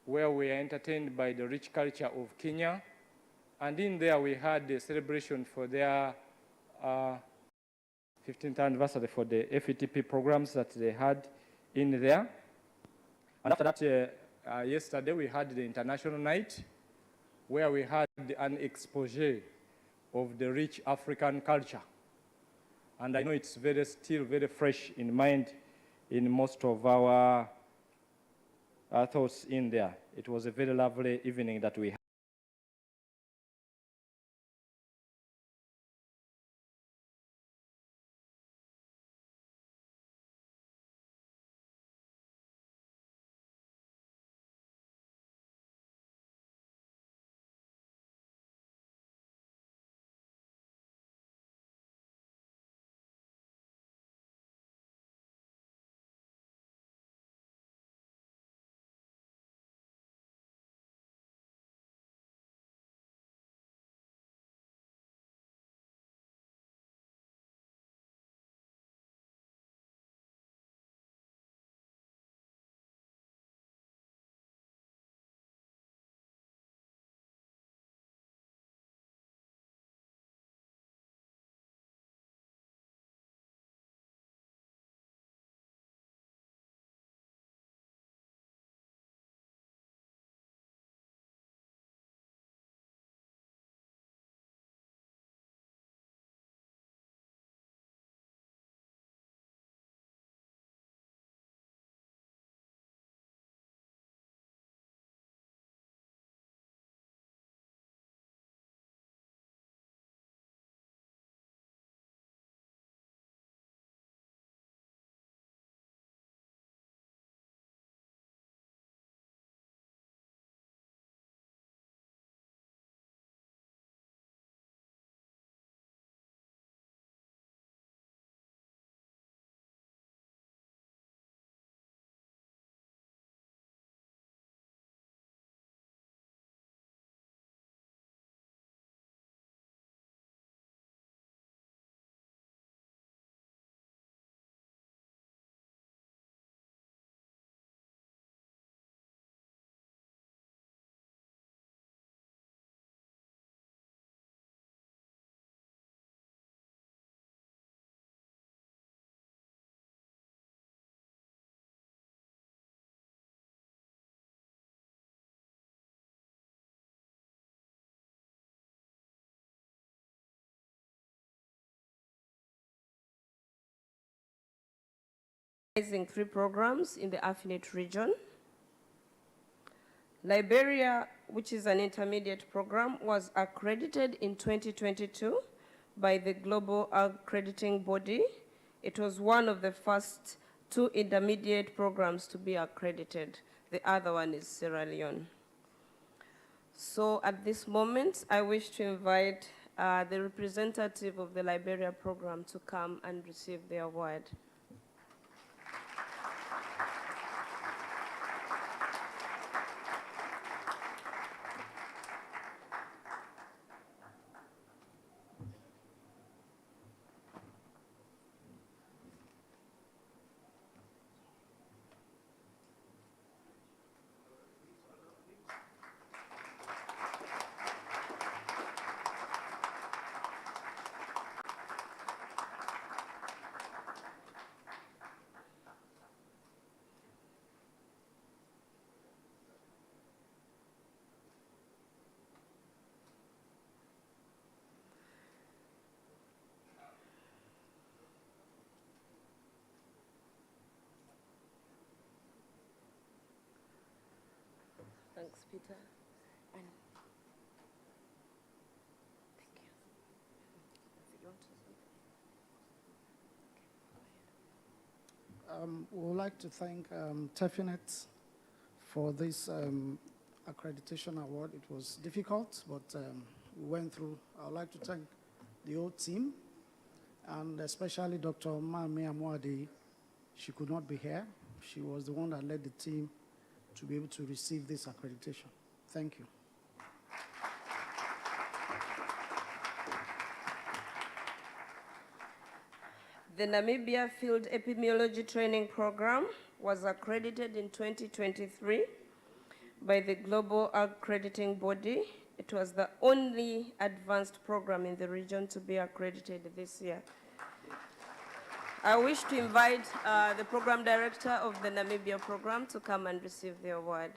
where we were entertained by the rich culture of Kenya. And in there we had a celebration for their 15th anniversary for the FETP programs that they had in there. And after that, yesterday we had the international night where we had an exposé of the rich African culture. And I know it's still very fresh in mind in most of our thoughts in there. It was a very lovely evening that we had. 3 programs in the AFENET region. Liberia, which is an intermediate program, was accredited in 2022 by the global accrediting body. It was one of the first 2 intermediate programs to be accredited. The other one is Sierra Leone. So at this moment, I wish to invite the representative of the Liberia program to come and receive the award. Thanks, Peter. And thank you. You want to say something? We would like to thank AFENET for this accreditation award. It was difficult, but we went through. I would like to thank the whole team, and especially Dr. Mami Amwadi. She could not be here. She was the one that led the team to be able to receive this accreditation. Thank you. The Namibia Field Epidemiology Training Program was accredited in 2023 by the global accrediting body. It was the only advanced program in the region to be accredited this year. I wish to invite the program director of the Namibia program to come and receive the award.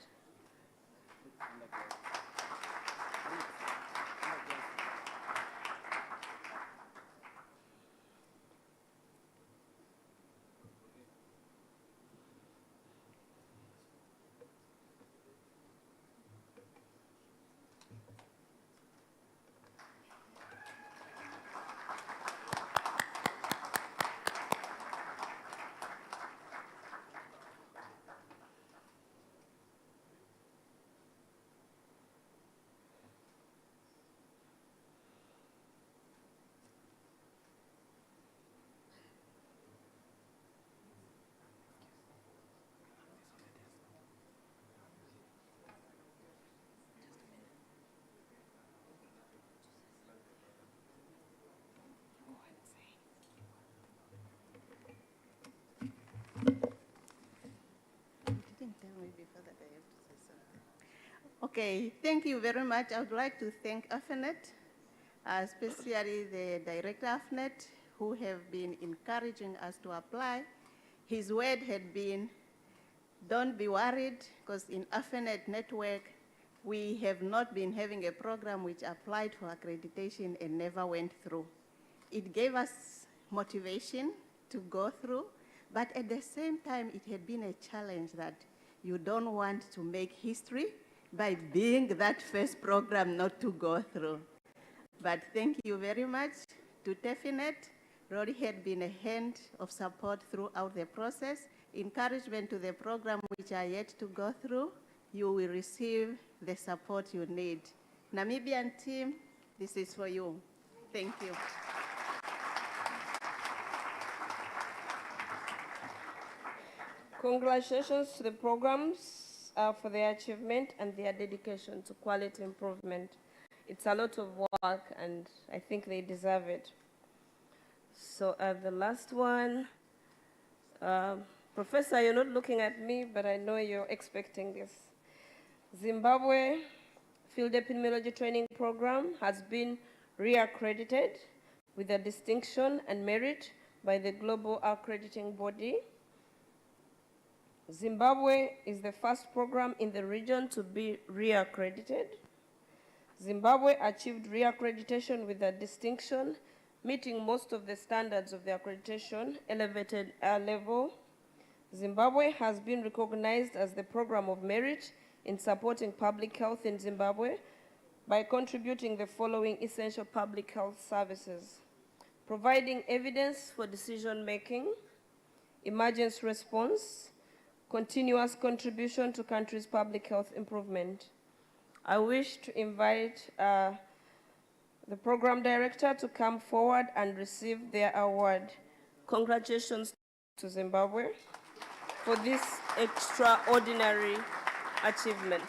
Okay, thank you very much. I would like to thank AFENET, especially the director of AFENET, who have been encouraging us to apply. His word had been, don't be worried, because in AFENET network, we have not been having a program which applied for accreditation and never went through. It gave us motivation to go through, but at the same time, it had been a challenge that you don't want to make history by being that first program not to go through. But thank you very much to AFENET. Rory had been a hand of support throughout the process. Encouragement to the program which are yet to go through. You will receive the support you need. Namibian team, this is for you. Thank you. Congratulations to the programs for their achievement and their dedication to quality improvement. It's a lot of work, and I think they deserve it. So the last one, Professor, you're not looking at me, but I know you're expecting this. Zimbabwe Field Epidemiology Training Program has been reaccredited with a distinction and merit by the global accrediting body. Zimbabwe is the first program in the region to be reaccredited. Zimbabwe achieved reaccreditation with a distinction, meeting most of the standards of the accreditation, elevated level. Zimbabwe has been recognized as the program of merit in supporting public health in Zimbabwe by contributing the following essential public health services: providing evidence for decision-making, emergency response, continuous contribution to country's public health improvement. I wish to invite the program director to come forward and receive their award. Congratulations to Zimbabwe for this extraordinary achievement.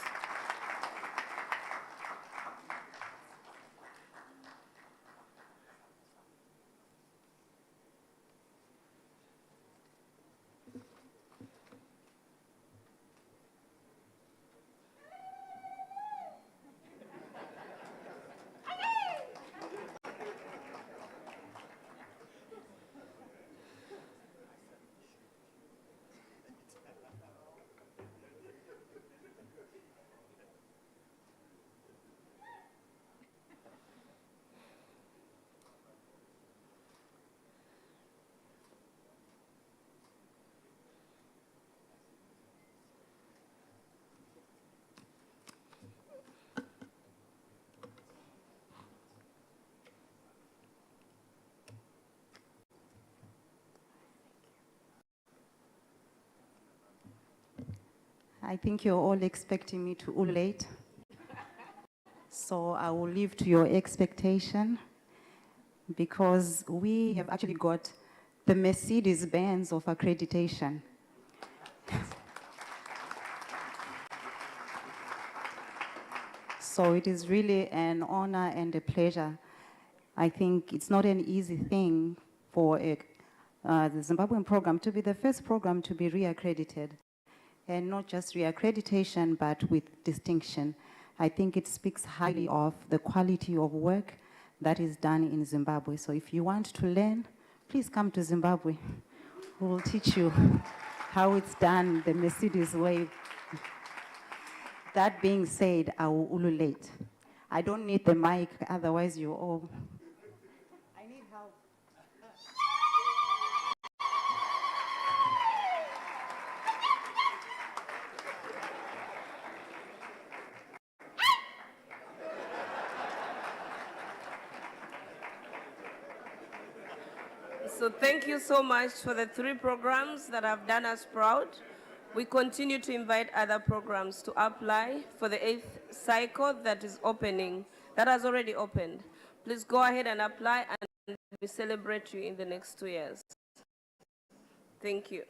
I think you're all expecting me to ululate. So I will leave to your expectation, because we have actually got the Mercedes-Benz of accreditation. So it is really an honor and a pleasure. I think it's not an easy thing for the Zimbabwean program to be the first program to be reaccredited. And not just reaccreditation, but with distinction. I think it speaks highly of the quality of work that is done in Zimbabwe. So if you want to learn, please come to Zimbabwe. We will teach you how it's done the Mercedes way. That being said, I will ululate. I don't need the mic, otherwise you all. I need help. So thank you so much for the 3 programs that have done us proud. We continue to invite other programs to apply for the 8th cycle that is opening, that has already opened. Please go ahead and apply, and we celebrate you in the next 2 years. Thank you.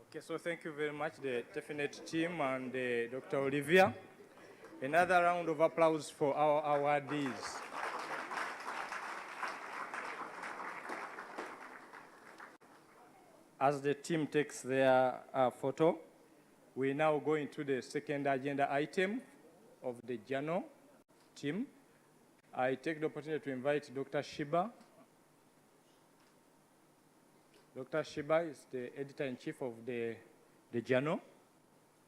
Okay, so thank you very much, the AFENET team and Dr. Olivia. Another round of applause for our awardees. As the team takes their photo, we now go into the second agenda item of the journal team. I take the opportunity to invite Dr. Shiba. Dr. Shiba is the editor-in-chief of the journal.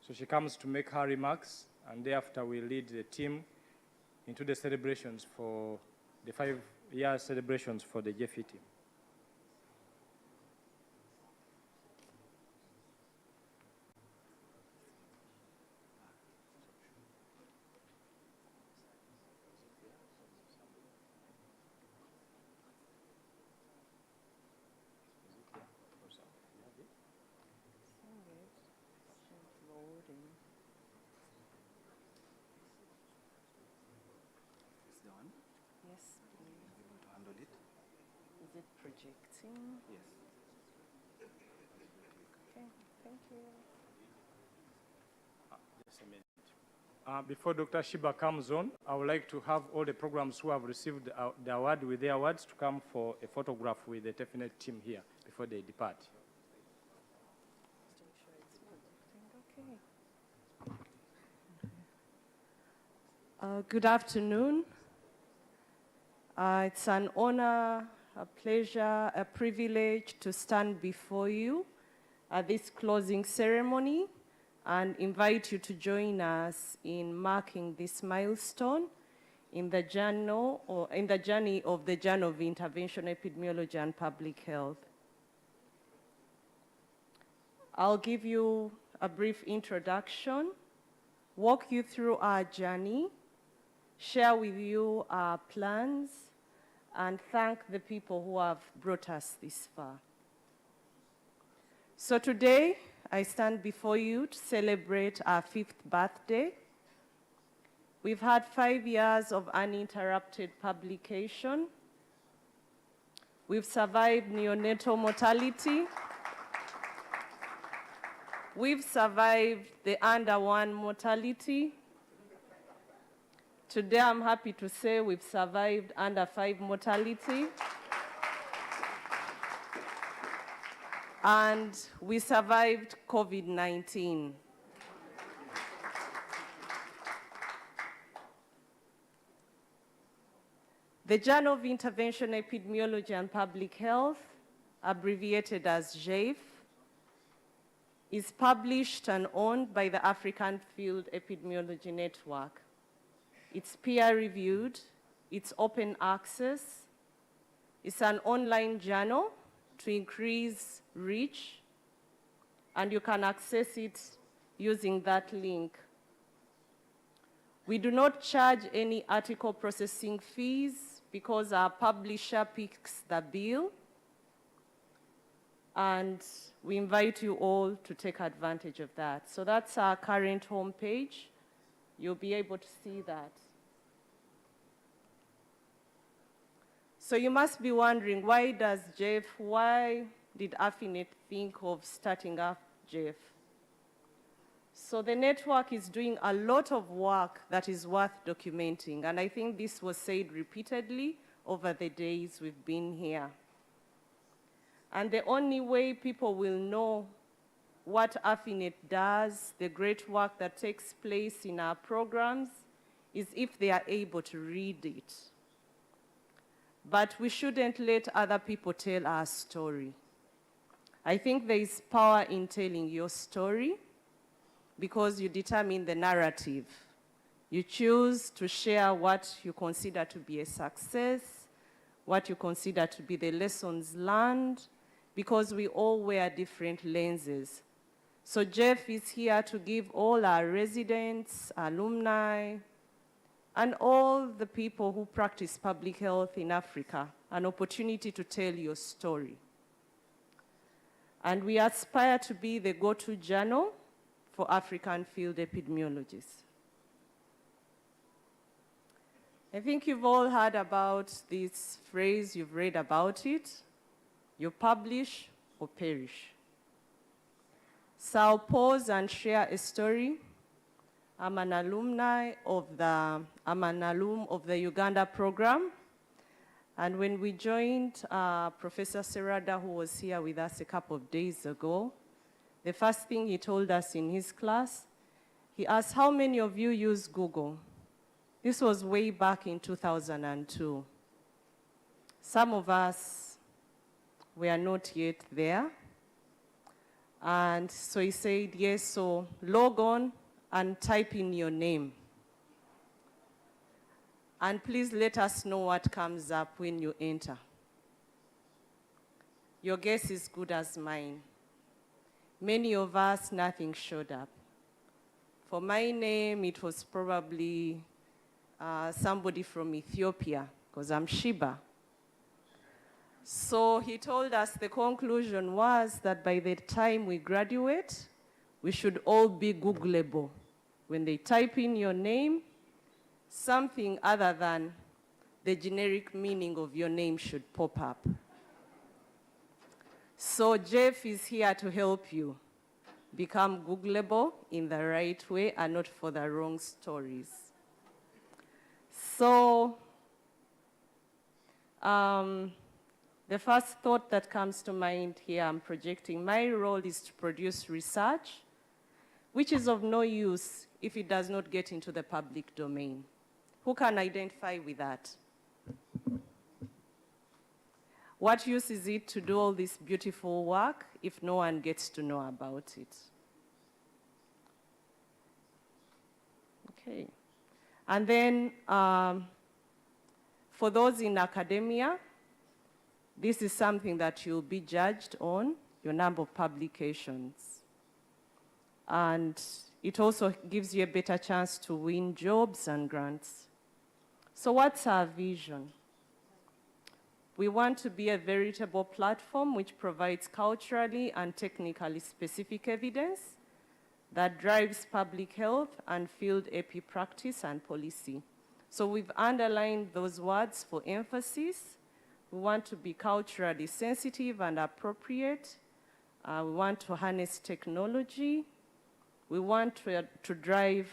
So she comes to make her remarks, and thereafter we lead the team into the celebrations for the 5-year celebrations for the JFE team. Projecting. Yes. Okay, thank you. Just a minute. Before Dr. Shiba comes on, I would like to have all the programs who have received the award with their awards to come for a photograph with the AFENET team here before they depart. Good afternoon. It's an honor, a pleasure, a privilege to stand before you at this closing ceremony and invite you to join us in marking this milestone in the journey of the Journal of Intervention Epidemiology and Public Health. I'll give you a brief introduction, walk you through our journey, share with you our plans, and thank the people who have brought us this far. So today, I stand before you to celebrate our 5th birthday. We've had 5 years of uninterrupted publication. We've survived neonatal mortality. We've survived the under 1 mortality. Today, I'm happy to say we've survived under 5 mortality. And we survived COVID-19. The Journal of Intervention Epidemiology and Public Health, abbreviated as JEIF, is published and owned by the African Field Epidemiology Network. It's peer-reviewed, it's open access, it's an online journal to increase reach, and you can access it using that link. We do not charge any article processing fees because our publisher picks the bill, and we invite you all to take advantage of that. So that's our current homepage. You'll be able to see that. So you must be wondering, why did AFENET think of starting up JEIF? So the network is doing a lot of work that is worth documenting, and I think this was said repeatedly over the days we've been here. And the only way people will know what AFENET does, the great work that takes place in our programs, is if they are able to read it. But we shouldn't let other people tell our story. I think there is power in telling your story because you determine the narrative. You choose to share what you consider to be a success, what you consider to be the lessons learned, because we all wear different lenses. So JEIF is here to give all our residents, alumni, and all the people who practice public health in Africa an opportunity to tell your story. And we aspire to be the go-to journal for African field epidemiologists. I think you've all heard about this phrase, you've read about it, you publish or perish. So I'll pause and share a story. I'm an alum of the Uganda program. And when we joined Professor Serada, who was here with us a couple of days ago, the first thing he told us in his class, he asked, how many of you use Google? This was way back in 2002. Some of us were not yet there. And so he said, yes, so log on and type in your name. And please let us know what comes up when you enter. Your guess is good as mine. Many of us, nothing showed up. For my name, it was probably somebody from Ethiopia, because I'm Shiba. So he told us the conclusion was that by the time we graduate, we should all be Googleable. When they type in your name, something other than the generic meaning of your name should pop up. So JEIF is here to help you become Googleable in the right way and not for the wrong stories. So the first thought that comes to mind here, I'm projecting, my role is to produce research, which is of no use if it does not get into the public domain. Who can identify with that? What use is it to do all this beautiful work if no one gets to know about it? Okay. And then For those in academia, this is something that you'll be judged on, your number of publications. And it also gives you a better chance to win jobs and grants. So what's our vision? We want to be a veritable platform which provides culturally and technically specific evidence that drives public health and field AP practice and policy. So we've underlined those words for emphasis. We want to be culturally sensitive and appropriate. We want to harness technology. We want to drive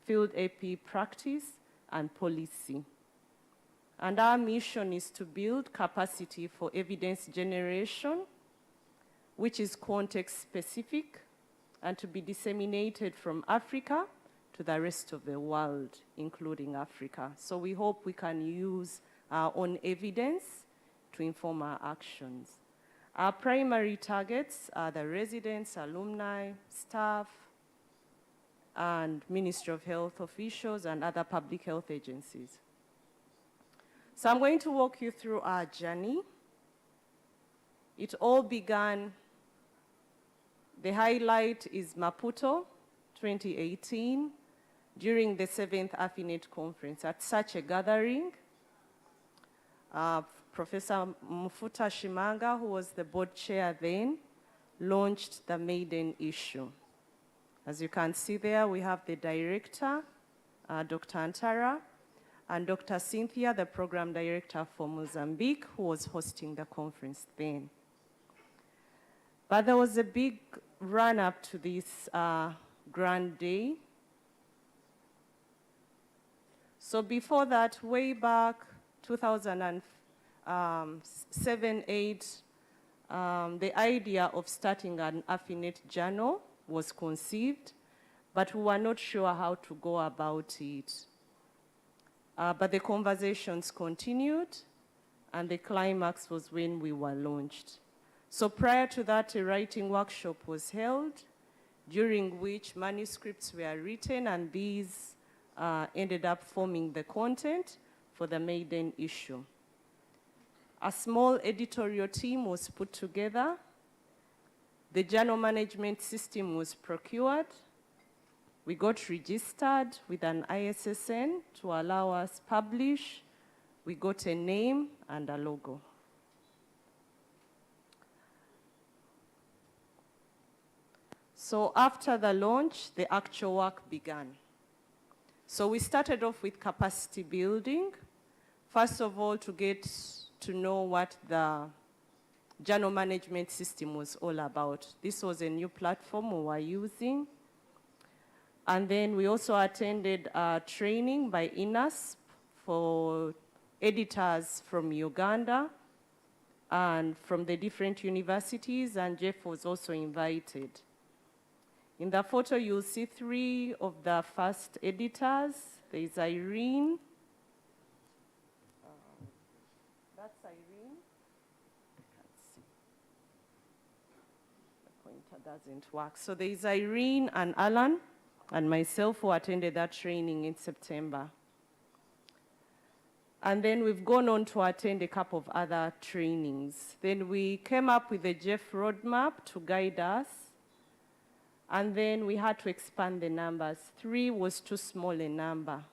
field AP practice and policy. And our mission is to build capacity for evidence generation, which is context-specific, and to be disseminated from Africa to the rest of the world, including Africa. So we hope we can use our own evidence to inform our actions. Our primary targets are the residents, alumni, staff, and Ministry of Health officials and other public health agencies. So I'm going to walk you through our journey. It all began, the highlight is Maputo, 2018, during the 7th AFENET conference. At such a gathering, Professor Mufuta Shimanga, who was the board chair then, launched the maiden issue. As you can see there, we have the director, Dr. Antara, and Dr. Cynthia, the program director for Mozambique, who was hosting the conference then. But there was a big run-up to this grand day. So before that, way back 2007-8, the idea of starting an AFENET journal was conceived, but we were not sure how to go about it. But the conversations continued, and the climax was when we were launched. So prior to that, a writing workshop was held, during which manuscripts were written, and these ended up forming the content for the maiden issue. A small editorial team was put together. The journal management system was procured. We got registered with an ISSN to allow us publish. We got a name and a logo. So after the launch, the actual work began. So we started off with capacity building. First of all, to get to know what the journal management system was all about. This was a new platform we were using. And then we also attended training by INASP for editors from Uganda and from the different universities, and Jeff was also invited. In the photo, you'll see 3 of the first editors. There is Irene. That's Irene. Let's see. The pointer doesn't work. So there is Irene and Alan and myself who attended that training in September. And then we've gone on to attend a couple of other trainings. Then we came up with a Jeff roadmap to guide us. And then we had to expand the numbers. 3 was too small a number.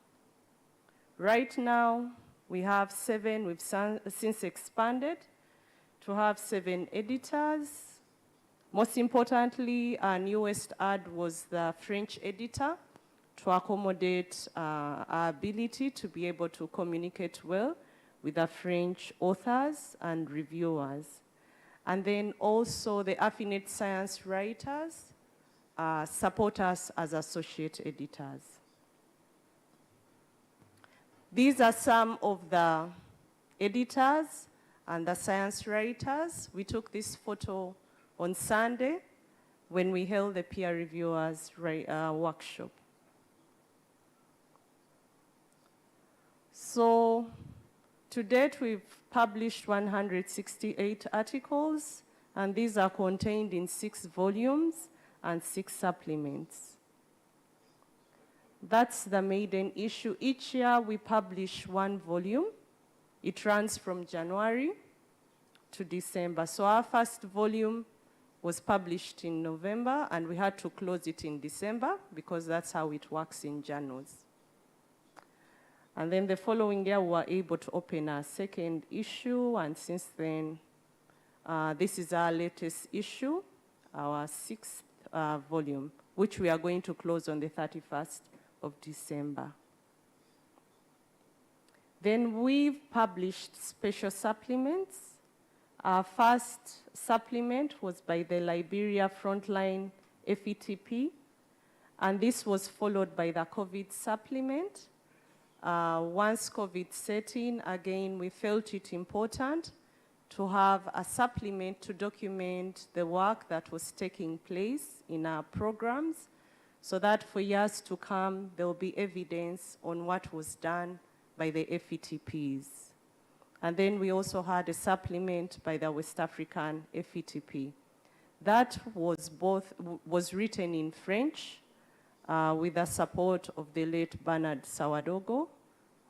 Right now, we have 7. We've since expanded to have 7 editors. Most importantly, our newest add was the French editor to accommodate our ability to be able to communicate well with the French authors and reviewers. And then also the AFENET science writers support us as associate editors. These are some of the editors and the science writers. We took this photo on Sunday when we held the peer reviewers workshop. So to date, we've published 168 articles, and these are contained in 6 volumes and 6 supplements. That's the maiden issue. Each year we publish 1 volume It runs from January to December. So our first volume was published in November, and we had to close it in December because that's how it works in journals. And then the following year, we were able to open our second issue, and since then, this is our latest issue, our 6th volume, which we are going to close on the 31st of December. Then we've published special supplements. Our first supplement was by the Liberia Frontline FETP, and this was followed by the COVID supplement. Once COVID set in, again, we felt it important to have a supplement to document the work that was taking place in our programs, so that for years to come, there will be evidence on what was done by the FETPs. And then we also had a supplement by the West African FETP. That was written in French with the support of the late Bernard Sawadogo,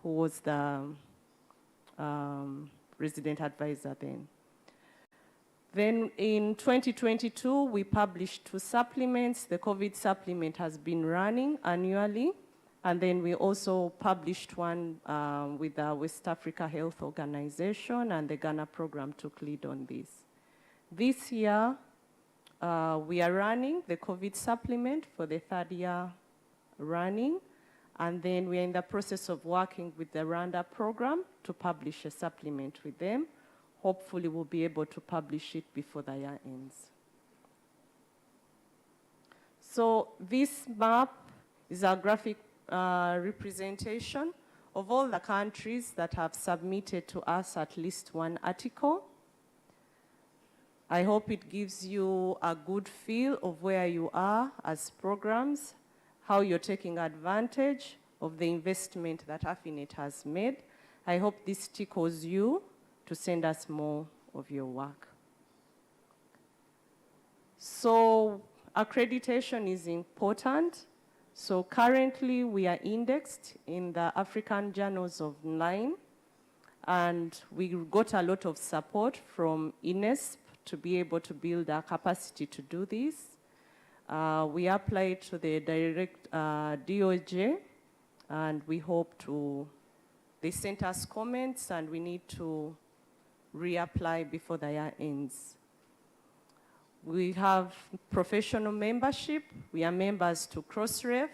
who was the resident advisor then. Then in 2022, we published 2 supplements. The COVID supplement has been running annually. And then we also published one with the West Africa Health Organization, and the Ghana program took lead on this. This year, we are running the COVID supplement for the 3rd year running. And then we are in the process of working with the Rwanda program to publish a supplement with them. Hopefully, we'll be able to publish it before the year ends. So this map is a graphic representation of all the countries that have submitted to us at least one article. I hope it gives you a good feel of where you are as programs, how you're taking advantage of the investment that AFENET has made. I hope this tickles you to send us more of your work. So accreditation is important. So currently we are indexed in the African Journals of Online, and we got a lot of support from INESP to be able to build our capacity to do this. We applied to the direct DOJ, and we hope to, they sent us comments, and we need to reapply before the year ends. We have professional membership. We are members to Crossref.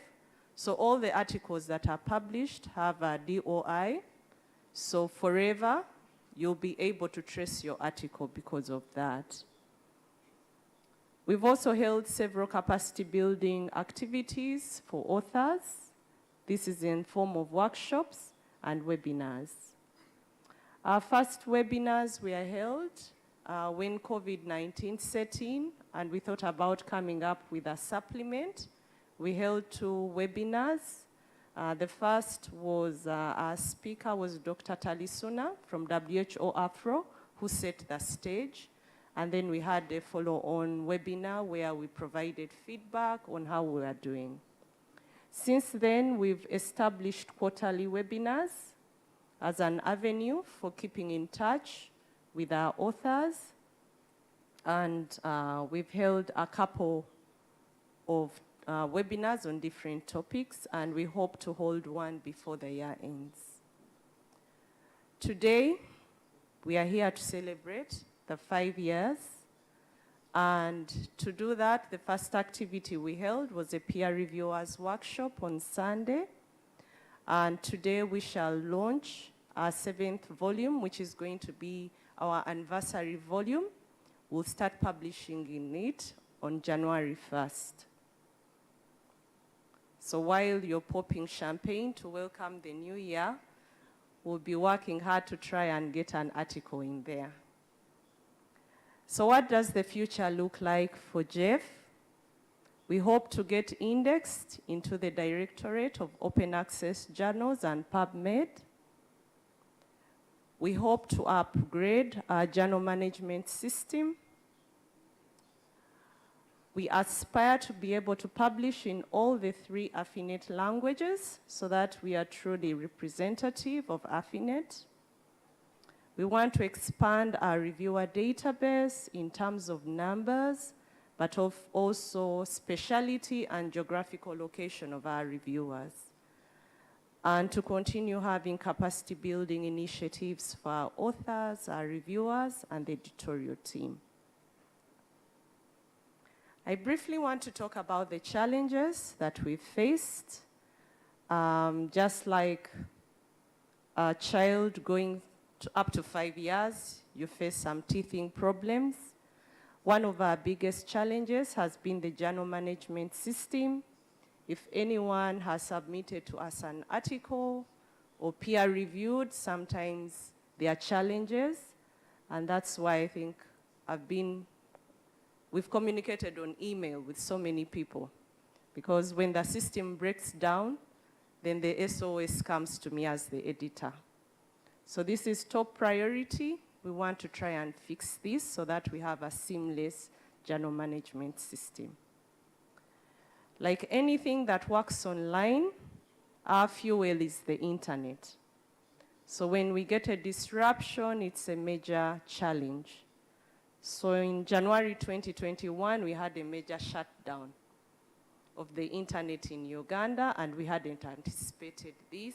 So all the articles that are published have a DOI. So forever, you'll be able to trace your article because of that. We've also held several capacity building activities for authors. This is in form of workshops and webinars. Our first webinars were held when COVID-19 set in, and we thought about coming up with a supplement. We held 2 webinars. The first was, our speaker was Dr. Talisuna from WHO Afro, who set the stage. And then we had a follow-on webinar where we provided feedback on how we are doing. Since then, we've established quarterly webinars as an avenue for keeping in touch with our authors, and we've held a couple of webinars on different topics, and we hope to hold one before the year ends. Today, we are here to celebrate the 5 years, and to do that, the first activity we held was a peer reviewers workshop on Sunday, and today we shall launch our 7th volume, which is going to be our anniversary volume. We'll start publishing in it on January 1st. So while you're popping champagne to welcome the new year, we'll be working hard to try and get an article in there. So what does the future look like for Jeff? We hope to get indexed into the Directorate of Open Access Journals and PubMed. We hope to upgrade our journal management system. We aspire to be able to publish in all the 3 AFENET languages so that we are truly representative of AFENET. We want to expand our reviewer database in terms of numbers, but of also speciality and geographical location of our reviewers. And to continue having capacity building initiatives for our authors, our reviewers, and the editorial team. I briefly want to talk about the challenges that we faced. Just like a child going up to 5 years, you face some teething problems. One of our biggest challenges has been the journal management system. If anyone has submitted to us an article or peer-reviewed, sometimes there are challenges, and that's why I think we've communicated on email with so many people, because when the system breaks down, then the SOS comes to me as the editor. So this is top priority. We want to try and fix this so that we have a seamless journal management system. Like anything that works online, our fuel is the internet. So when we get a disruption, it's a major challenge. So in January 2021, we had a major shutdown of the internet in Uganda, and we hadn't anticipated this.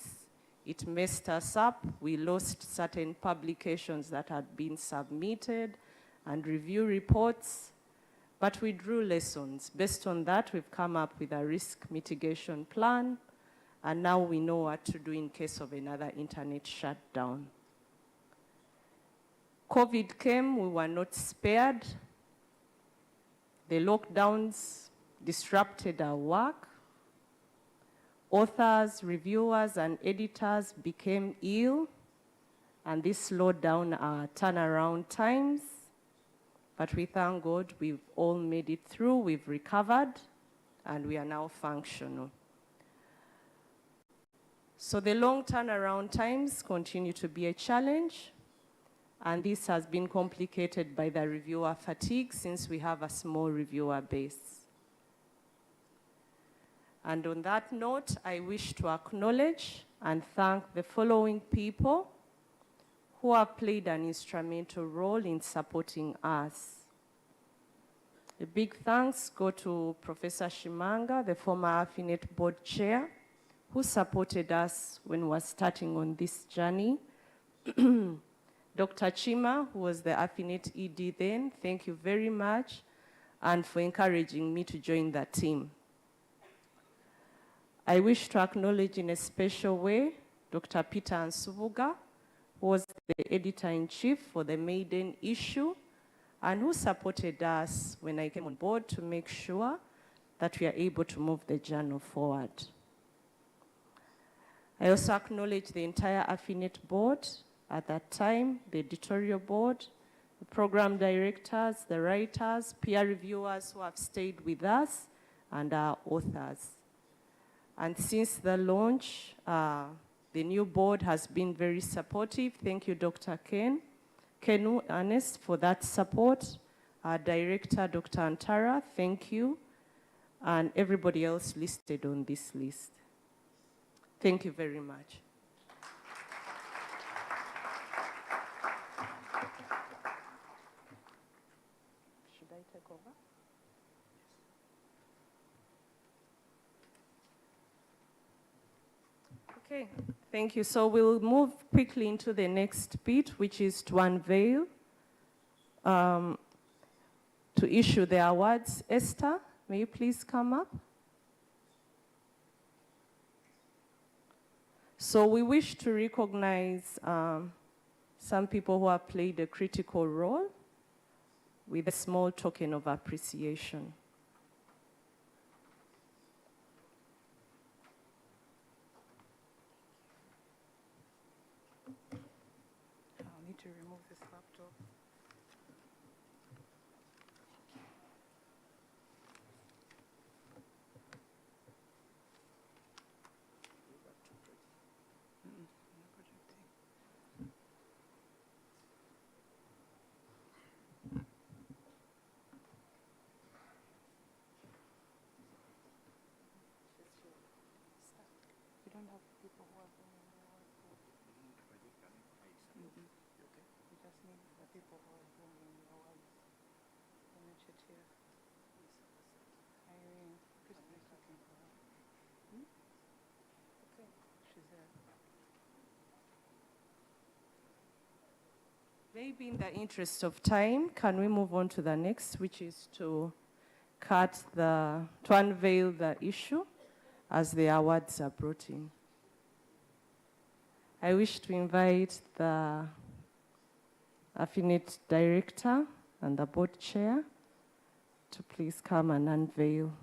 It messed us up. We lost certain publications that had been submitted and review reports. But we drew lessons. Based on that, we've come up with a risk mitigation plan, and now we know what to do in case of another internet shutdown. COVID came, we were not spared. The lockdowns disrupted our work. Authors, reviewers, and editors became ill, and this slowed down our turnaround times. But we thank God we've all made it through, we've recovered, and we are now functional. So the long turnaround times continue to be a challenge, and this has been complicated by the reviewer fatigue since we have a small reviewer base. And on that note, I wish to acknowledge and thank the following people who have played an instrumental role in supporting us. A big thanks go to Professor Shimanga, the former AFENET board chair, who supported us when we were starting on this journey. Dr. Chima, who was the AFENET ED then, thank you very much, and for encouraging me to join that team. I wish to acknowledge in a special way Dr. Peter Nsubuga, who was the editor-in-chief for the maiden issue, and who supported us when I came on board to make sure that we are able to move the journal forward. I also acknowledge the entire AFENET board at that time, the editorial board, the program directors, the writers, peer reviewers who have stayed with us, and our authors. And since the launch, the new board has been very supportive. Thank you, Dr. Kenu Ernest, for that support. Our director, Dr. Antara, thank you. And everybody else listed on this list. Thank you very much. Should I take over? Okay, thank you. So we'll move quickly into the next bit, which is to unveil, to issue the awards. Esther, may you please come up? So we wish to recognize some people who have played a critical role with a small token of appreciation. I'll need to remove this laptop. We don't have people who have been in the work group. people who are bringing the awards initiative. Irene, Christy's looking for her. Okay, she's there. Maybe in the interest of time, can we move on to the next, which is to unveil the issue as the awards are brought in. I wish to invite the AFENET director and the board chair to please come and unveil,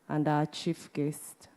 and our chief guest.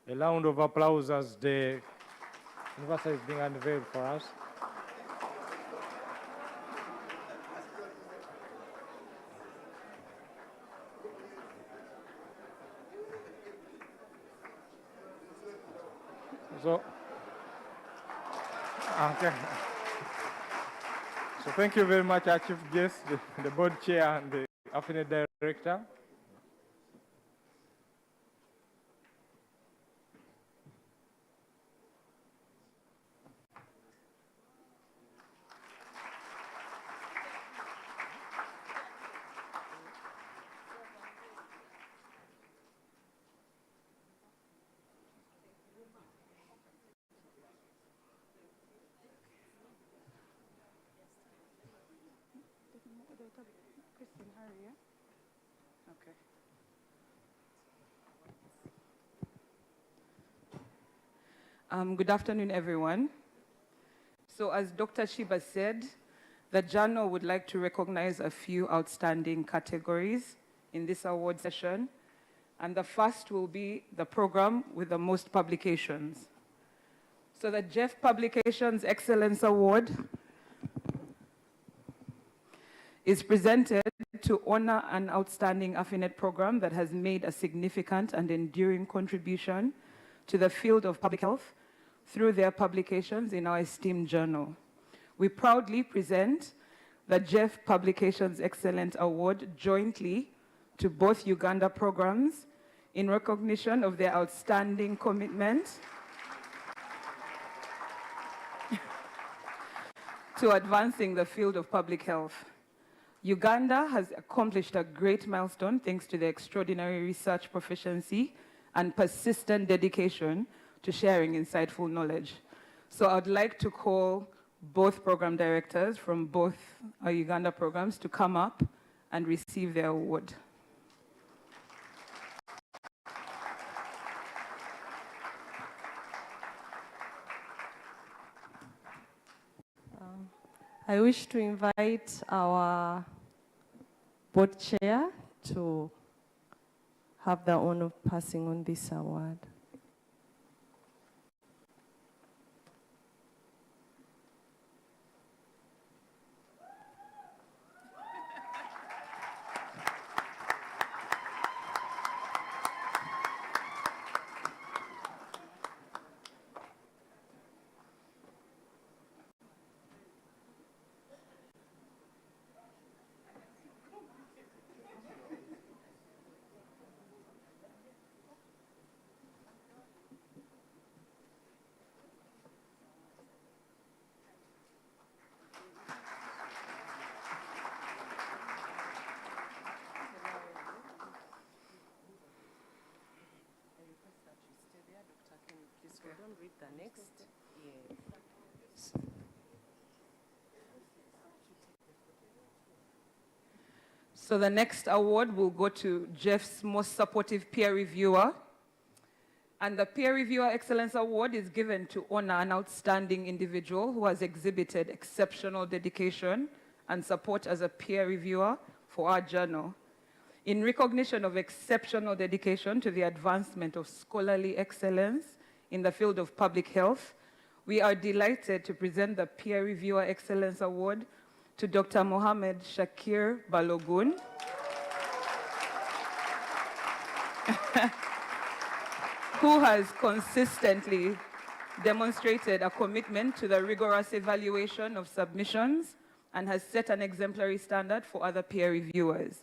A round of applause as the anniversary is being unveiled for us. So, okay. So thank you very much, our chief guest, the board chair and the AFENET director. Christine, hurry, yeah? Okay. Good afternoon, everyone. So as Dr. Shiba said, the journal would like to recognize a few outstanding categories in this award session. And the first will be the program with the most publications. So the Jeff Publications Excellence Award is presented to honor an outstanding AFENET program that has made a significant and enduring contribution to the field of public health through their publications in our esteemed journal. We proudly present the Jeff Publications Excellence Award jointly to both Uganda programs in recognition of their outstanding commitment to advancing the field of public health. Uganda has accomplished a great milestone thanks to the extraordinary research proficiency and persistent dedication to sharing insightful knowledge. So I'd like to call both program directors from both our Uganda programs to come up and receive their award. I wish to invite our board chair to have the honor of passing on this award. read the next. So the next award will go to Jeff's most supportive peer reviewer. And the Peer Reviewer Excellence Award is given to honor an outstanding individual who has exhibited exceptional dedication and support as a peer reviewer for our journal. In recognition of exceptional dedication to the advancement of scholarly excellence in the field of public health, we are delighted to present the Peer Reviewer Excellence Award to Dr. Mohamed Shakir Balogun, who has consistently demonstrated a commitment to the rigorous evaluation of submissions and has set an exemplary standard for other peer reviewers.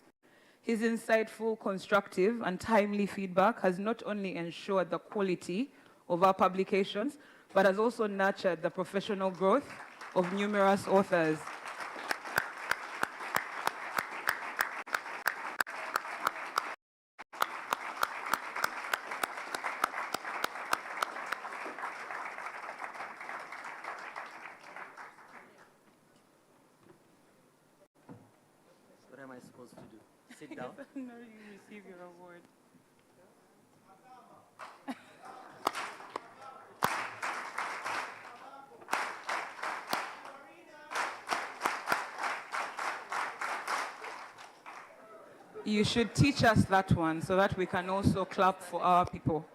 His insightful, constructive, and timely feedback has not only ensured the quality of our publications, but has also nurtured the professional growth of numerous authors. What am I supposed to do? Sit down? No, you receive your award. You should teach us that one so that we can also clap for our people.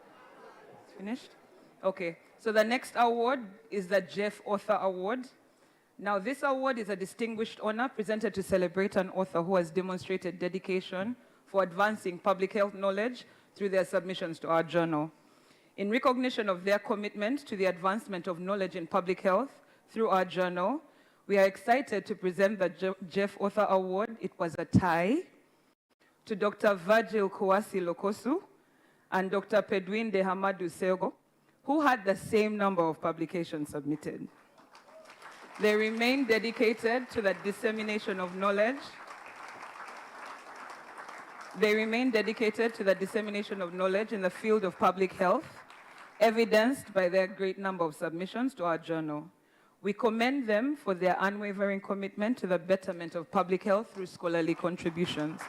Finished? Okay. So the next award is the Jeff Author Award. Now, this award is a distinguished honor presented to celebrate an author who has demonstrated dedication for advancing public health knowledge through their submissions to our journal. In recognition of their commitment to the advancement of knowledge in public health through our journal, we are excited to present the Jeff Author Award. It was a tie to Dr. Virgil Kouassi Lokosu and Dr. Pedwin de Hamadou Sego, who had the same number of publications submitted. They remain dedicated to the dissemination of knowledge. They remain dedicated to the dissemination of knowledge in the field of public health, evidenced by their great number of submissions to our journal. We commend them for their unwavering commitment to the betterment of public health through scholarly contributions.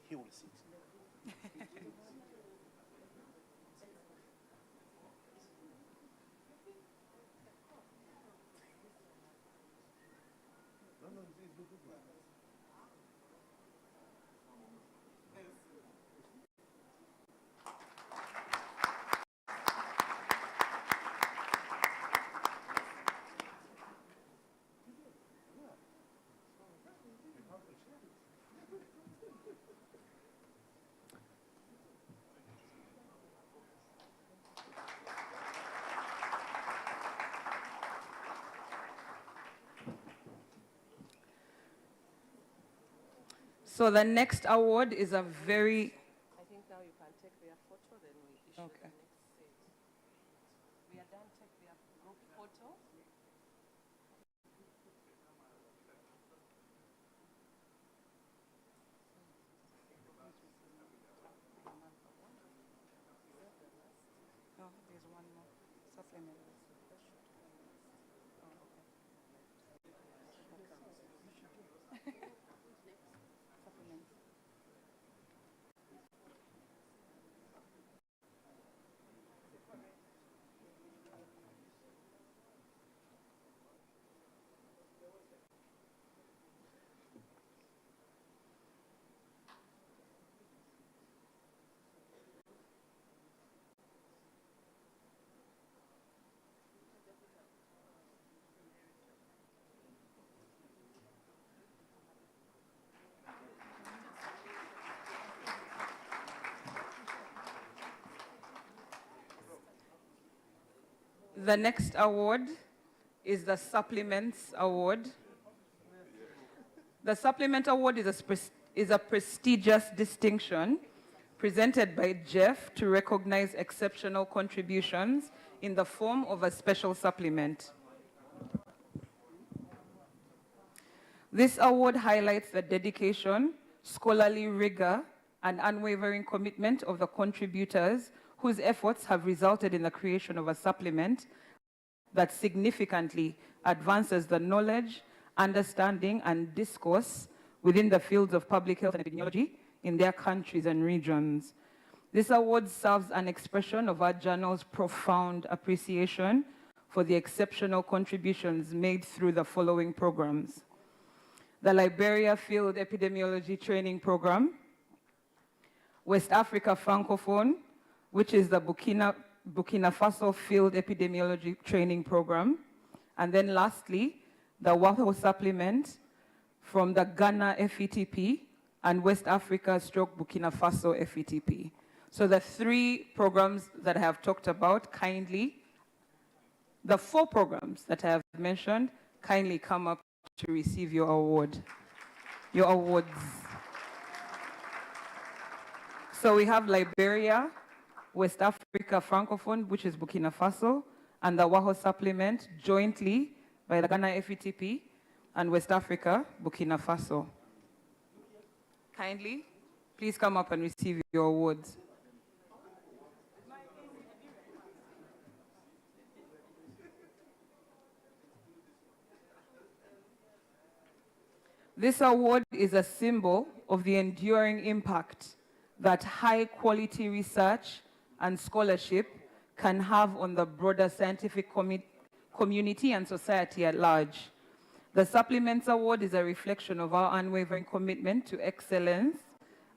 He will sit. So the next award is a very... I think now you can take their photo, then we issue the next set. We are done, take their group photo. No, there's one more. Supplement. The next award is the Supplements Award. The Supplement Award is a prestigious distinction presented by Jeff to recognize exceptional contributions in the form of a special supplement. This award highlights the dedication, scholarly rigor, and unwavering commitment of the contributors whose efforts have resulted in the creation of a supplement that significantly advances the knowledge, understanding, and discourse within the fields of public health and epidemiology in their countries and regions. This award serves an expression of our journal's profound appreciation for the exceptional contributions made through the following programs: the Liberia Field Epidemiology Training Program, West Africa Francophone, which is the Burkina Faso Field Epidemiology Training Program, and then lastly, the WAHO supplement from the Ghana FETP and West Africa / Burkina Faso FETP. So the three programs that I have talked about, the four programs that I have mentioned, kindly come up to receive your award, your awards. So we have Liberia, West Africa Francophone, which is Burkina Faso, and the WAHO supplement jointly by the Ghana FETP and West Africa, Burkina Faso. Kindly, please come up and receive your awards. This award is a symbol of the enduring impact that high-quality research and scholarship can have on the broader scientific community and society at large. The Supplements Award is a reflection of our unwavering commitment to excellence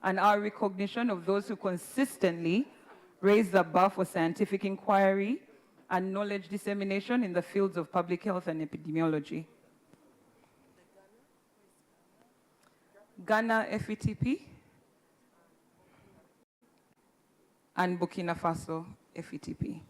and our recognition of those who consistently raise the bar for scientific inquiry and knowledge dissemination in the fields of public health and epidemiology. Ghana FETP and Burkina Faso FETP.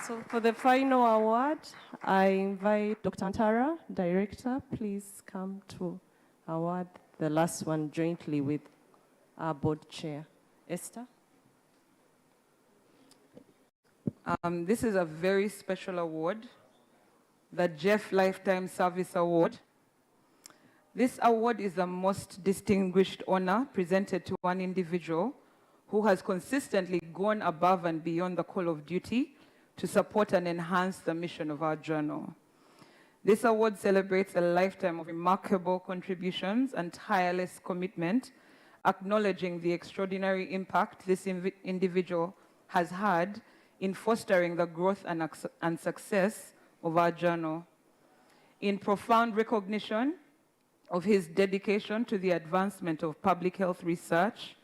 So for the final award, I invite Dr. Antara, Director, please come to award the last one jointly with our board chair. Esther? This is a very special award, the Jeff Lifetime Service Award. This award is the most distinguished honor presented to one individual who has consistently gone above and beyond the call of duty to support and enhance the mission of our journal. This award celebrates a lifetime of remarkable contributions and tireless commitment, acknowledging the extraordinary impact this individual has had in fostering the growth and success of our journal. In profound recognition of his dedication to the advancement of public health research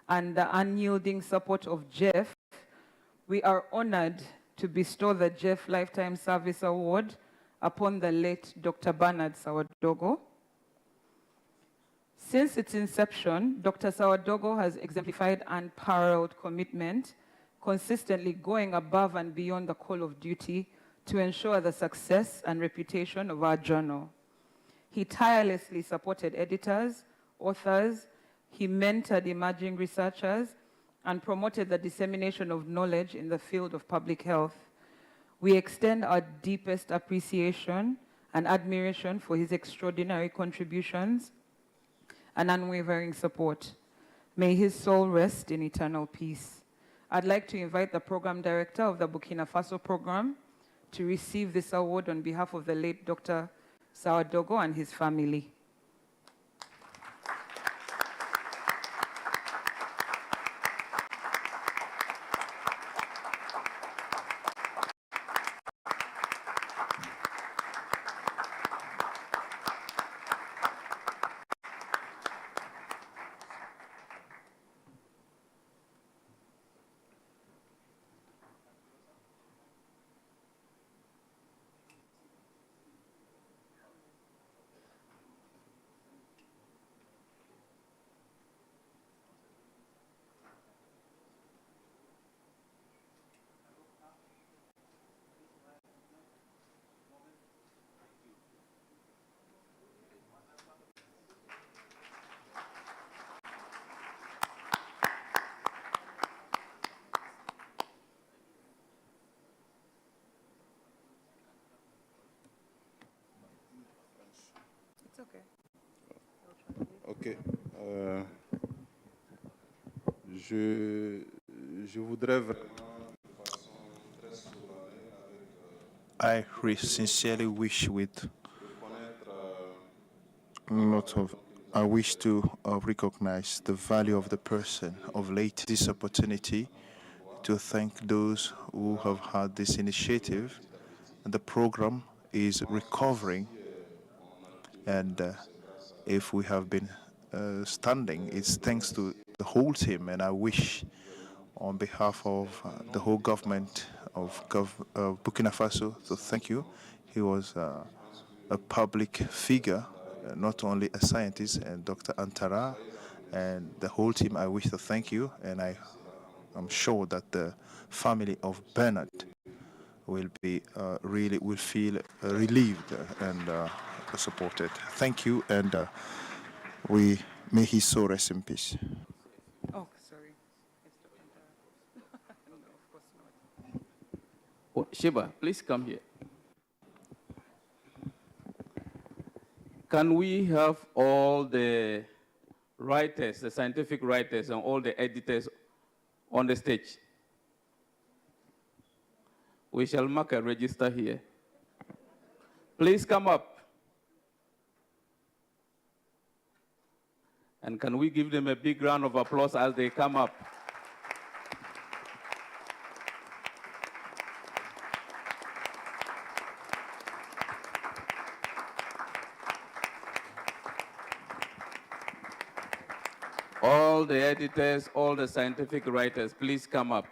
and the unyielding support of Jeff, we are honored to bestow the Jeff Lifetime Service Award upon the late Dr. Bernard Sawadogo. Since its inception, Dr. Sawadogo has exemplified unparalleled commitment, consistently going above and beyond the call of duty to ensure the success and reputation of our journal. He tirelessly supported editors, authors, he mentored emerging researchers, and promoted the dissemination of knowledge in the field of public health. We extend our deepest appreciation and admiration for his extraordinary contributions and unwavering support. May his soul rest in eternal peace. I'd like to invite the program director of the Burkina Faso program to receive this award on behalf of the late Dr. Sawadogo and his family. It's okay. Ok. Je voudrais vraiment, de façon très solennelle, I sincerely wish with I wish to recognize the value of the person of late this opportunity to thank those who have had this initiative. The program is recovering, and if we have been standing, it's thanks to the whole team. And I wish, on behalf of the whole government of Burkina Faso, to thank you. He was a public figure, not only a scientist, and Dr. Antara and the whole team. I wish to thank you, and I'm sure that the family of Bernard will be will feel relieved and supported. Thank you, and may his soul rest in peace. Oh, sorry. No, of course not. Oh, Sheba, please come here. Can we have all the writers, the scientific writers, and all the editors on the stage? We shall mark a register here. Please come up. And can we give them a big round of applause as they come up? All the editors, all the scientific writers, please come up.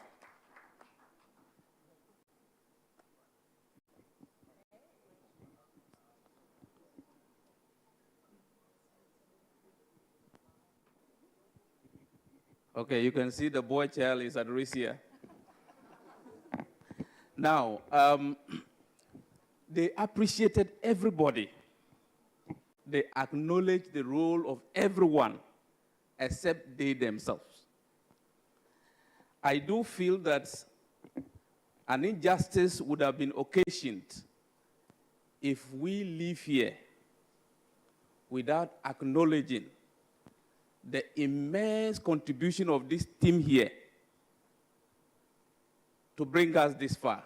Okay, you can see the boy child is at risk here. Now, they appreciated everybody. They acknowledged the role of everyone except they themselves. I do feel that an injustice would have been occasioned if we leave here without acknowledging the immense contribution of this team here to bring us this far.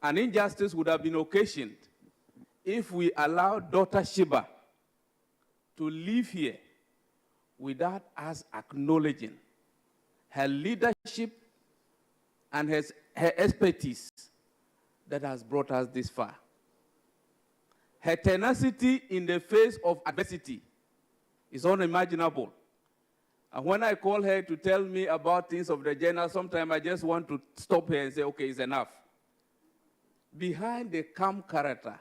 An injustice would have been occasioned if we allowed Dr. Sheba to live here without us acknowledging her leadership and her expertise that has brought us this far. Her tenacity in the face of adversity is unimaginable. And when I call her to tell me about things of the journal, sometimes I just want to stop her and say, okay, it's enough. Behind the calm character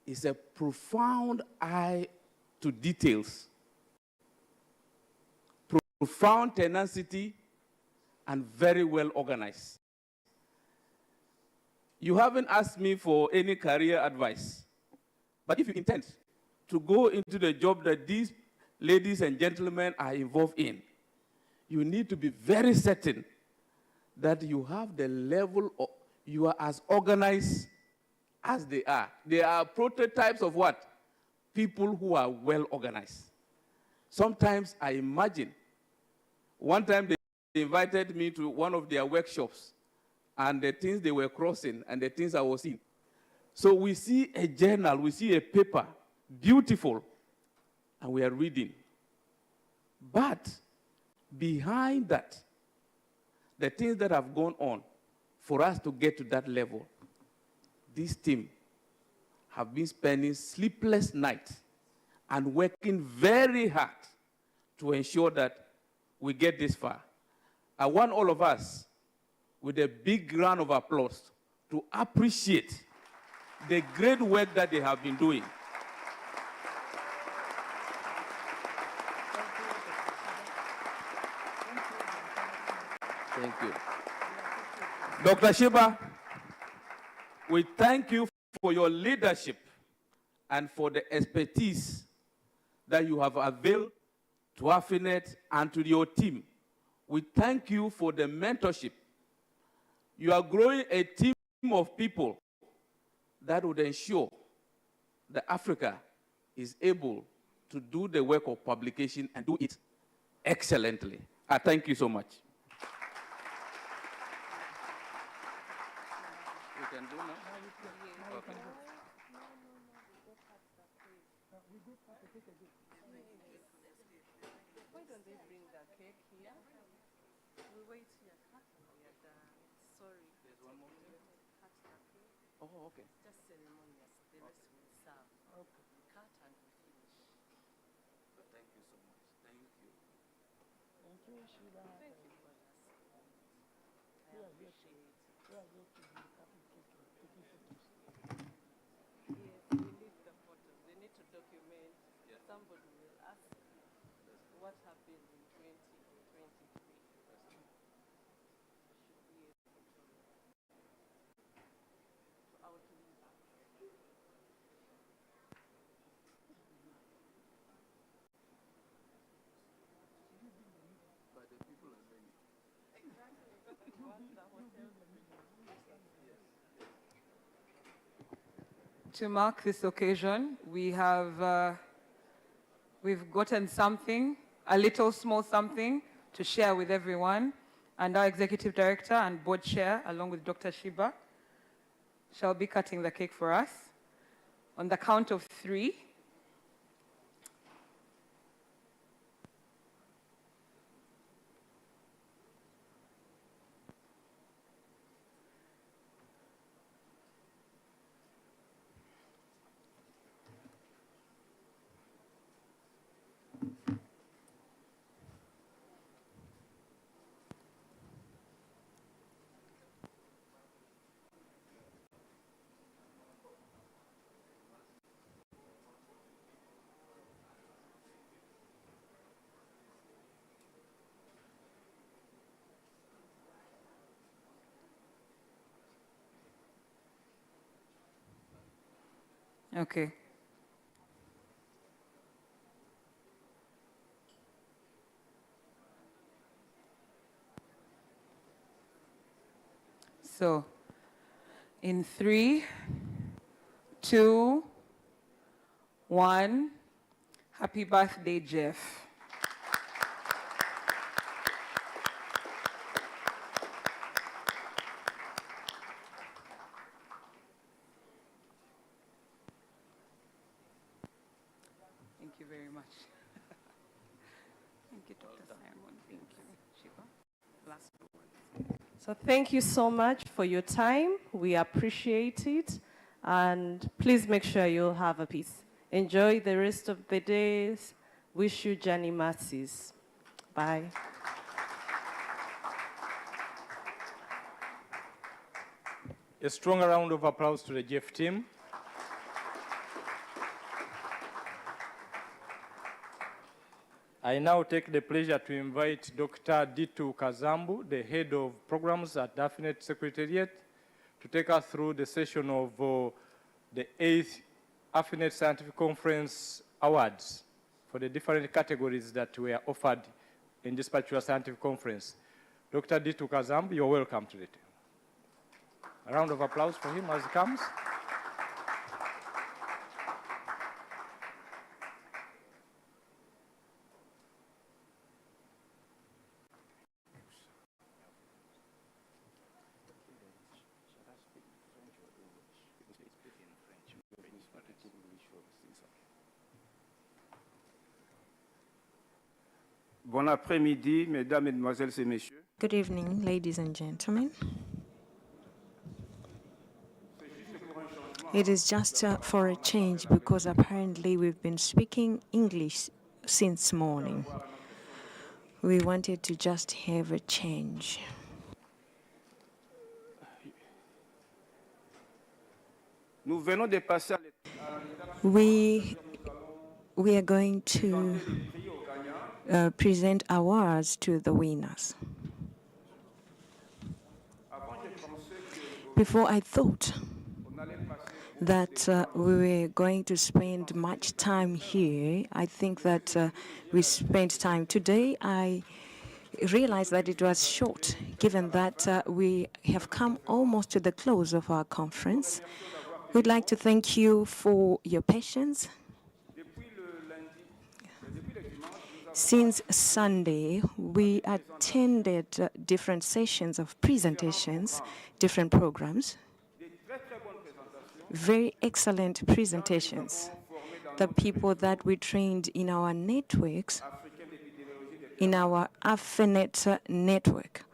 is a profound eye to details, profound tenacity, and very well organized. You haven't asked me for any career advice, but if you intend to go into the job that these ladies and gentlemen are involved in, you need to be very certain that you have the level of, you are as organized as they are. They are prototypes of what? People who are well organized. Sometimes I imagine, one time they invited me to one of their workshops, and the things they were crossing and the things I was seeing. So we see a journal, we see a paper, beautiful, and we are reading. But behind that, the things that have gone on for us to get to that level, this team have been spending sleepless nights and working very hard to ensure that we get this far. I want all of us, with a big round of applause, to appreciate the great work that they have been doing. Thank you. Dr. Shiba, we thank you for your leadership and for the expertise that you have availed to AFENET and to your team. We thank you for the mentorship. You are growing a team of people that would ensure that Africa is able to do the work of publication and do it excellently. I thank you so much. You can do now? Okay. Why don't they bring the cake here? We wait here. Sorry. There's one more. Cut the cake. Oh, okay. Just ceremonious. The rest will serve. Okay. Cut and we finish. Thank you so much. Thank you. Thank you, Sheila. Thank you for that. I appreciate it. Yes, we need the photos. They need to document. Yeah. Somebody will ask what happened in 2023. But the people are many. To mark this occasion, we've gotten something, a little small something to share with everyone. And our Executive Director and Board Chair, along with Dr. Shiba, shall be cutting the cake for us. On the count of 3. Okay. So, in 3, 2, 1, happy birthday, Jeff. Thank you very much. Thank you, Dr. Simon. Thank you, Shiva. Last word. So thank you so much for your time. We appreciate it. And please make sure you'll have a piece. Enjoy the rest of the days. Wish you journey mercies. Bye. A strong round of applause to the GF team. I now take the pleasure to invite Dr. Ditu Kazambu, the head of programs at the AFENET Secretariat, to take us through the session of the 8th AFENET Scientific Conference Awards for the different categories that were offered in this particular scientific conference. Dr. Ditu Kazambu, you're welcome to it. A round of applause for him as he comes. Bon après-midi, mesdames, mesdemoiselles et messieurs. Good evening, ladies and gentlemen. It is just for a change because apparently we've been speaking English since morning. We wanted to just have a change. Nous venons de passer We are going to present awards to the winners. Before I thought that we were going to spend much time here. I think that we spent time today. I realized that it was short, given that we have come almost to the close of our conference. We'd like to thank you for your patience. Since Sunday, we attended different sessions of presentations, different programs, very excellent presentations. The people that we trained in our networks, in our AFENET network.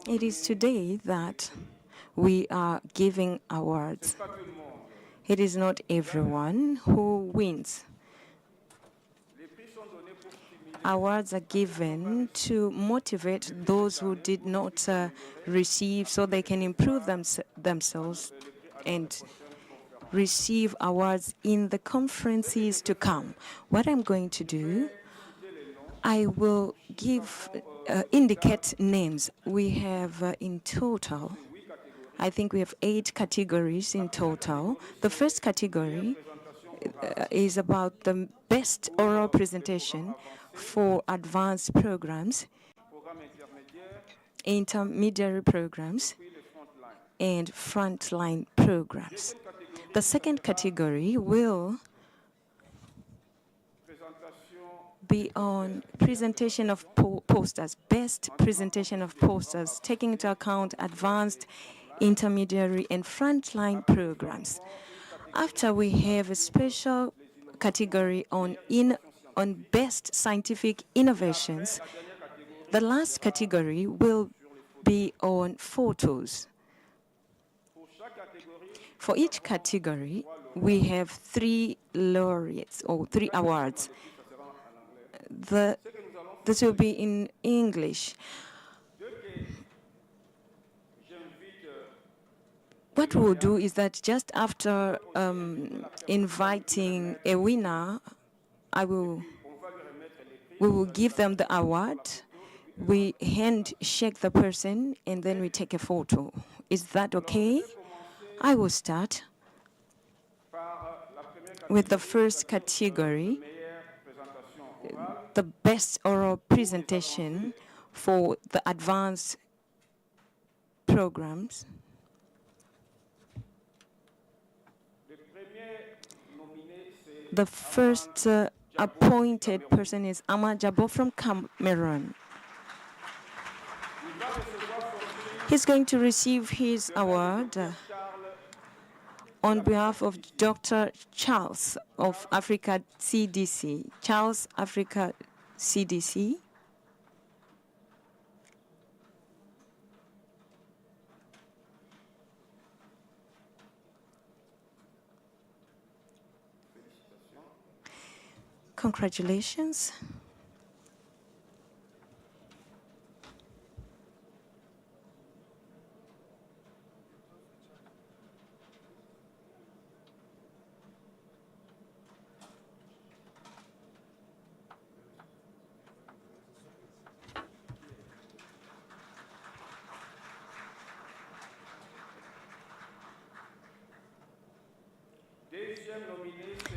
It is today that we are giving awards. It is not everyone who wins. Awards are given to motivate those who did not receive so they can improve themselves and receive awards in the conferences to come. What I'm going to do, I will indicate names. We have in total, I think we have 8 categories in total. The first category is about the best oral presentation for advanced programs, intermediary programs, and frontline programs. The second category will be on presentation of posters, best presentation of posters, taking into account advanced, intermediary, and frontline programs. After we have a special category on best scientific innovations, the last category will be on photos. For each category, we have 3 laureates or 3 awards. This will be in English. What we'll do is that just after inviting a winner, we will give them the award. We handshake the person and then we take a photo. Is that okay? I will start with the first category, the best oral presentation for the advanced programs. The first appointed person is Amajabo from Cameroon. He's going to receive his award on behalf of Dr. Charles of Africa CDC. Charles, Africa CDC. Congratulations.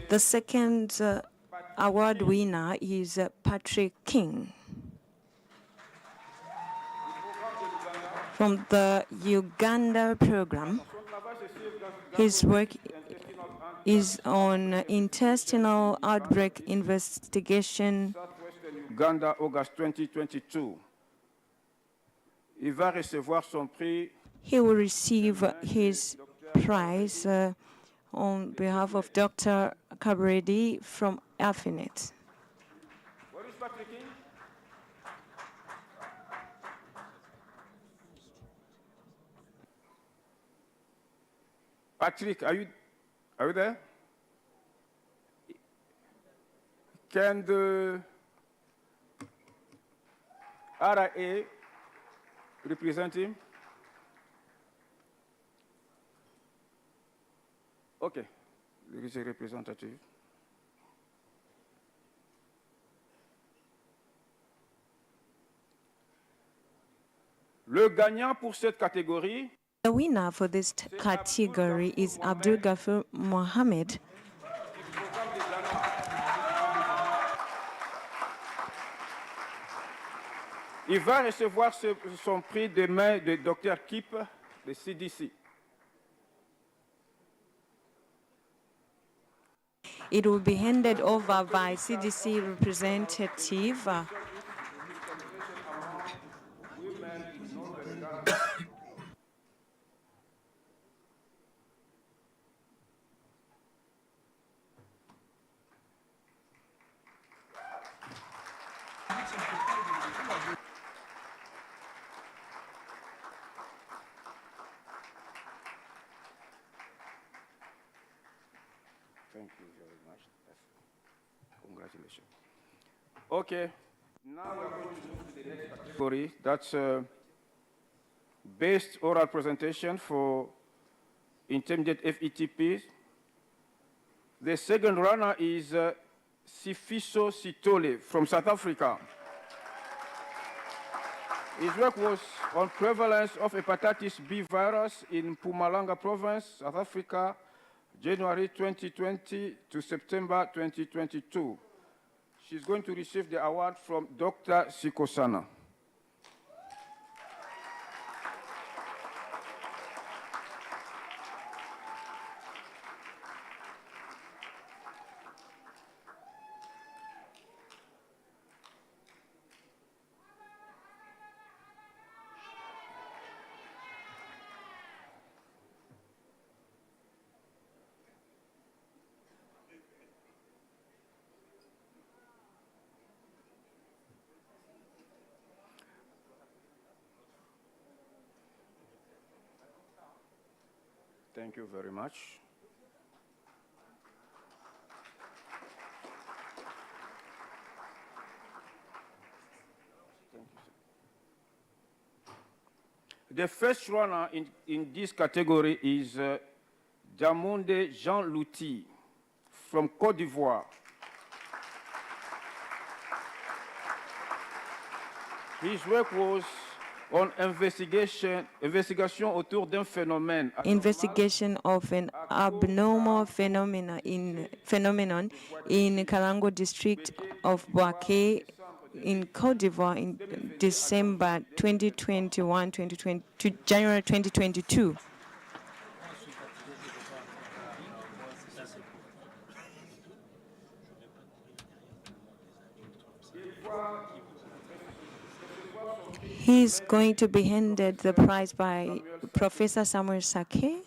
The second award winner is Patrick King from the Uganda program. His work is on intestinal outbreak investigation. Uganda, August 2022. Il va recevoir son prix. He will receive his prize on behalf of Dr. Kabredi from AFENET. Where is Patrick King? Patrick, are you there? Can the RIA represent him? Okay, there is a representative. Le gagnant pour cette catégorie. The winner for this category is Abdul Ghafur Mohammed. Il va recevoir son prix demain de Dr. Kip de CDC. It will be handed over by CDC representative. Thank you very much. Congratulations. Okay, now we're going to move to the next category. That's best oral presentation for intermediate FETPs. The second runner is Sifiso Sitole from South Africa. His work was on prevalence of hepatitis B virus in Mpumalanga province, South Africa, January 2020 to September 2022. She's going to receive the award from Dr. Sikosana. Thank you very much. Thank you, sir. The first runner in this category is Damonde Jean Louty from Côte d'Ivoire. His work was on investigation autour d'un phénomène. Investigation of an abnormal phenomenon in Karango district of Boaké in Côte d'Ivoire in December 2021 to January 2022. He's going to be handed the prize by Professor Samuel Sake.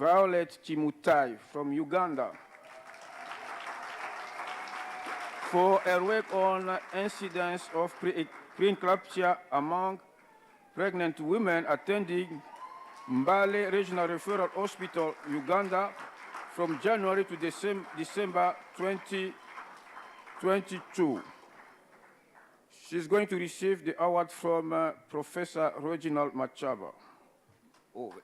Violet Chimutai from Uganda for her work on incidence of preeclampsia among pregnant women attending Mbale Regional Referral Hospital, Uganda, from January to December 2022. She's going to receive the award from Professor Reginald Machaba. Oh.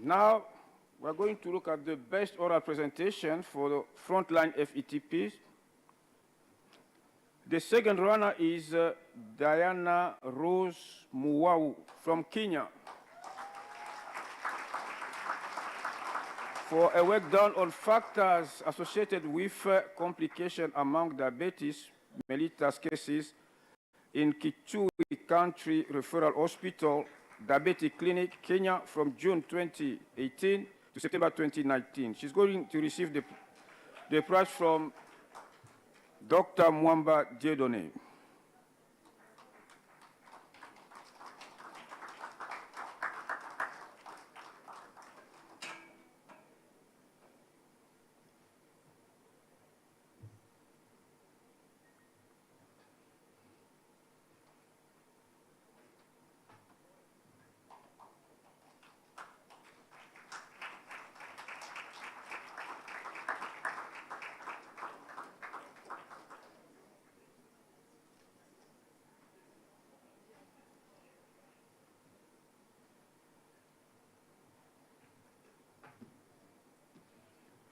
Now, we're going to look at the best oral presentation for the frontline FETPs. The second runner is Diana Rose Muwau from Kenya for a work done on factors associated with complication among diabetes mellitus cases in Kitui Country Referral Hospital Diabetic Clinic, Kenya, from June 2018 to September 2019. She's going to receive the prize from Dr. Mwamba Diedone.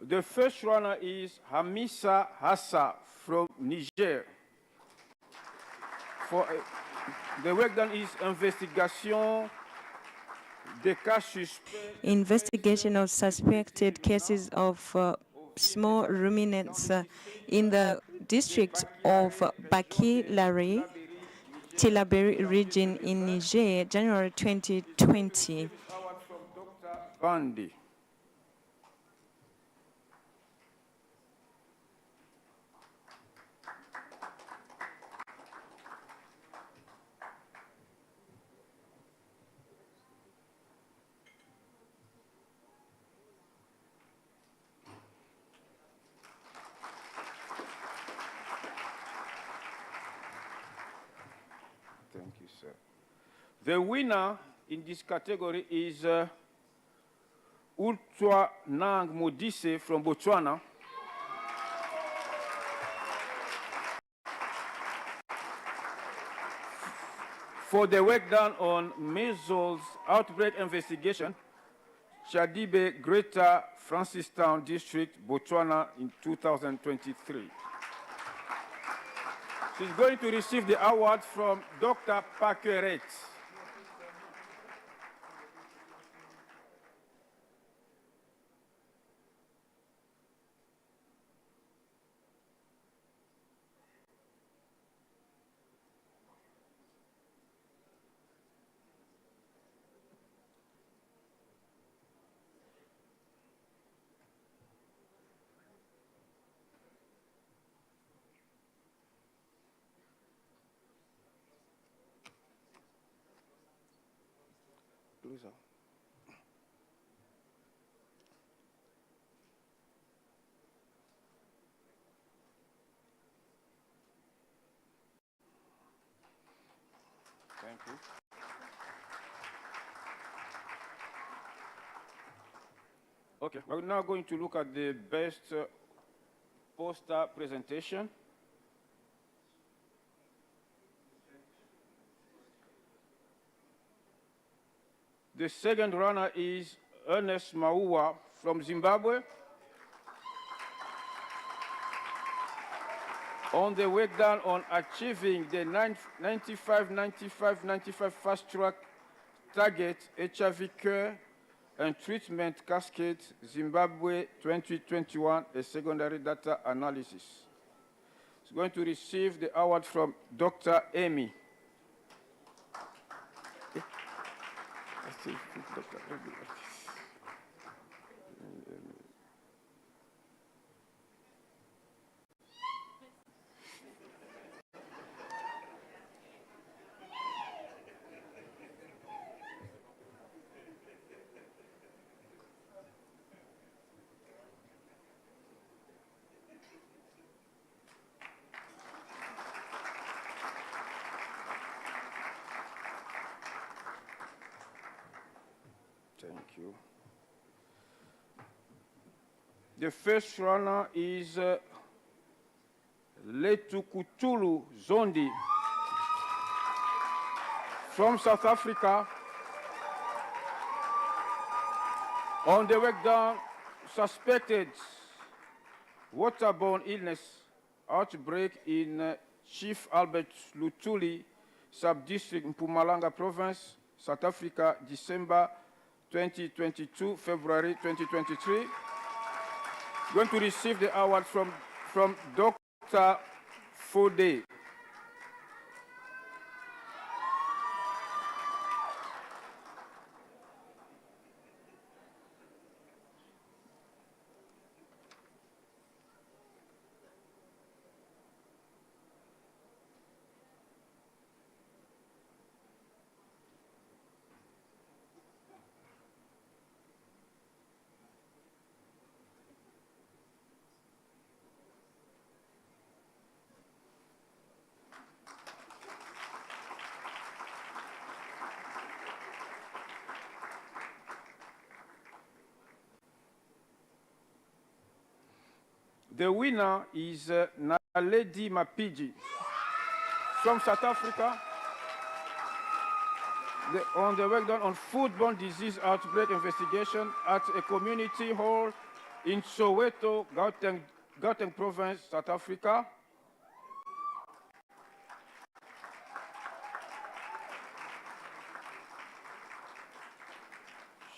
The first runner is Hamisa Hassa from Niger. The work done is investigation of suspected cases of small ruminants in the district of Plenary, Tillaberi region in Niger, January 2020. Bandi. Thank you, sir. The winner in this category is Ultwa Nang Modise from Botswana. For the work done on measles outbreak investigation, Chadibe Greater Francistown District, Botswana in 2023. She's going to receive the award from Dr. Pakeret. Louisa. Thank you. Okay, we're now going to look at the best poster presentation. The second runner is Ernest Maua from Zimbabwe on the work done on achieving the 95 fast-track target HIV care and treatment cascade Zimbabwe 2021, a secondary data analysis. He's going to receive the award from Dr. Amy. Dr. Amy. Thank you. The first runner is Letukutulu Zondi from South Africa. On the work done, suspected waterborne illness outbreak in Chief Albert Lutuli sub-district in Mpumalanga province, South Africa, December 2022, February 2023. Going to receive the award from Dr. Fode. The winner is Naledi Mapiji from South Africa. On the work done on foodborne disease outbreak investigation at a community hall in Soweto, Gauteng province, South Africa.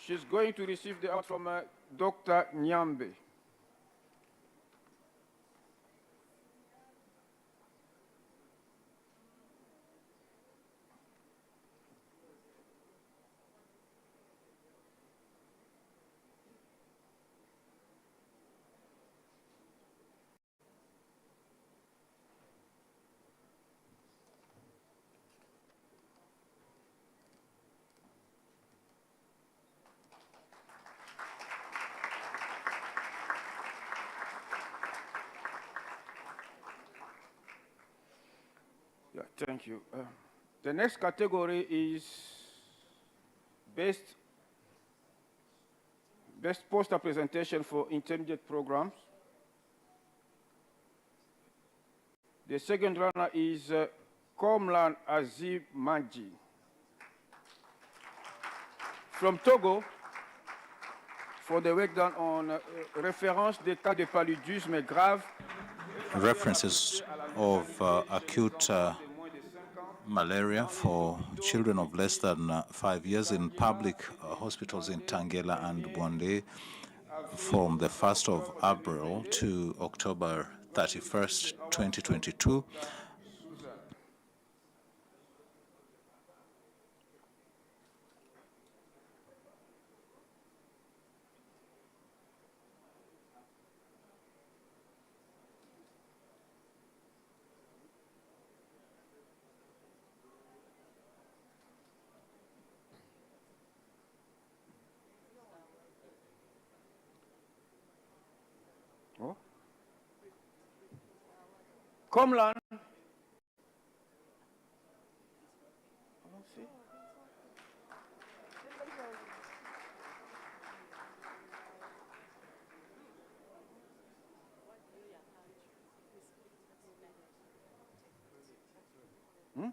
She's going to receive the award from Dr. Nyambe. Yeah, thank you. The next category is best poster presentation for intermediate programs. The second runner is Komlan Azib Manji from Togo for the work done on référence d'état de paludisme grave. References of acute malaria for children of less than 5 years in public hospitals in Tangela and Bonde from the 1st of April to October 31st, 2022. Oh. Komlan. Hmm?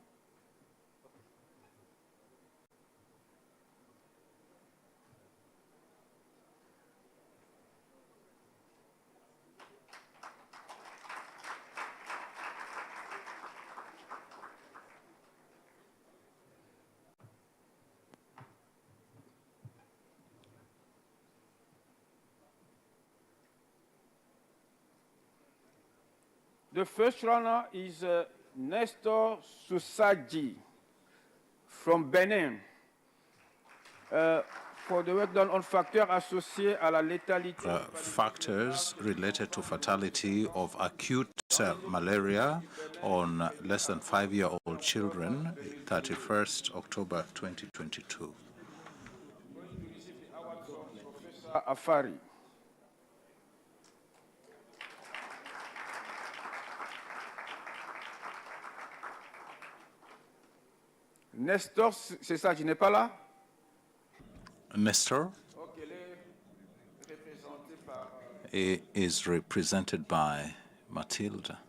The first runner is Nestor Susaji from Benin for the work done on facteurs associés à la létalité. Factors related to fatality of acute malaria on less than 5-year-old children, 31st October 2022. Professor Afari. Nestor, c'est ça, tu n'es pas là? Nestor is represented by Matilda.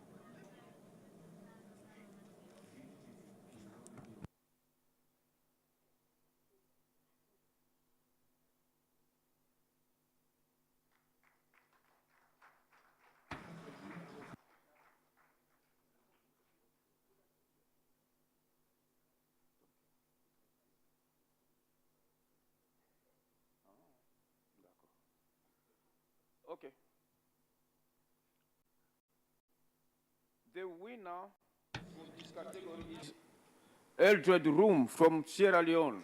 Okay. The winner for this category is Eldred Room from Sierra Leone,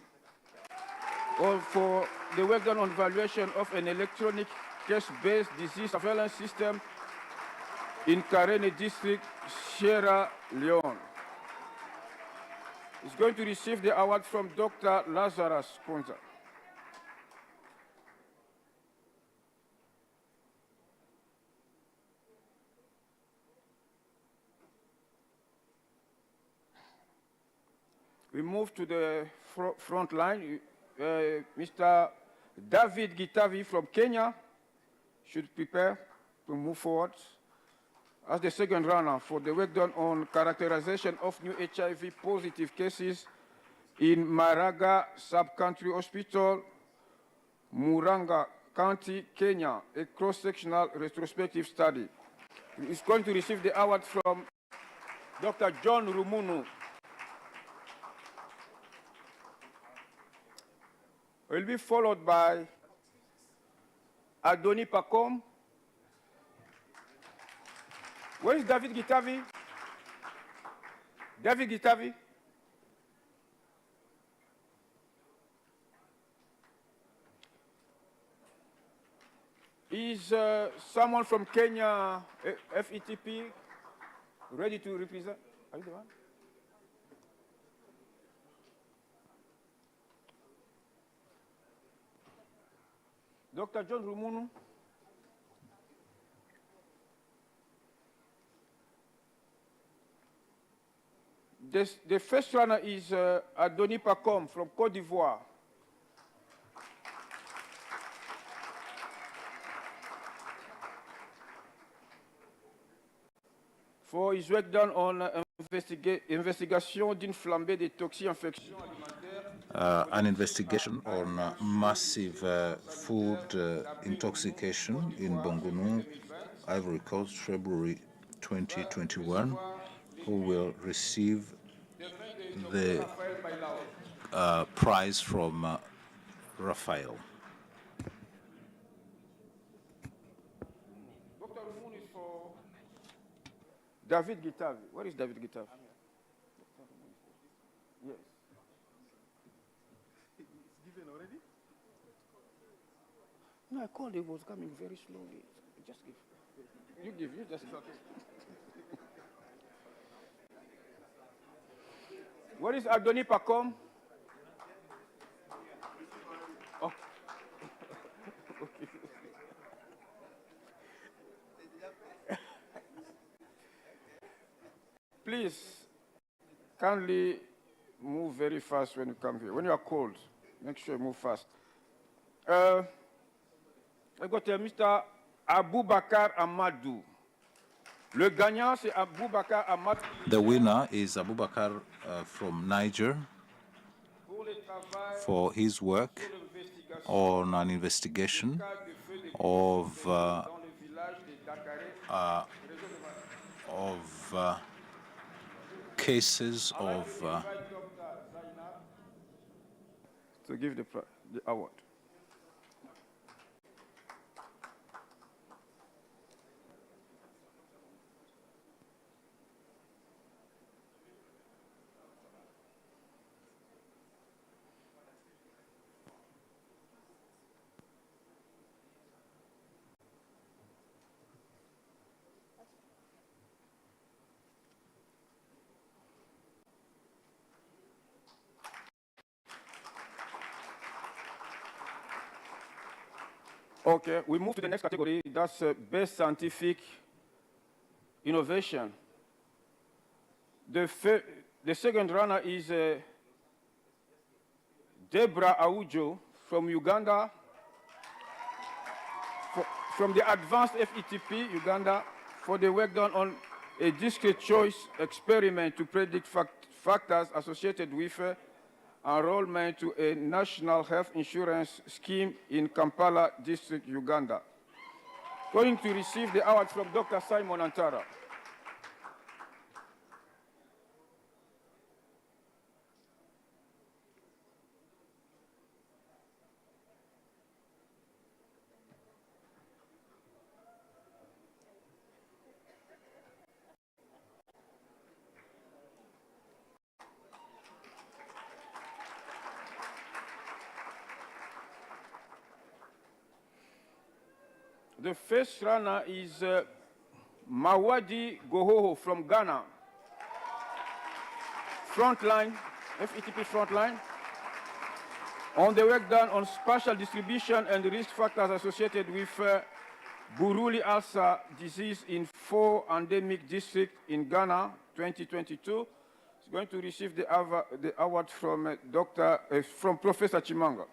or for the work done on evaluation of an electronic cash-based disease surveillance system in Karene District, Sierra Leone. He's going to receive the award from Dr. Lazarus Ponza. We move to the front line. Mr. David Gitavi from Kenya should prepare to move forward as the second runner for the work done on characterization of new HIV positive cases in Maraga Sub-Country Hospital, Muranga County, Kenya, a cross-sectional retrospective study. He's going to receive the award from Dr. John Rumunu. Will be followed by Adoni Pacom. Where is David Gitavi? David Gitavi? Is someone from Kenya, FETP, ready to represent? Are you the one? Dr. John Rumunu. The first runner is Adoni Pacom from Côte d'Ivoire. For his work done on investigation d'une flambée des toxi-infections alimentaires. An investigation on massive food intoxication in Bongunu, Ivory Coast, February 2021, who will receive the prize from Raphael. Dr. Rumunu is for David Gitavi. Where is David Gitavi? Yes. It's given already? No, I called. It was coming very slowly. Just give. You give. You just give. Where is Adoni Pacom? Oh. Okay. Please, kindly move very fast when you come here. When you are called, make sure you move fast. I got Mr. Aboubakar Amadou. Le gagnant, c'est Aboubakar Amadou. The winner is Aboubakar from Niger for his work on an investigation of cases of to give the award. Okay, we move to the next category. That's best scientific innovation. The second runner is Deborah Aujo from Uganda, from the Advanced FETP, Uganda, for the work done on a discrete choice experiment to predict factors associated with enrollment to a national health insurance scheme in Kampala district, Uganda. Going to receive the award from Dr. Simon Antara. The first runner is Mawadi Gohoho from Ghana. Frontline, FETP Frontline, on the work done on spatial distribution and risk factors associated with Buruli ulcer disease in 4 endemic districts in Ghana, 2022. He's going to receive the award from from Professor Chimanga.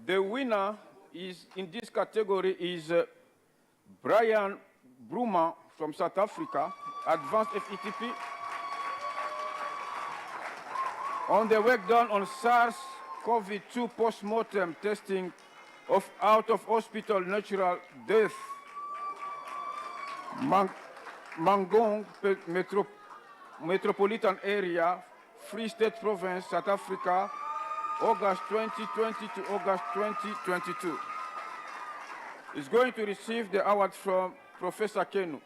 The winner is in this category is Brian Bruma from South Africa, Advanced FETP, on the work done on SARS-CoV-2 post-mortem testing of out-of-hospital natural death, Mangong Metropolitan Area, Free State Province, South Africa, August 2020 to August 2022. Is going to receive the award from Professor Kenu.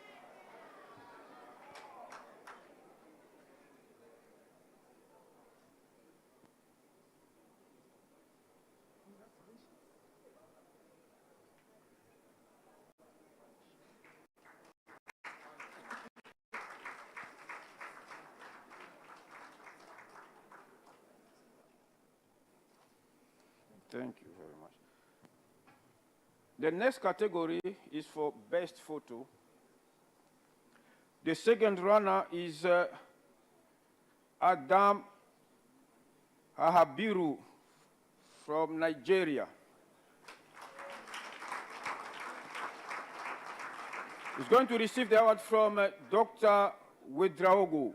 Thank you very much. The next category is for best photo. The second runner is Adam Ahabiru from Nigeria. He's going to receive the award from Dr. Wedraogo.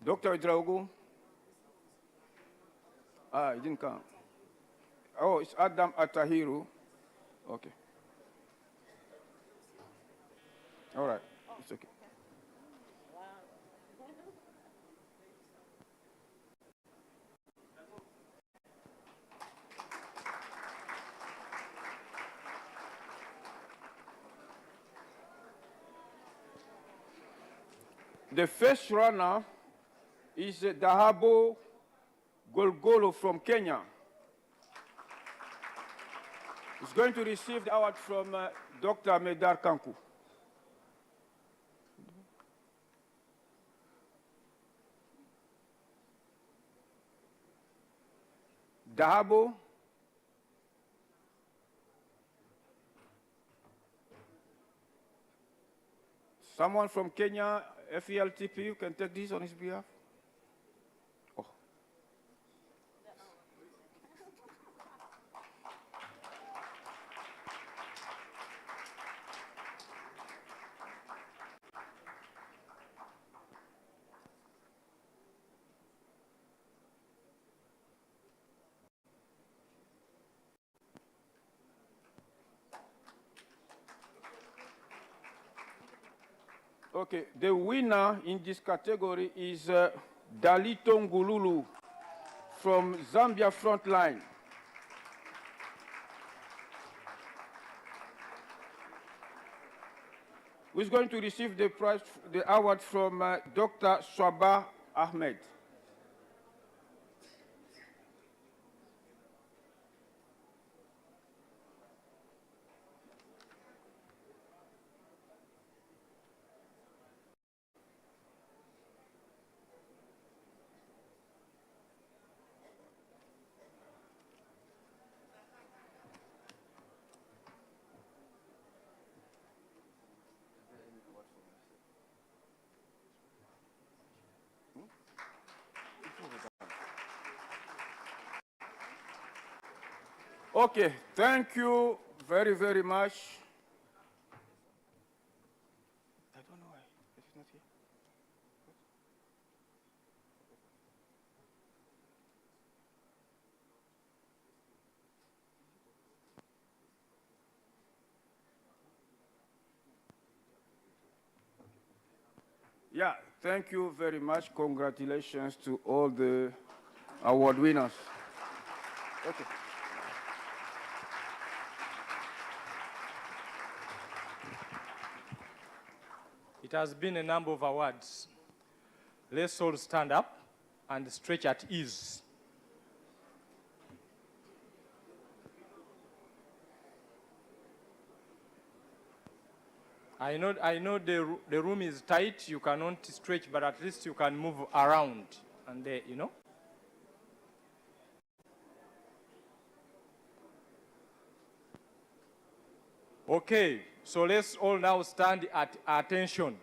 Dr. Wedraogo? Ah, he didn't come. Oh, it's Adam Atahiru. Okay. All right, it's okay. The first runner is Dahabo Golgolo from Kenya. He's going to receive the award from Dr. Medar Kanku. Dahabo. Someone from Kenya, FELTP, you can take this on his behalf. Oh. Okay, the winner in this category is Dalito Ngululu from Zambia Frontline. Who is going to receive the prize, the award from Dr. Swaba Ahmed. Okay, thank you very, very much. I don't know why it's not here. Yeah, thank you very much. Congratulations to all the award winners. Okay. It has been a number of awards. Let's all stand up and stretch at ease. I know the room is tight, you cannot stretch, but at least you can move around and you know. Okay, so let's all now stand at attention.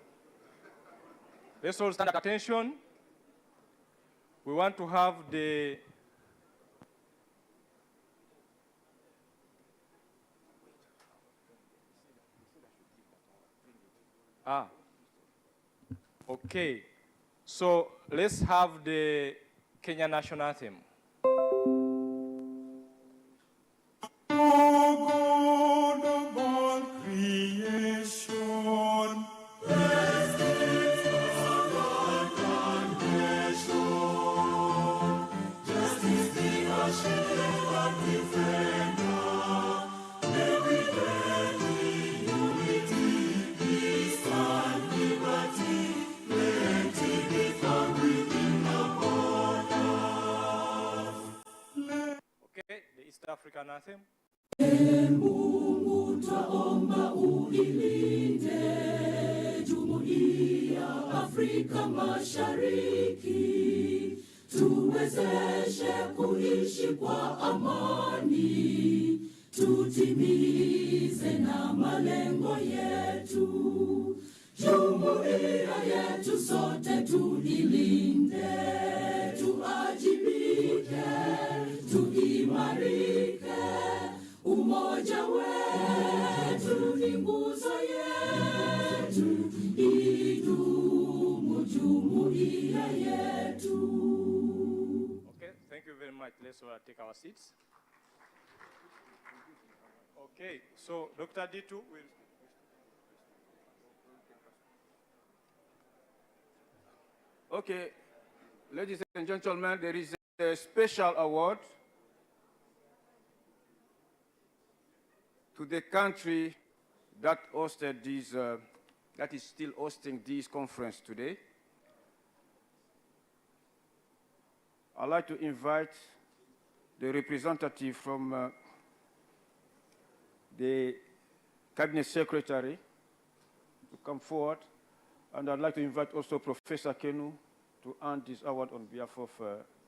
Let's all stand at attention. We want to have the okay. So let's have the Kenya national anthem. African anthem. Mungu twaomba uilinde Jumuiya Afrika Mashariki, tuwezeshe kuishi kwa amani, tutimize na malengo yetu. Jumuiya yetu sote tuilinde, tuajibike, tuimarike. Umoja wetu ni nguzo yetu, idumu jumuiya yetu. Okay, thank you very much. Let's all take our seats. Okay, so Dr. D2 will... Okay, ladies and gentlemen, there is a special award to the country that hosted this, that is still hosting this conference today. I'd like to invite the representative from the Cabinet Secretary to come forward, and I'd like to invite also Professor Kenu to hand this award on behalf of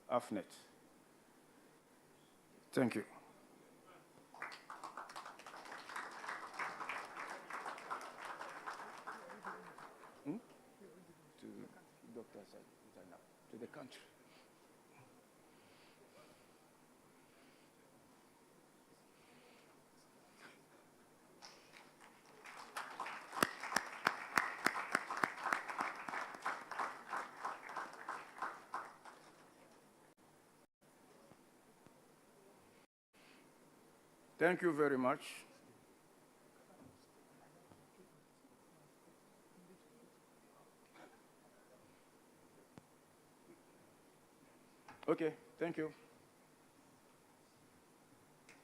AFENET. Thank you. To the country. Thank you very much. Okay, thank you.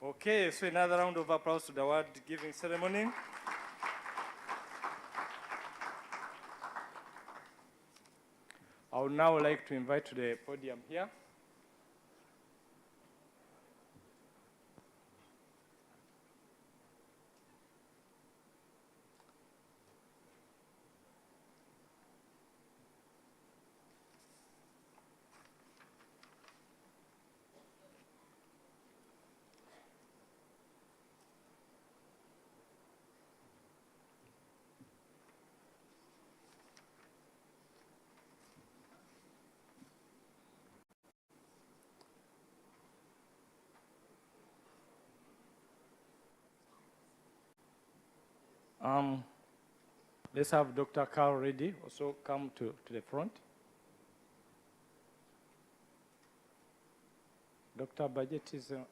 Okay, so another round of applause to the award giving ceremony. I would now like to invite to the podium here let's have Dr. Carl Reddy also come to the front. Dr. Budget is okay.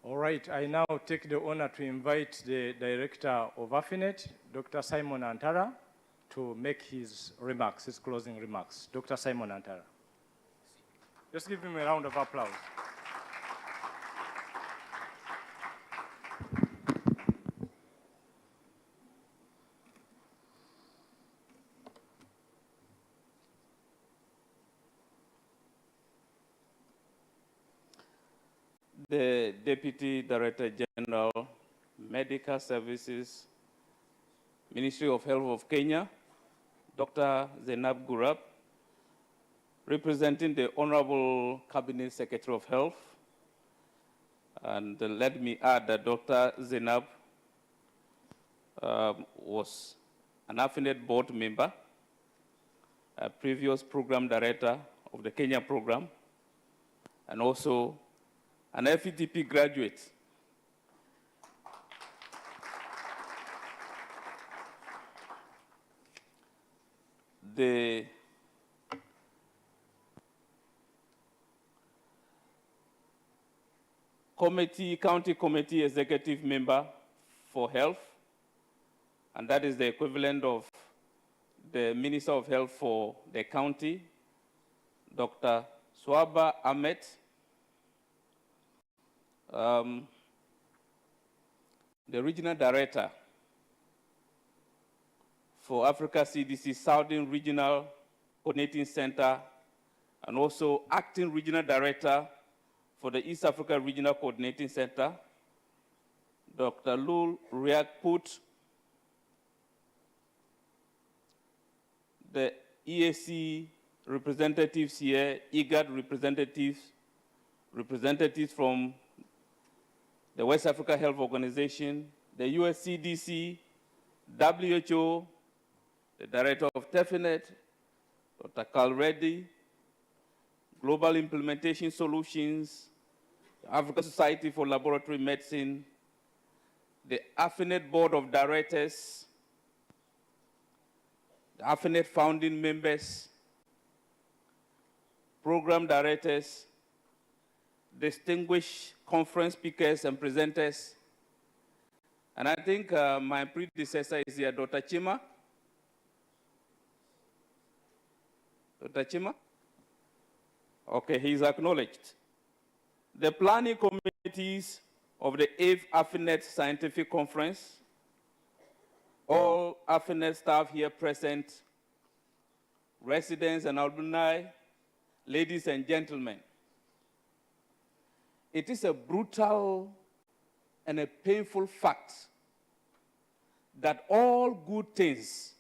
All right, I now take the honor to invite the Director of AFENET, Dr. Simon Antara, to make his remarks, his closing remarks. Dr. Simon Antara. Just give him a round of applause. The Deputy Director General, Medical Services, Ministry of Health of Kenya, Dr. Zainab Gurab, representing the Honorable Cabinet Secretary of Health. And let me add that Dr. Zainab was an AFENET board member, a previous program director of the Kenya program, and also an FETP graduate. The county committee executive member for health, and that is the equivalent of the Minister of Health for the county, Dr. Swaba Ahmed. The regional director for Africa CDC Southern Regional Coordinating Center, and also acting regional director for the East Africa Regional Coordinating Center, Dr. Lul Riak Put, the EAC representatives here, IGAD representatives from the West Africa Health Organization, the US CDC, WHO, the Director of AFENET, Dr. Carl Reddy, Global Implementation Solutions, the African Society for Laboratory Medicine, the AFENET Board of Directors, the AFENET founding members, program directors, distinguished conference speakers and presenters. And I think my predecessor is here, Dr. Chima. Dr. Chima? Okay, he's acknowledged. The planning committees of the 8th AFENET Scientific Conference, all AFENET staff here present, residents and alumni, ladies and gentlemen. It is a brutal and a painful fact that all good things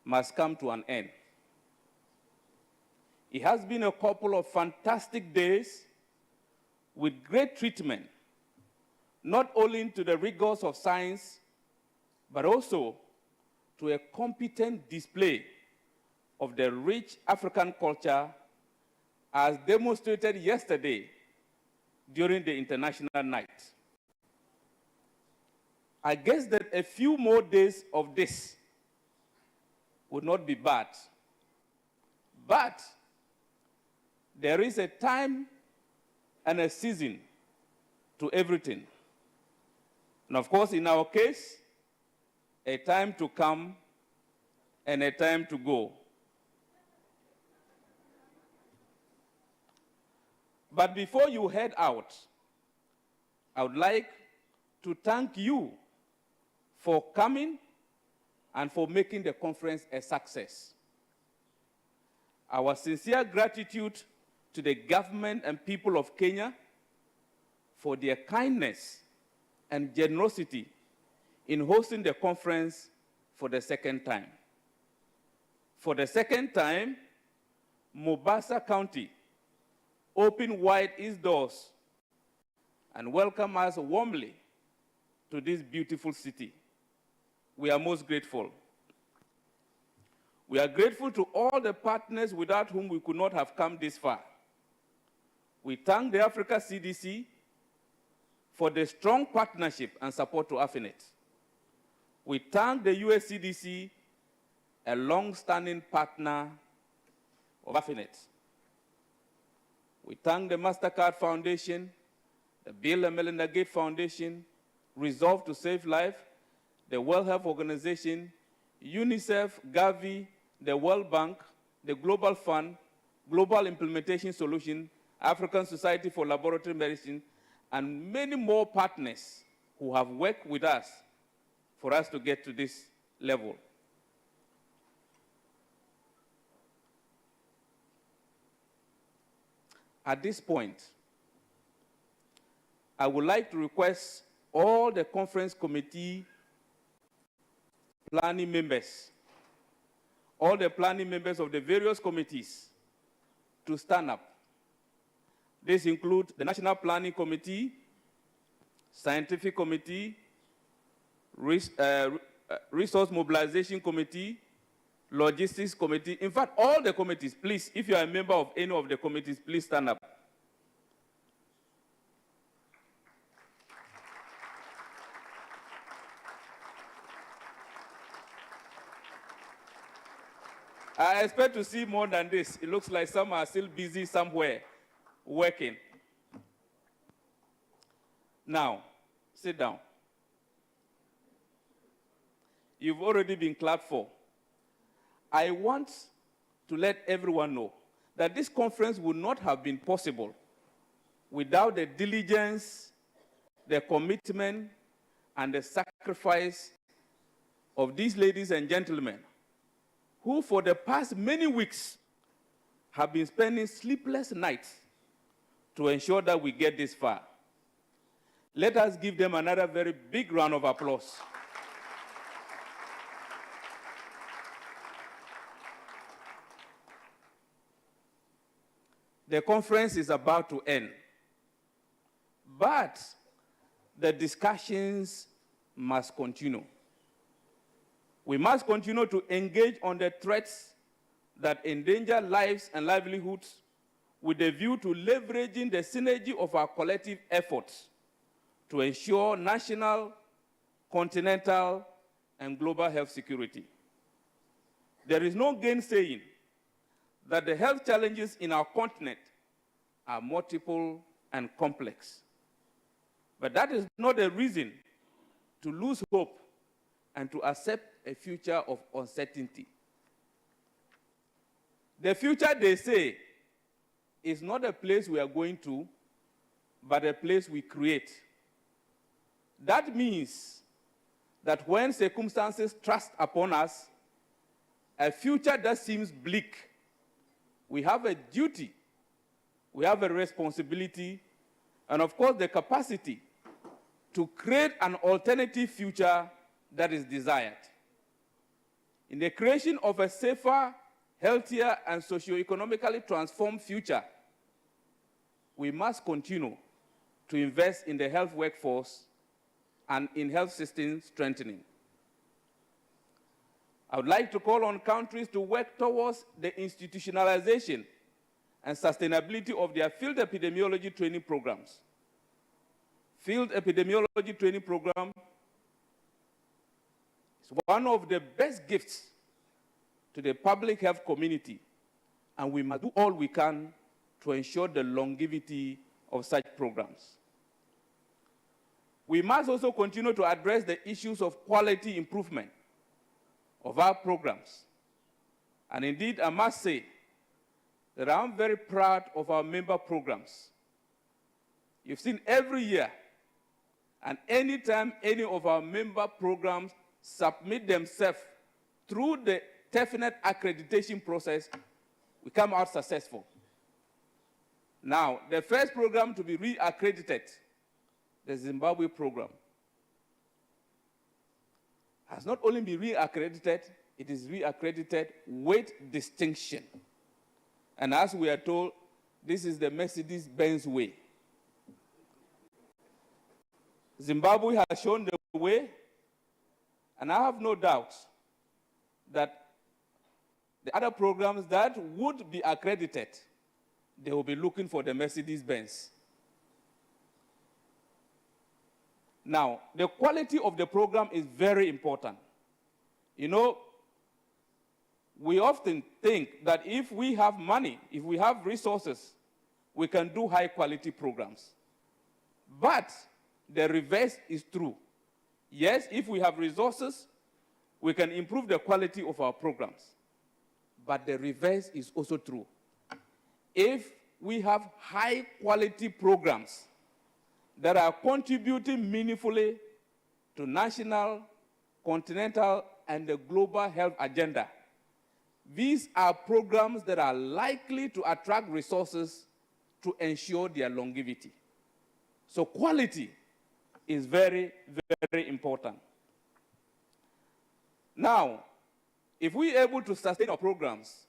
must come to an end. It has been a couple of fantastic days with great treatment, not only to the rigors of science, but also to a competent display of the rich African culture as demonstrated yesterday during the International Night. I guess that a few more days of this would not be bad. But there is a time and a season to everything. And of course, in our case, a time to come and a time to go. But before you head out, I would like to thank you for coming and for making the conference a success. Our sincere gratitude to the government and people of Kenya for their kindness and generosity in hosting the conference for the second time. For the second time, Mombasa County opened wide its doors and welcomed us warmly to this beautiful city. We are most grateful. We are grateful to all the partners without whom we could not have come this far. We thank the Africa CDC for the strong partnership and support to AFENET. We thank the US CDC, a long-standing partner of AFENET. We thank the MasterCard Foundation, the Bill and Melinda Gates Foundation, Resolve to Save Life, the World Health Organization, UNICEF, Gavi, the World Bank, the Global Fund, Global Implementation Solution, African Society for Laboratory Medicine, and many more partners who have worked with us for us to get to this level. At this point, I would like to request all the conference committee planning members, all the planning members of the various committees to stand up. This includes the National Planning Committee, Scientific Committee, Resource Mobilization Committee, Logistics Committee. In fact, all the committees, please, if you are a member of any of the committees, please stand up. I expect to see more than this. It looks like some are still busy somewhere working. Now, sit down. You've already been clapped for. I want to let everyone know that this conference would not have been possible without the diligence, the commitment, and the sacrifice of these ladies and gentlemen who for the past many weeks have been spending sleepless nights to ensure that we get this far. Let us give them another very big round of applause. The conference is about to end, but the discussions must continue. We must continue to engage on the threats that endanger lives and livelihoods with a view to leveraging the synergy of our collective efforts to ensure national, continental, and global health security. There is no gainsaying that the health challenges in our continent are multiple and complex. But that is not a reason to lose hope and to accept a future of uncertainty. The future, they say, is not a place we are going to, but a place we create. That means that when circumstances thrust upon us a future that seems bleak, we have a duty, we have a responsibility, and of course the capacity to create an alternative future that is desired. In the creation of a safer, healthier, and socio-economically transformed future, we must continue to invest in the health workforce and in health system strengthening. I would like to call on countries to work towards the institutionalization and sustainability of their field epidemiology training programs. Field epidemiology training program is one of the best gifts to the public health community, and we must do all we can to ensure the longevity of such programs. we must also continue to address the issues of quality improvement of our programs. And indeed, I must say that I'm very proud of our member programs. You've seen every year, and anytime any of our member programs submit themselves through the AFENET accreditation process, we come out successful. Now, the first program to be re-accredited, the Zimbabwe program, has not only been re-accredited, it is re-accredited with distinction. And as we are told, this is the Mercedes-Benz way. Zimbabwe has shown the way, and I have no doubt that the other programs that would be accredited, they will be looking for the Mercedes-Benz. Now, the quality of the program is very important. You know, we often think that if we have money, if we have resources, we can do high-quality programs. But the reverse is true. Yes, if we have resources, we can improve the quality of our programs. But the reverse is also true. If we have high-quality programs that are contributing meaningfully to national, continental, and the global health agenda, these are programs that are likely to attract resources to ensure their longevity. So quality is very, very important. Now, if we're able to sustain our programs,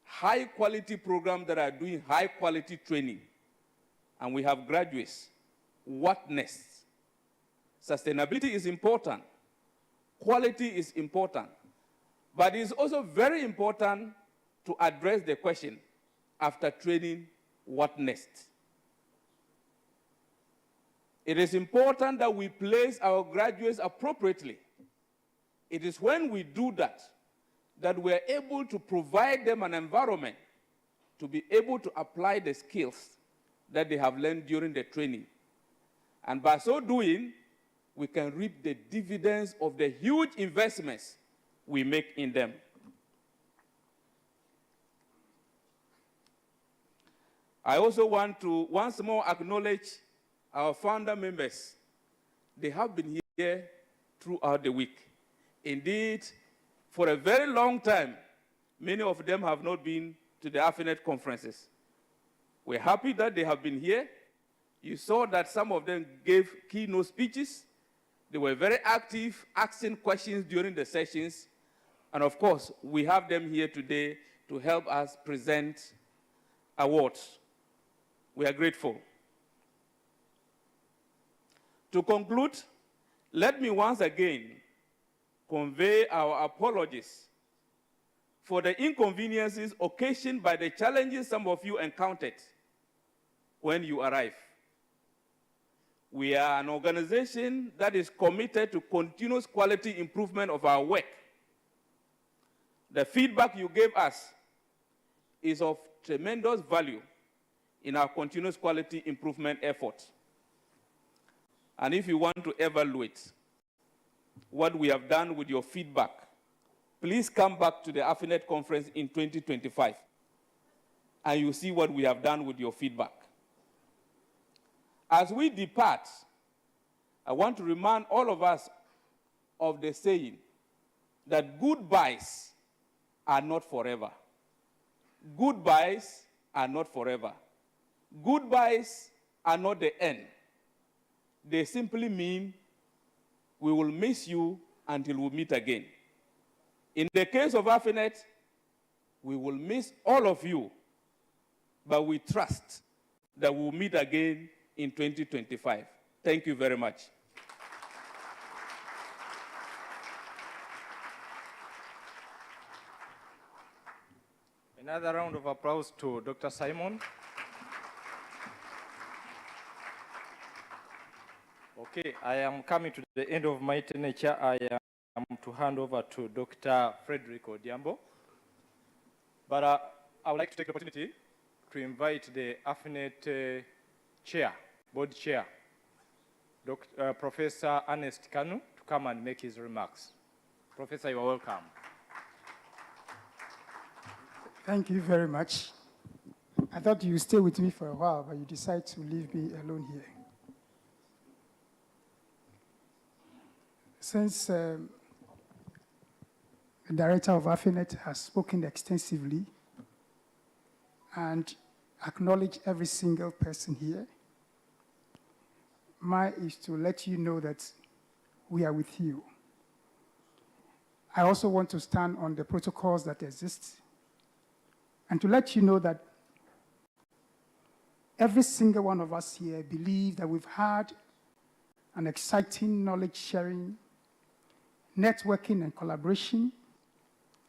high-quality programs that are doing high-quality training, and we have graduates, what next? Sustainability is important. Quality is important. But it's also very important to address the question, after training, what next? It is important that we place our graduates appropriately. It is when we do that, that we are able to provide them an environment to be able to apply the skills that they have learned during the training. And by so doing, we can reap the dividends of the huge investments we make in them. I also want to once more acknowledge our founder members. They have been here throughout the week. Indeed, for a very long time, many of them have not been to the AFENET conferences. We're happy that they have been here. You saw that some of them gave keynote speeches. They were very active, asking questions during the sessions. And of course, we have them here today to help us present awards. We are grateful. To conclude, let me once again convey our apologies for the inconveniences occasioned by the challenges some of you encountered when you arrived. We are an organization that is committed to continuous quality improvement of our work. The feedback you gave us is of tremendous value in our continuous quality improvement effort. And if you want to evaluate what we have done with your feedback, please come back to the AFENET conference in 2025, and you'll see what we have done with your feedback. As we depart, I want to remind all of us of the saying that goodbyes are not forever. Goodbyes are not forever. Goodbyes are not the end. They simply mean we will miss you until we meet again. In the case of AFENET, we will miss all of you, but we trust that we'll meet again in 2025. Thank you very much. Another round of applause to Dr. Simon. Okay, I am coming to the end of my tenure. I am to hand over to Dr. Frederick Odiambo. But I would like to take the opportunity to invite the AFENET chair, board chair, Professor Ernest Kanu to come and make his remarks. Professor, you are welcome. Thank you very much. I thought you'd stay with me for a while, but you decided to leave me alone here. Since the director of AFENET has spoken extensively and acknowledged every single person here, mine is to let you know that we are with you. I also want to stand on the protocols that exist and to let you know that every single one of us here believes that we've had an exciting knowledge sharing, networking and collaboration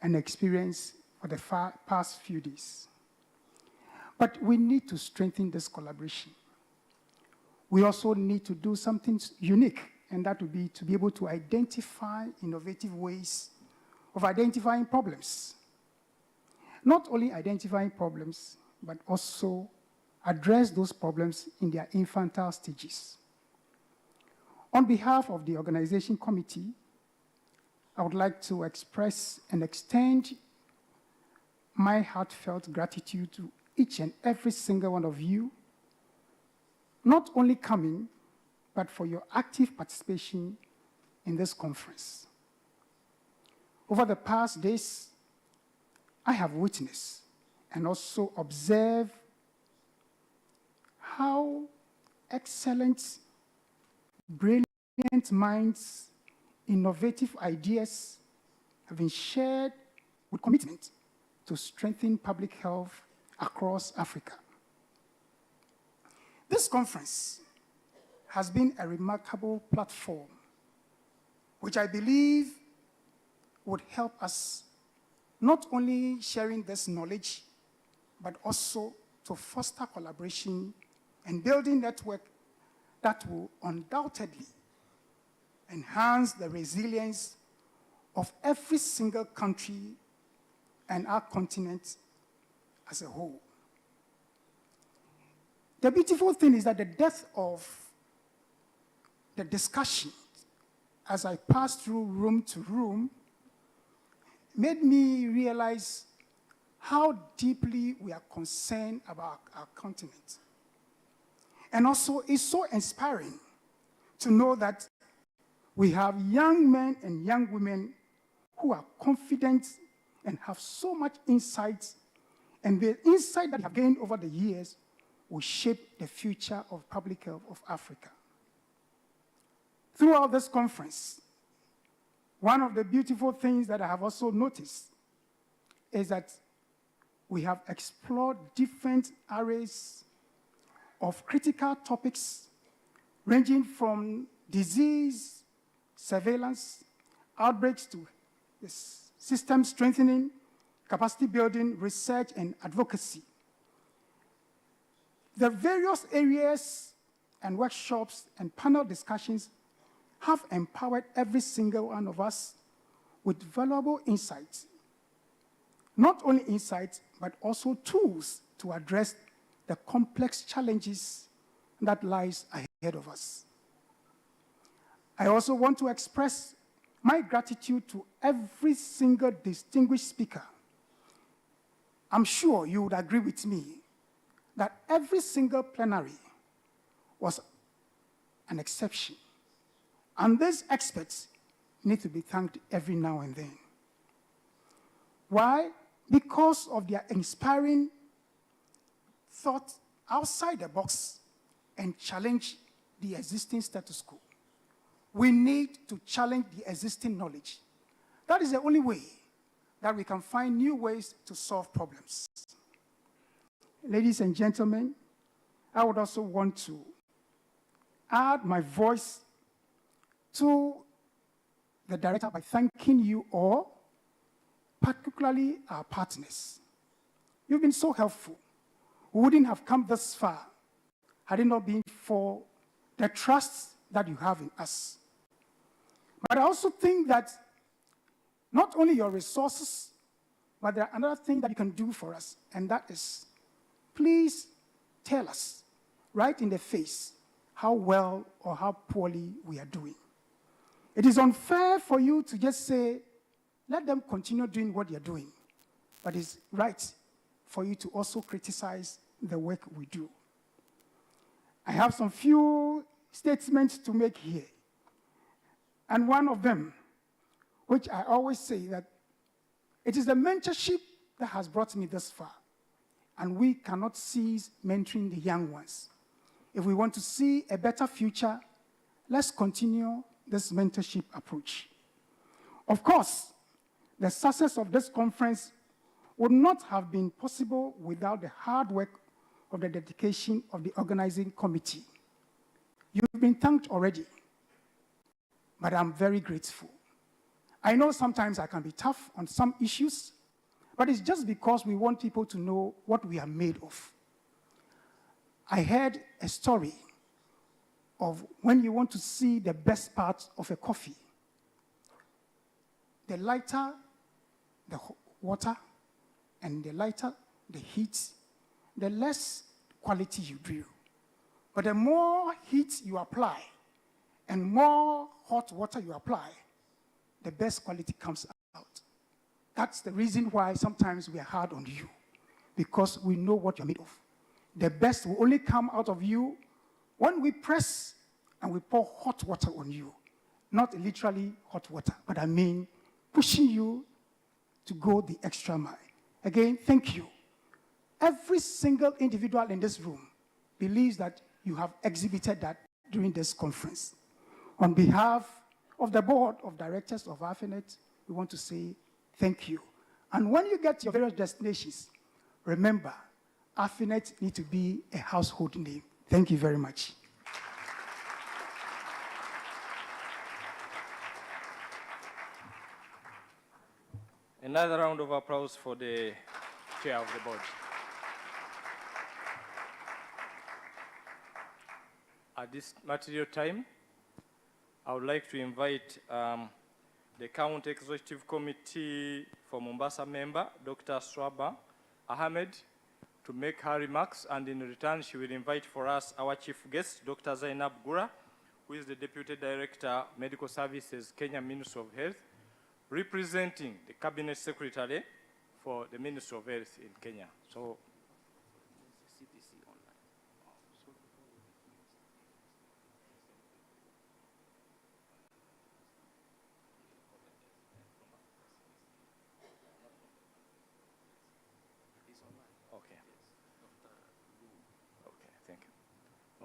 and experience for the past few days. But we need to strengthen this collaboration. We also need to do something unique, and that would be to be able to identify innovative ways of identifying problems. Not only identifying problems, but also address those problems in their infantile stages. On behalf of the organization committee, I would like to express and extend my heartfelt gratitude to each and every single one of you, not only coming, but for your active participation in this conference. Over the past days, I have witnessed and also observed how excellent, brilliant minds, innovative ideas have been shared with commitment to strengthen public health across Africa. This conference has been a remarkable platform, which I believe would help us not only sharing this knowledge, but also to foster collaboration and building network that will undoubtedly enhance the resilience of every single country and our continent as a whole. The beautiful thing is that the depth of the discussion as I passed through room to room made me realize how deeply we are concerned about our continent. And also, it's so inspiring to know that we have young men and young women who are confident and have so much insight, and the insight that they have gained over the years will shape the future of public health of Africa. Throughout this conference, one of the beautiful things that I have also noticed is that we have explored different arrays of critical topics ranging from disease, surveillance, outbreaks to the system strengthening, capacity building, research, and advocacy. The various areas and workshops and panel discussions have empowered every single one of us with valuable insights. Not only insights, but also tools to address the complex challenges that lies ahead of us. I also want to express my gratitude to every single distinguished speaker. I'm sure you would agree with me that every single plenary was an exception. And these experts need to be thanked every now and then. Why? Because of their inspiring thought outside the box and challenge the existing status quo. We need to challenge the existing knowledge. That is the only way that we can find new ways to solve problems. Ladies and gentlemen, I would also want to add my voice to the director by thanking you all, particularly our partners. You've been so helpful. We wouldn't have come this far had it not been for the trust that you have in us. But I also think that not only your resources, but there are another thing that you can do for us, and that is, please tell us right in the face how well or how poorly we are doing. It is unfair for you to just say, let them continue doing what they're doing. But it's right for you to also criticize the work we do. I have some few statements to make here. And one of them, which I always say, that it is the mentorship that has brought me this far. And we cannot cease mentoring the young ones. If we want to see a better future, let's continue this mentorship approach. Of course, the success of this conference would not have been possible without the hard work of the dedication of the organizing committee. You've been thanked already, but I'm very grateful. I know sometimes I can be tough on some issues, but it's just because we want people to know what we are made of. I heard a story of when you want to see the best part of a coffee, the lighter the water and the lighter the heat, the less quality you brew. But the more heat you apply and more hot water you apply, the best quality comes out. That's the reason why sometimes we are hard on you, because we know what you're made of. The best will only come out of you when we press and we pour hot water on you. Not literally hot water, but I mean pushing you to go the extra mile. Again, thank you. Every single individual in this room believes that you have exhibited that during this conference. On behalf of the board of directors of AFENET, we want to say thank you. And when you get to your various destinations, remember, AFENET needs to be a household name. Thank you very much. Another round of applause for the chair of the board. At this material time, I would like to invite the County Executive Committee for Mombasa member, Dr. Swaba Ahmed, to make her remarks, and in return, she will invite for us our chief guest, Dr. Zainab Gura, who is the Deputy Director, Medical Services, Kenya Ministry of Health, representing the Cabinet Secretary for the Ministry of Health in Kenya. So,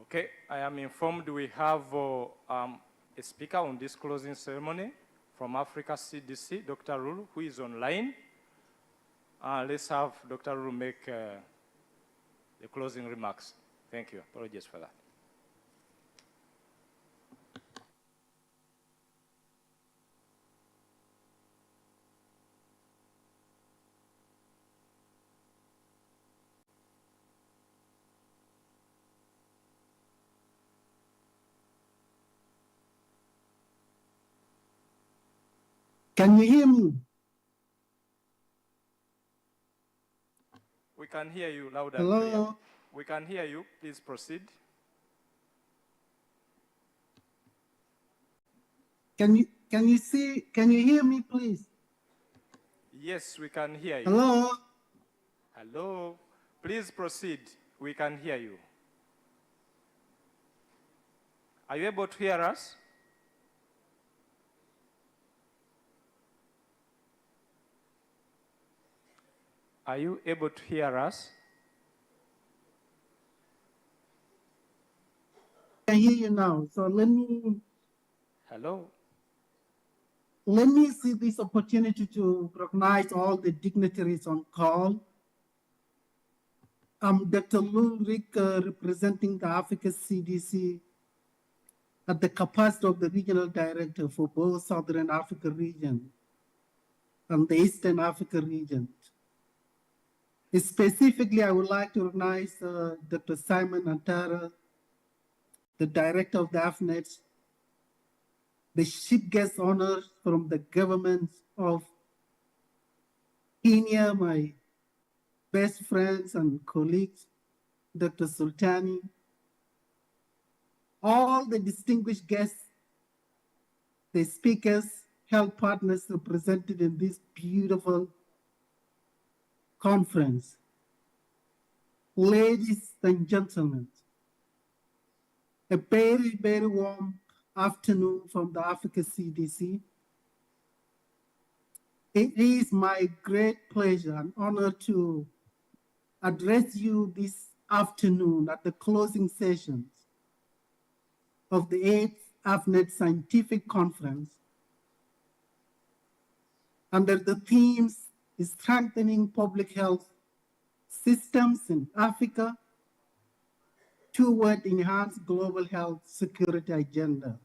okay, I am informed we have a speaker on this closing ceremony from Africa CDC, Dr. Rulu, who is online. Let's have Dr. Rulu make the closing remarks. Thank you. Apologies for that. Can you hear me? We can hear you loud and Hello? clear. We can hear you. Please proceed. Can you hear me, please? Yes, we can hear you. Hello? Hello. Please proceed. We can hear you. Are you able to hear us? Are you able to hear us? I hear you now. So let me Hello. see this opportunity to recognize all the dignitaries on call. I'm Dr. Ulrich, representing the Africa CDC at the capacity of the regional director for both Southern Africa region and the Eastern Africa region. Specifically, I would like to recognize Dr. Simon Antara, the director of the AFENET, the chief guest honors from the government of Kenya, my best friends and colleagues, Dr. Sultani, all the distinguished guests, the speakers, health partners represented in this beautiful conference. Ladies and gentlemen, a very, very warm afternoon from the Africa CDC. It is my great pleasure and honor to address you this afternoon at the closing sessions of the 8th AFENET Scientific Conference under the themes strengthening public health systems in Africa toward enhanced global health security agenda.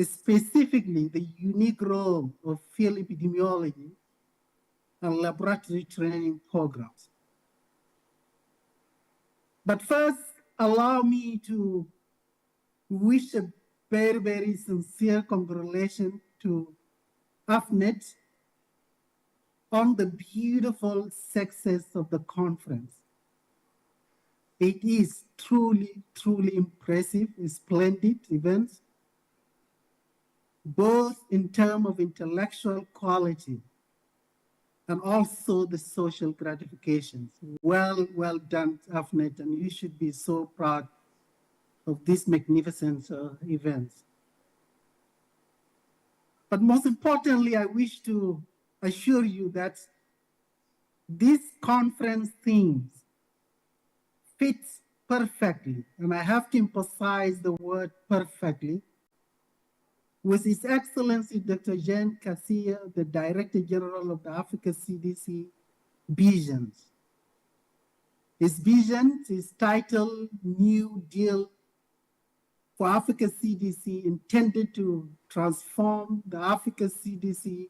Specifically, the unique role of field epidemiology and laboratory training programs. But first, allow me to wish a very, very sincere congratulations to AFENET on the beautiful success of the conference. It is truly, truly impressive, splendid event, both in terms of intellectual quality and also the social gratifications. Well done, AFENET, and you should be so proud of this magnificent event. But most importantly, I wish to assure you that this conference themes fits perfectly, and I have to emphasize the word perfectly, with His Excellency Dr. Jean Cassia, the Director General of the Africa CDC, visions. His vision is titled New Deal for Africa CDC, intended to transform the Africa CDC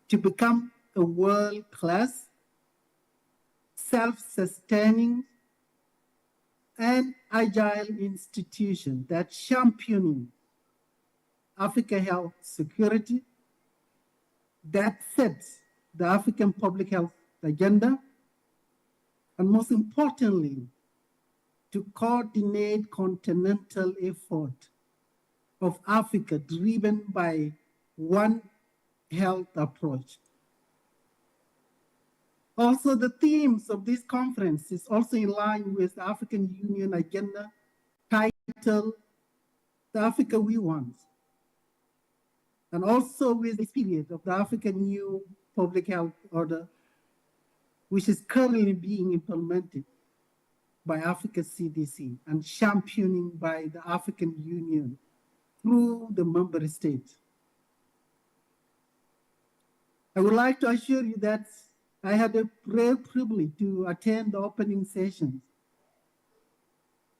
to become a world-class, self-sustaining, and agile institution that championing Africa health security, that sets the African public health agenda, and most importantly, to coordinate continental effort of Africa driven by one health approach. Also, the themes of this conference is also in line with the African Union agenda titled The Africa We Want, and also with the spirit of the African New Public Health Order, which is currently being implemented by Africa CDC and championing by the African Union through the member states. I would like to assure you that I had a rare privilege to attend the opening sessions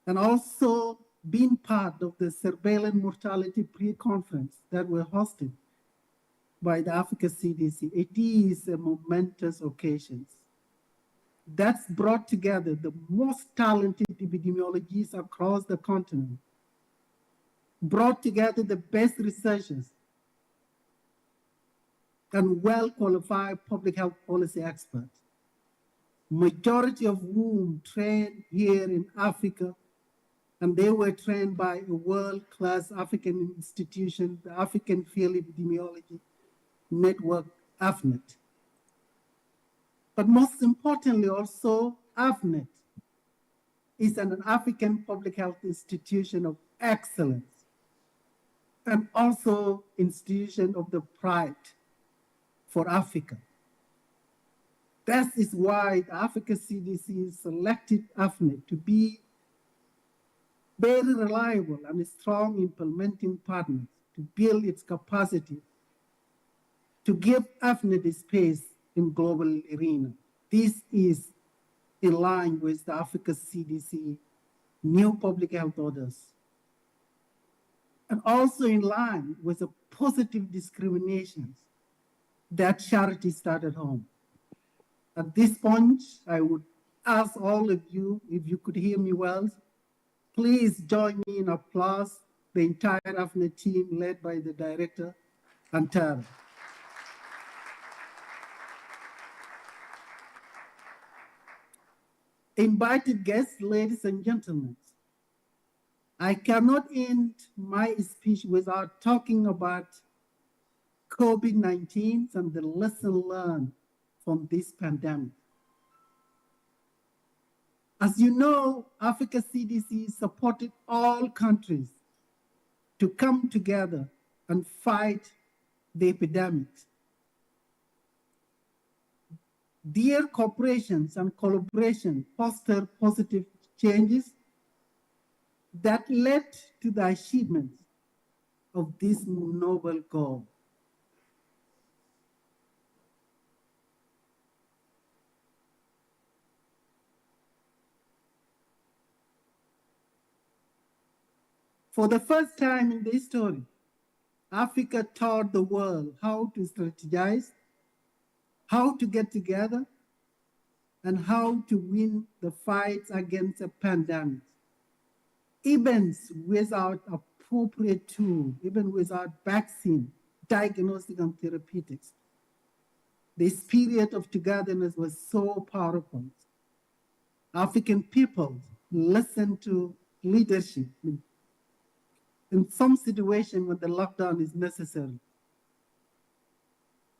and also being part of the surveillance mortality pre-conference that were hosted by the Africa CDC. It is a momentous occasion that's brought together the most talented epidemiologists across the continent, brought together the best researchers and well-qualified public health policy experts, majority of whom trained here in Africa, and they were trained by a world-class African institution, the African Field Epidemiology Network, AFENET. But most importantly also, AFENET is an African public health institution of excellence and also institution of the pride for Africa. That is why the Africa CDC selected AFENET to be very reliable and strong implementing partners to build its capacity to give AFENET a space in global arena. This is in line with the Africa CDC new public health orders, and also in line with the positive discriminations that charity started home. At this point, I would ask all of you, if you could hear me well, please join me in applause the entire AFENET team led by the director, Antara. Invited guests, ladies and gentlemen, I cannot end my speech without talking about COVID-19 and the lesson learned from this pandemic. As you know, Africa CDC supported all countries to come together and fight the epidemic. Their cooperations and collaboration fostered positive changes that led to the achievement of this noble goal. For the first time in the history, Africa taught the world how to strategize, how to get together, and how to win the fight against a pandemic. Even without appropriate tools, even without vaccine, diagnostic, and therapeutics, the spirit of togetherness was so powerful. African people listened to leadership in some situation when the lockdown is necessary.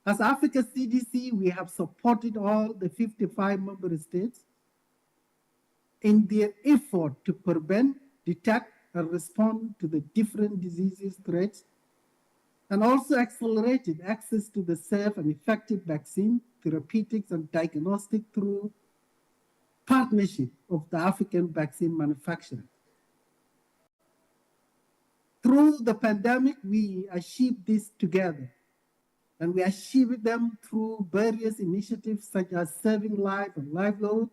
As Africa CDC, we have supported all the 55 member states in their effort to prevent, detect, and respond to the different diseases threats, and also accelerated access to the safe and effective vaccine, therapeutics, and diagnostic through partnership of the African vaccine manufacturers. Through the pandemic, we achieved this together, and we achieved them through various initiatives such as saving life and livelihood,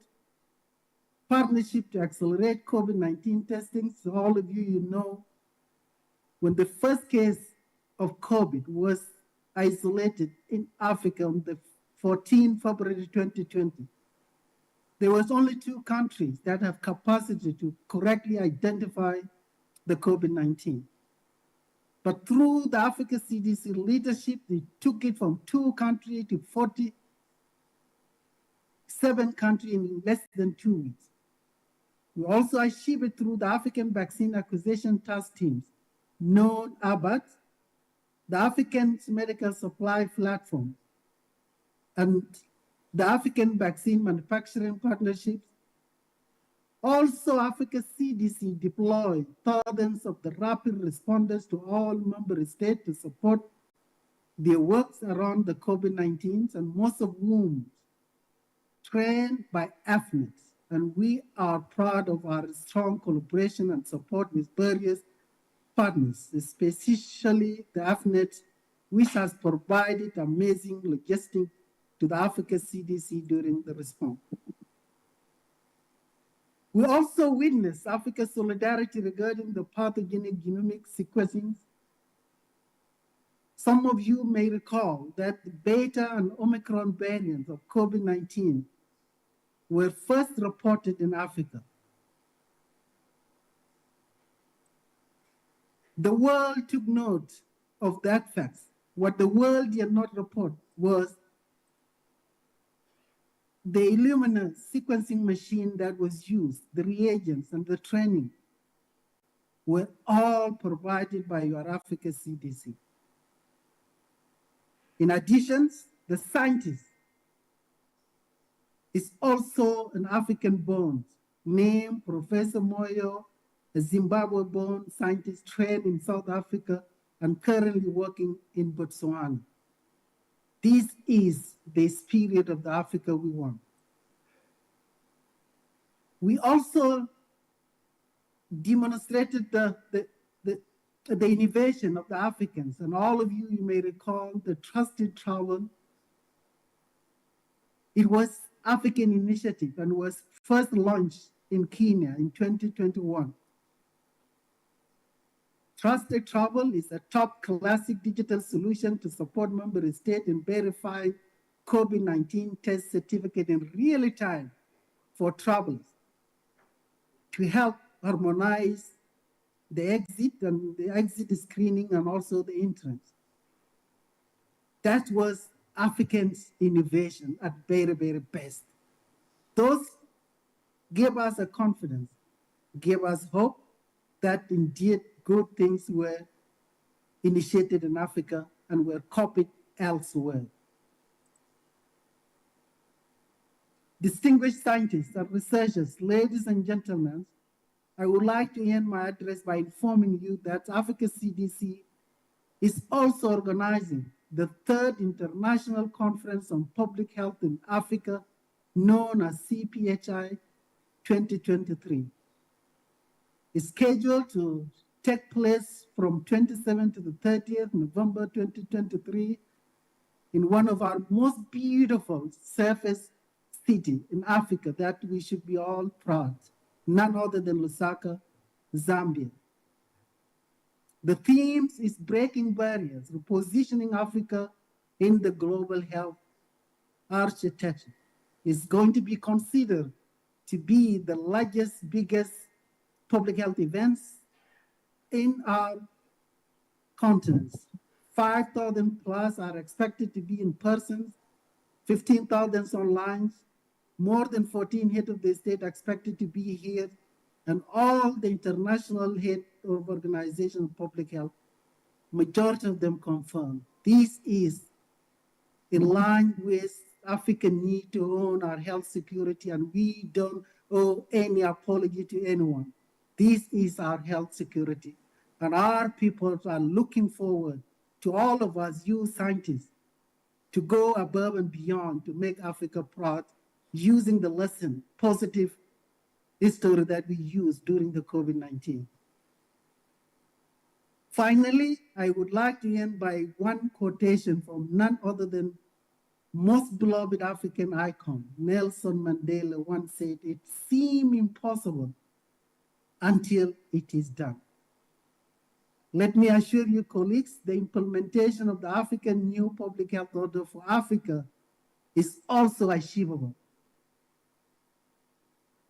partnership to accelerate COVID-19 testing. So all of you know, when the first case of COVID was isolated in Africa on the 14th February 2020, there was only 2 countries that have capacity to correctly identify the COVID-19. But through the Africa CDC leadership, they took it from 2 countries to 47 countries in less than 2 weeks. We also achieved it through the African Vaccine Acquisition Task Teams, known ABAT, the African Medical Supply Platform, and the African Vaccine Manufacturing Partnerships. Also, Africa CDC deployed thousands of the rapid responders to all member states to support their works around the COVID-19, and most of whom trained by AFENET. And we are proud of our strong collaboration and support with various partners, especially the AFENET, which has provided amazing logistics to the Africa CDC during the response. We also witnessed Africa's solidarity regarding the pathogenic genomic sequencing. Some of you may recall that the Beta and Omicron variants of COVID-19 were first reported in Africa. The world took note of that fact. What the world did not report was the Illumina sequencing machine that was used, the reagents and the training were all provided by your Africa CDC. In addition, the scientist is also an African-born, named Professor Moyo, a Zimbabwe-born scientist trained in South Africa and currently working in Botswana. This is the spirit of the Africa we want. We also demonstrated the innovation of the Africans, and all of you may recall the Trusted Travel. It was African initiative and was first launched in Kenya in 2021. Trusted Travel is a top classic digital solution to support member states in verifying COVID-19 test certificate in real time for travelers to help harmonize the exit screening and also the entrance. That was Africans' innovation at very, very best. Those gave us a confidence, gave us hope that indeed good things were initiated in Africa and were copied elsewhere. Distinguished scientists and researchers, ladies and gentlemen, I would like to end my address by informing you that Africa CDC is also organizing the 3rd International Conference on Public Health in Africa, known as CPHI 2023. It's scheduled to take place from 27th to the 30th November 2023 in one of our most beautiful surface city in Africa that we should be all proud, none other than Lusaka, Zambia. The theme is breaking barriers, repositioning Africa in the global health architecture. It's going to be considered to be the largest, biggest public health events in our continents. 5,000 plus are expected to be in person, 15,000 online, more than 14 heads of the state expected to be here, and all the international heads of organizations of public health, majority of them confirmed. This is in line with African need to own our health security, and we don't owe any apology to anyone. This is our health security, and our people are looking forward to all of us, you scientists, to go above and beyond to make Africa proud, using the lesson, positive history that we used during the COVID-19. Finally, I would like to end by one quotation from none other than most beloved African icon, Nelson Mandela once said, "It seems impossible until it is done." Let me assure you, colleagues, the implementation of the African New Public Health Order for Africa is also achievable.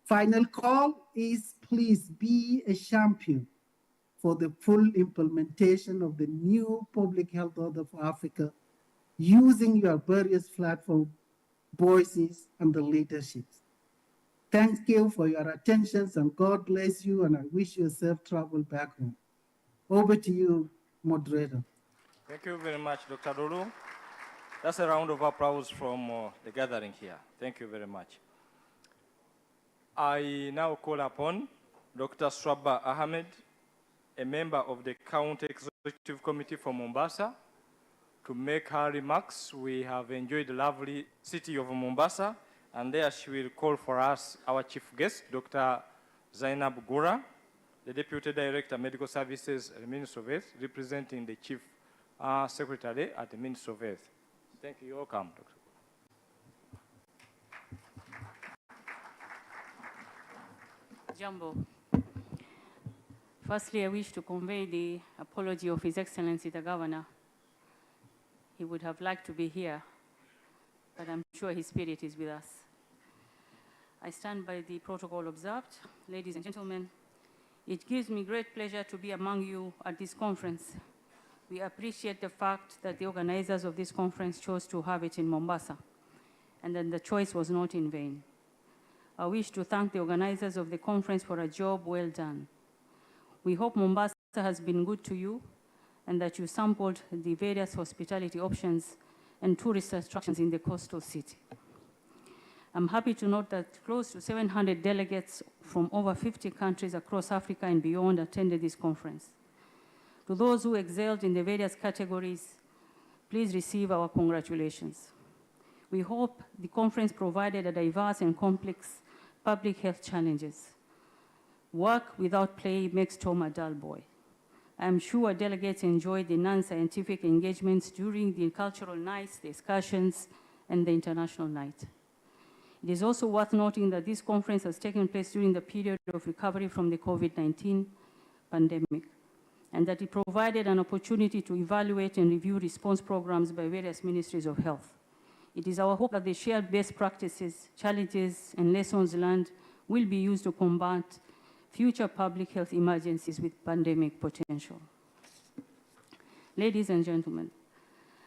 Final call is, please be a champion for the full implementation of the new Public Health Order for Africa, using your various platform voices and the leaderships. Thank you for your attentions, and God bless you, and I wish you a safe travel back home. Over to you, moderator. Thank you very much, Dr. Dulu. That's a round of applause from the gathering here. Thank you very much. I now call upon Dr. Swaba Ahmed, a member of the County Executive Committee for Mombasa, to make her remarks. We have enjoyed the lovely city of Mombasa, and there she will call for us our chief guest, Dr. Zainab Gura, the Deputy Director, Medical Services at the Ministry of Health, representing the Chief Secretary at the Ministry of Health. Thank you. Welcome, Dr. Jambo. Firstly, I wish to convey the apology of His Excellency the Governor. He would have liked to be here, but I'm sure his spirit is with us. I stand by the protocol observed. Ladies and gentlemen, it gives me great pleasure to be among you at this conference. We appreciate the fact that the organizers of this conference chose to have it in Mombasa, and that the choice was not in vain. I wish to thank the organizers of the conference for a job well done. We hope Mombasa has been good to you, and that you sampled the various hospitality options and tourist attractions in the coastal city. I'm happy to note that close to 700 delegates from over 50 countries across Africa and beyond attended this conference. To those who excelled in the various categories, please receive our congratulations. We hope the conference provided a diverse and complex public health challenges. Work without play makes Tom a dull boy. I'm sure delegates enjoyed the non-scientific engagements during the cultural nights, the excursions, and the international night. It is also worth noting that this conference has taken place during the period of recovery from the COVID-19 pandemic, and that it provided an opportunity to evaluate and review response programs by various ministries of health. It is our hope that the shared best practices, challenges, and lessons learned will be used to combat future public health emergencies with pandemic potential. Ladies and gentlemen,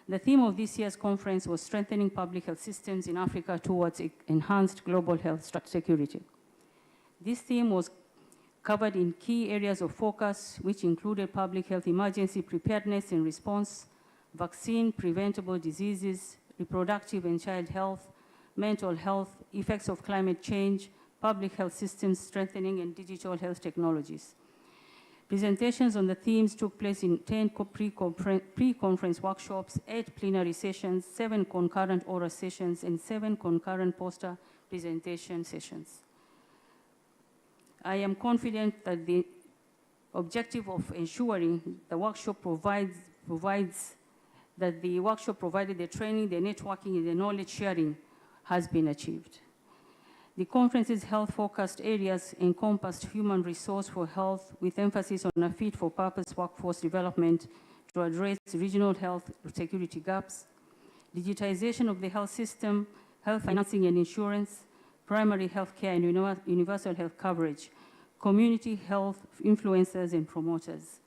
the theme of this year's conference was strengthening public health systems in Africa towards enhanced global health security. This theme was covered in key areas of focus, which included public health emergency preparedness and response, vaccine, preventable diseases, reproductive and child health, mental health, effects of climate change, public health systems strengthening, and digital health technologies. Presentations on the themes took place in 10 pre-conference workshops, 8 plenary sessions, 7 concurrent oral sessions, and 7 concurrent poster presentation sessions. I am confident that the objective of ensuring the workshop provided the training, the networking, and the knowledge sharing has been achieved. The conference's health-focused areas encompassed human resource for health with emphasis on a fit-for-purpose workforce development to address regional health security gaps, digitization of the health system, health financing and insurance, primary health care and universal health coverage, community health influencers and promoters.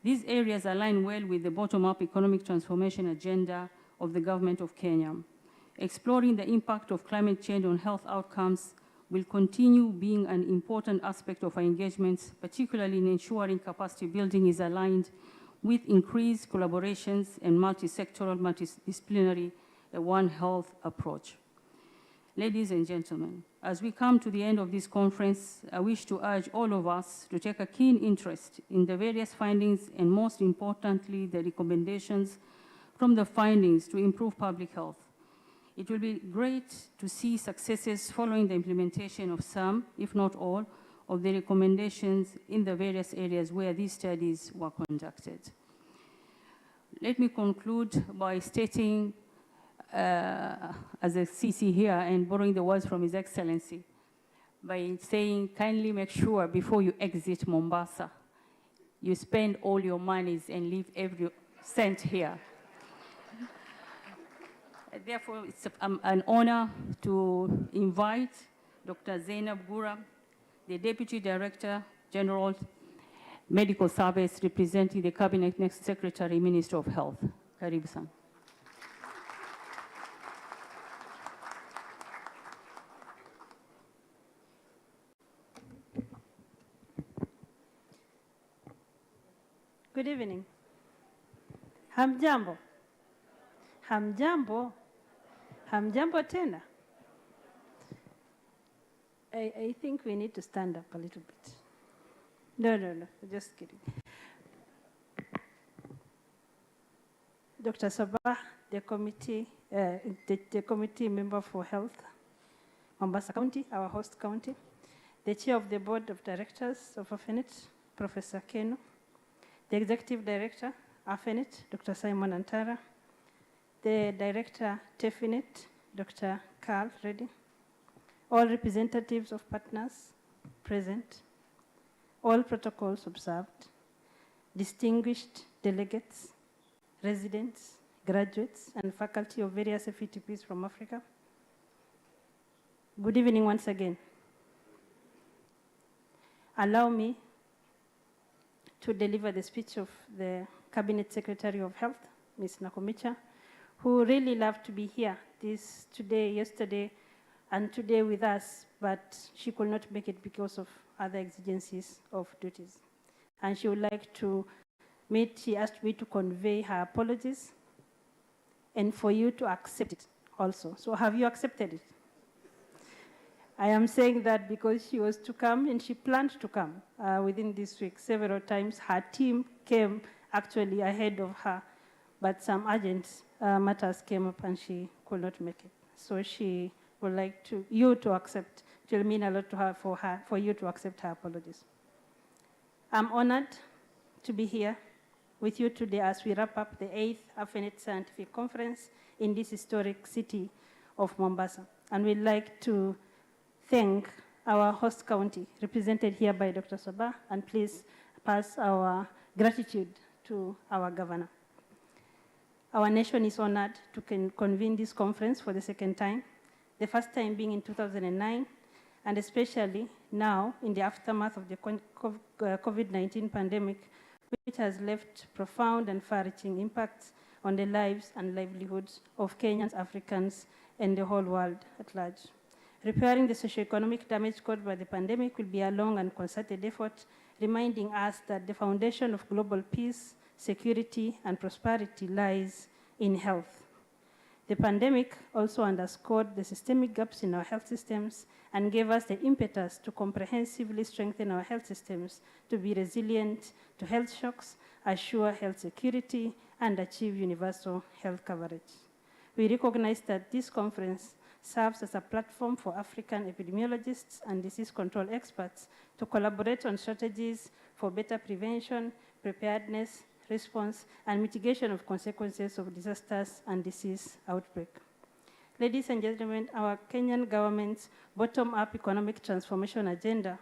These areas align well with the bottom-up economic transformation agenda of the government of Kenya. Exploring the impact of climate change on health outcomes will continue being an important aspect of our engagements, particularly in ensuring capacity building is aligned with increased collaborations and multi-sectoral, multidisciplinary One Health approach. Ladies and gentlemen, as we come to the end of this conference, I wish to urge all of us to take a keen interest in the various findings and, most importantly, the recommendations from the findings to improve public health. It will be great to see successes following the implementation of some, if not all, of the recommendations in the various areas where these studies were conducted. Let me conclude by stating, as a CC here, and borrowing the words from His Excellency, by saying, kindly make sure before you exit Mombasa, you spend all your monies and leave every cent here. Therefore, it's an honor to invite Dr. Zainab Gura, the Deputy Director General Medical Service, representing the Cabinet Next Secretary, Minister of Health. Karibu sana. Good evening. Hamjambo. Hamjambo. Hamjambo tena. I think we need to stand up a little bit. No, just kidding. Dr. Sabah, the committee member for health, Mombasa County, our host county, the chair of the board of directors of AFENET, Professor Keno, the executive director, AFENET, Dr. Simon Antara, the director, AFENET, Dr. Carl Reddy, all representatives of partners present, all protocols observed, distinguished delegates, residents, graduates, and faculty of various FETPs from Africa. Good evening once again. Allow me to deliver the speech of the Cabinet Secretary of Health, Ms. Nakomicha, who really loved to be here yesterday, and today with us, but she could not make it because of other exigencies of duties. And she would like to she asked me to convey her apologies and for you to accept it also. So have you accepted it? I am saying that because she was to come and she planned to come within this week several times. Her team came actually ahead of her, but some urgent matters came up and she could not make it. So she would like you to accept. It will mean a lot to her for you to accept her apologies. I'm honored to be here with you today as we wrap up the 8th AFENET Scientific Conference in this historic city of Mombasa. And we'd like to thank our host county, represented here by Dr. Sabah, and please pass our gratitude to our governor. Our nation is honored to convene this conference for the second time, the first time being in 2009, and especially now in the aftermath of the COVID-19 pandemic, which has left profound and far-reaching impacts on the lives and livelihoods of Kenyans, Africans, and the whole world at large. Repairing the socioeconomic damage caused by the pandemic will be a long and concerted effort, reminding us that the foundation of global peace, security, and prosperity lies in health. The pandemic also underscored the systemic gaps in our health systems and gave us the impetus to comprehensively strengthen our health systems to be resilient to health shocks, assure health security, and achieve universal health coverage. We recognize that this conference serves as a platform for African epidemiologists and disease control experts to collaborate on strategies for better prevention, preparedness, response, and mitigation of consequences of disasters and disease outbreak. Ladies and gentlemen, our Kenyan government's bottom-up economic transformation agenda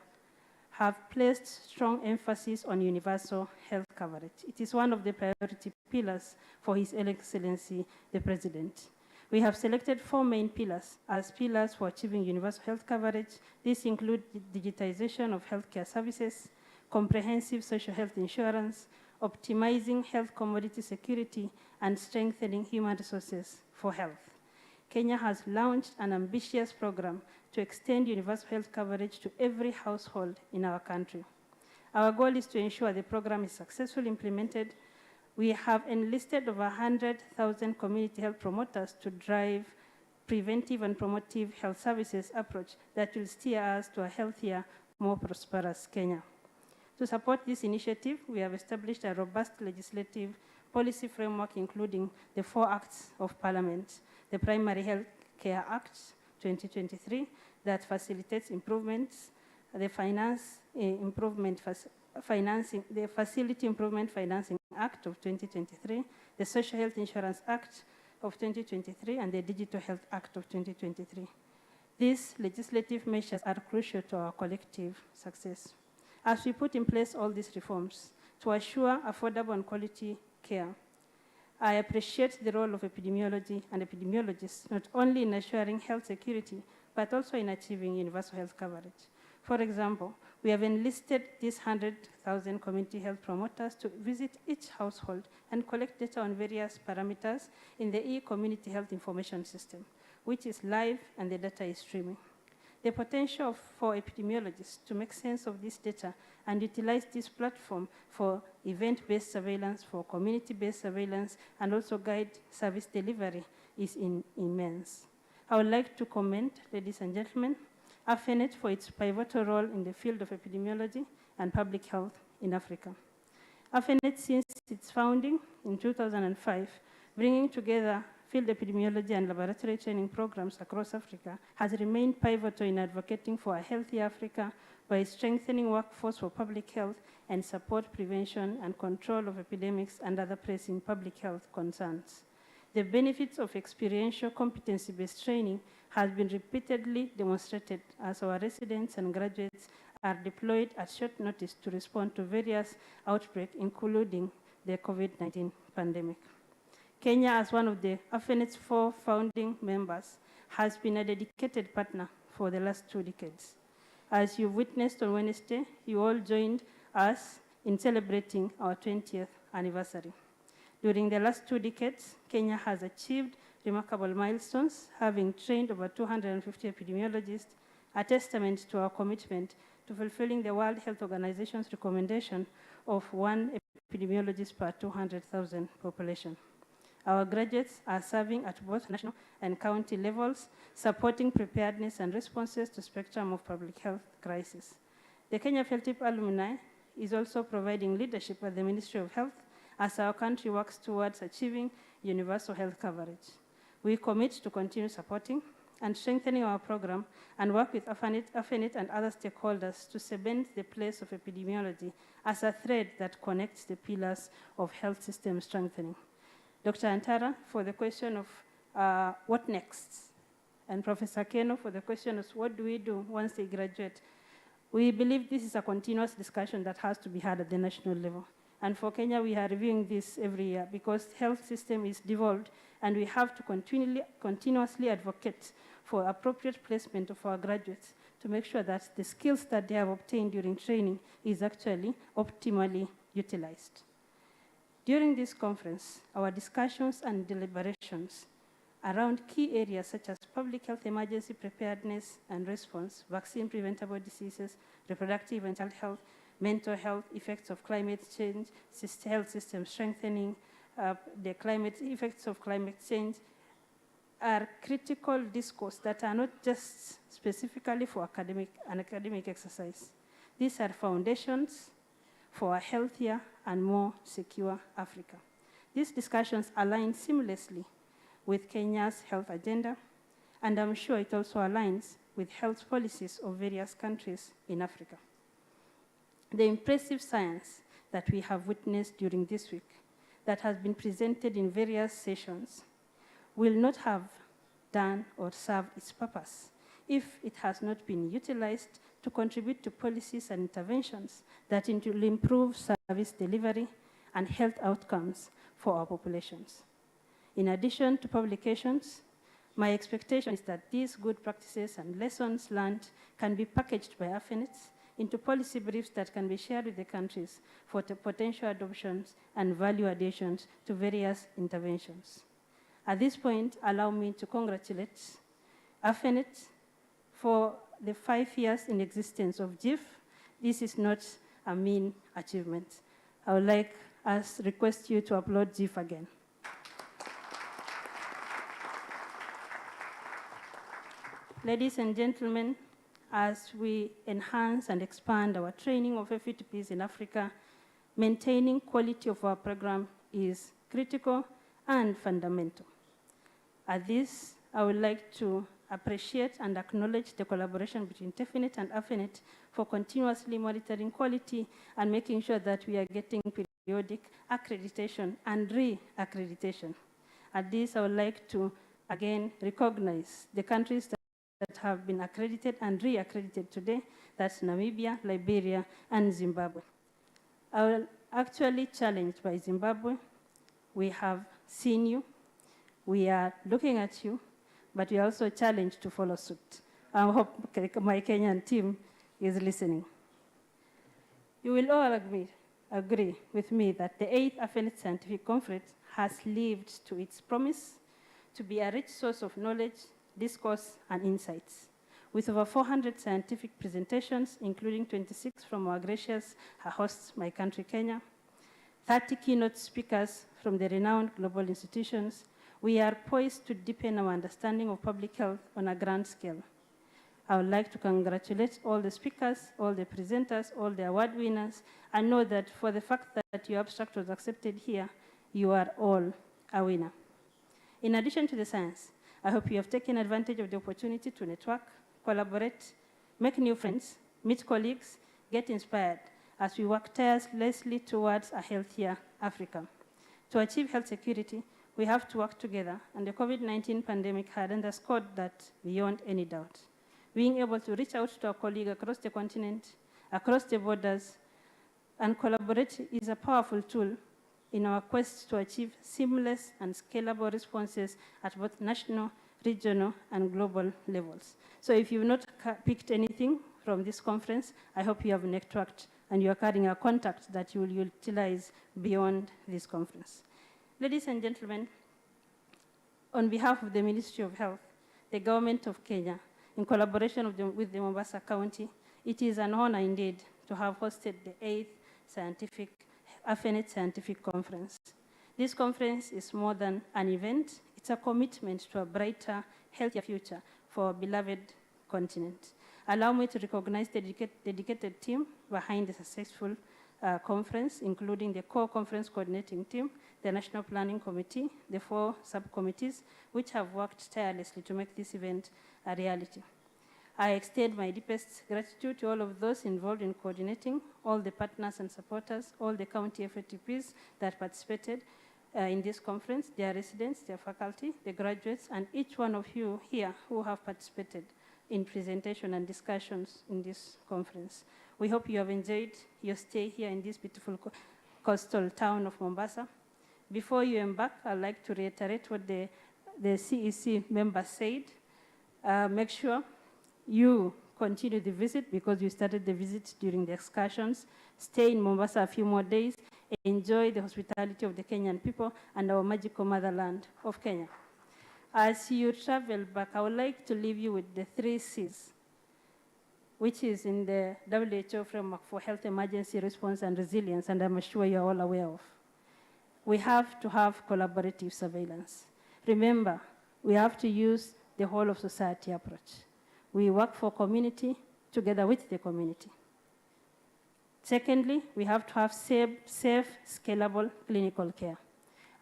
have placed strong emphasis on universal health coverage. It is one of the priority pillars for His Excellency, the President. We have selected 4 main pillars as pillars for achieving universal health coverage. These include digitization of healthcare services, comprehensive social health insurance, optimizing health commodity security, and strengthening human resources for health. Kenya has launched an ambitious program to extend universal health coverage to every household in our country. Our goal is to ensure the program is successfully implemented. We have enlisted over 100,000 community health promoters to drive preventive and promotive health services approach that will steer us to a healthier, more prosperous Kenya. To support this initiative, we have established a robust legislative policy framework, including the 4 acts of Parliament: the Primary Health Care Act 2023 that facilitates improvements, the Facility Improvement Financing Act of 2023, the Social Health Insurance Act of 2023, and the Digital Health Act of 2023. These legislative measures are crucial to our collective success. As we put in place all these reforms to assure affordable and quality care, I appreciate the role of epidemiology and epidemiologists, not only in assuring health security, but also in achieving universal health coverage. For example, we have enlisted these 100,000 community health promoters to visit each household and collect data on various parameters in the e-community health information system, which is live and the data is streaming. The potential for epidemiologists to make sense of this data and utilize this platform for event-based surveillance, for community-based surveillance, and also guide service delivery is immense. I would like to commend, ladies and gentlemen, AFENET for its pivotal role in the field of epidemiology and public health in Africa. AFENET, since its founding in 2005, bringing together field epidemiology and laboratory training programs across Africa, has remained pivotal in advocating for a healthy Africa by strengthening workforce for public health and support prevention and control of epidemics and other pressing public health concerns. The benefits of experiential competency-based training has been repeatedly demonstrated as our residents and graduates are deployed at short notice to respond to various outbreaks, including the COVID-19 pandemic. Kenya, as one of the AFENET's 4 founding members, has been a dedicated partner for the last 2 decades. As you witnessed on Wednesday, you all joined us in celebrating our 20th anniversary. During the last 2 decades, Kenya has achieved remarkable milestones, having trained over 250 epidemiologists, a testament to our commitment to fulfilling the World Health Organization's recommendation of 1 epidemiologist per 200,000 population. Our graduates are serving at both national and county levels, supporting preparedness and responses to spectrum of public health crises. The Kenya Fellowship alumni is also providing leadership at the Ministry of Health as our country works towards achieving universal health coverage. We commit to continue supporting and strengthening our program and work with AFENET and other stakeholders to cement the place of epidemiology as a thread that connects the pillars of health system strengthening. Dr. Antara for the question of what next, and Professor Keno for the question of what do we do once they graduate. We believe this is a continuous discussion that has to be had at the national level. And for Kenya, we are reviewing this every year because the health system is devolved and we have to continuously advocate for appropriate placement of our graduates to make sure that the skills that they have obtained during training is actually optimally utilized. During this conference, our discussions and deliberations around key areas such as public health emergency preparedness and response, vaccine preventable diseases, reproductive and child health, mental health, effects of climate change, health system strengthening, the effects of climate change, are critical discourse that are not just specifically for an academic exercise. These are foundations for a healthier and more secure Africa. These discussions align seamlessly with Kenya's health agenda, and I'm sure it also aligns with health policies of various countries in Africa. The impressive science that we have witnessed during this week, that has been presented in various sessions, will not have done or served its purpose if it has not been utilized to contribute to policies and interventions that will improve service delivery and health outcomes for our populations. In addition to publications, my expectation is that these good practices and lessons learned can be packaged by AFENET into policy briefs that can be shared with the countries for the potential adoptions and value additions to various interventions. At this point, allow me to congratulate AFENET for the 5 years in existence of GIF. This is not a mean achievement. I would like us request you to applaud GIF again. Ladies and gentlemen, as we enhance and expand our training of FETPs in Africa, maintaining quality of our program is critical and fundamental. At this, I would like to appreciate and acknowledge the collaboration between TEFINET and AFENET for continuously monitoring quality and making sure that we are getting periodic accreditation and re-accreditation. At this, I would like to again recognize the countries that have been accredited and re-accredited today. That's Namibia, Liberia, and Zimbabwe. I will actually challenged by Zimbabwe. We have seen you. We are looking at you, but we are also challenged to follow suit. I hope my Kenyan team is listening. You will all agree with me that the 8th AFENET Scientific Conference has lived to its promise to be a rich source of knowledge, discourse, and insights. With over 400 scientific presentations, including 26 from our gracious hosts, my country, Kenya, 30 keynote speakers from the renowned global institutions, we are poised to deepen our understanding of public health on a grand scale. I would like to congratulate all the speakers, all the presenters, all the award winners, and know that for the fact that your abstract was accepted here, you are all a winner. In addition to the science, I hope you have taken advantage of the opportunity to network, collaborate, make new friends, meet colleagues, get inspired as we work tirelessly towards a healthier Africa. To achieve health security, we have to work together, and the COVID-19 pandemic had underscored that beyond any doubt. Being able to reach out to our colleagues across the continent, across the borders, and collaborate is a powerful tool in our quest to achieve seamless and scalable responses at both national, regional, and global levels. So if you've not picked anything from this conference, I hope you have networked and you are carrying a contact that you will utilize beyond this conference. Ladies and gentlemen, on behalf of the Ministry of Health, the Government of Kenya, in collaboration with the Mombasa County, it is an honor indeed to have hosted the 8th AFENET Scientific Conference. This conference is more than an event, it's a commitment to a brighter, healthier future for our beloved continent. Allow me to recognize the dedicated team behind the successful conference, including the core conference coordinating team, the National Planning Committee, the 4 subcommittees, which have worked tirelessly to make this event a reality. I extend my deepest gratitude to all of those involved in coordinating, all the partners and supporters, all the county FATPs that participated in this conference, their residents, their faculty, the graduates, and each one of you here who have participated in presentation and discussions in this conference. We hope you have enjoyed your stay here in this beautiful coastal town of Mombasa. Before you embark, I'd like to reiterate what the CEC members said. Make sure you continue the visit because you started the visit during the excursions. Stay in Mombasa a few more days. Enjoy the hospitality of the Kenyan people and our magical motherland of Kenya. As you travel back, I would like to leave you with the 3 C's, which is in the WHO framework for health emergency response and resilience, and I'm sure you're all aware of. We have to have collaborative surveillance. Remember, we have to use the whole of society approach. We work for community together with the community. Secondly, we have to have safe, scalable clinical care.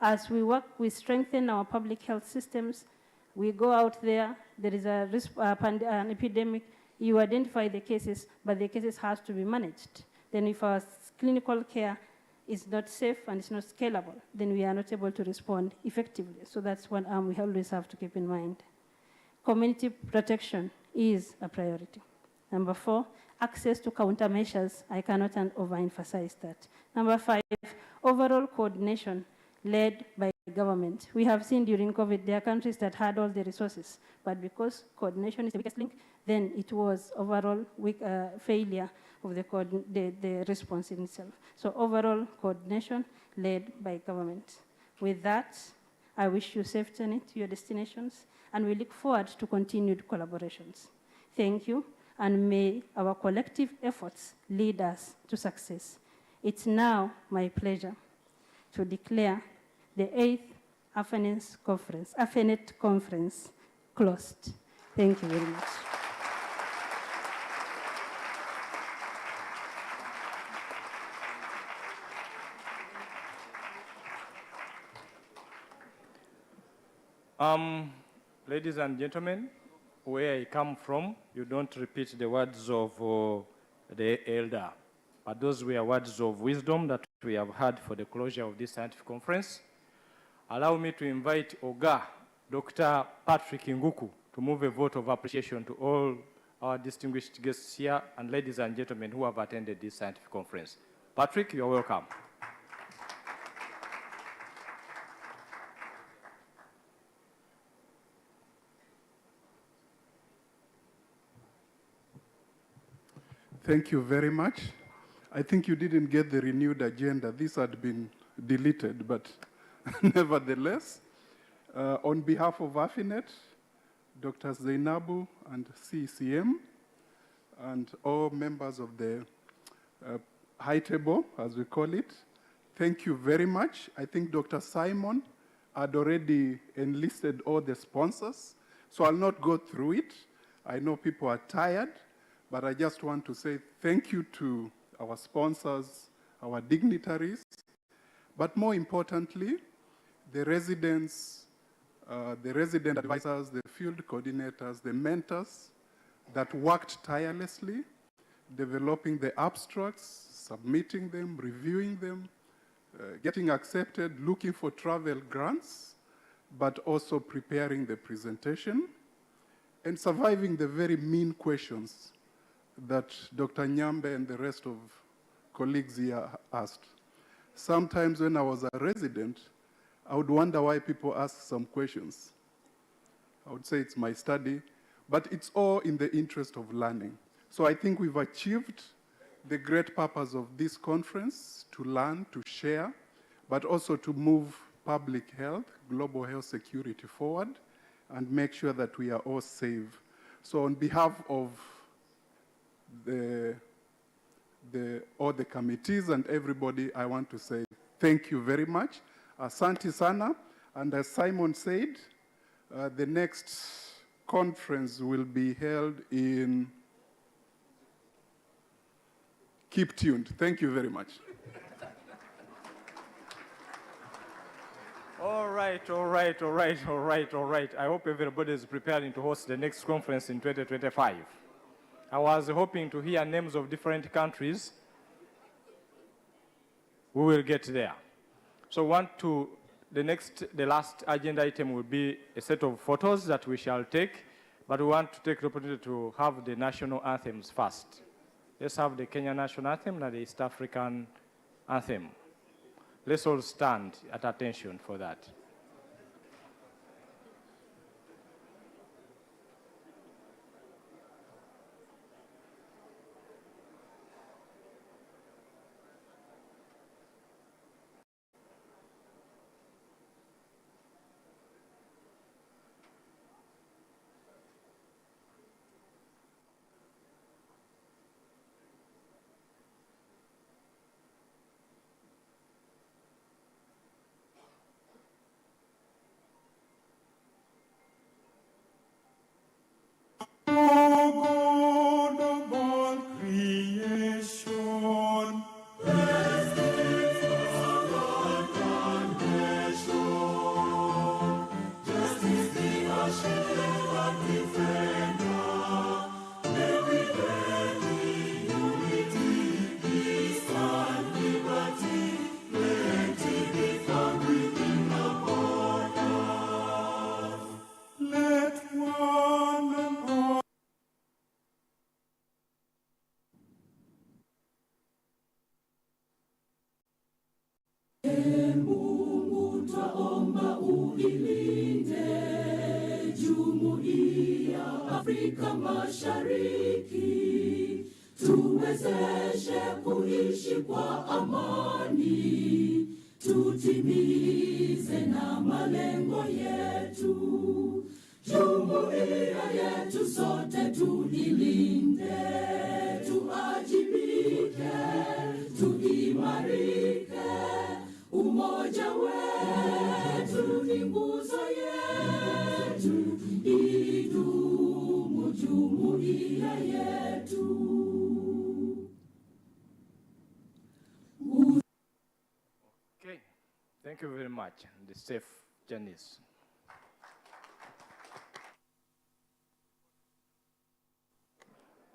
As we work, we strengthen our public health systems. We go out there, there is an epidemic, you identify the cases, but the cases has to be managed. Then if our clinical care is not safe and it's not scalable, then we are not able to respond effectively. So that's one arm we always have to keep in mind. Community protection is a priority. Number 4, access to countermeasures. I cannot overemphasize that. Number 5, overall coordination led by government. We have seen during COVID, there are countries that had all the resources, but because coordination is the weakest link, then it was overall failure of the response in itself. So overall coordination led by government. With that, I wish you safe journey to your destinations, and we look forward to continued collaborations. Thank you, and may our collective efforts lead us to success. It's now my pleasure to declare the 8th AFENET conference closed. Thank you very much. Ladies and gentlemen, where I come from, you don't repeat the words of the elder, but those were words of wisdom that we have had for the closure of this scientific conference. Allow me to invite Oga, Dr. Patrick Nguku, to move a vote of appreciation to all our distinguished guests here and ladies and gentlemen who have attended this scientific conference. Patrick, you're welcome. Thank you very much. I think you didn't get the renewed agenda. This had been deleted, but nevertheless, on behalf of AFENET, Dr. Zainabu and CCM, and all members of the high table, as we call it, thank you very much. I think Dr. Simon had already enlisted all the sponsors, so I'll not go through it. I know people are tired, but I just want to say thank you to our sponsors, our dignitaries, but more importantly, the residents, the resident advisors, the field coordinators, the mentors that worked tirelessly, developing the abstracts, submitting them, reviewing them, getting accepted, looking for travel grants, but also preparing the presentation, and surviving the very mean questions that Dr. Nyambe and the rest of colleagues here asked. Sometimes when I was a resident, I would wonder why people ask some questions. I would say it's my study, but it's all in the interest of learning. So I think we've achieved the great purpose of this conference, to learn, to share, but also to move public health, global health security forward, and make sure that we are all safe. So on behalf of all the committees and everybody, I want to say thank you very much. Asante sana. And as Simon said, the next conference will be held in... Keep tuned. Thank you very much. All right. I hope everybody is preparing to host the next conference in 2025. I was hoping to hear names of different countries. We will get there. So the last agenda item will be a set of photos that we shall take, but we want to take the opportunity to have the national anthems first. Let's have the Kenya national anthem and the East African anthem. Let's all stand at attention for that. Afrika Mashariki, tuwezeshe kuishi kwa amani, tutimize na malengo yetu. Jumuiya yetu sote tuilinde, tuajibike, tuimarike. Umoja wetu ni nguzo yetu, idumu jumuiya yetu. Okay, thank you very much. The safe journeys.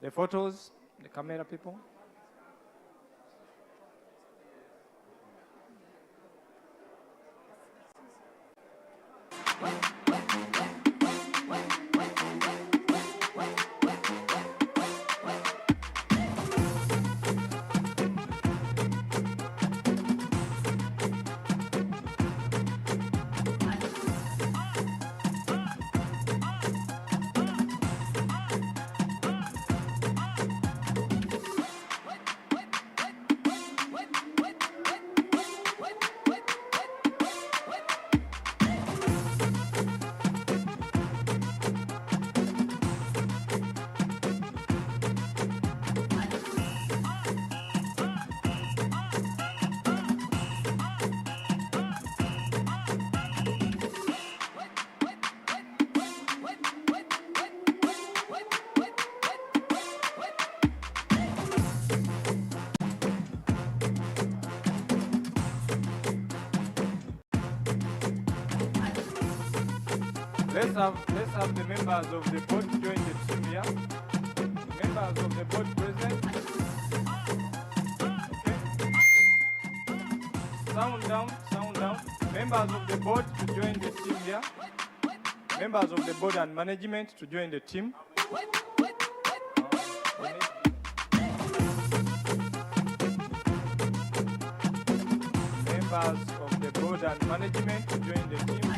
The photos, the camera people. Let's have the members of the board join the team here. Members of the board present. Okay. Sound down, sound down. Members of the board to join the team here. Members of the board and management to join the team. Members of the board and management to join the team.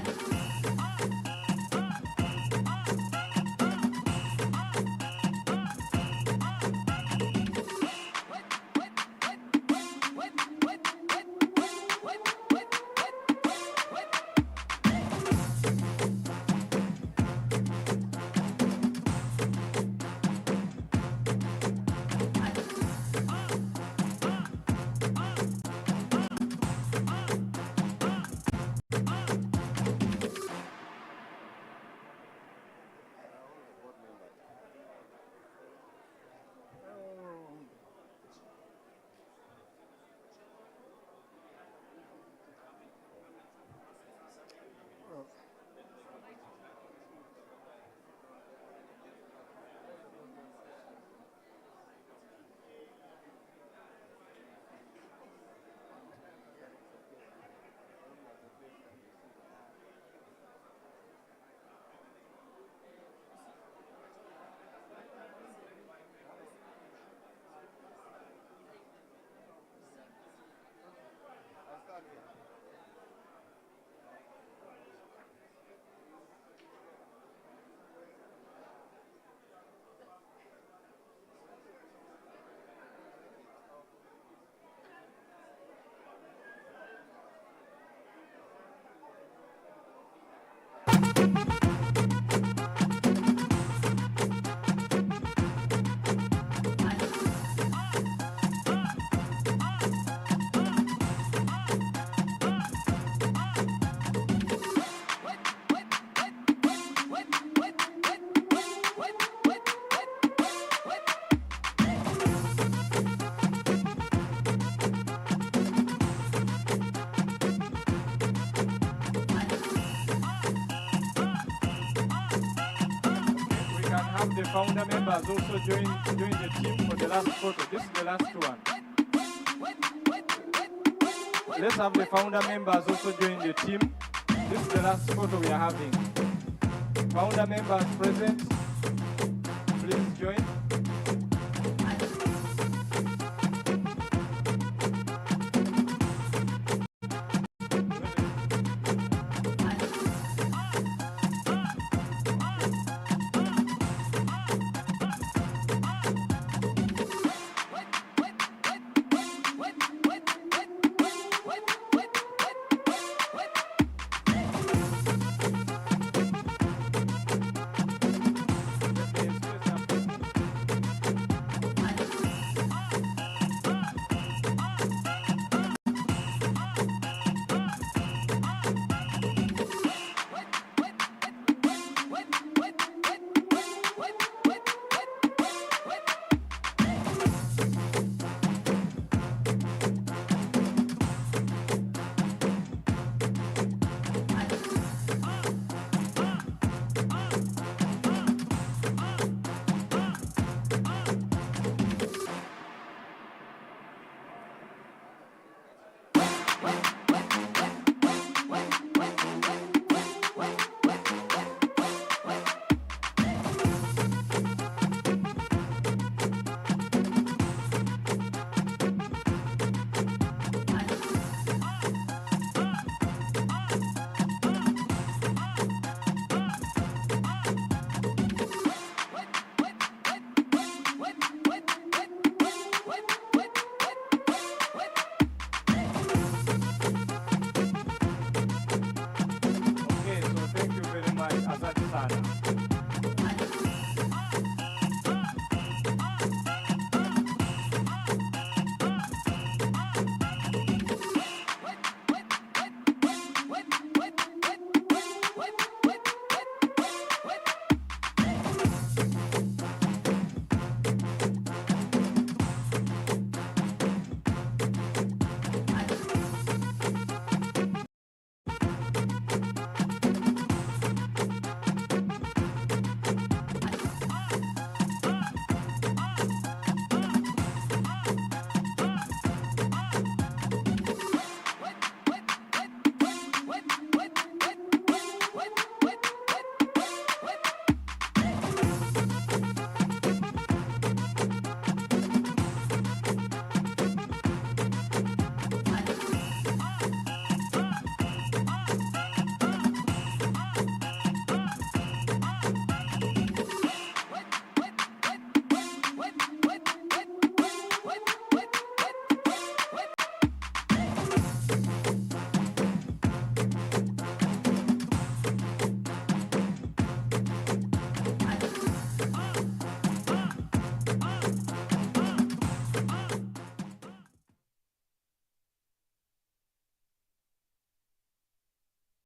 The founder members also join the team for the last photo. This is the last one. Let's have the founder members also join the team. This is the last photo we are having. Founder members present.